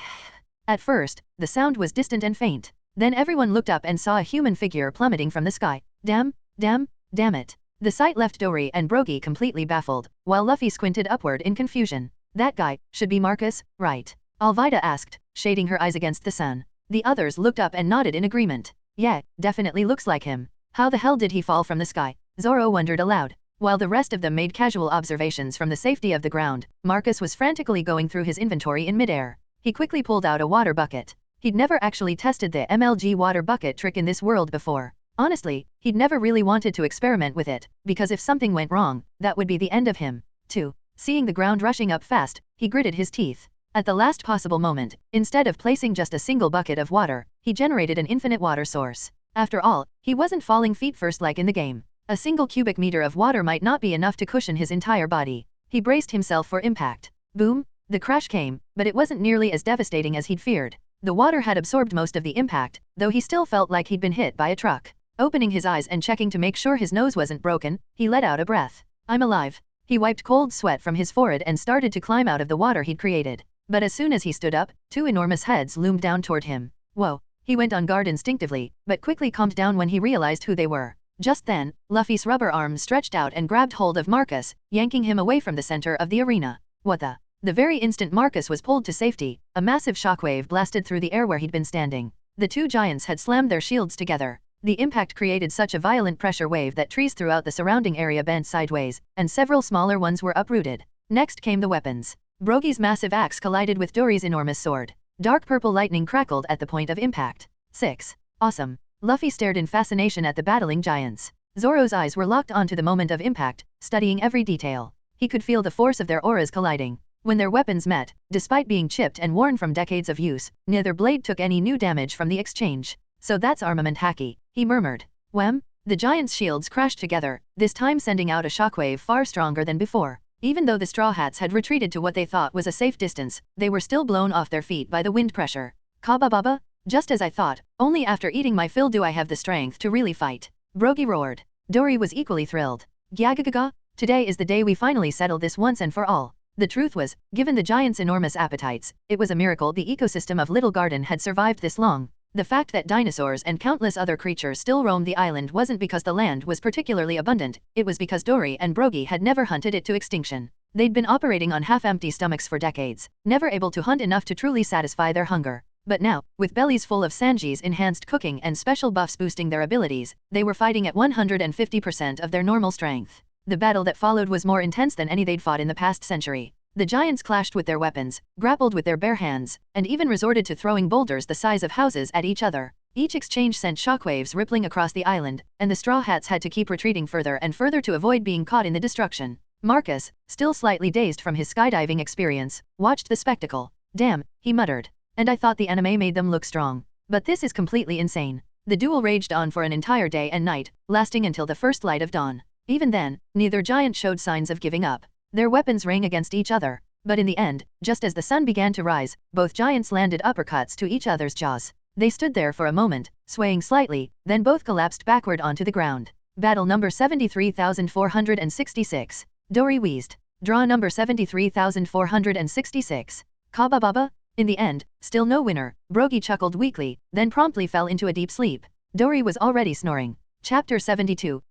At first, the sound was distant and faint. Then everyone looked up and saw a human figure plummeting from the sky. Damn it. The sight left Dory and Brogy completely baffled, while Luffy squinted upward in confusion. That guy should be Marcus, right? Alvida asked, shading her eyes against the sun. The others looked up and nodded in agreement. Yeah, definitely looks like him. How the hell did he fall from the sky? Zoro wondered aloud. While the rest of them made casual observations from the safety of the ground, Marcus was frantically going through his inventory in midair. He quickly pulled out a water bucket. He'd never actually tested the MLG water bucket trick in this world before. Honestly, he'd never really wanted to experiment with it, because if something went wrong, that would be the end of him. 2. Seeing the ground rushing up fast, he gritted his teeth. At the last possible moment, instead of placing just a single bucket of water, he generated an infinite water source. After all, he wasn't falling feet first like in the game. A single cubic meter of water might not be enough to cushion his entire body. He braced himself for impact. Boom! The crash came, but it wasn't nearly as devastating as he'd feared. The water had absorbed most of the impact, though he still felt like he'd been hit by a truck. Opening his eyes and checking to make sure his nose wasn't broken, he let out a breath. I'm alive. He wiped cold sweat from his forehead and started to climb out of the water he'd created. But as soon as he stood up, two enormous heads loomed down toward him. Whoa! He went on guard instinctively, but quickly calmed down when he realized who they were. Just then, Luffy's rubber arm stretched out and grabbed hold of Marcus, yanking him away from the center of the arena. What the? The very instant Marcus was pulled to safety, a massive shockwave blasted through the air where he'd been standing. The two giants had slammed their shields together. The impact created such a violent pressure wave that trees throughout the surrounding area bent sideways, and several smaller ones were uprooted. Next came the weapons. Brogy's massive axe collided with Dory's enormous sword. Dark purple lightning crackled at the point of impact. 6. Awesome. Luffy stared in fascination at the battling giants. Zoro's eyes were locked onto the moment of impact, studying every detail. He could feel the force of their auras colliding. When their weapons met, despite being chipped and worn from decades of use, neither blade took any new damage from the exchange. So that's armament hacky, he murmured. Wham! The giants' shields crashed together, this time sending out a shockwave far stronger than before. Even though the Straw Hats had retreated to what they thought was a safe distance, they were still blown off their feet by the wind pressure. Kaba Baba? Just as I thought, only after eating my fill do I have the strength to really fight. Brogy roared. Dory was equally thrilled. Gyagagaga, today is the day we finally settle this once and for all. The truth was, given the giants' enormous appetites, it was a miracle the ecosystem of Little Garden had survived this long. The fact that dinosaurs and countless other creatures still roamed the island wasn't because the land was particularly abundant, it was because Dory and Brogy had never hunted it to extinction. They'd been operating on half-empty stomachs for decades, never able to hunt enough to truly satisfy their hunger. But now, with bellies full of Sanji's enhanced cooking and special buffs boosting their abilities, they were fighting at 150% of their normal strength. The battle that followed was more intense than any they'd fought in the past century. The giants clashed with their weapons, grappled with their bare hands, and even resorted to throwing boulders the size of houses at each other. Each exchange sent shockwaves rippling across the island, and the Straw Hats had to keep retreating further and further to avoid being caught in the destruction. Marcus, still slightly dazed from his skydiving experience, watched the spectacle. Damn, he muttered. And I thought the anime made them look strong. But this is completely insane. The duel raged on for an entire day and night, lasting until the first light of dawn. Even then, neither giant showed signs of giving up. Their weapons rang against each other. But in the end, just as the sun began to rise, both giants landed uppercuts to each other's jaws. They stood there for a moment, swaying slightly, then both collapsed backward onto the ground. Battle number 73,466. Dory wheezed. Draw number 73,466. Kaba baba? In the end, still no winner. Brogy chuckled weakly, then promptly fell into a deep sleep. Dory was already snoring. Chapter 72,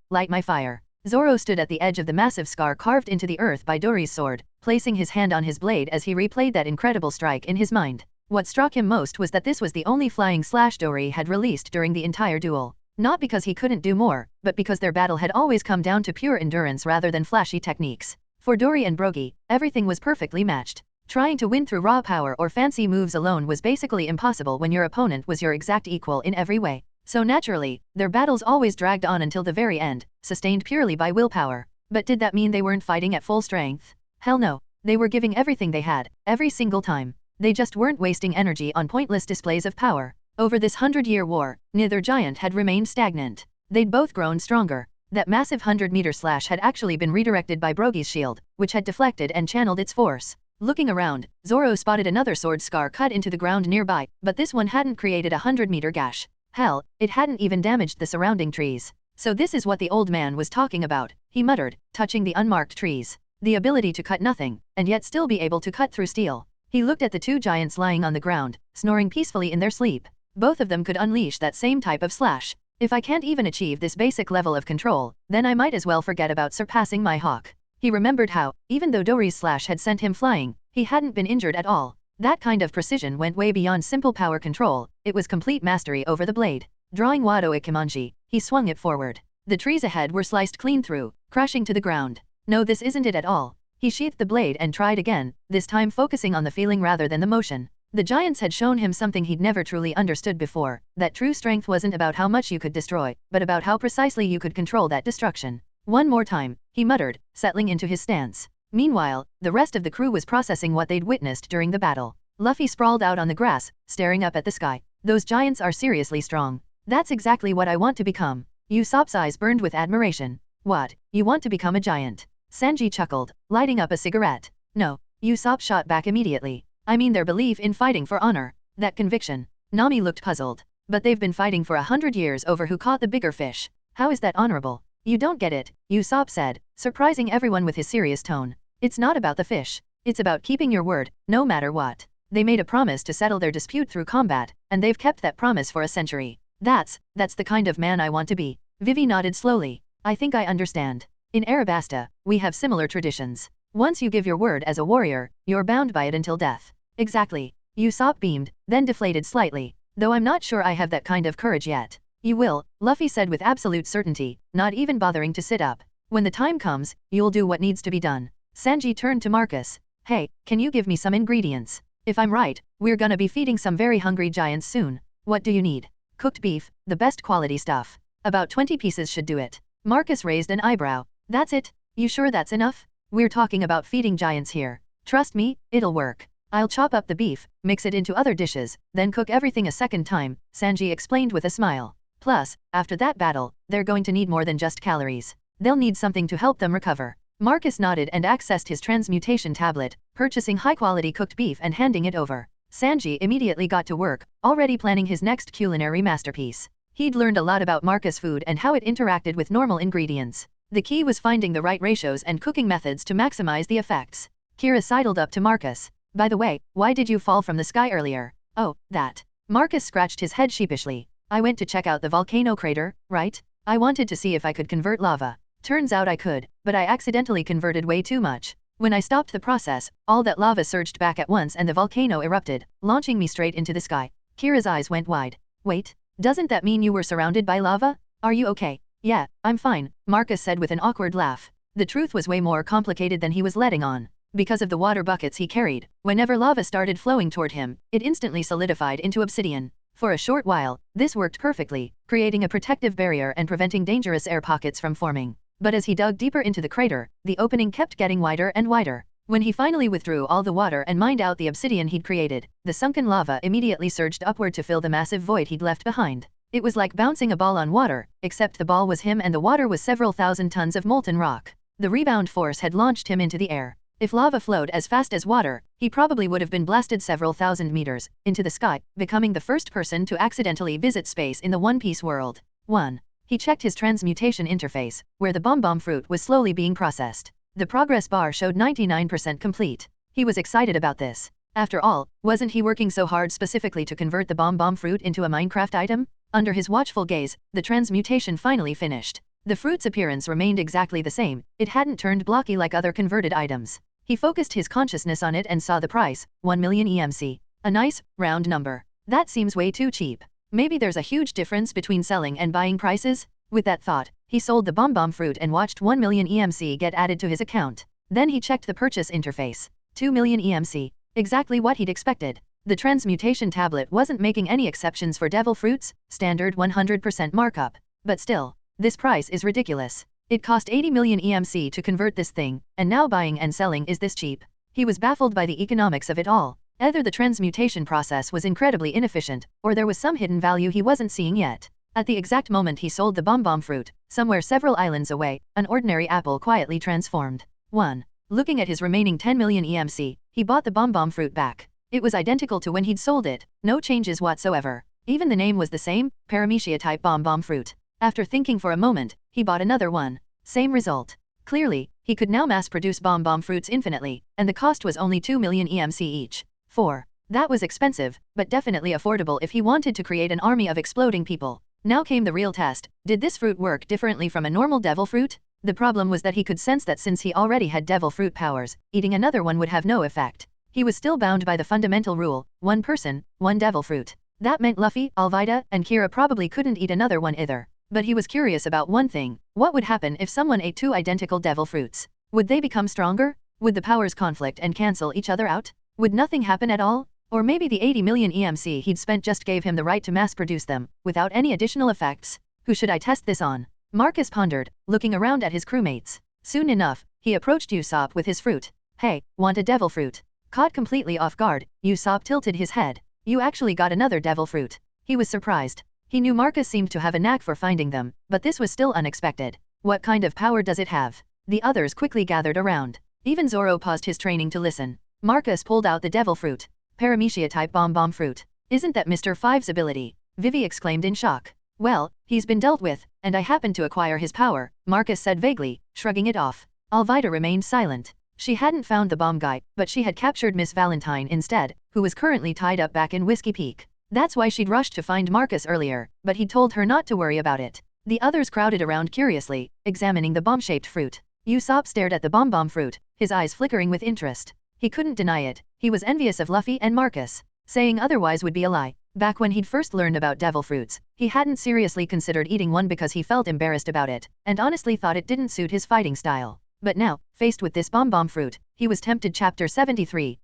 Light My Fire. Zoro stood at the edge of the massive scar carved into the earth by Dory's sword, placing his hand on his blade as he replayed that incredible strike in his mind. What struck him most was that this was the only flying slash Dory had released during the entire duel. Not because he couldn't do more, but because their battle had always come down to pure endurance rather than flashy techniques. For Dory and Brogy, everything was perfectly matched. Trying to win through raw power or fancy moves alone was basically impossible when your opponent was your exact equal in every way. So naturally, their battles always dragged on until the very end, sustained purely by willpower. But did that mean they weren't fighting at full strength? Hell no. They were giving everything they had, every single time. They just weren't wasting energy on pointless displays of power. Over this 100-year war, neither giant had remained stagnant. They'd both grown stronger. That massive 100-meter slash had actually been redirected by Brogy's shield, which had deflected and channeled its force. Looking around, Zoro spotted another sword scar cut into the ground nearby, but this one hadn't created a 100-meter gash. Hell, it hadn't even damaged the surrounding trees. So this is what the old man was talking about, he muttered, touching the unmarked trees. The ability to cut nothing, and yet still be able to cut through steel. He looked at the two giants lying on the ground, snoring peacefully in their sleep. Both of them could unleash that same type of slash. If I can't even achieve this basic level of control, then I might as well forget about surpassing my hawk. He remembered how, even though Dory's slash had sent him flying, he hadn't been injured at all. That kind of precision went way beyond simple power control, it was complete mastery over the blade. Drawing Wado Ikimonji, he swung it forward. The trees ahead were sliced clean through, crashing to the ground. No, this isn't it at all. He sheathed the blade and tried again, this time focusing on the feeling rather than the motion. The giants had shown him something he'd never truly understood before, that true strength wasn't about how much you could destroy, but about how precisely you could control that destruction. One more time, he muttered, settling into his stance. Meanwhile, the rest of the crew was processing what they'd witnessed during the battle. Luffy sprawled out on the grass, staring up at the sky. Those giants are seriously strong. That's exactly what I want to become. Usopp's eyes burned with admiration. What, you want to become a giant? Sanji chuckled, lighting up a cigarette. No, Usopp shot back immediately. I mean their belief in fighting for honor. That conviction. Nami looked puzzled. But they've been fighting for 100 years over who caught the bigger fish. How is that honorable? You don't get it, Usopp said, surprising everyone with his serious tone. It's not about the fish. It's about keeping your word, no matter what. They made a promise to settle their dispute through combat, and they've kept that promise for a century. That's the kind of man I want to be. Vivi nodded slowly. I think I understand. In Arabasta, we have similar traditions. Once you give your word as a warrior, you're bound by it until death. Exactly. Usopp beamed, then deflated slightly. Though I'm not sure I have that kind of courage yet. You will, Luffy said with absolute certainty, not even bothering to sit up. When the time comes, you'll do what needs to be done. Sanji turned to Marcus. Hey, can you give me some ingredients? If I'm right, we're gonna be feeding some very hungry giants soon. What do you need? Cooked beef, the best quality stuff. About 20 pieces should do it. Marcus raised an eyebrow. That's it? You sure that's enough? We're talking about feeding giants here. Trust me, it'll work. I'll chop up the beef, mix it into other dishes, then cook everything a second time, Sanji explained with a smile. Plus, after that battle, they're going to need more than just calories. They'll need something to help them recover. Marcus nodded and accessed his transmutation tablet, purchasing high-quality cooked beef and handing it over. Sanji immediately got to work, already planning his next culinary masterpiece. He'd learned a lot about Marcus' food and how it interacted with normal ingredients. The key was finding the right ratios and cooking methods to maximize the effects. Kira sidled up to Marcus. By the way, why did you fall from the sky earlier? Oh, that. Marcus scratched his head sheepishly. I went to check out the volcano crater, right? I wanted to see if I could convert lava. Turns out I could, but I accidentally converted way too much. When I stopped the process, all that lava surged back at once and the volcano erupted, launching me straight into the sky. Kira's eyes went wide. Wait, doesn't that mean you were surrounded by lava? Are you okay? Yeah, I'm fine, Marcus said with an awkward laugh. The truth was way more complicated than he was letting on. Because of the water buckets he carried, whenever lava started flowing toward him, it instantly solidified into obsidian. For a short while, this worked perfectly, creating a protective barrier and preventing dangerous air pockets from forming. But as he dug deeper into the crater, the opening kept getting wider and wider. When he finally withdrew all the water and mined out the obsidian he'd created, the sunken lava immediately surged upward to fill the massive void he'd left behind. It was like bouncing a ball on water, except the ball was him and the water was several thousand tons of molten rock. The rebound force had launched him into the air. If lava flowed as fast as water, he probably would have been blasted several thousand meters into the sky, becoming the first person to accidentally visit space in the One Piece world. 1. He checked his transmutation interface, where the bomb fruit was slowly being processed. The progress bar showed 99% complete. He was excited about this. After all, wasn't he working so hard specifically to convert the bomb fruit into a Minecraft item? Under his watchful gaze, the transmutation finally finished. The fruit's appearance remained exactly the same, it hadn't turned blocky like other converted items. He focused his consciousness on it and saw the price, 1 million EMC. A nice, round number. That seems way too cheap. Maybe there's a huge difference between selling and buying prices? With that thought, he sold the bomb fruit and watched 1 million EMC get added to his account. Then he checked the purchase interface. 2 million EMC. Exactly what he'd expected. The transmutation tablet wasn't making any exceptions for devil fruits, standard 100% markup. But still, this price is ridiculous. It cost 80 million EMC to convert this thing, and now buying and selling is this cheap. He was baffled by the economics of it all. Either the transmutation process was incredibly inefficient, or there was some hidden value he wasn't seeing yet. At the exact moment he sold the bomb fruit, somewhere several islands away, an ordinary apple quietly transformed. 1. Looking at his remaining 10 million EMC, he bought the bomb fruit back. It was identical to when he'd sold it, no changes whatsoever. Even the name was the same, Paramecia type bomb fruit. After thinking for a moment, he bought another one. Same result. Clearly, he could now mass-produce bomb fruits infinitely, and the cost was only 2 million EMC each. 4. That was expensive, but definitely affordable if he wanted to create an army of exploding people. Now came the real test. Did this fruit work differently from a normal devil fruit? The problem was that he could sense that since he already had devil fruit powers, eating another one would have no effect. He was still bound by the fundamental rule, one person, one devil fruit. That meant Luffy, Alvida, and Kira probably couldn't eat another one either. But he was curious about one thing. What would happen if someone ate 2 identical devil fruits? Would they become stronger? Would the powers conflict and cancel each other out? Would nothing happen at all? Or maybe the 80 million EMC he'd spent just gave him the right to mass-produce them, without any additional effects? Who should I test this on? Marcus pondered, looking around at his crewmates. Soon enough, he approached Usopp with his fruit. Hey, want a devil fruit? Caught completely off guard, Usopp tilted his head. You actually got another devil fruit. He was surprised. He knew Marcus seemed to have a knack for finding them, but this was still unexpected. What kind of power does it have? The others quickly gathered around. Even Zoro paused his training to listen. Marcus pulled out the devil fruit. Paramecia type bomb fruit. Isn't that Mr. Five's ability? Vivi exclaimed in shock. Well, he's been dealt with, and I happened to acquire his power, Marcus said vaguely, shrugging it off. Alvida remained silent. She hadn't found the bomb guy, but she had captured Miss Valentine instead, who was currently tied up back in Whiskey Peak. That's why she'd rushed to find Marcus earlier, but he told her not to worry about it. The others crowded around curiously, examining the bomb-shaped fruit. Usopp stared at the bomb fruit, his eyes flickering with interest. He couldn't deny it. He was envious of Luffy and Marcus. Saying otherwise would be a lie. Back when he'd first learned about devil fruits, he hadn't seriously considered eating one because he felt embarrassed about it, and honestly thought it didn't suit his fighting style. But now, faced with this bomb fruit, he was tempted. Chapter 73,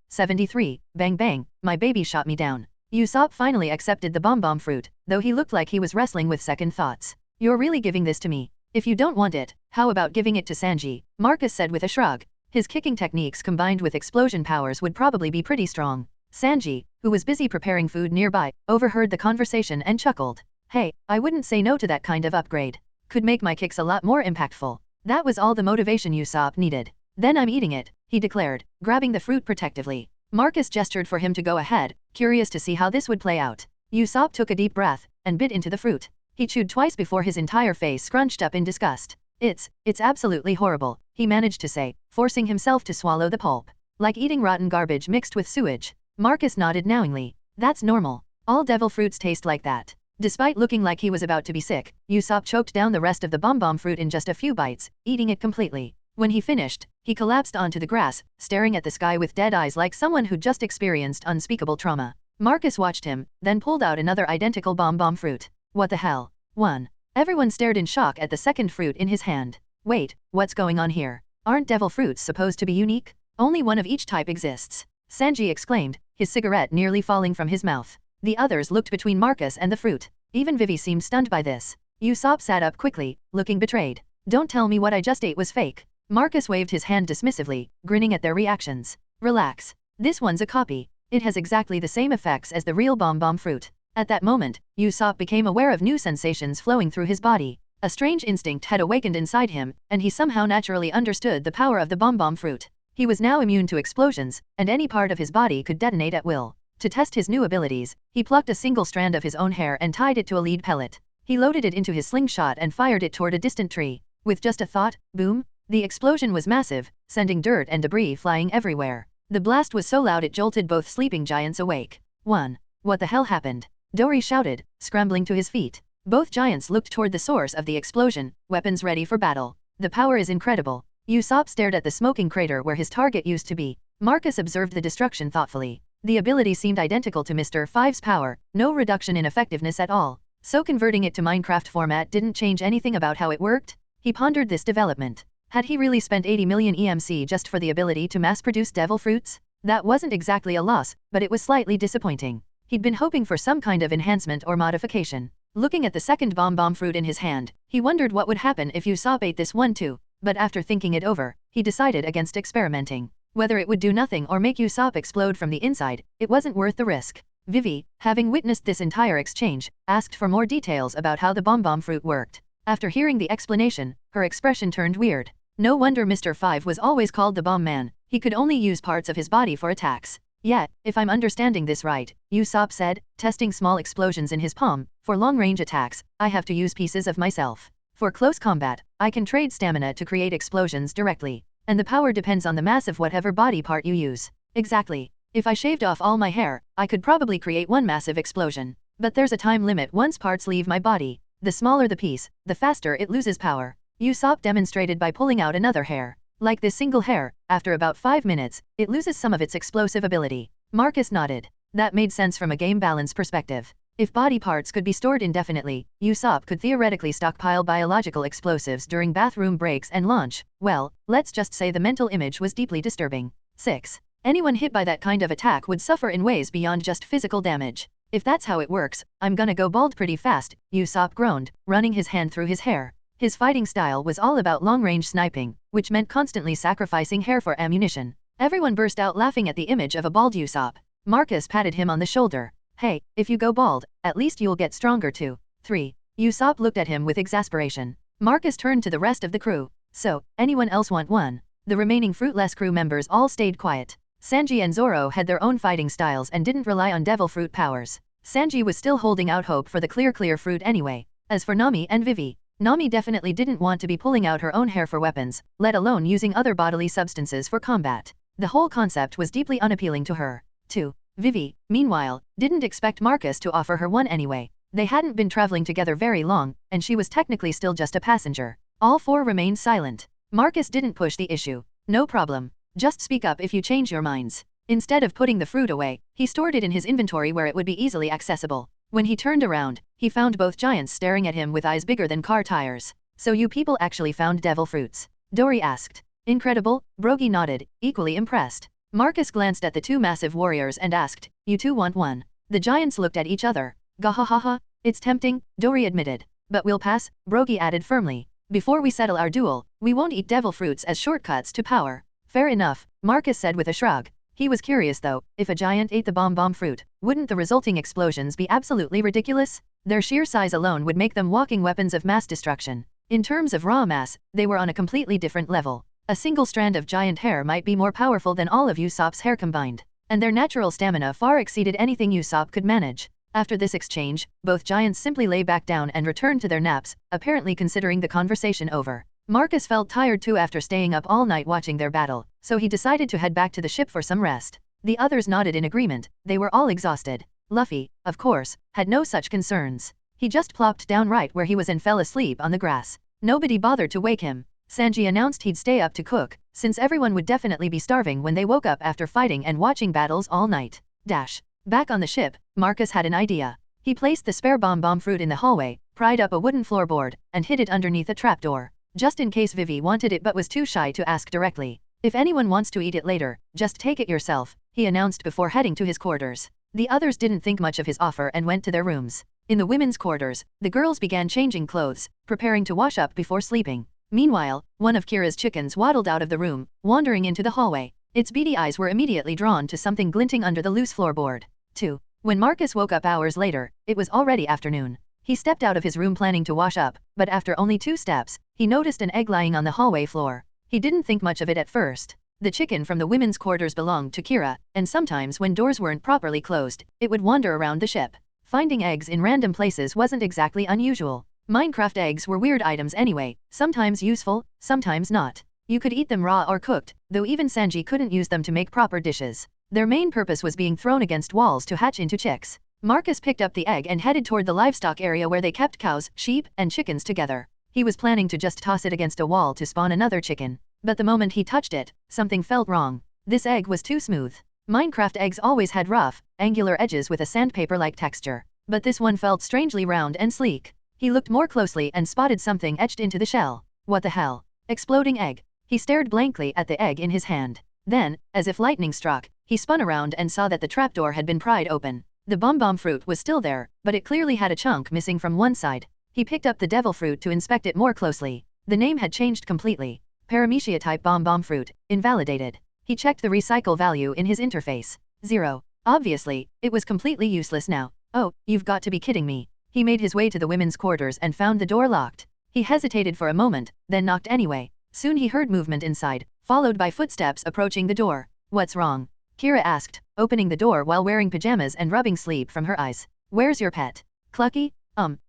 Bang bang, my baby shot me down. Usopp finally accepted the bomb fruit, though he looked like he was wrestling with second thoughts. You're really giving this to me? If you don't want it, how about giving it to Sanji? Marcus said with a shrug. His kicking techniques combined with explosion powers would probably be pretty strong. Sanji, who was busy preparing food nearby, overheard the conversation and chuckled. Hey, I wouldn't say no to that kind of upgrade. Could make my kicks a lot more impactful. That was all the motivation Usopp needed. Then I'm eating it, he declared, grabbing the fruit protectively. Marcus gestured for him to go ahead, curious to see how this would play out. Usopp took a deep breath, and bit into the fruit. He chewed twice before his entire face scrunched up in disgust. It's absolutely horrible, he managed to say, forcing himself to swallow the pulp. Like eating rotten garbage mixed with sewage. Marcus nodded knowingly. That's normal. All devil fruits taste like that. Despite looking like he was about to be sick, Usopp choked down the rest of the bomb fruit in just a few bites, eating it completely. When he finished, he collapsed onto the grass, staring at the sky with dead eyes like someone who'd just experienced unspeakable trauma. Marcus watched him, then pulled out another identical bomb fruit. What the hell? 1. Everyone stared in shock at the second fruit in his hand. Wait, what's going on here? Aren't devil fruits supposed to be unique? Only one of each type exists. Sanji exclaimed, his cigarette nearly falling from his mouth. The others looked between Marcus and the fruit. Even Vivi seemed stunned by this. Usopp sat up quickly, looking betrayed. Don't tell me what I just ate was fake. Marcus waved his hand dismissively, grinning at their reactions. Relax. This one's a copy. It has exactly the same effects as the real bomb fruit. At that moment, Usopp became aware of new sensations flowing through his body. A strange instinct had awakened inside him, and he somehow naturally understood the power of the bomb fruit. He was now immune to explosions, and any part of his body could detonate at will. To test his new abilities, he plucked a single strand of his own hair and tied it to a lead pellet. He loaded it into his slingshot and fired it toward a distant tree. With just a thought, boom! The explosion was massive, sending dirt and debris flying everywhere. The blast was so loud it jolted both sleeping giants awake. What the hell happened? Dory shouted, scrambling to his feet. Both giants looked toward the source of the explosion, weapons ready for battle. The power is incredible. Usopp stared at the smoking crater where his target used to be. Marcus observed the destruction thoughtfully. The ability seemed identical to Mr. Five's power, no reduction in effectiveness at all. So converting it to Minecraft format didn't change anything about how it worked? He pondered this development. Had he really spent 80 million EMC just for the ability to mass-produce devil fruits? That wasn't exactly a loss, but it was slightly disappointing. He'd been hoping for some kind of enhancement or modification. Looking at the second bomb fruit in his hand, he wondered what would happen if Usopp ate this one too, but after thinking it over, he decided against experimenting. Whether it would do nothing or make Usopp explode from the inside, it wasn't worth the risk. Vivi, having witnessed this entire exchange, asked for more details about how the bomb fruit worked. After hearing the explanation, her expression turned weird. No wonder Mr. Five was always called the Bomb Man. He could only use parts of his body for attacks. Yet, if I'm understanding this right, Usopp said, testing small explosions in his palm, for long-range attacks, I have to use pieces of myself. For close combat, I can trade stamina to create explosions directly. And the power depends on the mass of whatever body part you use. Exactly. If I shaved off all my hair, I could probably create one massive explosion. But there's a time limit once parts leave my body. The smaller the piece, the faster it loses power. Usopp demonstrated by pulling out another hair. Like this single hair, after about 5 minutes, it loses some of its explosive ability. Marcus nodded. That made sense from a game balance perspective. If body parts could be stored indefinitely, Usopp could theoretically stockpile biological explosives during bathroom breaks and launch. Well, let's just say the mental image was deeply disturbing. 6. Anyone hit by that kind of attack would suffer in ways beyond just physical damage. If that's how it works, I'm gonna go bald pretty fast, Usopp groaned, running his hand through his hair. His fighting style was all about long-range sniping, which meant constantly sacrificing hair for ammunition. Everyone burst out laughing at the image of a bald Usopp. Marcus patted him on the shoulder. Hey, if you go bald, at least you'll get stronger too. 3. Usopp looked at him with exasperation. Marcus turned to the rest of the crew. So, anyone else want one? The remaining fruitless crew members all stayed quiet. Sanji and Zoro had their own fighting styles and didn't rely on devil fruit powers. Sanji was still holding out hope for the clear fruit anyway. As for Nami and Vivi, Nami definitely didn't want to be pulling out her own hair for weapons, let alone using other bodily substances for combat. The whole concept was deeply unappealing to her. 2. Vivi, meanwhile, didn't expect Marcus to offer her one anyway. They hadn't been traveling together very long, and she was technically still just a passenger. All four remained silent. Marcus didn't push the issue. No problem. Just speak up if you change your minds. Instead of putting the fruit away, he stored it in his inventory where it would be easily accessible. When he turned around, he found both giants staring at him with eyes bigger than car tires. So you people actually found devil fruits? Dory asked. Incredible, Brogy nodded, equally impressed. Marcus glanced at the two massive warriors and asked, you two want one? The giants looked at each other. Gahahaha, it's tempting, Dory admitted. But we'll pass, Brogy added firmly. Before we settle our duel, we won't eat devil fruits as shortcuts to power. Fair enough, Marcus said with a shrug. He was curious though, if a giant ate the bomb fruit, wouldn't the resulting explosions be absolutely ridiculous? Their sheer size alone would make them walking weapons of mass destruction. In terms of raw mass, they were on a completely different level. A single strand of giant hair might be more powerful than all of Usopp's hair combined. And their natural stamina far exceeded anything Usopp could manage. After this exchange, both giants simply lay back down and returned to their naps, apparently considering the conversation over. Marcus felt tired too after staying up all night watching their battle, so he decided to head back to the ship for some rest. The others nodded in agreement, they were all exhausted. Luffy, of course, had no such concerns. He just plopped down right where he was and fell asleep on the grass. Nobody bothered to wake him. Sanji announced he'd stay up to cook, since everyone would definitely be starving when they woke up after fighting and watching battles all night. Back on the ship, Marcus had an idea. He placed the spare bomb fruit in the hallway, pried up a wooden floorboard, and hid it underneath a trapdoor. Just in case Vivi wanted it but was too shy to ask directly. If anyone wants to eat it later, just take it yourself, he announced before heading to his quarters. The others didn't think much of his offer and went to their rooms. In the women's quarters, the girls began changing clothes, preparing to wash up before sleeping. Meanwhile, one of Kira's chickens waddled out of the room, wandering into the hallway. Its beady eyes were immediately drawn to something glinting under the loose floorboard. 2. When Marcus woke up hours later, it was already afternoon. He stepped out of his room planning to wash up, but after only 2 steps, he noticed an egg lying on the hallway floor. He didn't think much of it at first. The chicken from the women's quarters belonged to Kira, and sometimes when doors weren't properly closed, it would wander around the ship. Finding eggs in random places wasn't exactly unusual. Minecraft eggs were weird items anyway, sometimes useful, sometimes not. You could eat them raw or cooked, though even Sanji couldn't use them to make proper dishes. Their main purpose was being thrown against walls to hatch into chicks. Marcus picked up the egg and headed toward the livestock area where they kept cows, sheep, and chickens together. He was planning to just toss it against a wall to spawn another chicken. But the moment he touched it, something felt wrong. This egg was too smooth. Minecraft eggs always had rough, angular edges with a sandpaper-like texture. But this one felt strangely round and sleek. He looked more closely and spotted something etched into the shell. What the hell? Exploding egg. He stared blankly at the egg in his hand. Then, as if lightning struck, he spun around and saw that the trapdoor had been pried open. The bomb fruit was still there, but it clearly had a chunk missing from one side. He picked up the devil fruit to inspect it more closely. The name had changed completely. Paramecia type bomb fruit, invalidated. He checked the recycle value in his interface. 0. Obviously, it was completely useless now. Oh, you've got to be kidding me. He made his way to the women's quarters and found the door locked. He hesitated for a moment, then knocked anyway. Soon he heard movement inside, followed by footsteps approaching the door. What's wrong? Kira asked, opening the door while wearing pajamas and rubbing sleep from her eyes. Where's your pet? Clucky?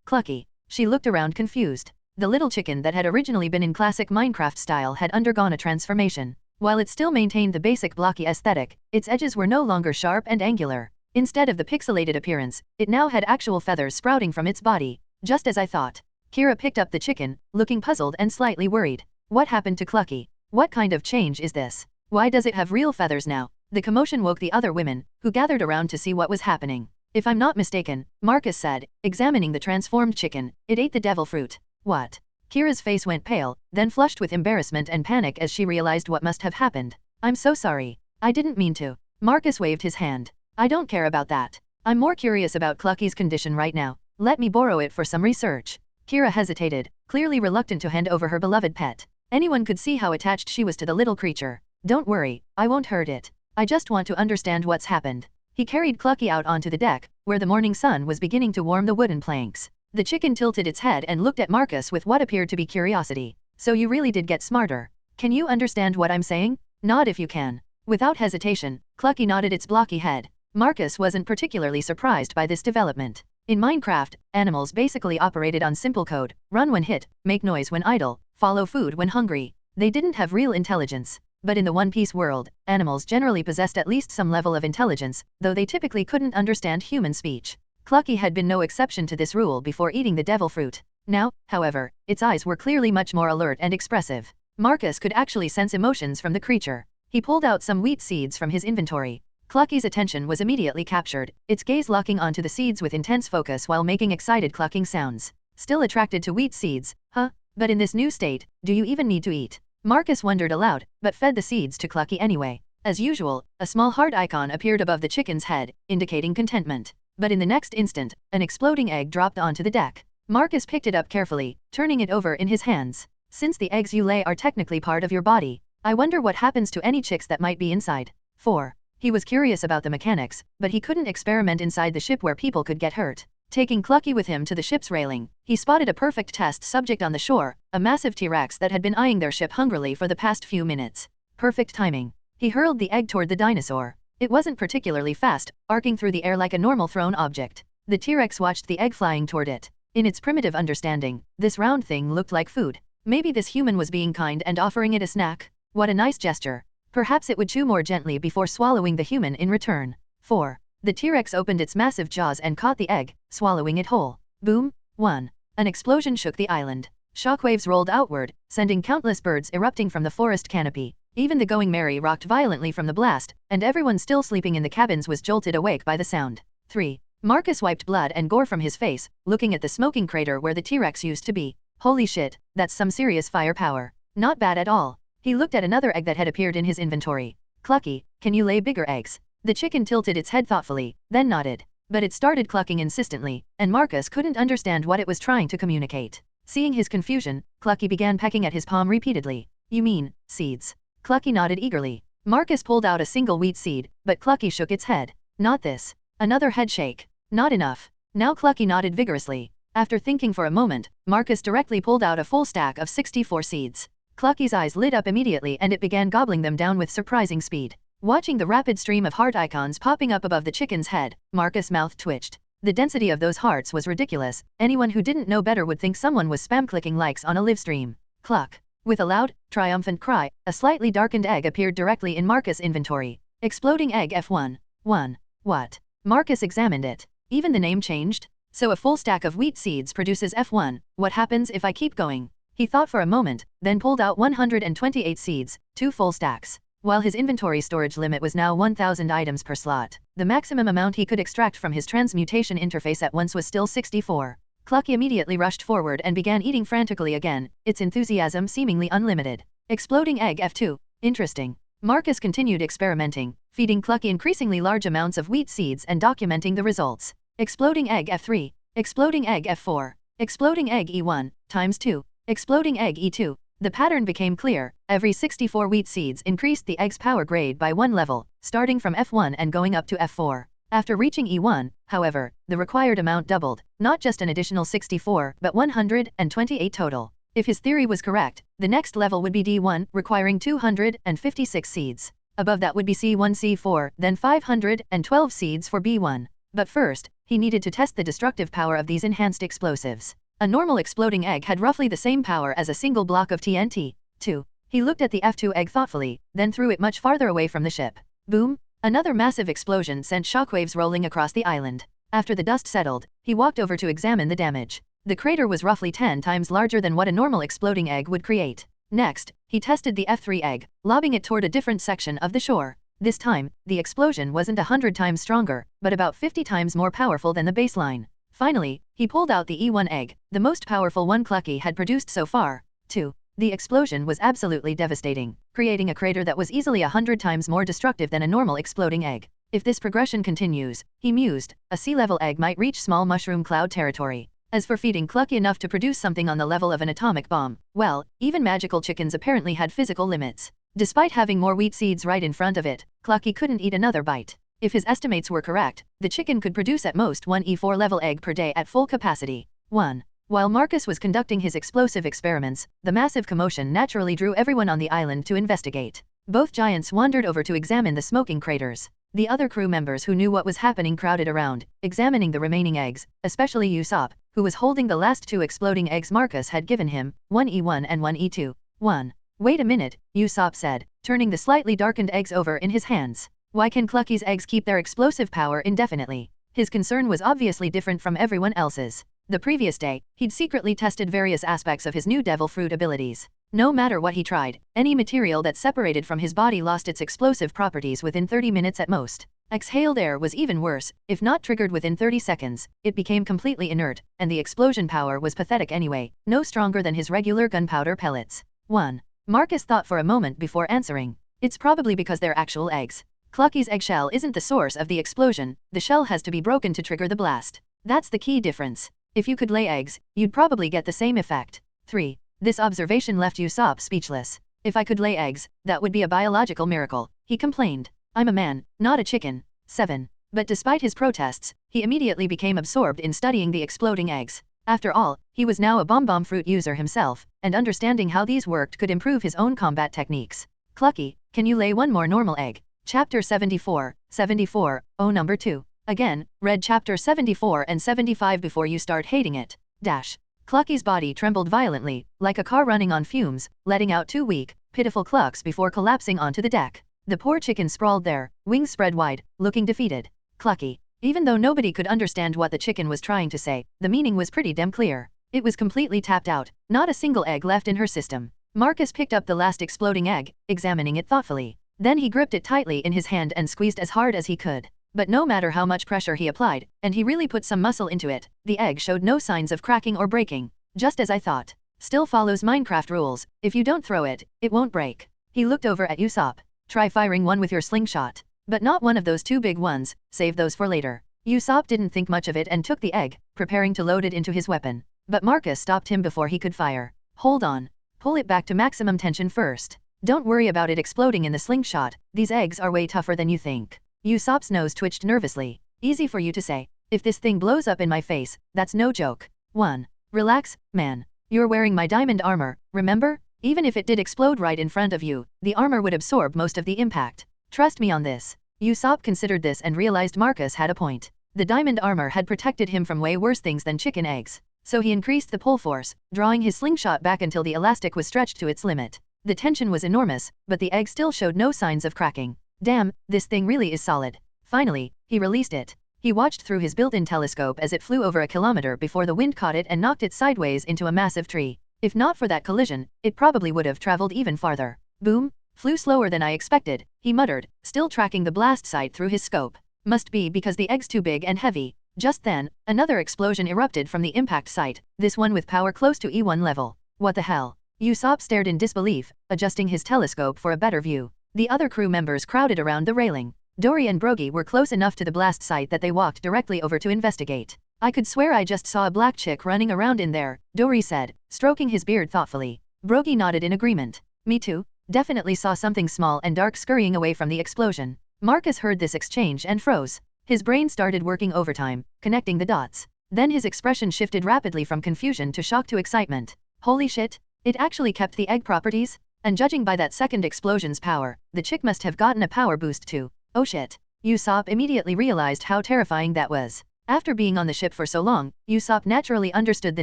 Clucky. She looked around confused. The little chicken that had originally been in classic Minecraft style had undergone a transformation. While it still maintained the basic blocky aesthetic, its edges were no longer sharp and angular. Instead of the pixelated appearance, it now had actual feathers sprouting from its body. Just as I thought. Kira picked up the chicken, looking puzzled and slightly worried. What happened to Clucky? What kind of change is this? Why does it have real feathers now? The commotion woke the other women, who gathered around to see what was happening. If I'm not mistaken, Marcus said, examining the transformed chicken, it ate the devil fruit. What? Kira's face went pale, then flushed with embarrassment and panic as she realized what must have happened. I'm so sorry. I didn't mean to. Marcus waved his hand. I don't care about that. I'm more curious about Clucky's condition right now. Let me borrow it for some research. Kira hesitated, clearly reluctant to hand over her beloved pet. Anyone could see how attached she was to the little creature. Don't worry, I won't hurt it. I just want to understand what's happened. He carried Clucky out onto the deck, where the morning sun was beginning to warm the wooden planks. The chicken tilted its head and looked at Marcus with what appeared to be curiosity. So you really did get smarter. Can you understand what I'm saying? Nod if you can. Without hesitation, Clucky nodded its blocky head. Marcus wasn't particularly surprised by this development. In Minecraft, animals basically operated on simple code: run when hit, make noise when idle, follow food when hungry. They didn't have real intelligence. But in the One Piece world, animals generally possessed at least some level of intelligence, though they typically couldn't understand human speech. Clucky had been no exception to this rule before eating the devil fruit. Now, however, its eyes were clearly much more alert and expressive. Marcus could actually sense emotions from the creature. He pulled out some wheat seeds from his inventory. Clucky's attention was immediately captured, its gaze locking onto the seeds with intense focus while making excited clucking sounds. Still attracted to wheat seeds, huh? But in this new state, do you even need to eat? Marcus wondered aloud, but fed the seeds to Clucky anyway. As usual, a small heart icon appeared above the chicken's head, indicating contentment. But in the next instant, an exploding egg dropped onto the deck. Marcus picked it up carefully, turning it over in his hands. Since the eggs you lay are technically part of your body, I wonder what happens to any chicks that might be inside. 4. He was curious about the mechanics, but he couldn't experiment inside the ship where people could get hurt. Taking Clucky with him to the ship's railing, he spotted a perfect test subject on the shore, a massive T-Rex that had been eyeing their ship hungrily for the past few minutes. Perfect timing. He hurled the egg toward the dinosaur. It wasn't particularly fast, arcing through the air like a normal thrown object. The T-Rex watched the egg flying toward it. In its primitive understanding, this round thing looked like food. Maybe this human was being kind and offering it a snack. What a nice gesture. Perhaps it would chew more gently before swallowing the human in return. 4. The T-Rex opened its massive jaws and caught the egg, swallowing it whole. Boom. 1. An explosion shook the island. Shockwaves rolled outward, sending countless birds erupting from the forest canopy. Even the Going Merry rocked violently from the blast, and everyone still sleeping in the cabins was jolted awake by the sound. 3. Marcus wiped blood and gore from his face, looking at the smoking crater where the T-Rex used to be. Holy shit, that's some serious firepower. Not bad at all. He looked at another egg that had appeared in his inventory. Clucky, can you lay bigger eggs? The chicken tilted its head thoughtfully, then nodded. But it started clucking insistently, and Marcus couldn't understand what it was trying to communicate. Seeing his confusion, Clucky began pecking at his palm repeatedly. You mean, seeds? Clucky nodded eagerly. Marcus pulled out a single wheat seed, but Clucky shook its head. Not this. Another head shake. Not enough. Now Clucky nodded vigorously. After thinking for a moment, Marcus directly pulled out a full stack of 64 seeds. Clucky's eyes lit up immediately and it began gobbling them down with surprising speed. Watching the rapid stream of heart icons popping up above the chicken's head, Marcus' mouth twitched. The density of those hearts was ridiculous. Anyone who didn't know better would think someone was spam clicking likes on a live stream. Cluck. With a loud, triumphant cry, a slightly darkened egg appeared directly in Marcus' inventory. Exploding egg F1. 1. What? Marcus examined it. Even the name changed? So a full stack of wheat seeds produces F1. What happens if I keep going? He thought for a moment, then pulled out 128 seeds, 2 full stacks. While his inventory storage limit was now 1,000 items per slot, the maximum amount he could extract from his transmutation interface at once was still 64. Clucky immediately rushed forward and began eating frantically again, its enthusiasm seemingly unlimited. Exploding egg F2. Interesting. Marcus continued experimenting, feeding Clucky increasingly large amounts of wheat seeds and documenting the results. Exploding egg F3. Exploding egg F4. Exploding egg E1, times 2. Exploding egg E2. The pattern became clear. Every 64 wheat seeds increased the egg's power grade by 1 level, starting from F1 and going up to F4. After reaching E1, however, the required amount doubled, not just an additional 64, but 128 total. If his theory was correct, the next level would be D1, requiring 256 seeds. Above that would be C1, C4, then 512 seeds for B1. But first, he needed to test the destructive power of these enhanced explosives. A normal exploding egg had roughly the same power as a single block of TNT. 2. He looked at the F2 egg thoughtfully, then threw it much farther away from the ship. Boom! Another massive explosion sent shockwaves rolling across the island. After the dust settled, he walked over to examine the damage. The crater was roughly 10 times larger than what a normal exploding egg would create. Next, he tested the F3 egg, lobbing it toward a different section of the shore. This time, the explosion wasn't 100 times stronger, but about 50 times more powerful than the baseline. Finally, he pulled out the E1 egg, the most powerful one Clucky had produced so far. 2. The explosion was absolutely devastating, creating a crater that was easily 100 times more destructive than a normal exploding egg. If this progression continues, he mused, a sea-level egg might reach small mushroom cloud territory. As for feeding Clucky enough to produce something on the level of an atomic bomb, well, even magical chickens apparently had physical limits. Despite having more wheat seeds right in front of it, Clucky couldn't eat another bite. If his estimates were correct, the chicken could produce at most 1 E4 level egg per day at full capacity. 1. While Marcus was conducting his explosive experiments, the massive commotion naturally drew everyone on the island to investigate. Both giants wandered over to examine the smoking craters. The other crew members who knew what was happening crowded around, examining the remaining eggs, especially Usopp, who was holding the last 2 exploding eggs Marcus had given him, 1 E1 and 1 E2. 1. Wait a minute, Usopp said, turning the slightly darkened eggs over in his hands. Why can Clucky's eggs keep their explosive power indefinitely? His concern was obviously different from everyone else's. The previous day, he'd secretly tested various aspects of his new devil fruit abilities. No matter what he tried, any material that separated from his body lost its explosive properties within 30 minutes at most. Exhaled air was even worse. If not triggered within 30 seconds, it became completely inert, and the explosion power was pathetic anyway, no stronger than his regular gunpowder pellets. 1. Marcus thought for a moment before answering. It's probably because they're actual eggs. Clucky's eggshell isn't the source of the explosion, the shell has to be broken to trigger the blast. That's the key difference. If you could lay eggs, you'd probably get the same effect. 3. This observation left Usopp speechless. If I could lay eggs, that would be a biological miracle, he complained. I'm a man, not a chicken. 7. But despite his protests, he immediately became absorbed in studying the exploding eggs. After all, he was now a bomb fruit user himself, and understanding how these worked could improve his own combat techniques. Clucky, can you lay one more normal egg? Chapter 74, 74, number 2. Again, read chapter 74 and 75 before you start hating it. Dash. Clucky's body trembled violently, like a car running on fumes, letting out 2 weak, pitiful clucks before collapsing onto the deck. The poor chicken sprawled there, wings spread wide, looking defeated. Clucky. Even though nobody could understand what the chicken was trying to say, the meaning was pretty damn clear. It was completely tapped out, not a single egg left in her system. Marcus picked up the last exploding egg, examining it thoughtfully. Then he gripped it tightly in his hand and squeezed as hard as he could. But no matter how much pressure he applied, and he really put some muscle into it, the egg showed no signs of cracking or breaking. Just as I thought. Still follows Minecraft rules, if you don't throw it, it won't break. He looked over at Usopp. Try firing one with your slingshot. But not one of those two big ones, save those for later. Usopp didn't think much of it and took the egg, preparing to load it into his weapon. But Marcus stopped him before he could fire. Hold on. Pull it back to maximum tension first. Don't worry about it exploding in the slingshot, these eggs are way tougher than you think. Usopp's nose twitched nervously. Easy for you to say. If this thing blows up in my face, that's no joke. 1. Relax, man. You're wearing my diamond armor, remember? Even if it did explode right in front of you, the armor would absorb most of the impact. Trust me on this. Usopp considered this and realized Marcus had a point. The diamond armor had protected him from way worse things than chicken eggs. So he increased the pull force, drawing his slingshot back until the elastic was stretched to its limit. The tension was enormous, but the egg still showed no signs of cracking. Damn, this thing really is solid. Finally, he released it. He watched through his built-in telescope as it flew over a kilometer before the wind caught it and knocked it sideways into a massive tree. If not for that collision, it probably would have traveled even farther. Boom! Flew slower than I expected, he muttered, still tracking the blast site through his scope. Must be because the egg's too big and heavy. Just then, another explosion erupted from the impact site, this one with power close to E1 level. What the hell? Usopp stared in disbelief, adjusting his telescope for a better view. The other crew members crowded around the railing. Dory and Brogy were close enough to the blast site that they walked directly over to investigate. I could swear I just saw a black chick running around in there, Dory said, stroking his beard thoughtfully. Brogy nodded in agreement. Me too. Definitely saw something small and dark scurrying away from the explosion. Marcus heard this exchange and froze. His brain started working overtime, connecting the dots. Then his expression shifted rapidly from confusion to shock to excitement. Holy shit! It actually kept the egg properties? And judging by that second explosion's power, the chick must have gotten a power boost too. Oh shit. Usopp immediately realized how terrifying that was. After being on the ship for so long, Usopp naturally understood the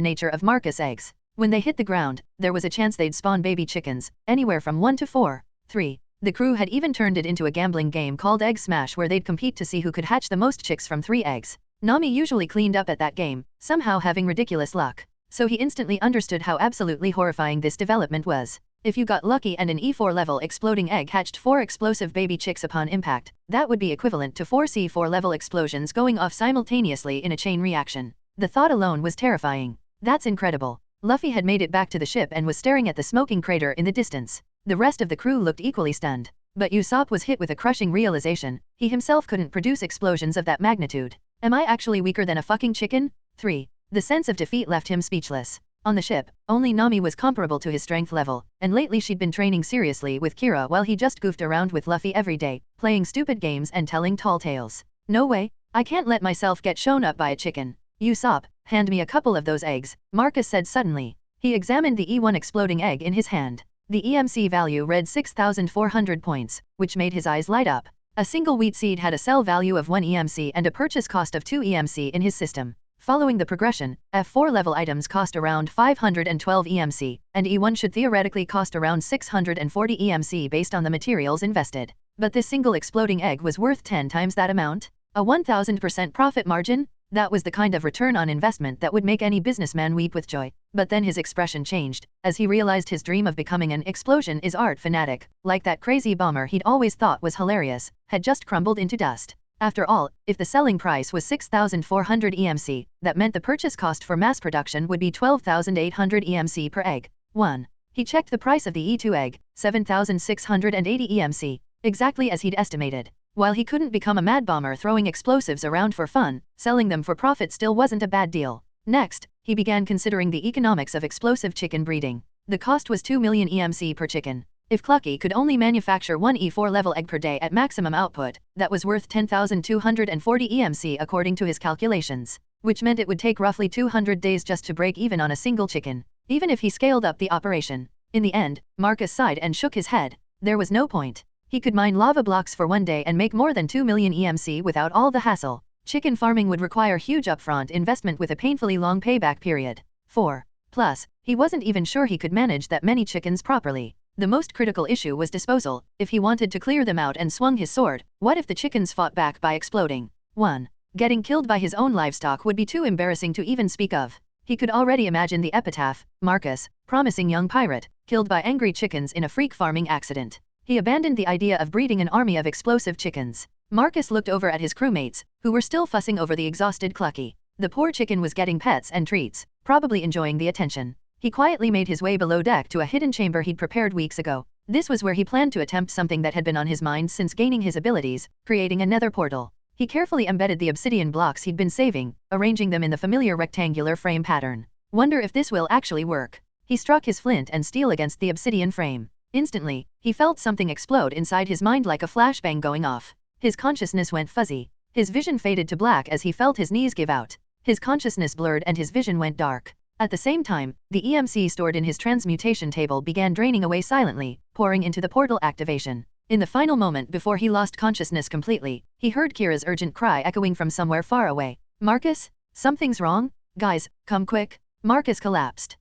nature of Marcus eggs. When they hit the ground, there was a chance they'd spawn baby chickens, anywhere from 1 to 4. 3. The crew had even turned it into a gambling game called Egg Smash where they'd compete to see who could hatch the most chicks from 3 eggs. Nami usually cleaned up at that game, somehow having ridiculous luck. So he instantly understood how absolutely horrifying this development was. If you got lucky and an E4 level exploding egg hatched 4 explosive baby chicks upon impact, that would be equivalent to 4 C4 level explosions going off simultaneously in a chain reaction. The thought alone was terrifying. That's incredible. Luffy had made it back to the ship and was staring at the smoking crater in the distance. The rest of the crew looked equally stunned. But Usopp was hit with a crushing realization, he himself couldn't produce explosions of that magnitude. Am I actually weaker than a fucking chicken? 3. The sense of defeat left him speechless. On the ship, only Nami was comparable to his strength level, and lately she'd been training seriously with Kira while he just goofed around with Luffy every day, playing stupid games and telling tall tales. No way, I can't let myself get shown up by a chicken. Usopp, hand me a couple of those eggs, Marcus said suddenly. He examined the E1 exploding egg in his hand. The EMC value read 6,400 points, which made his eyes light up. A single wheat seed had a sell value of 1 EMC and a purchase cost of 2 EMC in his system. Following the progression, F4 level items cost around 512 EMC, and E1 should theoretically cost around 640 EMC based on the materials invested. But this single exploding egg was worth 10 times that amount? A 1000% profit margin? That was the kind of return on investment that would make any businessman weep with joy. But then his expression changed, as he realized his dream of becoming an explosion is art fanatic, like that crazy bomber he'd always thought was hilarious, had just crumbled into dust. After all, if the selling price was 6,400 EMC, that meant the purchase cost for mass production would be 12,800 EMC per egg. 1. He checked the price of the E2 egg, 7,680 EMC, exactly as he'd estimated. While he couldn't become a mad bomber throwing explosives around for fun, selling them for profit still wasn't a bad deal. Next, he began considering the economics of explosive chicken breeding. The cost was 2 million EMC per chicken. If Clucky could only manufacture 1 E4 level egg per day at maximum output, that was worth 10,240 EMC according to his calculations, which meant it would take roughly 200 days just to break even on a single chicken, even if he scaled up the operation. In the end, Marcus sighed and shook his head. There was no point. He could mine lava blocks for 1 day and make more than 2 million EMC without all the hassle. Chicken farming would require huge upfront investment with a painfully long payback period. 4. Plus, he wasn't even sure he could manage that many chickens properly. The most critical issue was disposal. If he wanted to clear them out and swung his sword, what if the chickens fought back by exploding? 1. Getting killed by his own livestock would be too embarrassing to even speak of. He could already imagine the epitaph, Marcus, promising young pirate, killed by angry chickens in a freak farming accident. He abandoned the idea of breeding an army of explosive chickens. Marcus looked over at his crewmates, who were still fussing over the exhausted Clucky. The poor chicken was getting pets and treats, probably enjoying the attention. He quietly made his way below deck to a hidden chamber he'd prepared weeks ago. This was where he planned to attempt something that had been on his mind since gaining his abilities, creating a nether portal. He carefully embedded the obsidian blocks he'd been saving, arranging them in the familiar rectangular frame pattern. Wonder if this will actually work. He struck his flint and steel against the obsidian frame. Instantly, he felt something explode inside his mind like a flashbang going off. His consciousness went fuzzy. His vision faded to black as he felt his knees give out. His consciousness blurred and his vision went dark. At the same time, the EMC stored in his transmutation table began draining away silently, pouring into the portal activation. In the final moment before he lost consciousness completely, he heard Kira's urgent cry echoing from somewhere far away. Marcus? Something's wrong? Guys, come quick. Marcus collapsed.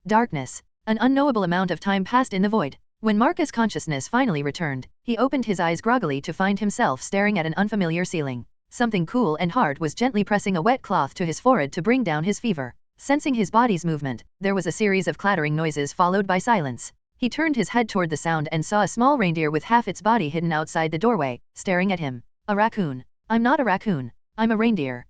Darkness. An unknowable amount of time passed in the void. When Marcus' consciousness finally returned, he opened his eyes groggily to find himself staring at an unfamiliar ceiling. Something cool and hard was gently pressing a wet cloth to his forehead to bring down his fever. Sensing his body's movement, there was a series of clattering noises followed by silence. He turned his head toward the sound and saw a small reindeer with half its body hidden outside the doorway, staring at him. A raccoon. I'm not a raccoon. I'm a reindeer.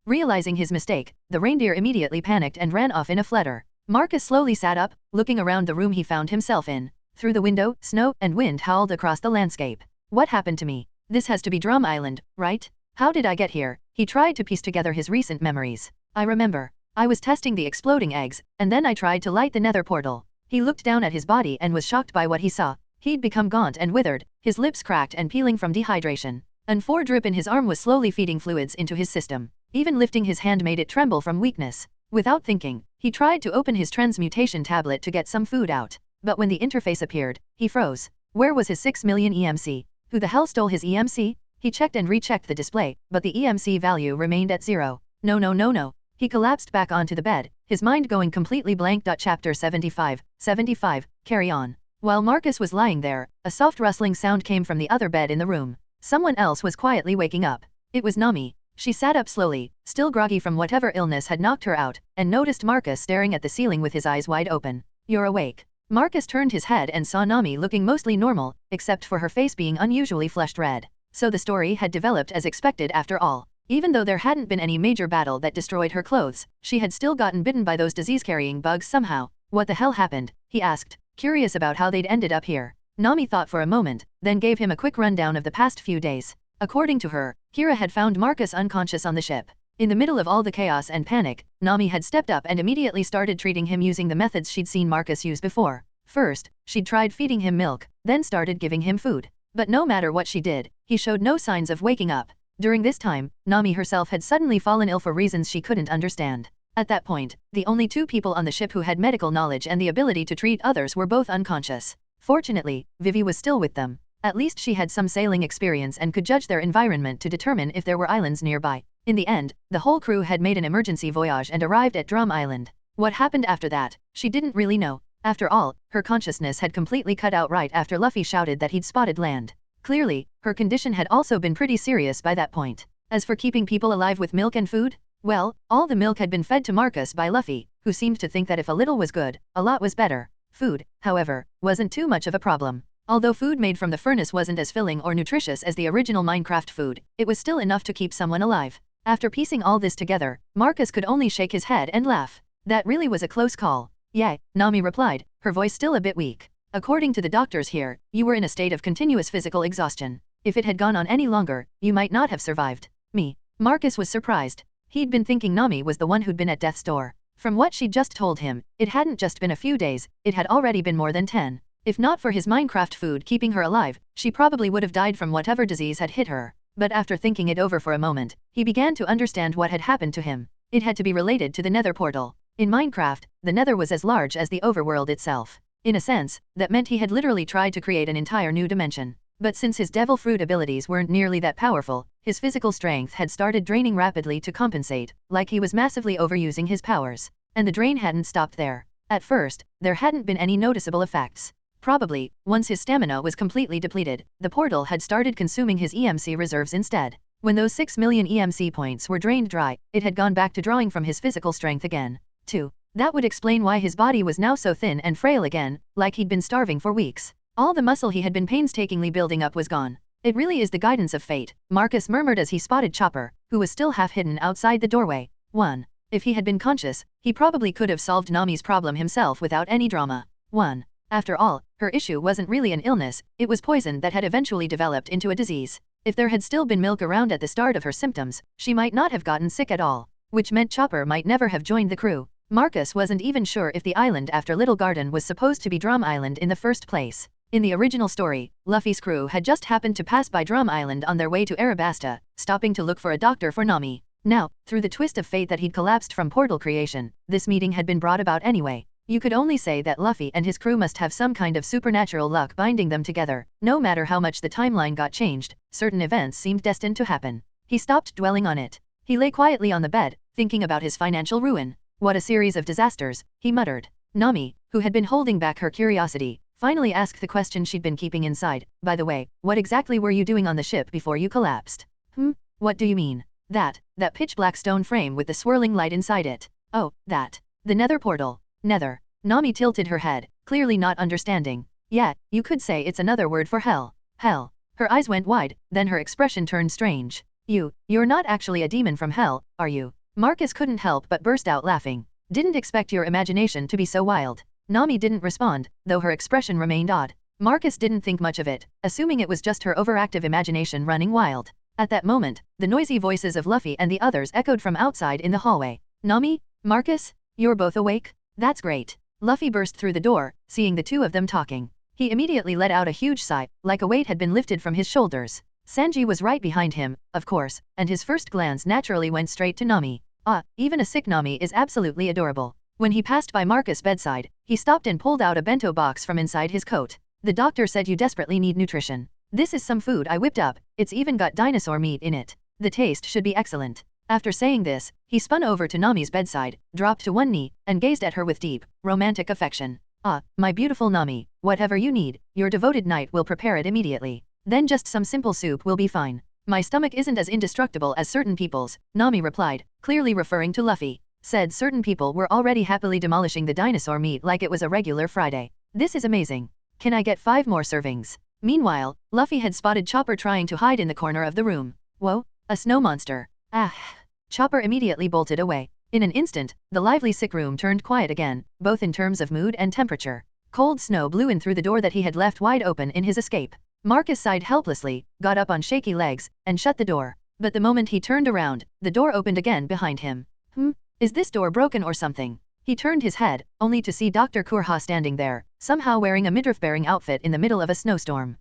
Realizing his mistake, the reindeer immediately panicked and ran off in a flutter. Marcus slowly sat up, looking around the room he found himself in. Through the window, snow and wind howled across the landscape. What happened to me? This has to be Drum Island, right? How did I get here? He tried to piece together his recent memories. I remember. I was testing the exploding eggs, and then I tried to light the nether portal. He looked down at his body and was shocked by what he saw. He'd become gaunt and withered, his lips cracked and peeling from dehydration. An drip in his arm was slowly feeding fluids into his system. Even lifting his hand made it tremble from weakness. Without thinking, he tried to open his transmutation tablet to get some food out. But when the interface appeared, he froze. Where was his 6 million EMC? Who the hell stole his EMC? He checked and rechecked the display, but the EMC value remained at 0. No. He collapsed back onto the bed, his mind going completely blank. Chapter 75, carry on. While Marcus was lying there, a soft rustling sound came from the other bed in the room. Someone else was quietly waking up. It was Nami. She sat up slowly, still groggy from whatever illness had knocked her out, and noticed Marcus staring at the ceiling with his eyes wide open. You're awake. Marcus turned his head and saw Nami looking mostly normal, except for her face being unusually flushed red. So the story had developed as expected after all. Even though there hadn't been any major battle that destroyed her clothes, she had still gotten bitten by those disease-carrying bugs somehow. What the hell happened? He asked, curious about how they'd ended up here. Nami thought for a moment, then gave him a quick rundown of the past few days. According to her, Kira had found Marcus unconscious on the ship. In the middle of all the chaos and panic, Nami had stepped up and immediately started treating him using the methods she'd seen Marcus use before. First, she'd tried feeding him milk, then started giving him food. But no matter what she did, he showed no signs of waking up. During this time, Nami herself had suddenly fallen ill for reasons she couldn't understand. At that point, the only two people on the ship who had medical knowledge and the ability to treat others were both unconscious. Fortunately, Vivi was still with them. At least she had some sailing experience and could judge their environment to determine if there were islands nearby. In the end, the whole crew had made an emergency voyage and arrived at Drum Island. What happened after that, she didn't really know. After all, her consciousness had completely cut out right after Luffy shouted that he'd spotted land. Clearly, her condition had also been pretty serious by that point. As for keeping people alive with milk and food, well, all the milk had been fed to Marcus by Luffy, who seemed to think that if a little was good, a lot was better. Food, however, wasn't too much of a problem. Although food made from the furnace wasn't as filling or nutritious as the original Minecraft food, it was still enough to keep someone alive. After piecing all this together, Marcus could only shake his head and laugh. That really was a close call. Yeah, Nami replied, her voice still a bit weak. According to the doctors here, you were in a state of continuous physical exhaustion. If it had gone on any longer, you might not have survived. Me. Marcus was surprised. He'd been thinking Nami was the one who'd been at death's door. From what she'd just told him, it hadn't just been a few days, it had already been more than 10. If not for his Minecraft food keeping her alive, she probably would have died from whatever disease had hit her. But after thinking it over for a moment, he began to understand what had happened to him. It had to be related to the Nether portal. In Minecraft, the Nether was as large as the overworld itself. In a sense, that meant he had literally tried to create an entire new dimension. But since his devil fruit abilities weren't nearly that powerful, his physical strength had started draining rapidly to compensate, like he was massively overusing his powers. And the drain hadn't stopped there. At first, there hadn't been any noticeable effects. Probably, once his stamina was completely depleted, the portal had started consuming his EMC reserves instead. When those 6 million EMC points were drained dry, it had gone back to drawing from his physical strength again. 2. That would explain why his body was now so thin and frail again, like he'd been starving for weeks. All the muscle he had been painstakingly building up was gone. It really is the guidance of fate, Marcus murmured as he spotted Chopper, who was still half hidden outside the doorway. 1. If he had been conscious, he probably could have solved Nami's problem himself without any drama. 1. After all, Her issue wasn't really an illness, it was poison that had eventually developed into a disease. If there had still been milk around at the start of her symptoms, she might not have gotten sick at all, which meant Chopper might never have joined the crew. Marcus wasn't even sure if the island after Little Garden was supposed to be Drum Island in the first place. In the original story, Luffy's crew had just happened to pass by Drum Island on their way to Arabasta, stopping to look for a doctor for Nami. Now, through the twist of fate that he'd collapsed from portal creation, this meeting had been brought about anyway. You could only say that Luffy and his crew must have some kind of supernatural luck binding them together. No matter how much the timeline got changed, certain events seemed destined to happen. He stopped dwelling on it. He lay quietly on the bed, thinking about his financial ruin. What a series of disasters, he muttered. Nami, who had been holding back her curiosity, finally asked the question she'd been keeping inside. By the way, what exactly were you doing on the ship before you collapsed? What do you mean? That pitch-black stone frame with the swirling light inside it. Oh, that. The nether portal. Nether. Nami tilted her head, clearly not understanding. Yeah, you could say it's another word for hell. Hell. Her eyes went wide, then her expression turned strange. You're not actually a demon from hell, are you? Marcus couldn't help but burst out laughing. Didn't expect your imagination to be so wild. Nami didn't respond, though her expression remained odd. Marcus didn't think much of it, assuming it was just her overactive imagination running wild. At that moment, the noisy voices of Luffy and the others echoed from outside in the hallway. Nami? Marcus? You're both awake? That's great. Luffy burst through the door, seeing the two of them talking. He immediately let out a huge sigh, like a weight had been lifted from his shoulders. Sanji was right behind him, of course, and his first glance naturally went straight to Nami. Even a sick Nami is absolutely adorable. When he passed by Marcus' bedside, he stopped and pulled out a bento box from inside his coat. The doctor said you desperately need nutrition. This is some food I whipped up, it's even got dinosaur meat in it. The taste should be excellent. After saying this, he spun over to Nami's bedside, dropped to one knee, and gazed at her with deep, romantic affection. My beautiful Nami, whatever you need, your devoted knight will prepare it immediately. Then just some simple soup will be fine. My stomach isn't as indestructible as certain people's, Nami replied, clearly referring to Luffy. Said certain people were already happily demolishing the dinosaur meat like it was a regular Friday. This is amazing. Can I get 5 more servings? Meanwhile, Luffy had spotted Chopper trying to hide in the corner of the room. Whoa, a snow monster. Chopper immediately bolted away. In an instant, the lively sick room turned quiet again, both in terms of mood and temperature. Cold snow blew in through the door that he had left wide open in his escape. Marcus sighed helplessly, got up on shaky legs, and shut the door. But the moment he turned around, the door opened again behind him. Is this door broken or something? He turned his head, only to see Dr. Kurha standing there, somehow wearing a midriff-bearing outfit in the middle of a snowstorm.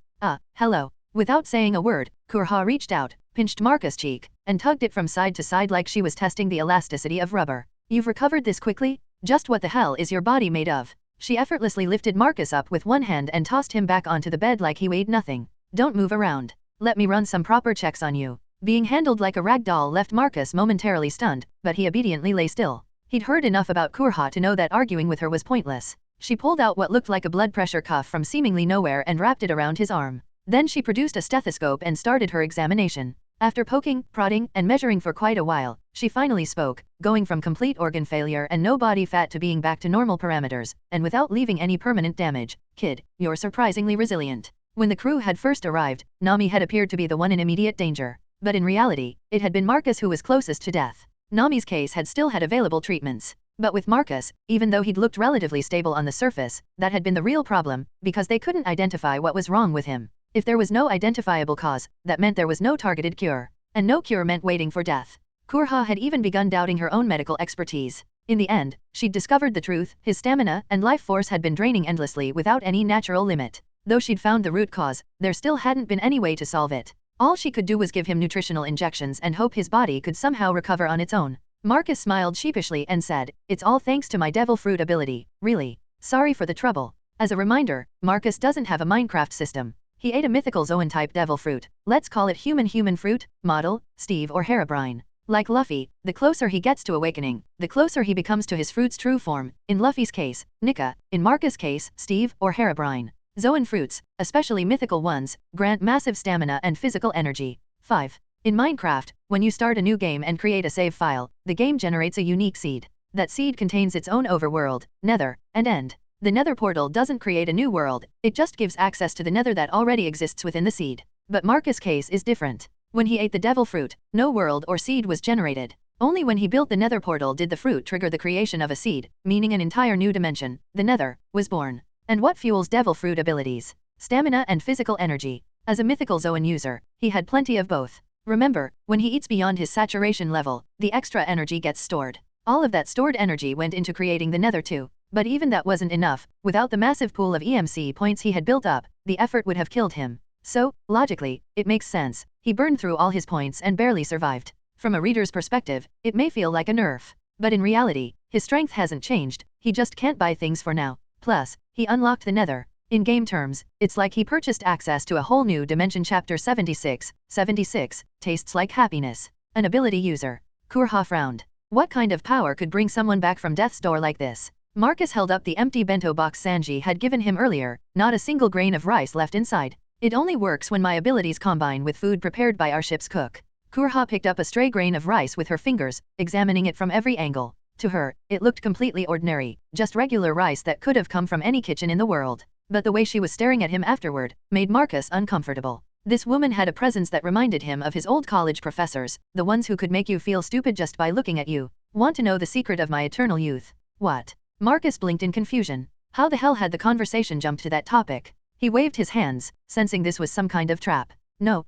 Hello. Without saying a word, Kurha reached out, pinched Marcus' cheek, and tugged it from side to side like she was testing the elasticity of rubber. You've recovered this quickly? Just what the hell is your body made of? She effortlessly lifted Marcus up with one hand and tossed him back onto the bed like he weighed nothing. Don't move around. Let me run some proper checks on you. Being handled like a rag doll left Marcus momentarily stunned, but he obediently lay still. He'd heard enough about Kurha to know that arguing with her was pointless. She pulled out what looked like a blood pressure cuff from seemingly nowhere and wrapped it around his arm. Then she produced a stethoscope and started her examination. After poking, prodding, and measuring for quite a while, she finally spoke, going from complete organ failure and no body fat to being back to normal parameters, and without leaving any permanent damage. Kid, you're surprisingly resilient. When the crew had first arrived, Nami had appeared to be the one in immediate danger. But in reality, it had been Marcus who was closest to death. Nami's case had still had available treatments. But with Marcus, even though he'd looked relatively stable on the surface, that had been the real problem, because they couldn't identify what was wrong with him. If there was no identifiable cause, that meant there was no targeted cure. And no cure meant waiting for death. Kurha had even begun doubting her own medical expertise. In the end, she'd discovered the truth: his stamina and life force had been draining endlessly without any natural limit. Though she'd found the root cause, there still hadn't been any way to solve it. All she could do was give him nutritional injections and hope his body could somehow recover on its own. Marcus smiled sheepishly and said, "It's all thanks to my devil fruit ability, really. Sorry for the trouble." As a reminder, Marcus doesn't have a Minecraft system. He ate a mythical Zoan-type devil fruit. Let's call it human fruit, model, Steve or Herobrine. Like Luffy, the closer he gets to awakening, the closer he becomes to his fruit's true form. In Luffy's case, Nika. In Marcus' case, Steve or Herobrine. Zoan fruits, especially mythical ones, grant massive stamina and physical energy. 5. In Minecraft, when you start a new game and create a save file, the game generates a unique seed. That seed contains its own overworld, nether, and end. The nether portal doesn't create a new world, it just gives access to the nether that already exists within the seed. But Marcus' case is different. When he ate the devil fruit, no world or seed was generated. Only when he built the nether portal did the fruit trigger the creation of a seed, meaning an entire new dimension, the nether, was born. And what fuels devil fruit abilities? Stamina and physical energy. As a mythical Zoan user, he had plenty of both. Remember, when he eats beyond his saturation level, the extra energy gets stored. All of that stored energy went into creating the Nether too. But even that wasn't enough. Without the massive pool of EMC points he had built up, the effort would have killed him. So, logically, it makes sense. He burned through all his points and barely survived. From a reader's perspective, it may feel like a nerf. But in reality, his strength hasn't changed, he just can't buy things for now. Plus, he unlocked the Nether. In game terms, it's like he purchased access to a whole new dimension. Chapter 76, 76, tastes like happiness. An ability user. Kurha frowned. What kind of power could bring someone back from death's door like this? Marcus held up the empty bento box Sanji had given him earlier, not a single grain of rice left inside. It only works when my abilities combine with food prepared by our ship's cook. Kurha picked up a stray grain of rice with her fingers, examining it from every angle. To her, it looked completely ordinary, just regular rice that could have come from any kitchen in the world. But the way she was staring at him afterward made Marcus uncomfortable. This woman had a presence that reminded him of his old college professors, the ones who could make you feel stupid just by looking at you. Want to know the secret of my eternal youth? What? Marcus blinked in confusion. How the hell had the conversation jumped to that topic? He waved his hands, sensing this was some kind of trap. No,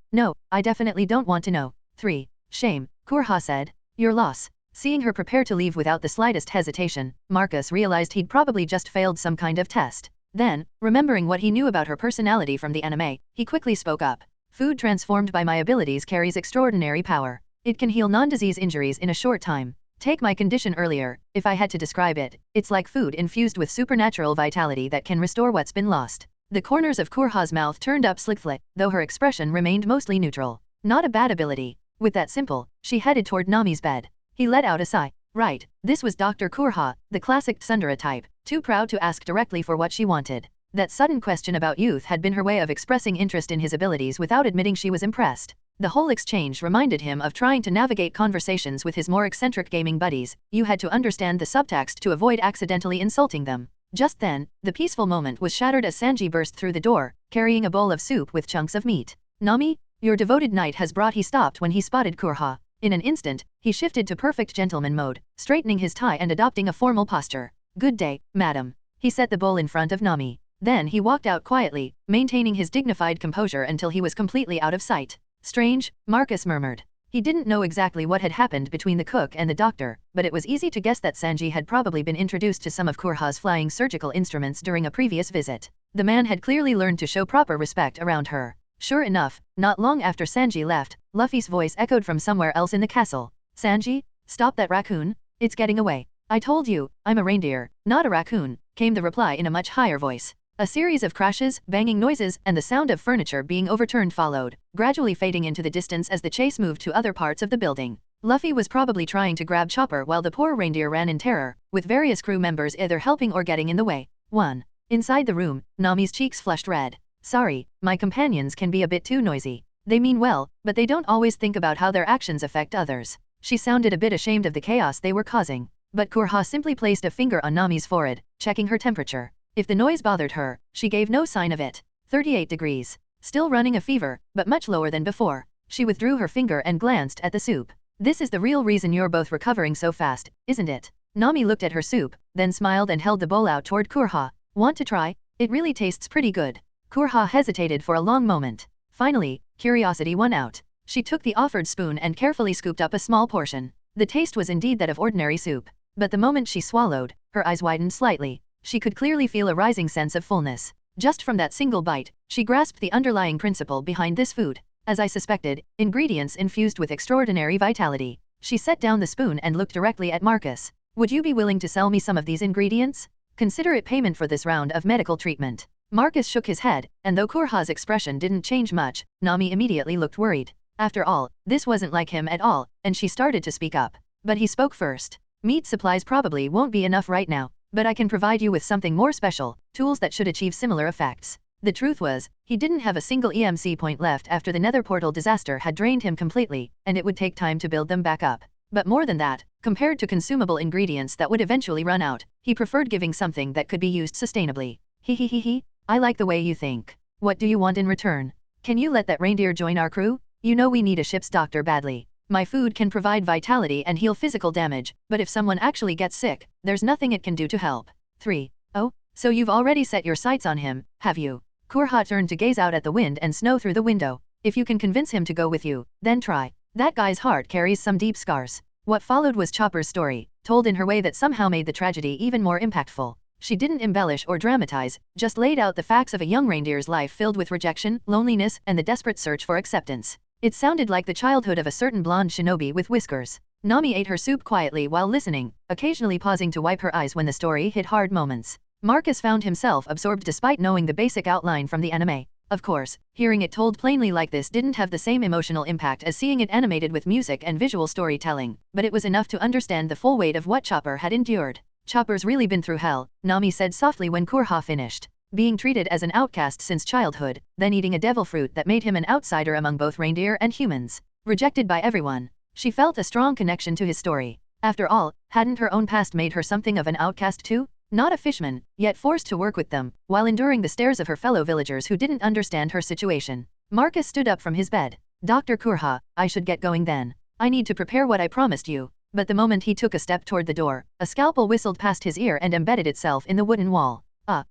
I definitely don't want to know. 3. Shame, Kurha said. Your loss. Seeing her prepare to leave without the slightest hesitation, Marcus realized he'd probably just failed some kind of test. Then, remembering what he knew about her personality from the anime, he quickly spoke up. Food transformed by my abilities carries extraordinary power. It can heal non-disease injuries in a short time. Take my condition earlier, if I had to describe it, it's like food infused with supernatural vitality that can restore what's been lost. The corners of Kurha's mouth turned up slightly, though her expression remained mostly neutral. Not a bad ability. With that simple, she headed toward Nami's bed. He let out a sigh. Right, this was Dr. Kurha, the classic tsundere type, too proud to ask directly for what she wanted. That sudden question about youth had been her way of expressing interest in his abilities without admitting she was impressed. The whole exchange reminded him of trying to navigate conversations with his more eccentric gaming buddies. You had to understand the subtext to avoid accidentally insulting them. Just then, the peaceful moment was shattered as Sanji burst through the door, carrying a bowl of soup with chunks of meat. Nami, your devoted knight has brought. He stopped when he spotted Kurha. In an instant, he shifted to perfect gentleman mode, straightening his tie and adopting a formal posture. Good day, madam. He set the bowl in front of Nami. Then he walked out quietly, maintaining his dignified composure until he was completely out of sight. Strange, Marcus murmured. He didn't know exactly what had happened between the cook and the doctor, but it was easy to guess that Sanji had probably been introduced to some of Kurha's flying surgical instruments during a previous visit. The man had clearly learned to show proper respect around her. Sure enough, not long after Sanji left, Luffy's voice echoed from somewhere else in the castle. Sanji, stop that raccoon, it's getting away. I told you, I'm a reindeer, not a raccoon, came the reply in a much higher voice. A series of crashes, banging noises, and the sound of furniture being overturned followed, gradually fading into the distance as the chase moved to other parts of the building. Luffy was probably trying to grab Chopper while the poor reindeer ran in terror, with various crew members either helping or getting in the way. 1. Inside the room, Nami's cheeks flushed red. Sorry, my companions can be a bit too noisy. They mean well, but they don't always think about how their actions affect others. She sounded a bit ashamed of the chaos they were causing. But Kurha simply placed a finger on Nami's forehead, checking her temperature. If the noise bothered her, she gave no sign of it. 38 degrees. Still running a fever, but much lower than before. She withdrew her finger and glanced at the soup. This is the real reason you're both recovering so fast, isn't it? Nami looked at her soup, then smiled and held the bowl out toward Kurha. Want to try? It really tastes pretty good. Kurha hesitated for a long moment. Finally, curiosity won out. She took the offered spoon and carefully scooped up a small portion. The taste was indeed that of ordinary soup. But the moment she swallowed, her eyes widened slightly. She could clearly feel a rising sense of fullness. Just from that single bite, she grasped the underlying principle behind this food. As I suspected, ingredients infused with extraordinary vitality. She set down the spoon and looked directly at Marcus. Would you be willing to sell me some of these ingredients? Consider it payment for this round of medical treatment. Marcus shook his head, and though Kurha's expression didn't change much, Nami immediately looked worried. After all, this wasn't like him at all, and she started to speak up. But he spoke first. Meat supplies probably won't be enough right now, but I can provide you with something more special, tools that should achieve similar effects. The truth was, he didn't have a single EMC point left after the nether portal disaster had drained him completely, and it would take time to build them back up. But more than that, compared to consumable ingredients that would eventually run out, he preferred giving something that could be used sustainably. He. I like the way you think. What do you want in return? Can you let that reindeer join our crew? You know we need a ship's doctor badly. My food can provide vitality and heal physical damage, but if someone actually gets sick, there's nothing it can do to help. 3. Oh, So you've already set your sights on him, have you? Kurha turned to gaze out at the wind and snow through the window. If you can convince him to go with you, then try. That guy's heart carries some deep scars. What followed was Chopper's story, told in her way that somehow made the tragedy even more impactful. She didn't embellish or dramatize, just laid out the facts of a young reindeer's life filled with rejection, loneliness, and the desperate search for acceptance. It sounded like the childhood of a certain blonde shinobi with whiskers. Nami ate her soup quietly while listening, occasionally pausing to wipe her eyes when the story hit hard moments. Marcus found himself absorbed despite knowing the basic outline from the anime. Of course, hearing it told plainly like this didn't have the same emotional impact as seeing it animated with music and visual storytelling, but it was enough to understand the full weight of what Chopper had endured. Chopper's really been through hell, Nami said softly when Kurha finished. Being treated as an outcast since childhood, then eating a devil fruit that made him an outsider among both reindeer and humans. Rejected by everyone. She felt a strong connection to his story. After all, hadn't her own past made her something of an outcast too? Not a fishman, yet forced to work with them, while enduring the stares of her fellow villagers who didn't understand her situation. Marcus stood up from his bed. Dr. Kurha, I should get going then. I need to prepare what I promised you. But the moment he took a step toward the door, a scalpel whistled past his ear and embedded itself in the wooden wall.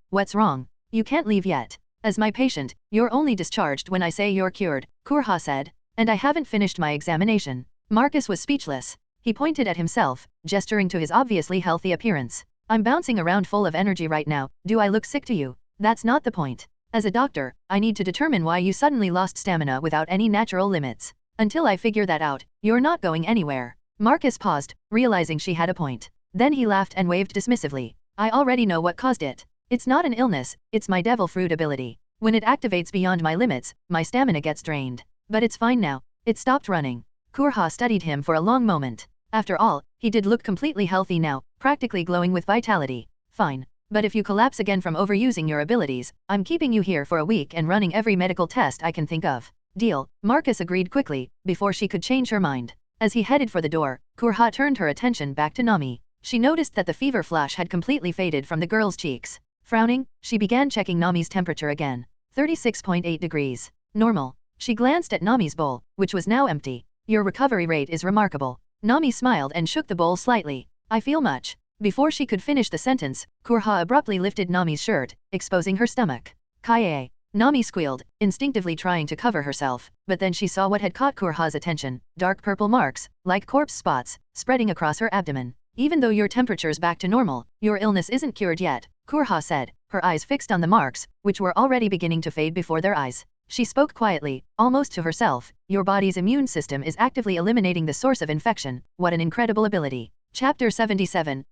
What's wrong? You can't leave yet. As my patient, you're only discharged when I say you're cured, Kurha said. And I haven't finished my examination. Marcus was speechless. He pointed at himself, gesturing to his obviously healthy appearance. I'm bouncing around full of energy right now, do I look sick to you? That's not the point. As a doctor, I need to determine why you suddenly lost stamina without any natural limits. Until I figure that out, you're not going anywhere. Marcus paused, realizing she had a point. Then he laughed and waved dismissively. I already know what caused it. It's not an illness, it's my devil fruit ability. When it activates beyond my limits, my stamina gets drained. But it's fine now. It stopped running. Kurha studied him for a long moment. After all, he did look completely healthy now, practically glowing with vitality. Fine. But if you collapse again from overusing your abilities, I'm keeping you here for a week and running every medical test I can think of. Deal. Marcus agreed quickly, before she could change her mind. As he headed for the door, Kurha turned her attention back to Nami. She noticed that the fever flash had completely faded from the girl's cheeks. Frowning, she began checking Nami's temperature again. 36.8 degrees. Normal. She glanced at Nami's bowl, which was now empty. Your recovery rate is remarkable. Nami smiled and shook the bowl slightly. I feel much. Before she could finish the sentence, Kurha abruptly lifted Nami's shirt, exposing her stomach. Kaie. Nami squealed, instinctively trying to cover herself, but then she saw what had caught Kurha's attention, dark purple marks, like corpse spots, spreading across her abdomen. Even though your temperature's back to normal, your illness isn't cured yet, Kurha said, her eyes fixed on the marks, which were already beginning to fade before their eyes. She spoke quietly, almost to herself, your body's immune system is actively eliminating the source of infection, what an incredible ability. Chapter 77,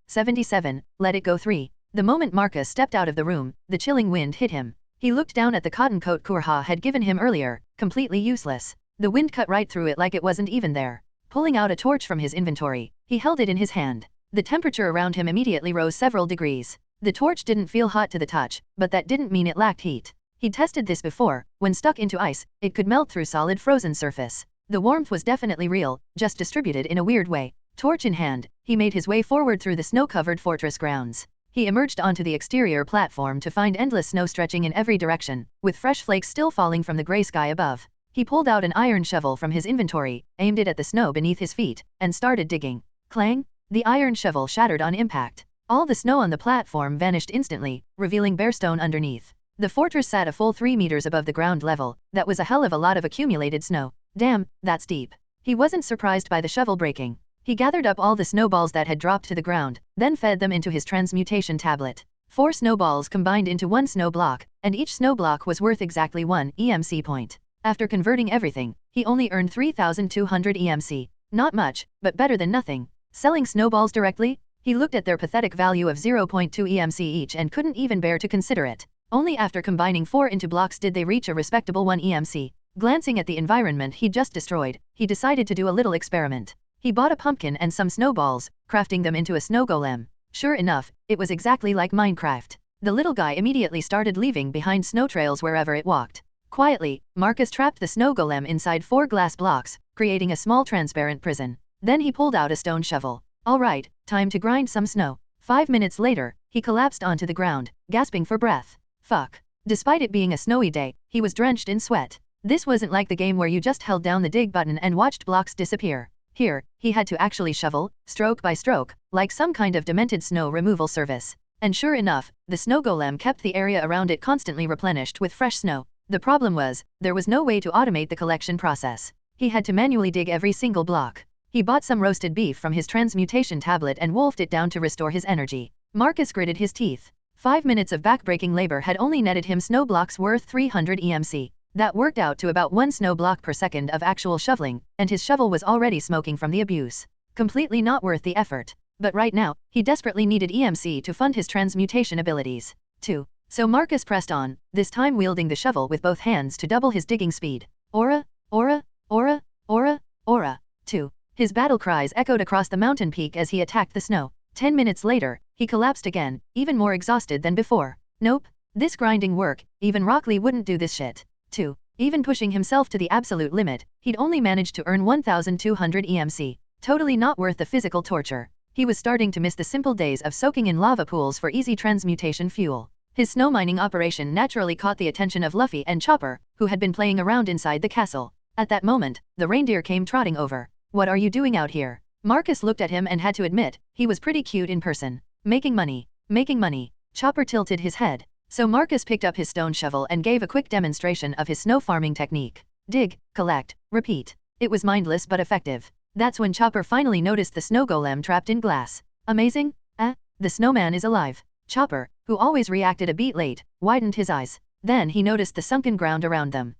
Let It Go 3. The moment Marcus stepped out of the room, the chilling wind hit him. He looked down at the cotton coat Kurha had given him earlier, completely useless. The wind cut right through it like it wasn't even there. Pulling out a torch from his inventory, he held it in his hand. The temperature around him immediately rose several degrees. The torch didn't feel hot to the touch, but that didn't mean it lacked heat. He'd tested this before. When stuck into ice, it could melt through solid frozen surface. The warmth was definitely real, just distributed in a weird way. Torch in hand, he made his way forward through the snow-covered fortress grounds. He emerged onto the exterior platform to find endless snow stretching in every direction, with fresh flakes still falling from the gray sky above. He pulled out an iron shovel from his inventory, aimed it at the snow beneath his feet, and started digging. Clang! The iron shovel shattered on impact. All the snow on the platform vanished instantly, revealing bare stone underneath. The fortress sat a full 3 meters above the ground level. That was a hell of a lot of accumulated snow. Damn, that's deep. He wasn't surprised by the shovel breaking. He gathered up all the snowballs that had dropped to the ground, then fed them into his transmutation tablet. 4 snowballs combined into 1 snow block, and each snow block was worth exactly 1 EMC point. After converting everything, he only earned 3,200 EMC. Not much, but better than nothing. Selling snowballs directly? He looked at their pathetic value of 0.2 EMC each and couldn't even bear to consider it. Only after combining 4 into blocks did they reach a respectable 1 EMC. Glancing at the environment he'd just destroyed, he decided to do a little experiment. He bought a pumpkin and some snowballs, crafting them into a snow golem. Sure enough, it was exactly like Minecraft. The little guy immediately started leaving behind snow trails wherever it walked. Quietly, Marcus trapped the snow golem inside 4 glass blocks, creating a small transparent prison. Then he pulled out a stone shovel. All right, time to grind some snow. 5 minutes later, he collapsed onto the ground, gasping for breath. Fuck. Despite it being a snowy day, he was drenched in sweat. This wasn't like the game where you just held down the dig button and watched blocks disappear. Here, he had to actually shovel, stroke by stroke, like some kind of demented snow removal service. And sure enough, the snow golem kept the area around it constantly replenished with fresh snow. The problem was, there was no way to automate the collection process. He had to manually dig every single block. He bought some roasted beef from his transmutation tablet and wolfed it down to restore his energy. Marcus gritted his teeth. 5 minutes of backbreaking labor had only netted him snow blocks worth 300 EMC. That worked out to about 1 snow block per second of actual shoveling, and his shovel was already smoking from the abuse. Completely not worth the effort. But right now, he desperately needed EMC to fund his transmutation abilities. 2. So Marcus pressed on, this time wielding the shovel with both hands to double his digging speed. Aura, aura, aura, aura, aura. 2. His battle cries echoed across the mountain peak as he attacked the snow. 10 minutes later, he collapsed again, even more exhausted than before. Nope. This grinding work, even Rockley wouldn't do this shit. 2. Even pushing himself to the absolute limit, he'd only managed to earn 1,200 EMC. Totally not worth the physical torture. He was starting to miss the simple days of soaking in lava pools for easy transmutation fuel. His snow mining operation naturally caught the attention of Luffy and Chopper, who had been playing around inside the castle. At that moment, the reindeer came trotting over. What are you doing out here? Marcus looked at him and had to admit, he was pretty cute in person. Making money. Making money. Chopper tilted his head. So Marcus picked up his stone shovel and gave a quick demonstration of his snow farming technique. Dig, collect, repeat. It was mindless but effective. That's when Chopper finally noticed the snow golem trapped in glass. Amazing? The snowman is alive. Chopper, who always reacted a beat late, widened his eyes. Then he noticed the sunken ground around them.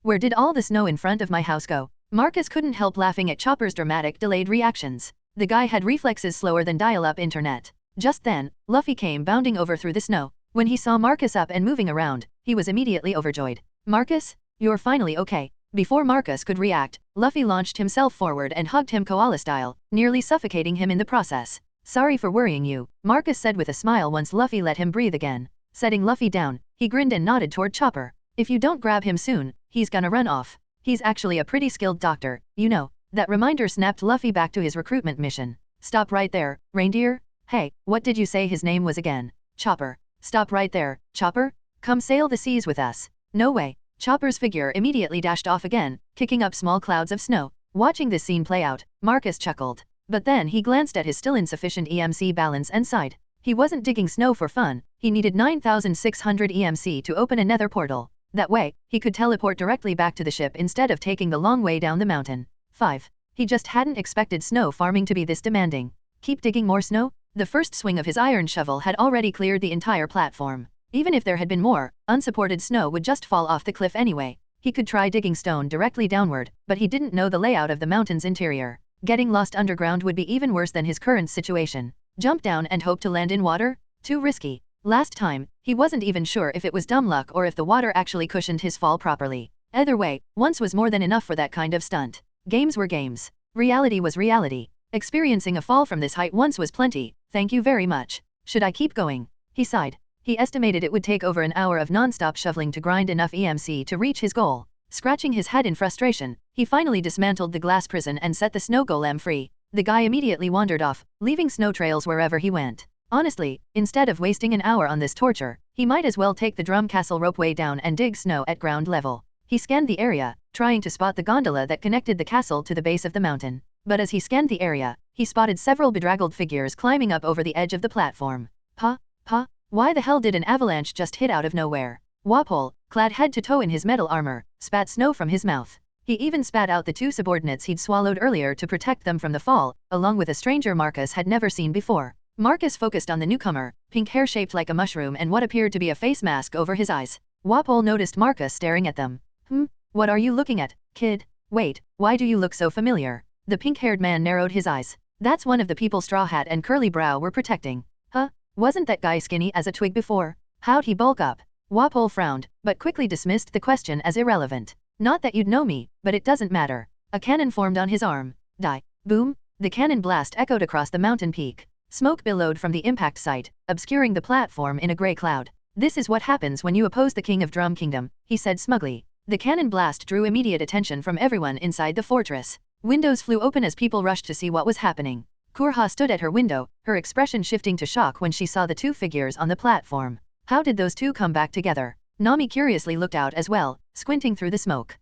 Where did all the snow in front of my house go? Marcus couldn't help laughing at Chopper's dramatic delayed reactions. The guy had reflexes slower than dial-up internet. Just then, Luffy came bounding over through the snow. When he saw Marcus up and moving around, he was immediately overjoyed. Marcus? You're finally okay. Before Marcus could react, Luffy launched himself forward and hugged him koala style, nearly suffocating him in the process. Sorry for worrying you, Marcus said with a smile once Luffy let him breathe again. Setting Luffy down, he grinned and nodded toward Chopper. If you don't grab him soon, he's gonna run off. He's actually a pretty skilled doctor, you know. That reminder snapped Luffy back to his recruitment mission. Stop right there, reindeer. Hey, what did you say his name was again? Chopper. Stop right there, Chopper. Come sail the seas with us. No way. Chopper's figure immediately dashed off again, kicking up small clouds of snow. Watching this scene play out, Marcus chuckled. But then he glanced at his still insufficient EMC balance and sighed. He wasn't digging snow for fun, he needed 9,600 EMC to open a nether portal. That way, he could teleport directly back to the ship instead of taking the long way down the mountain. 5. He just hadn't expected snow farming to be this demanding. Keep digging more snow? The first swing of his iron shovel had already cleared the entire platform. Even if there had been more, unsupported snow would just fall off the cliff anyway. He could try digging stone directly downward, but he didn't know the layout of the mountain's interior. Getting lost underground would be even worse than his current situation. Jump down and hope to land in water? Too risky. Last time, he wasn't even sure if it was dumb luck or if the water actually cushioned his fall properly. Either way, once was more than enough for that kind of stunt. Games were games. Reality was reality. Experiencing a fall from this height once was plenty, thank you very much. Should I keep going? He sighed. He estimated it would take over an hour of non-stop shoveling to grind enough EMC to reach his goal. Scratching his head in frustration, he finally dismantled the glass prison and set the snow golem free. The guy immediately wandered off, leaving snow trails wherever he went. Honestly, instead of wasting an hour on this torture, he might as well take the drum castle ropeway down and dig snow at ground level. He scanned the area, trying to spot the gondola that connected the castle to the base of the mountain. But as he scanned the area, he spotted several bedraggled figures climbing up over the edge of the platform. Why the hell did an avalanche just hit out of nowhere? Wapol, clad head to toe in his metal armor, spat snow from his mouth. He even spat out the 2 subordinates he'd swallowed earlier to protect them from the fall, along with a stranger Marcus had never seen before. Marcus focused on the newcomer, pink hair shaped like a mushroom and what appeared to be a face mask over his eyes. Wapol noticed Marcus staring at them. What are you looking at, kid? Wait, why do you look so familiar? The pink-haired man narrowed his eyes. That's one of the people Straw Hat and Curly Brow were protecting. Wasn't that guy skinny as a twig before? How'd he bulk up? Wapol frowned, but quickly dismissed the question as irrelevant. Not that you'd know me, but it doesn't matter. A cannon formed on his arm. Die. Boom! The cannon blast echoed across the mountain peak. Smoke billowed from the impact site, obscuring the platform in a gray cloud. This is what happens when you oppose the King of Drum Kingdom, he said smugly. The cannon blast drew immediate attention from everyone inside the fortress. Windows flew open as people rushed to see what was happening. Kurha stood at her window, her expression shifting to shock when she saw the 2 figures on the platform. How did those 2 come back together? Nami curiously looked out as well, squinting through the smoke.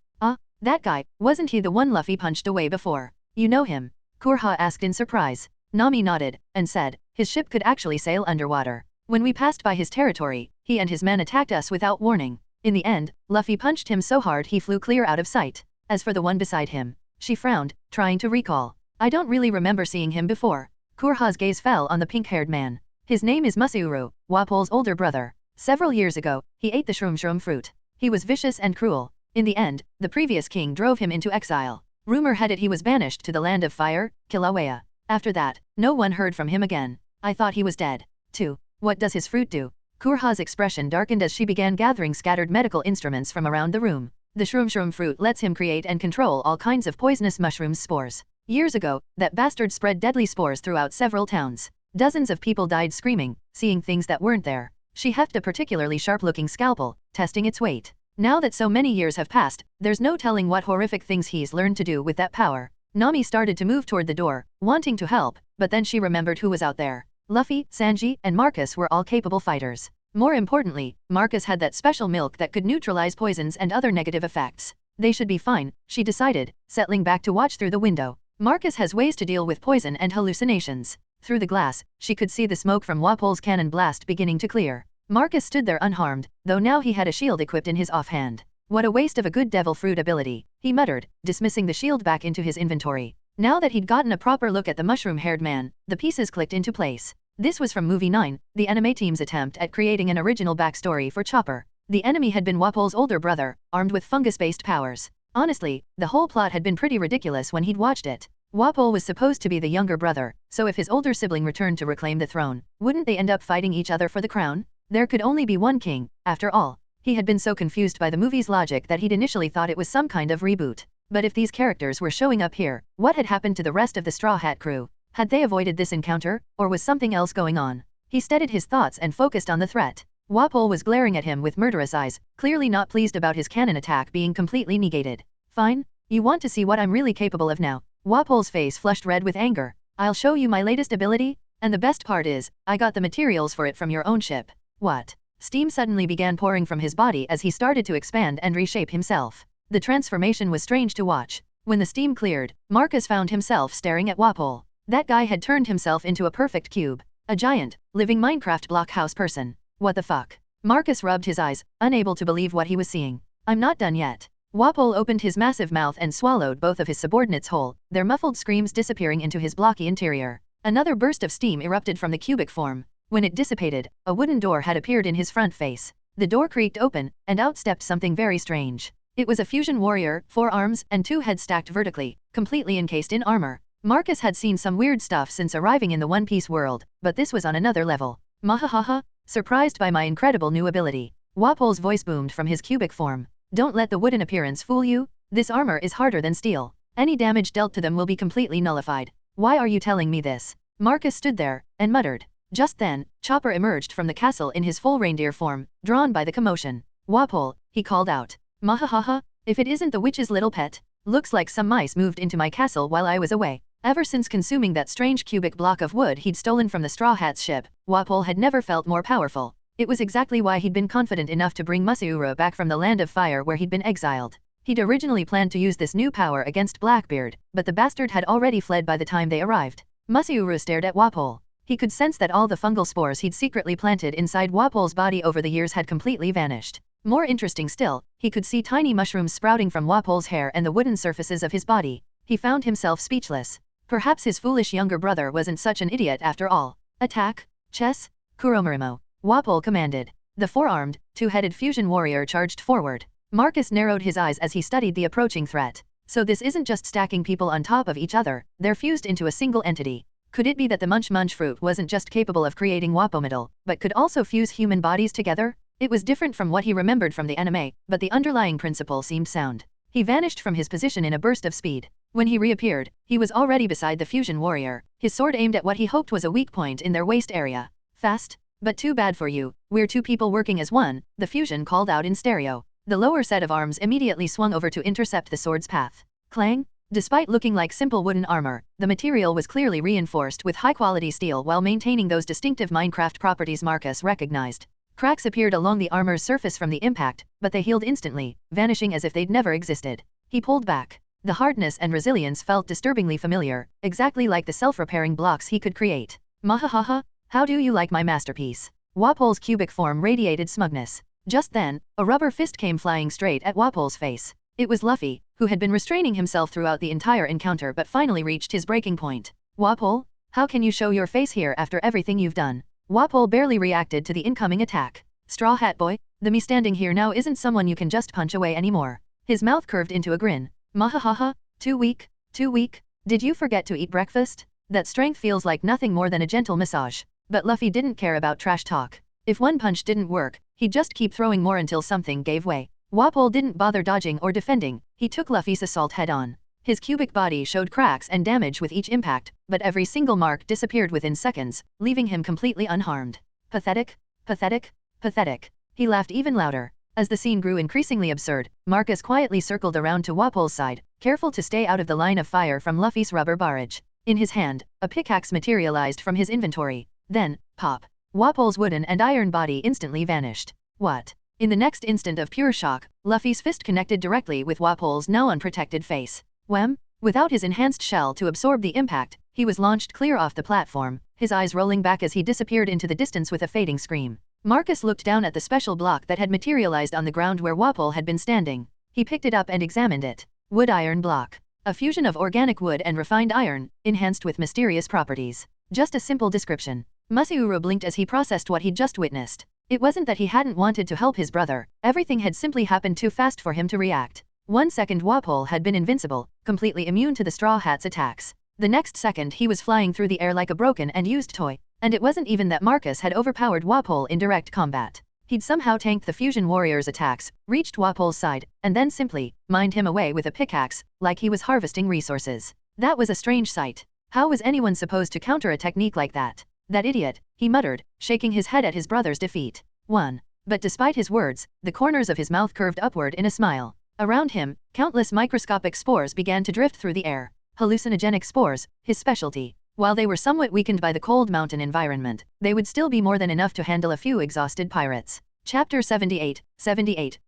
That guy, wasn't he the one Luffy punched away before? You know him? Kurha asked in surprise. Nami nodded, and said, his ship could actually sail underwater. When we passed by his territory, he and his men attacked us without warning. In the end, Luffy punched him so hard he flew clear out of sight. As for the one beside him, she frowned, trying to recall. I don't really remember seeing him before. Kurha's gaze fell on the pink-haired man. His name is Masauru, Wapol's older brother. Several years ago, he ate the shroom fruit. He was vicious and cruel. In the end, the previous king drove him into exile. Rumor had it he was banished to the land of fire, Kilauea. After that, no one heard from him again. I thought he was dead. 2. What does his fruit do? Kurha's expression darkened as she began gathering scattered medical instruments from around the room. The shroom fruit lets him create and control all kinds of poisonous mushrooms spores. Years ago, that bastard spread deadly spores throughout several towns. Dozens of people died screaming, seeing things that weren't there. She hefted a particularly sharp-looking scalpel, testing its weight. Now that so many years have passed, there's no telling what horrific things he's learned to do with that power. Nami started to move toward the door, wanting to help, but then she remembered who was out there. Luffy, Sanji, and Marcus were all capable fighters. More importantly, Marcus had that special milk that could neutralize poisons and other negative effects. They should be fine, she decided, settling back to watch through the window. Marcus has ways to deal with poison and hallucinations. Through the glass, she could see the smoke from Wapol's cannon blast beginning to clear. Marcus stood there unharmed, though now he had a shield equipped in his offhand. What a waste of a good devil fruit ability, he muttered, dismissing the shield back into his inventory. Now that he'd gotten a proper look at the mushroom-haired man, the pieces clicked into place. This was from Movie 9, the anime team's attempt at creating an original backstory for Chopper. The enemy had been Wapol's older brother, armed with fungus-based powers. Honestly, the whole plot had been pretty ridiculous when he'd watched it. Wapol was supposed to be the younger brother, so if his older sibling returned to reclaim the throne, wouldn't they end up fighting each other for the crown? There could only be one king, after all. He had been so confused by the movie's logic that he'd initially thought it was some kind of reboot. But if these characters were showing up here, what had happened to the rest of the Straw Hat crew? Had they avoided this encounter, or was something else going on? He steadied his thoughts and focused on the threat. Wapol was glaring at him with murderous eyes, clearly not pleased about his cannon attack being completely negated. Fine? You want to see what I'm really capable of now? Wapol's face flushed red with anger. I'll show you my latest ability, and the best part is, I got the materials for it from your own ship. What? Steam suddenly began pouring from his body as he started to expand and reshape himself. The transformation was strange to watch. When the steam cleared, Marcus found himself staring at Wapol. That guy had turned himself into a perfect cube. A giant, living Minecraft blockhouse person. What the fuck? Marcus rubbed his eyes, unable to believe what he was seeing. I'm not done yet. Wapol opened his massive mouth and swallowed both of his subordinates whole, their muffled screams disappearing into his blocky interior. Another burst of steam erupted from the cubic form. When it dissipated, a wooden door had appeared in his front face. The door creaked open, and out stepped something very strange. It was a fusion warrior, 4 arms and 2 heads stacked vertically, completely encased in armor. Marcus had seen some weird stuff since arriving in the One Piece world, but this was on another level. Mahahaha, surprised by my incredible new ability. Wapol's voice boomed from his cubic form. Don't let the wooden appearance fool you. This armor is harder than steel. Any damage dealt to them will be completely nullified. Why are you telling me this? Marcus stood there, and muttered. Just then, Chopper emerged from the castle in his full reindeer form, drawn by the commotion. Wapol, he called out. Mahahaha, if it isn't the witch's little pet. Looks like some mice moved into my castle while I was away. Ever since consuming that strange cubic block of wood he'd stolen from the Straw Hat's ship, Wapol had never felt more powerful. It was exactly why he'd been confident enough to bring Masaura back from the land of fire where he'd been exiled. He'd originally planned to use this new power against Blackbeard, but the bastard had already fled by the time they arrived. Masaura stared at Wapol. He could sense that all the fungal spores he'd secretly planted inside Wapol's body over the years had completely vanished. More interesting still, he could see tiny mushrooms sprouting from Wapol's hair and the wooden surfaces of his body. He found himself speechless. Perhaps his foolish younger brother wasn't such an idiot after all. Attack! Chess! Kuromurimo! Wapol commanded. The 4-armed, 2-headed fusion warrior charged forward. Marcus narrowed his eyes as he studied the approaching threat. So this isn't just stacking people on top of each other, they're fused into a single entity. Could it be that the Munch fruit wasn't just capable of creating Wapometal, but could also fuse human bodies together? It was different from what he remembered from the anime, but the underlying principle seemed sound. He vanished from his position in a burst of speed. When he reappeared, he was already beside the fusion warrior, his sword aimed at what he hoped was a weak point in their waist area. Fast? But too bad for you, we're 2 people working as one, the fusion called out in stereo. The lower set of arms immediately swung over to intercept the sword's path. Clang! Despite looking like simple wooden armor, the material was clearly reinforced with high-quality steel while maintaining those distinctive Minecraft properties Marcus recognized. Cracks appeared along the armor's surface from the impact, but they healed instantly, vanishing as if they'd never existed. He pulled back. The hardness and resilience felt disturbingly familiar, exactly like the self-repairing blocks he could create. Mahahaha, how do you like my masterpiece? Walpole's cubic form radiated smugness. Just then, a rubber fist came flying straight at Walpole's face. It was Luffy, who had been restraining himself throughout the entire encounter but finally reached his breaking point. Walpole, how can you show your face here after everything you've done? Walpole barely reacted to the incoming attack. Straw Hat Boy, the me standing here now isn't someone you can just punch away anymore. His mouth curved into a grin. Mahahaha, too weak, too weak. Did you forget to eat breakfast? That strength feels like nothing more than a gentle massage. But Luffy didn't care about trash talk. If one punch didn't work, he'd just keep throwing more until something gave way. Walpole didn't bother dodging or defending, he took Luffy's assault head-on. His cubic body showed cracks and damage with each impact, but every single mark disappeared within seconds, leaving him completely unharmed. Pathetic, pathetic, pathetic. He laughed even louder. As the scene grew increasingly absurd, Marcus quietly circled around to Walpole's side, careful to stay out of the line of fire from Luffy's rubber barrage. In his hand, a pickaxe materialized from his inventory. Then, pop. Walpole's wooden and iron body instantly vanished. What? In the next instant of pure shock, Luffy's fist connected directly with Walpole's now unprotected face. Wham! Without his enhanced shell to absorb the impact, he was launched clear off the platform, his eyes rolling back as he disappeared into the distance with a fading scream. Marcus looked down at the special block that had materialized on the ground where Walpole had been standing. He picked it up and examined it. Wood iron block. A fusion of organic wood and refined iron, enhanced with mysterious properties. Just a simple description. Masiuro blinked as he processed what he'd just witnessed. It wasn't that he hadn't wanted to help his brother, everything had simply happened too fast for him to react. 1 second Walpole had been invincible, completely immune to the Straw Hat's attacks. The next second he was flying through the air like a broken and used toy. And it wasn't even that Marcus had overpowered Walpole in direct combat. He'd somehow tanked the Fusion Warrior's attacks, reached Walpole's side, and then simply mined him away with a pickaxe, like he was harvesting resources. That was a strange sight. How was anyone supposed to counter a technique like that? That idiot, he muttered, shaking his head at his brother's defeat. 1. But despite his words, the corners of his mouth curved upward in a smile. Around him, countless microscopic spores began to drift through the air. Hallucinogenic spores, his specialty. While they were somewhat weakened by the cold mountain environment, they would still be more than enough to handle a few exhausted pirates. Chapter 78,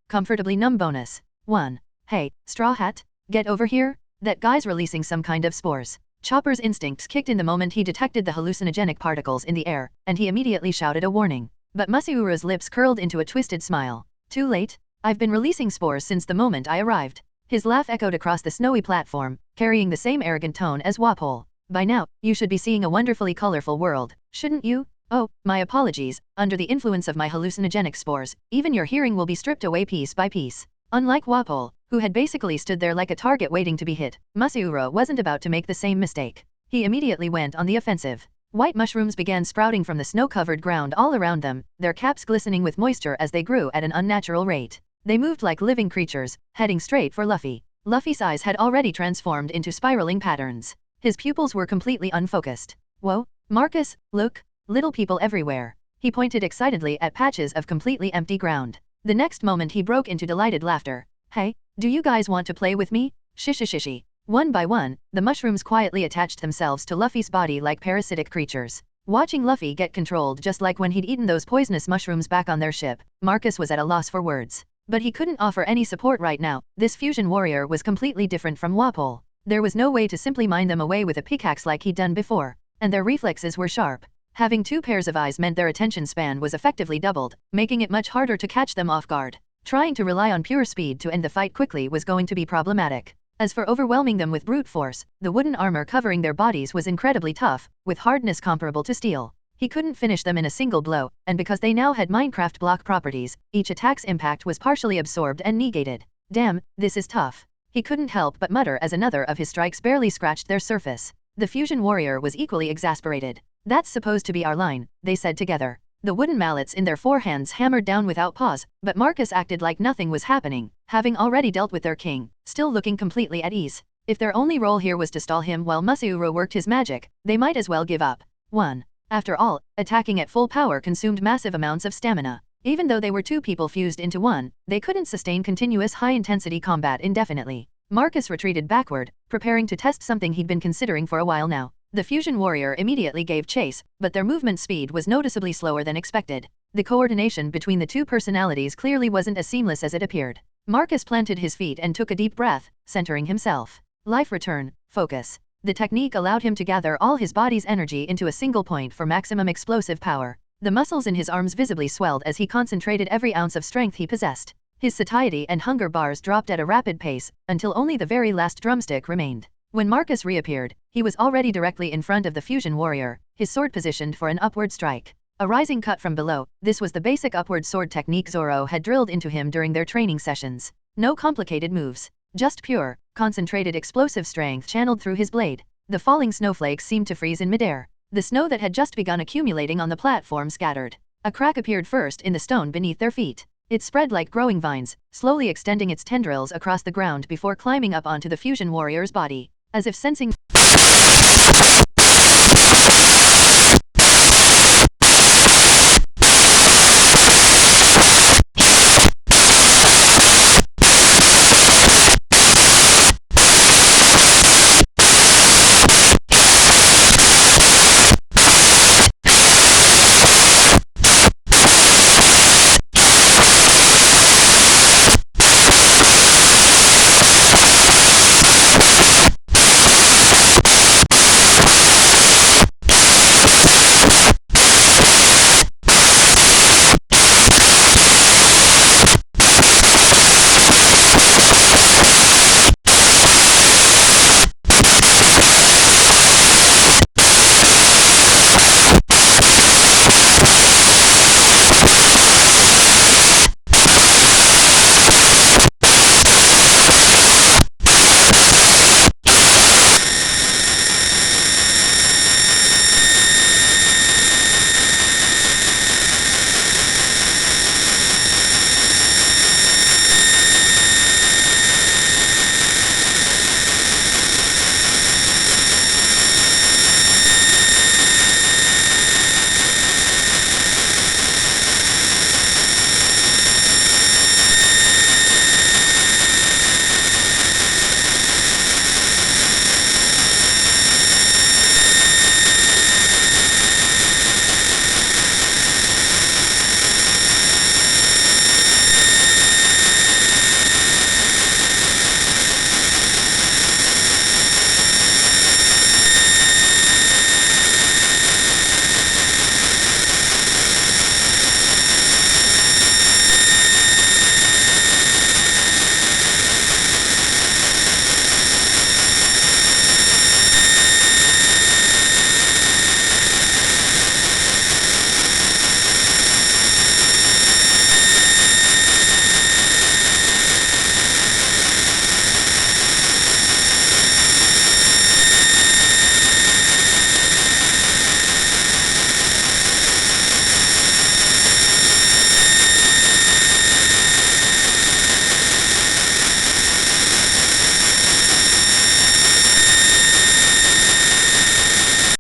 Comfortably Numb Bonus. 1. Hey, Straw Hat, get over here? That guy's releasing some kind of spores. Chopper's instincts kicked in the moment he detected the hallucinogenic particles in the air, and he immediately shouted a warning. But Masiura's lips curled into a twisted smile. Too late? I've been releasing spores since the moment I arrived. His laugh echoed across the snowy platform, carrying the same arrogant tone as Walpole. By now, you should be seeing a wonderfully colorful world, shouldn't you? Oh, my apologies, under the influence of my hallucinogenic spores, even your hearing will be stripped away piece by piece. Unlike Walpole, who had basically stood there like a target waiting to be hit, Masiura wasn't about to make the same mistake. He immediately went on the offensive. White mushrooms began sprouting from the snow-covered ground all around them, their caps glistening with moisture as they grew at an unnatural rate. They moved like living creatures, heading straight for Luffy. Luffy's eyes had already transformed into spiraling patterns. His pupils were completely unfocused. Whoa, Marcus, look, little people everywhere. He pointed excitedly at patches of completely empty ground. The next moment he broke into delighted laughter. Hey, do you guys want to play with me? Shishishishi. One by one, the mushrooms quietly attached themselves to Luffy's body like parasitic creatures. Watching Luffy get controlled just like when he'd eaten those poisonous mushrooms back on their ship, Marcus was at a loss for words. But he couldn't offer any support right now. This fusion warrior was completely different from Walpole. There was no way to simply mine them away with a pickaxe like he'd done before. And their reflexes were sharp. Having two pairs of eyes meant their attention span was effectively doubled, making it much harder to catch them off guard. Trying to rely on pure speed to end the fight quickly was going to be problematic. As for overwhelming them with brute force, the wooden armor covering their bodies was incredibly tough, with hardness comparable to steel. He couldn't finish them in a single blow, and because they now had Minecraft block properties, each attack's impact was partially absorbed and negated. Damn, this is tough. He couldn't help but mutter as another of his strikes barely scratched their surface. The fusion warrior was equally exasperated. That's supposed to be our line, they said together. The wooden mallets in their forehands hammered down without pause, but Marcus acted like nothing was happening, having already dealt with their king, still looking completely at ease. If their only role here was to stall him while Masiuro worked his magic, they might as well give up. 1. After all, attacking at full power consumed massive amounts of stamina. Even though they were two people fused into one, they couldn't sustain continuous high-intensity combat indefinitely. Marcus retreated backward, preparing to test something he'd been considering for a while now. The fusion warrior immediately gave chase, but their movement speed was noticeably slower than expected. The coordination between the two personalities clearly wasn't as seamless as it appeared. Marcus planted his feet and took a deep breath, centering himself. Life return, focus. The technique allowed him to gather all his body's energy into a single point for maximum explosive power. The muscles in his arms visibly swelled as he concentrated every ounce of strength he possessed. His satiety and hunger bars dropped at a rapid pace, until only the very last drumstick remained. When Marcus reappeared, he was already directly in front of the fusion warrior, his sword positioned for an upward strike. A rising cut from below, this was the basic upward sword technique Zoro had drilled into him during their training sessions. No complicated moves, just pure, concentrated explosive strength channeled through his blade. The falling snowflakes seemed to freeze in midair. The snow that had just begun accumulating on the platform scattered. A crack appeared first in the stone beneath their feet. It spread like growing vines, slowly extending its tendrils across the ground before climbing up onto the fusion warrior's body. As if sensing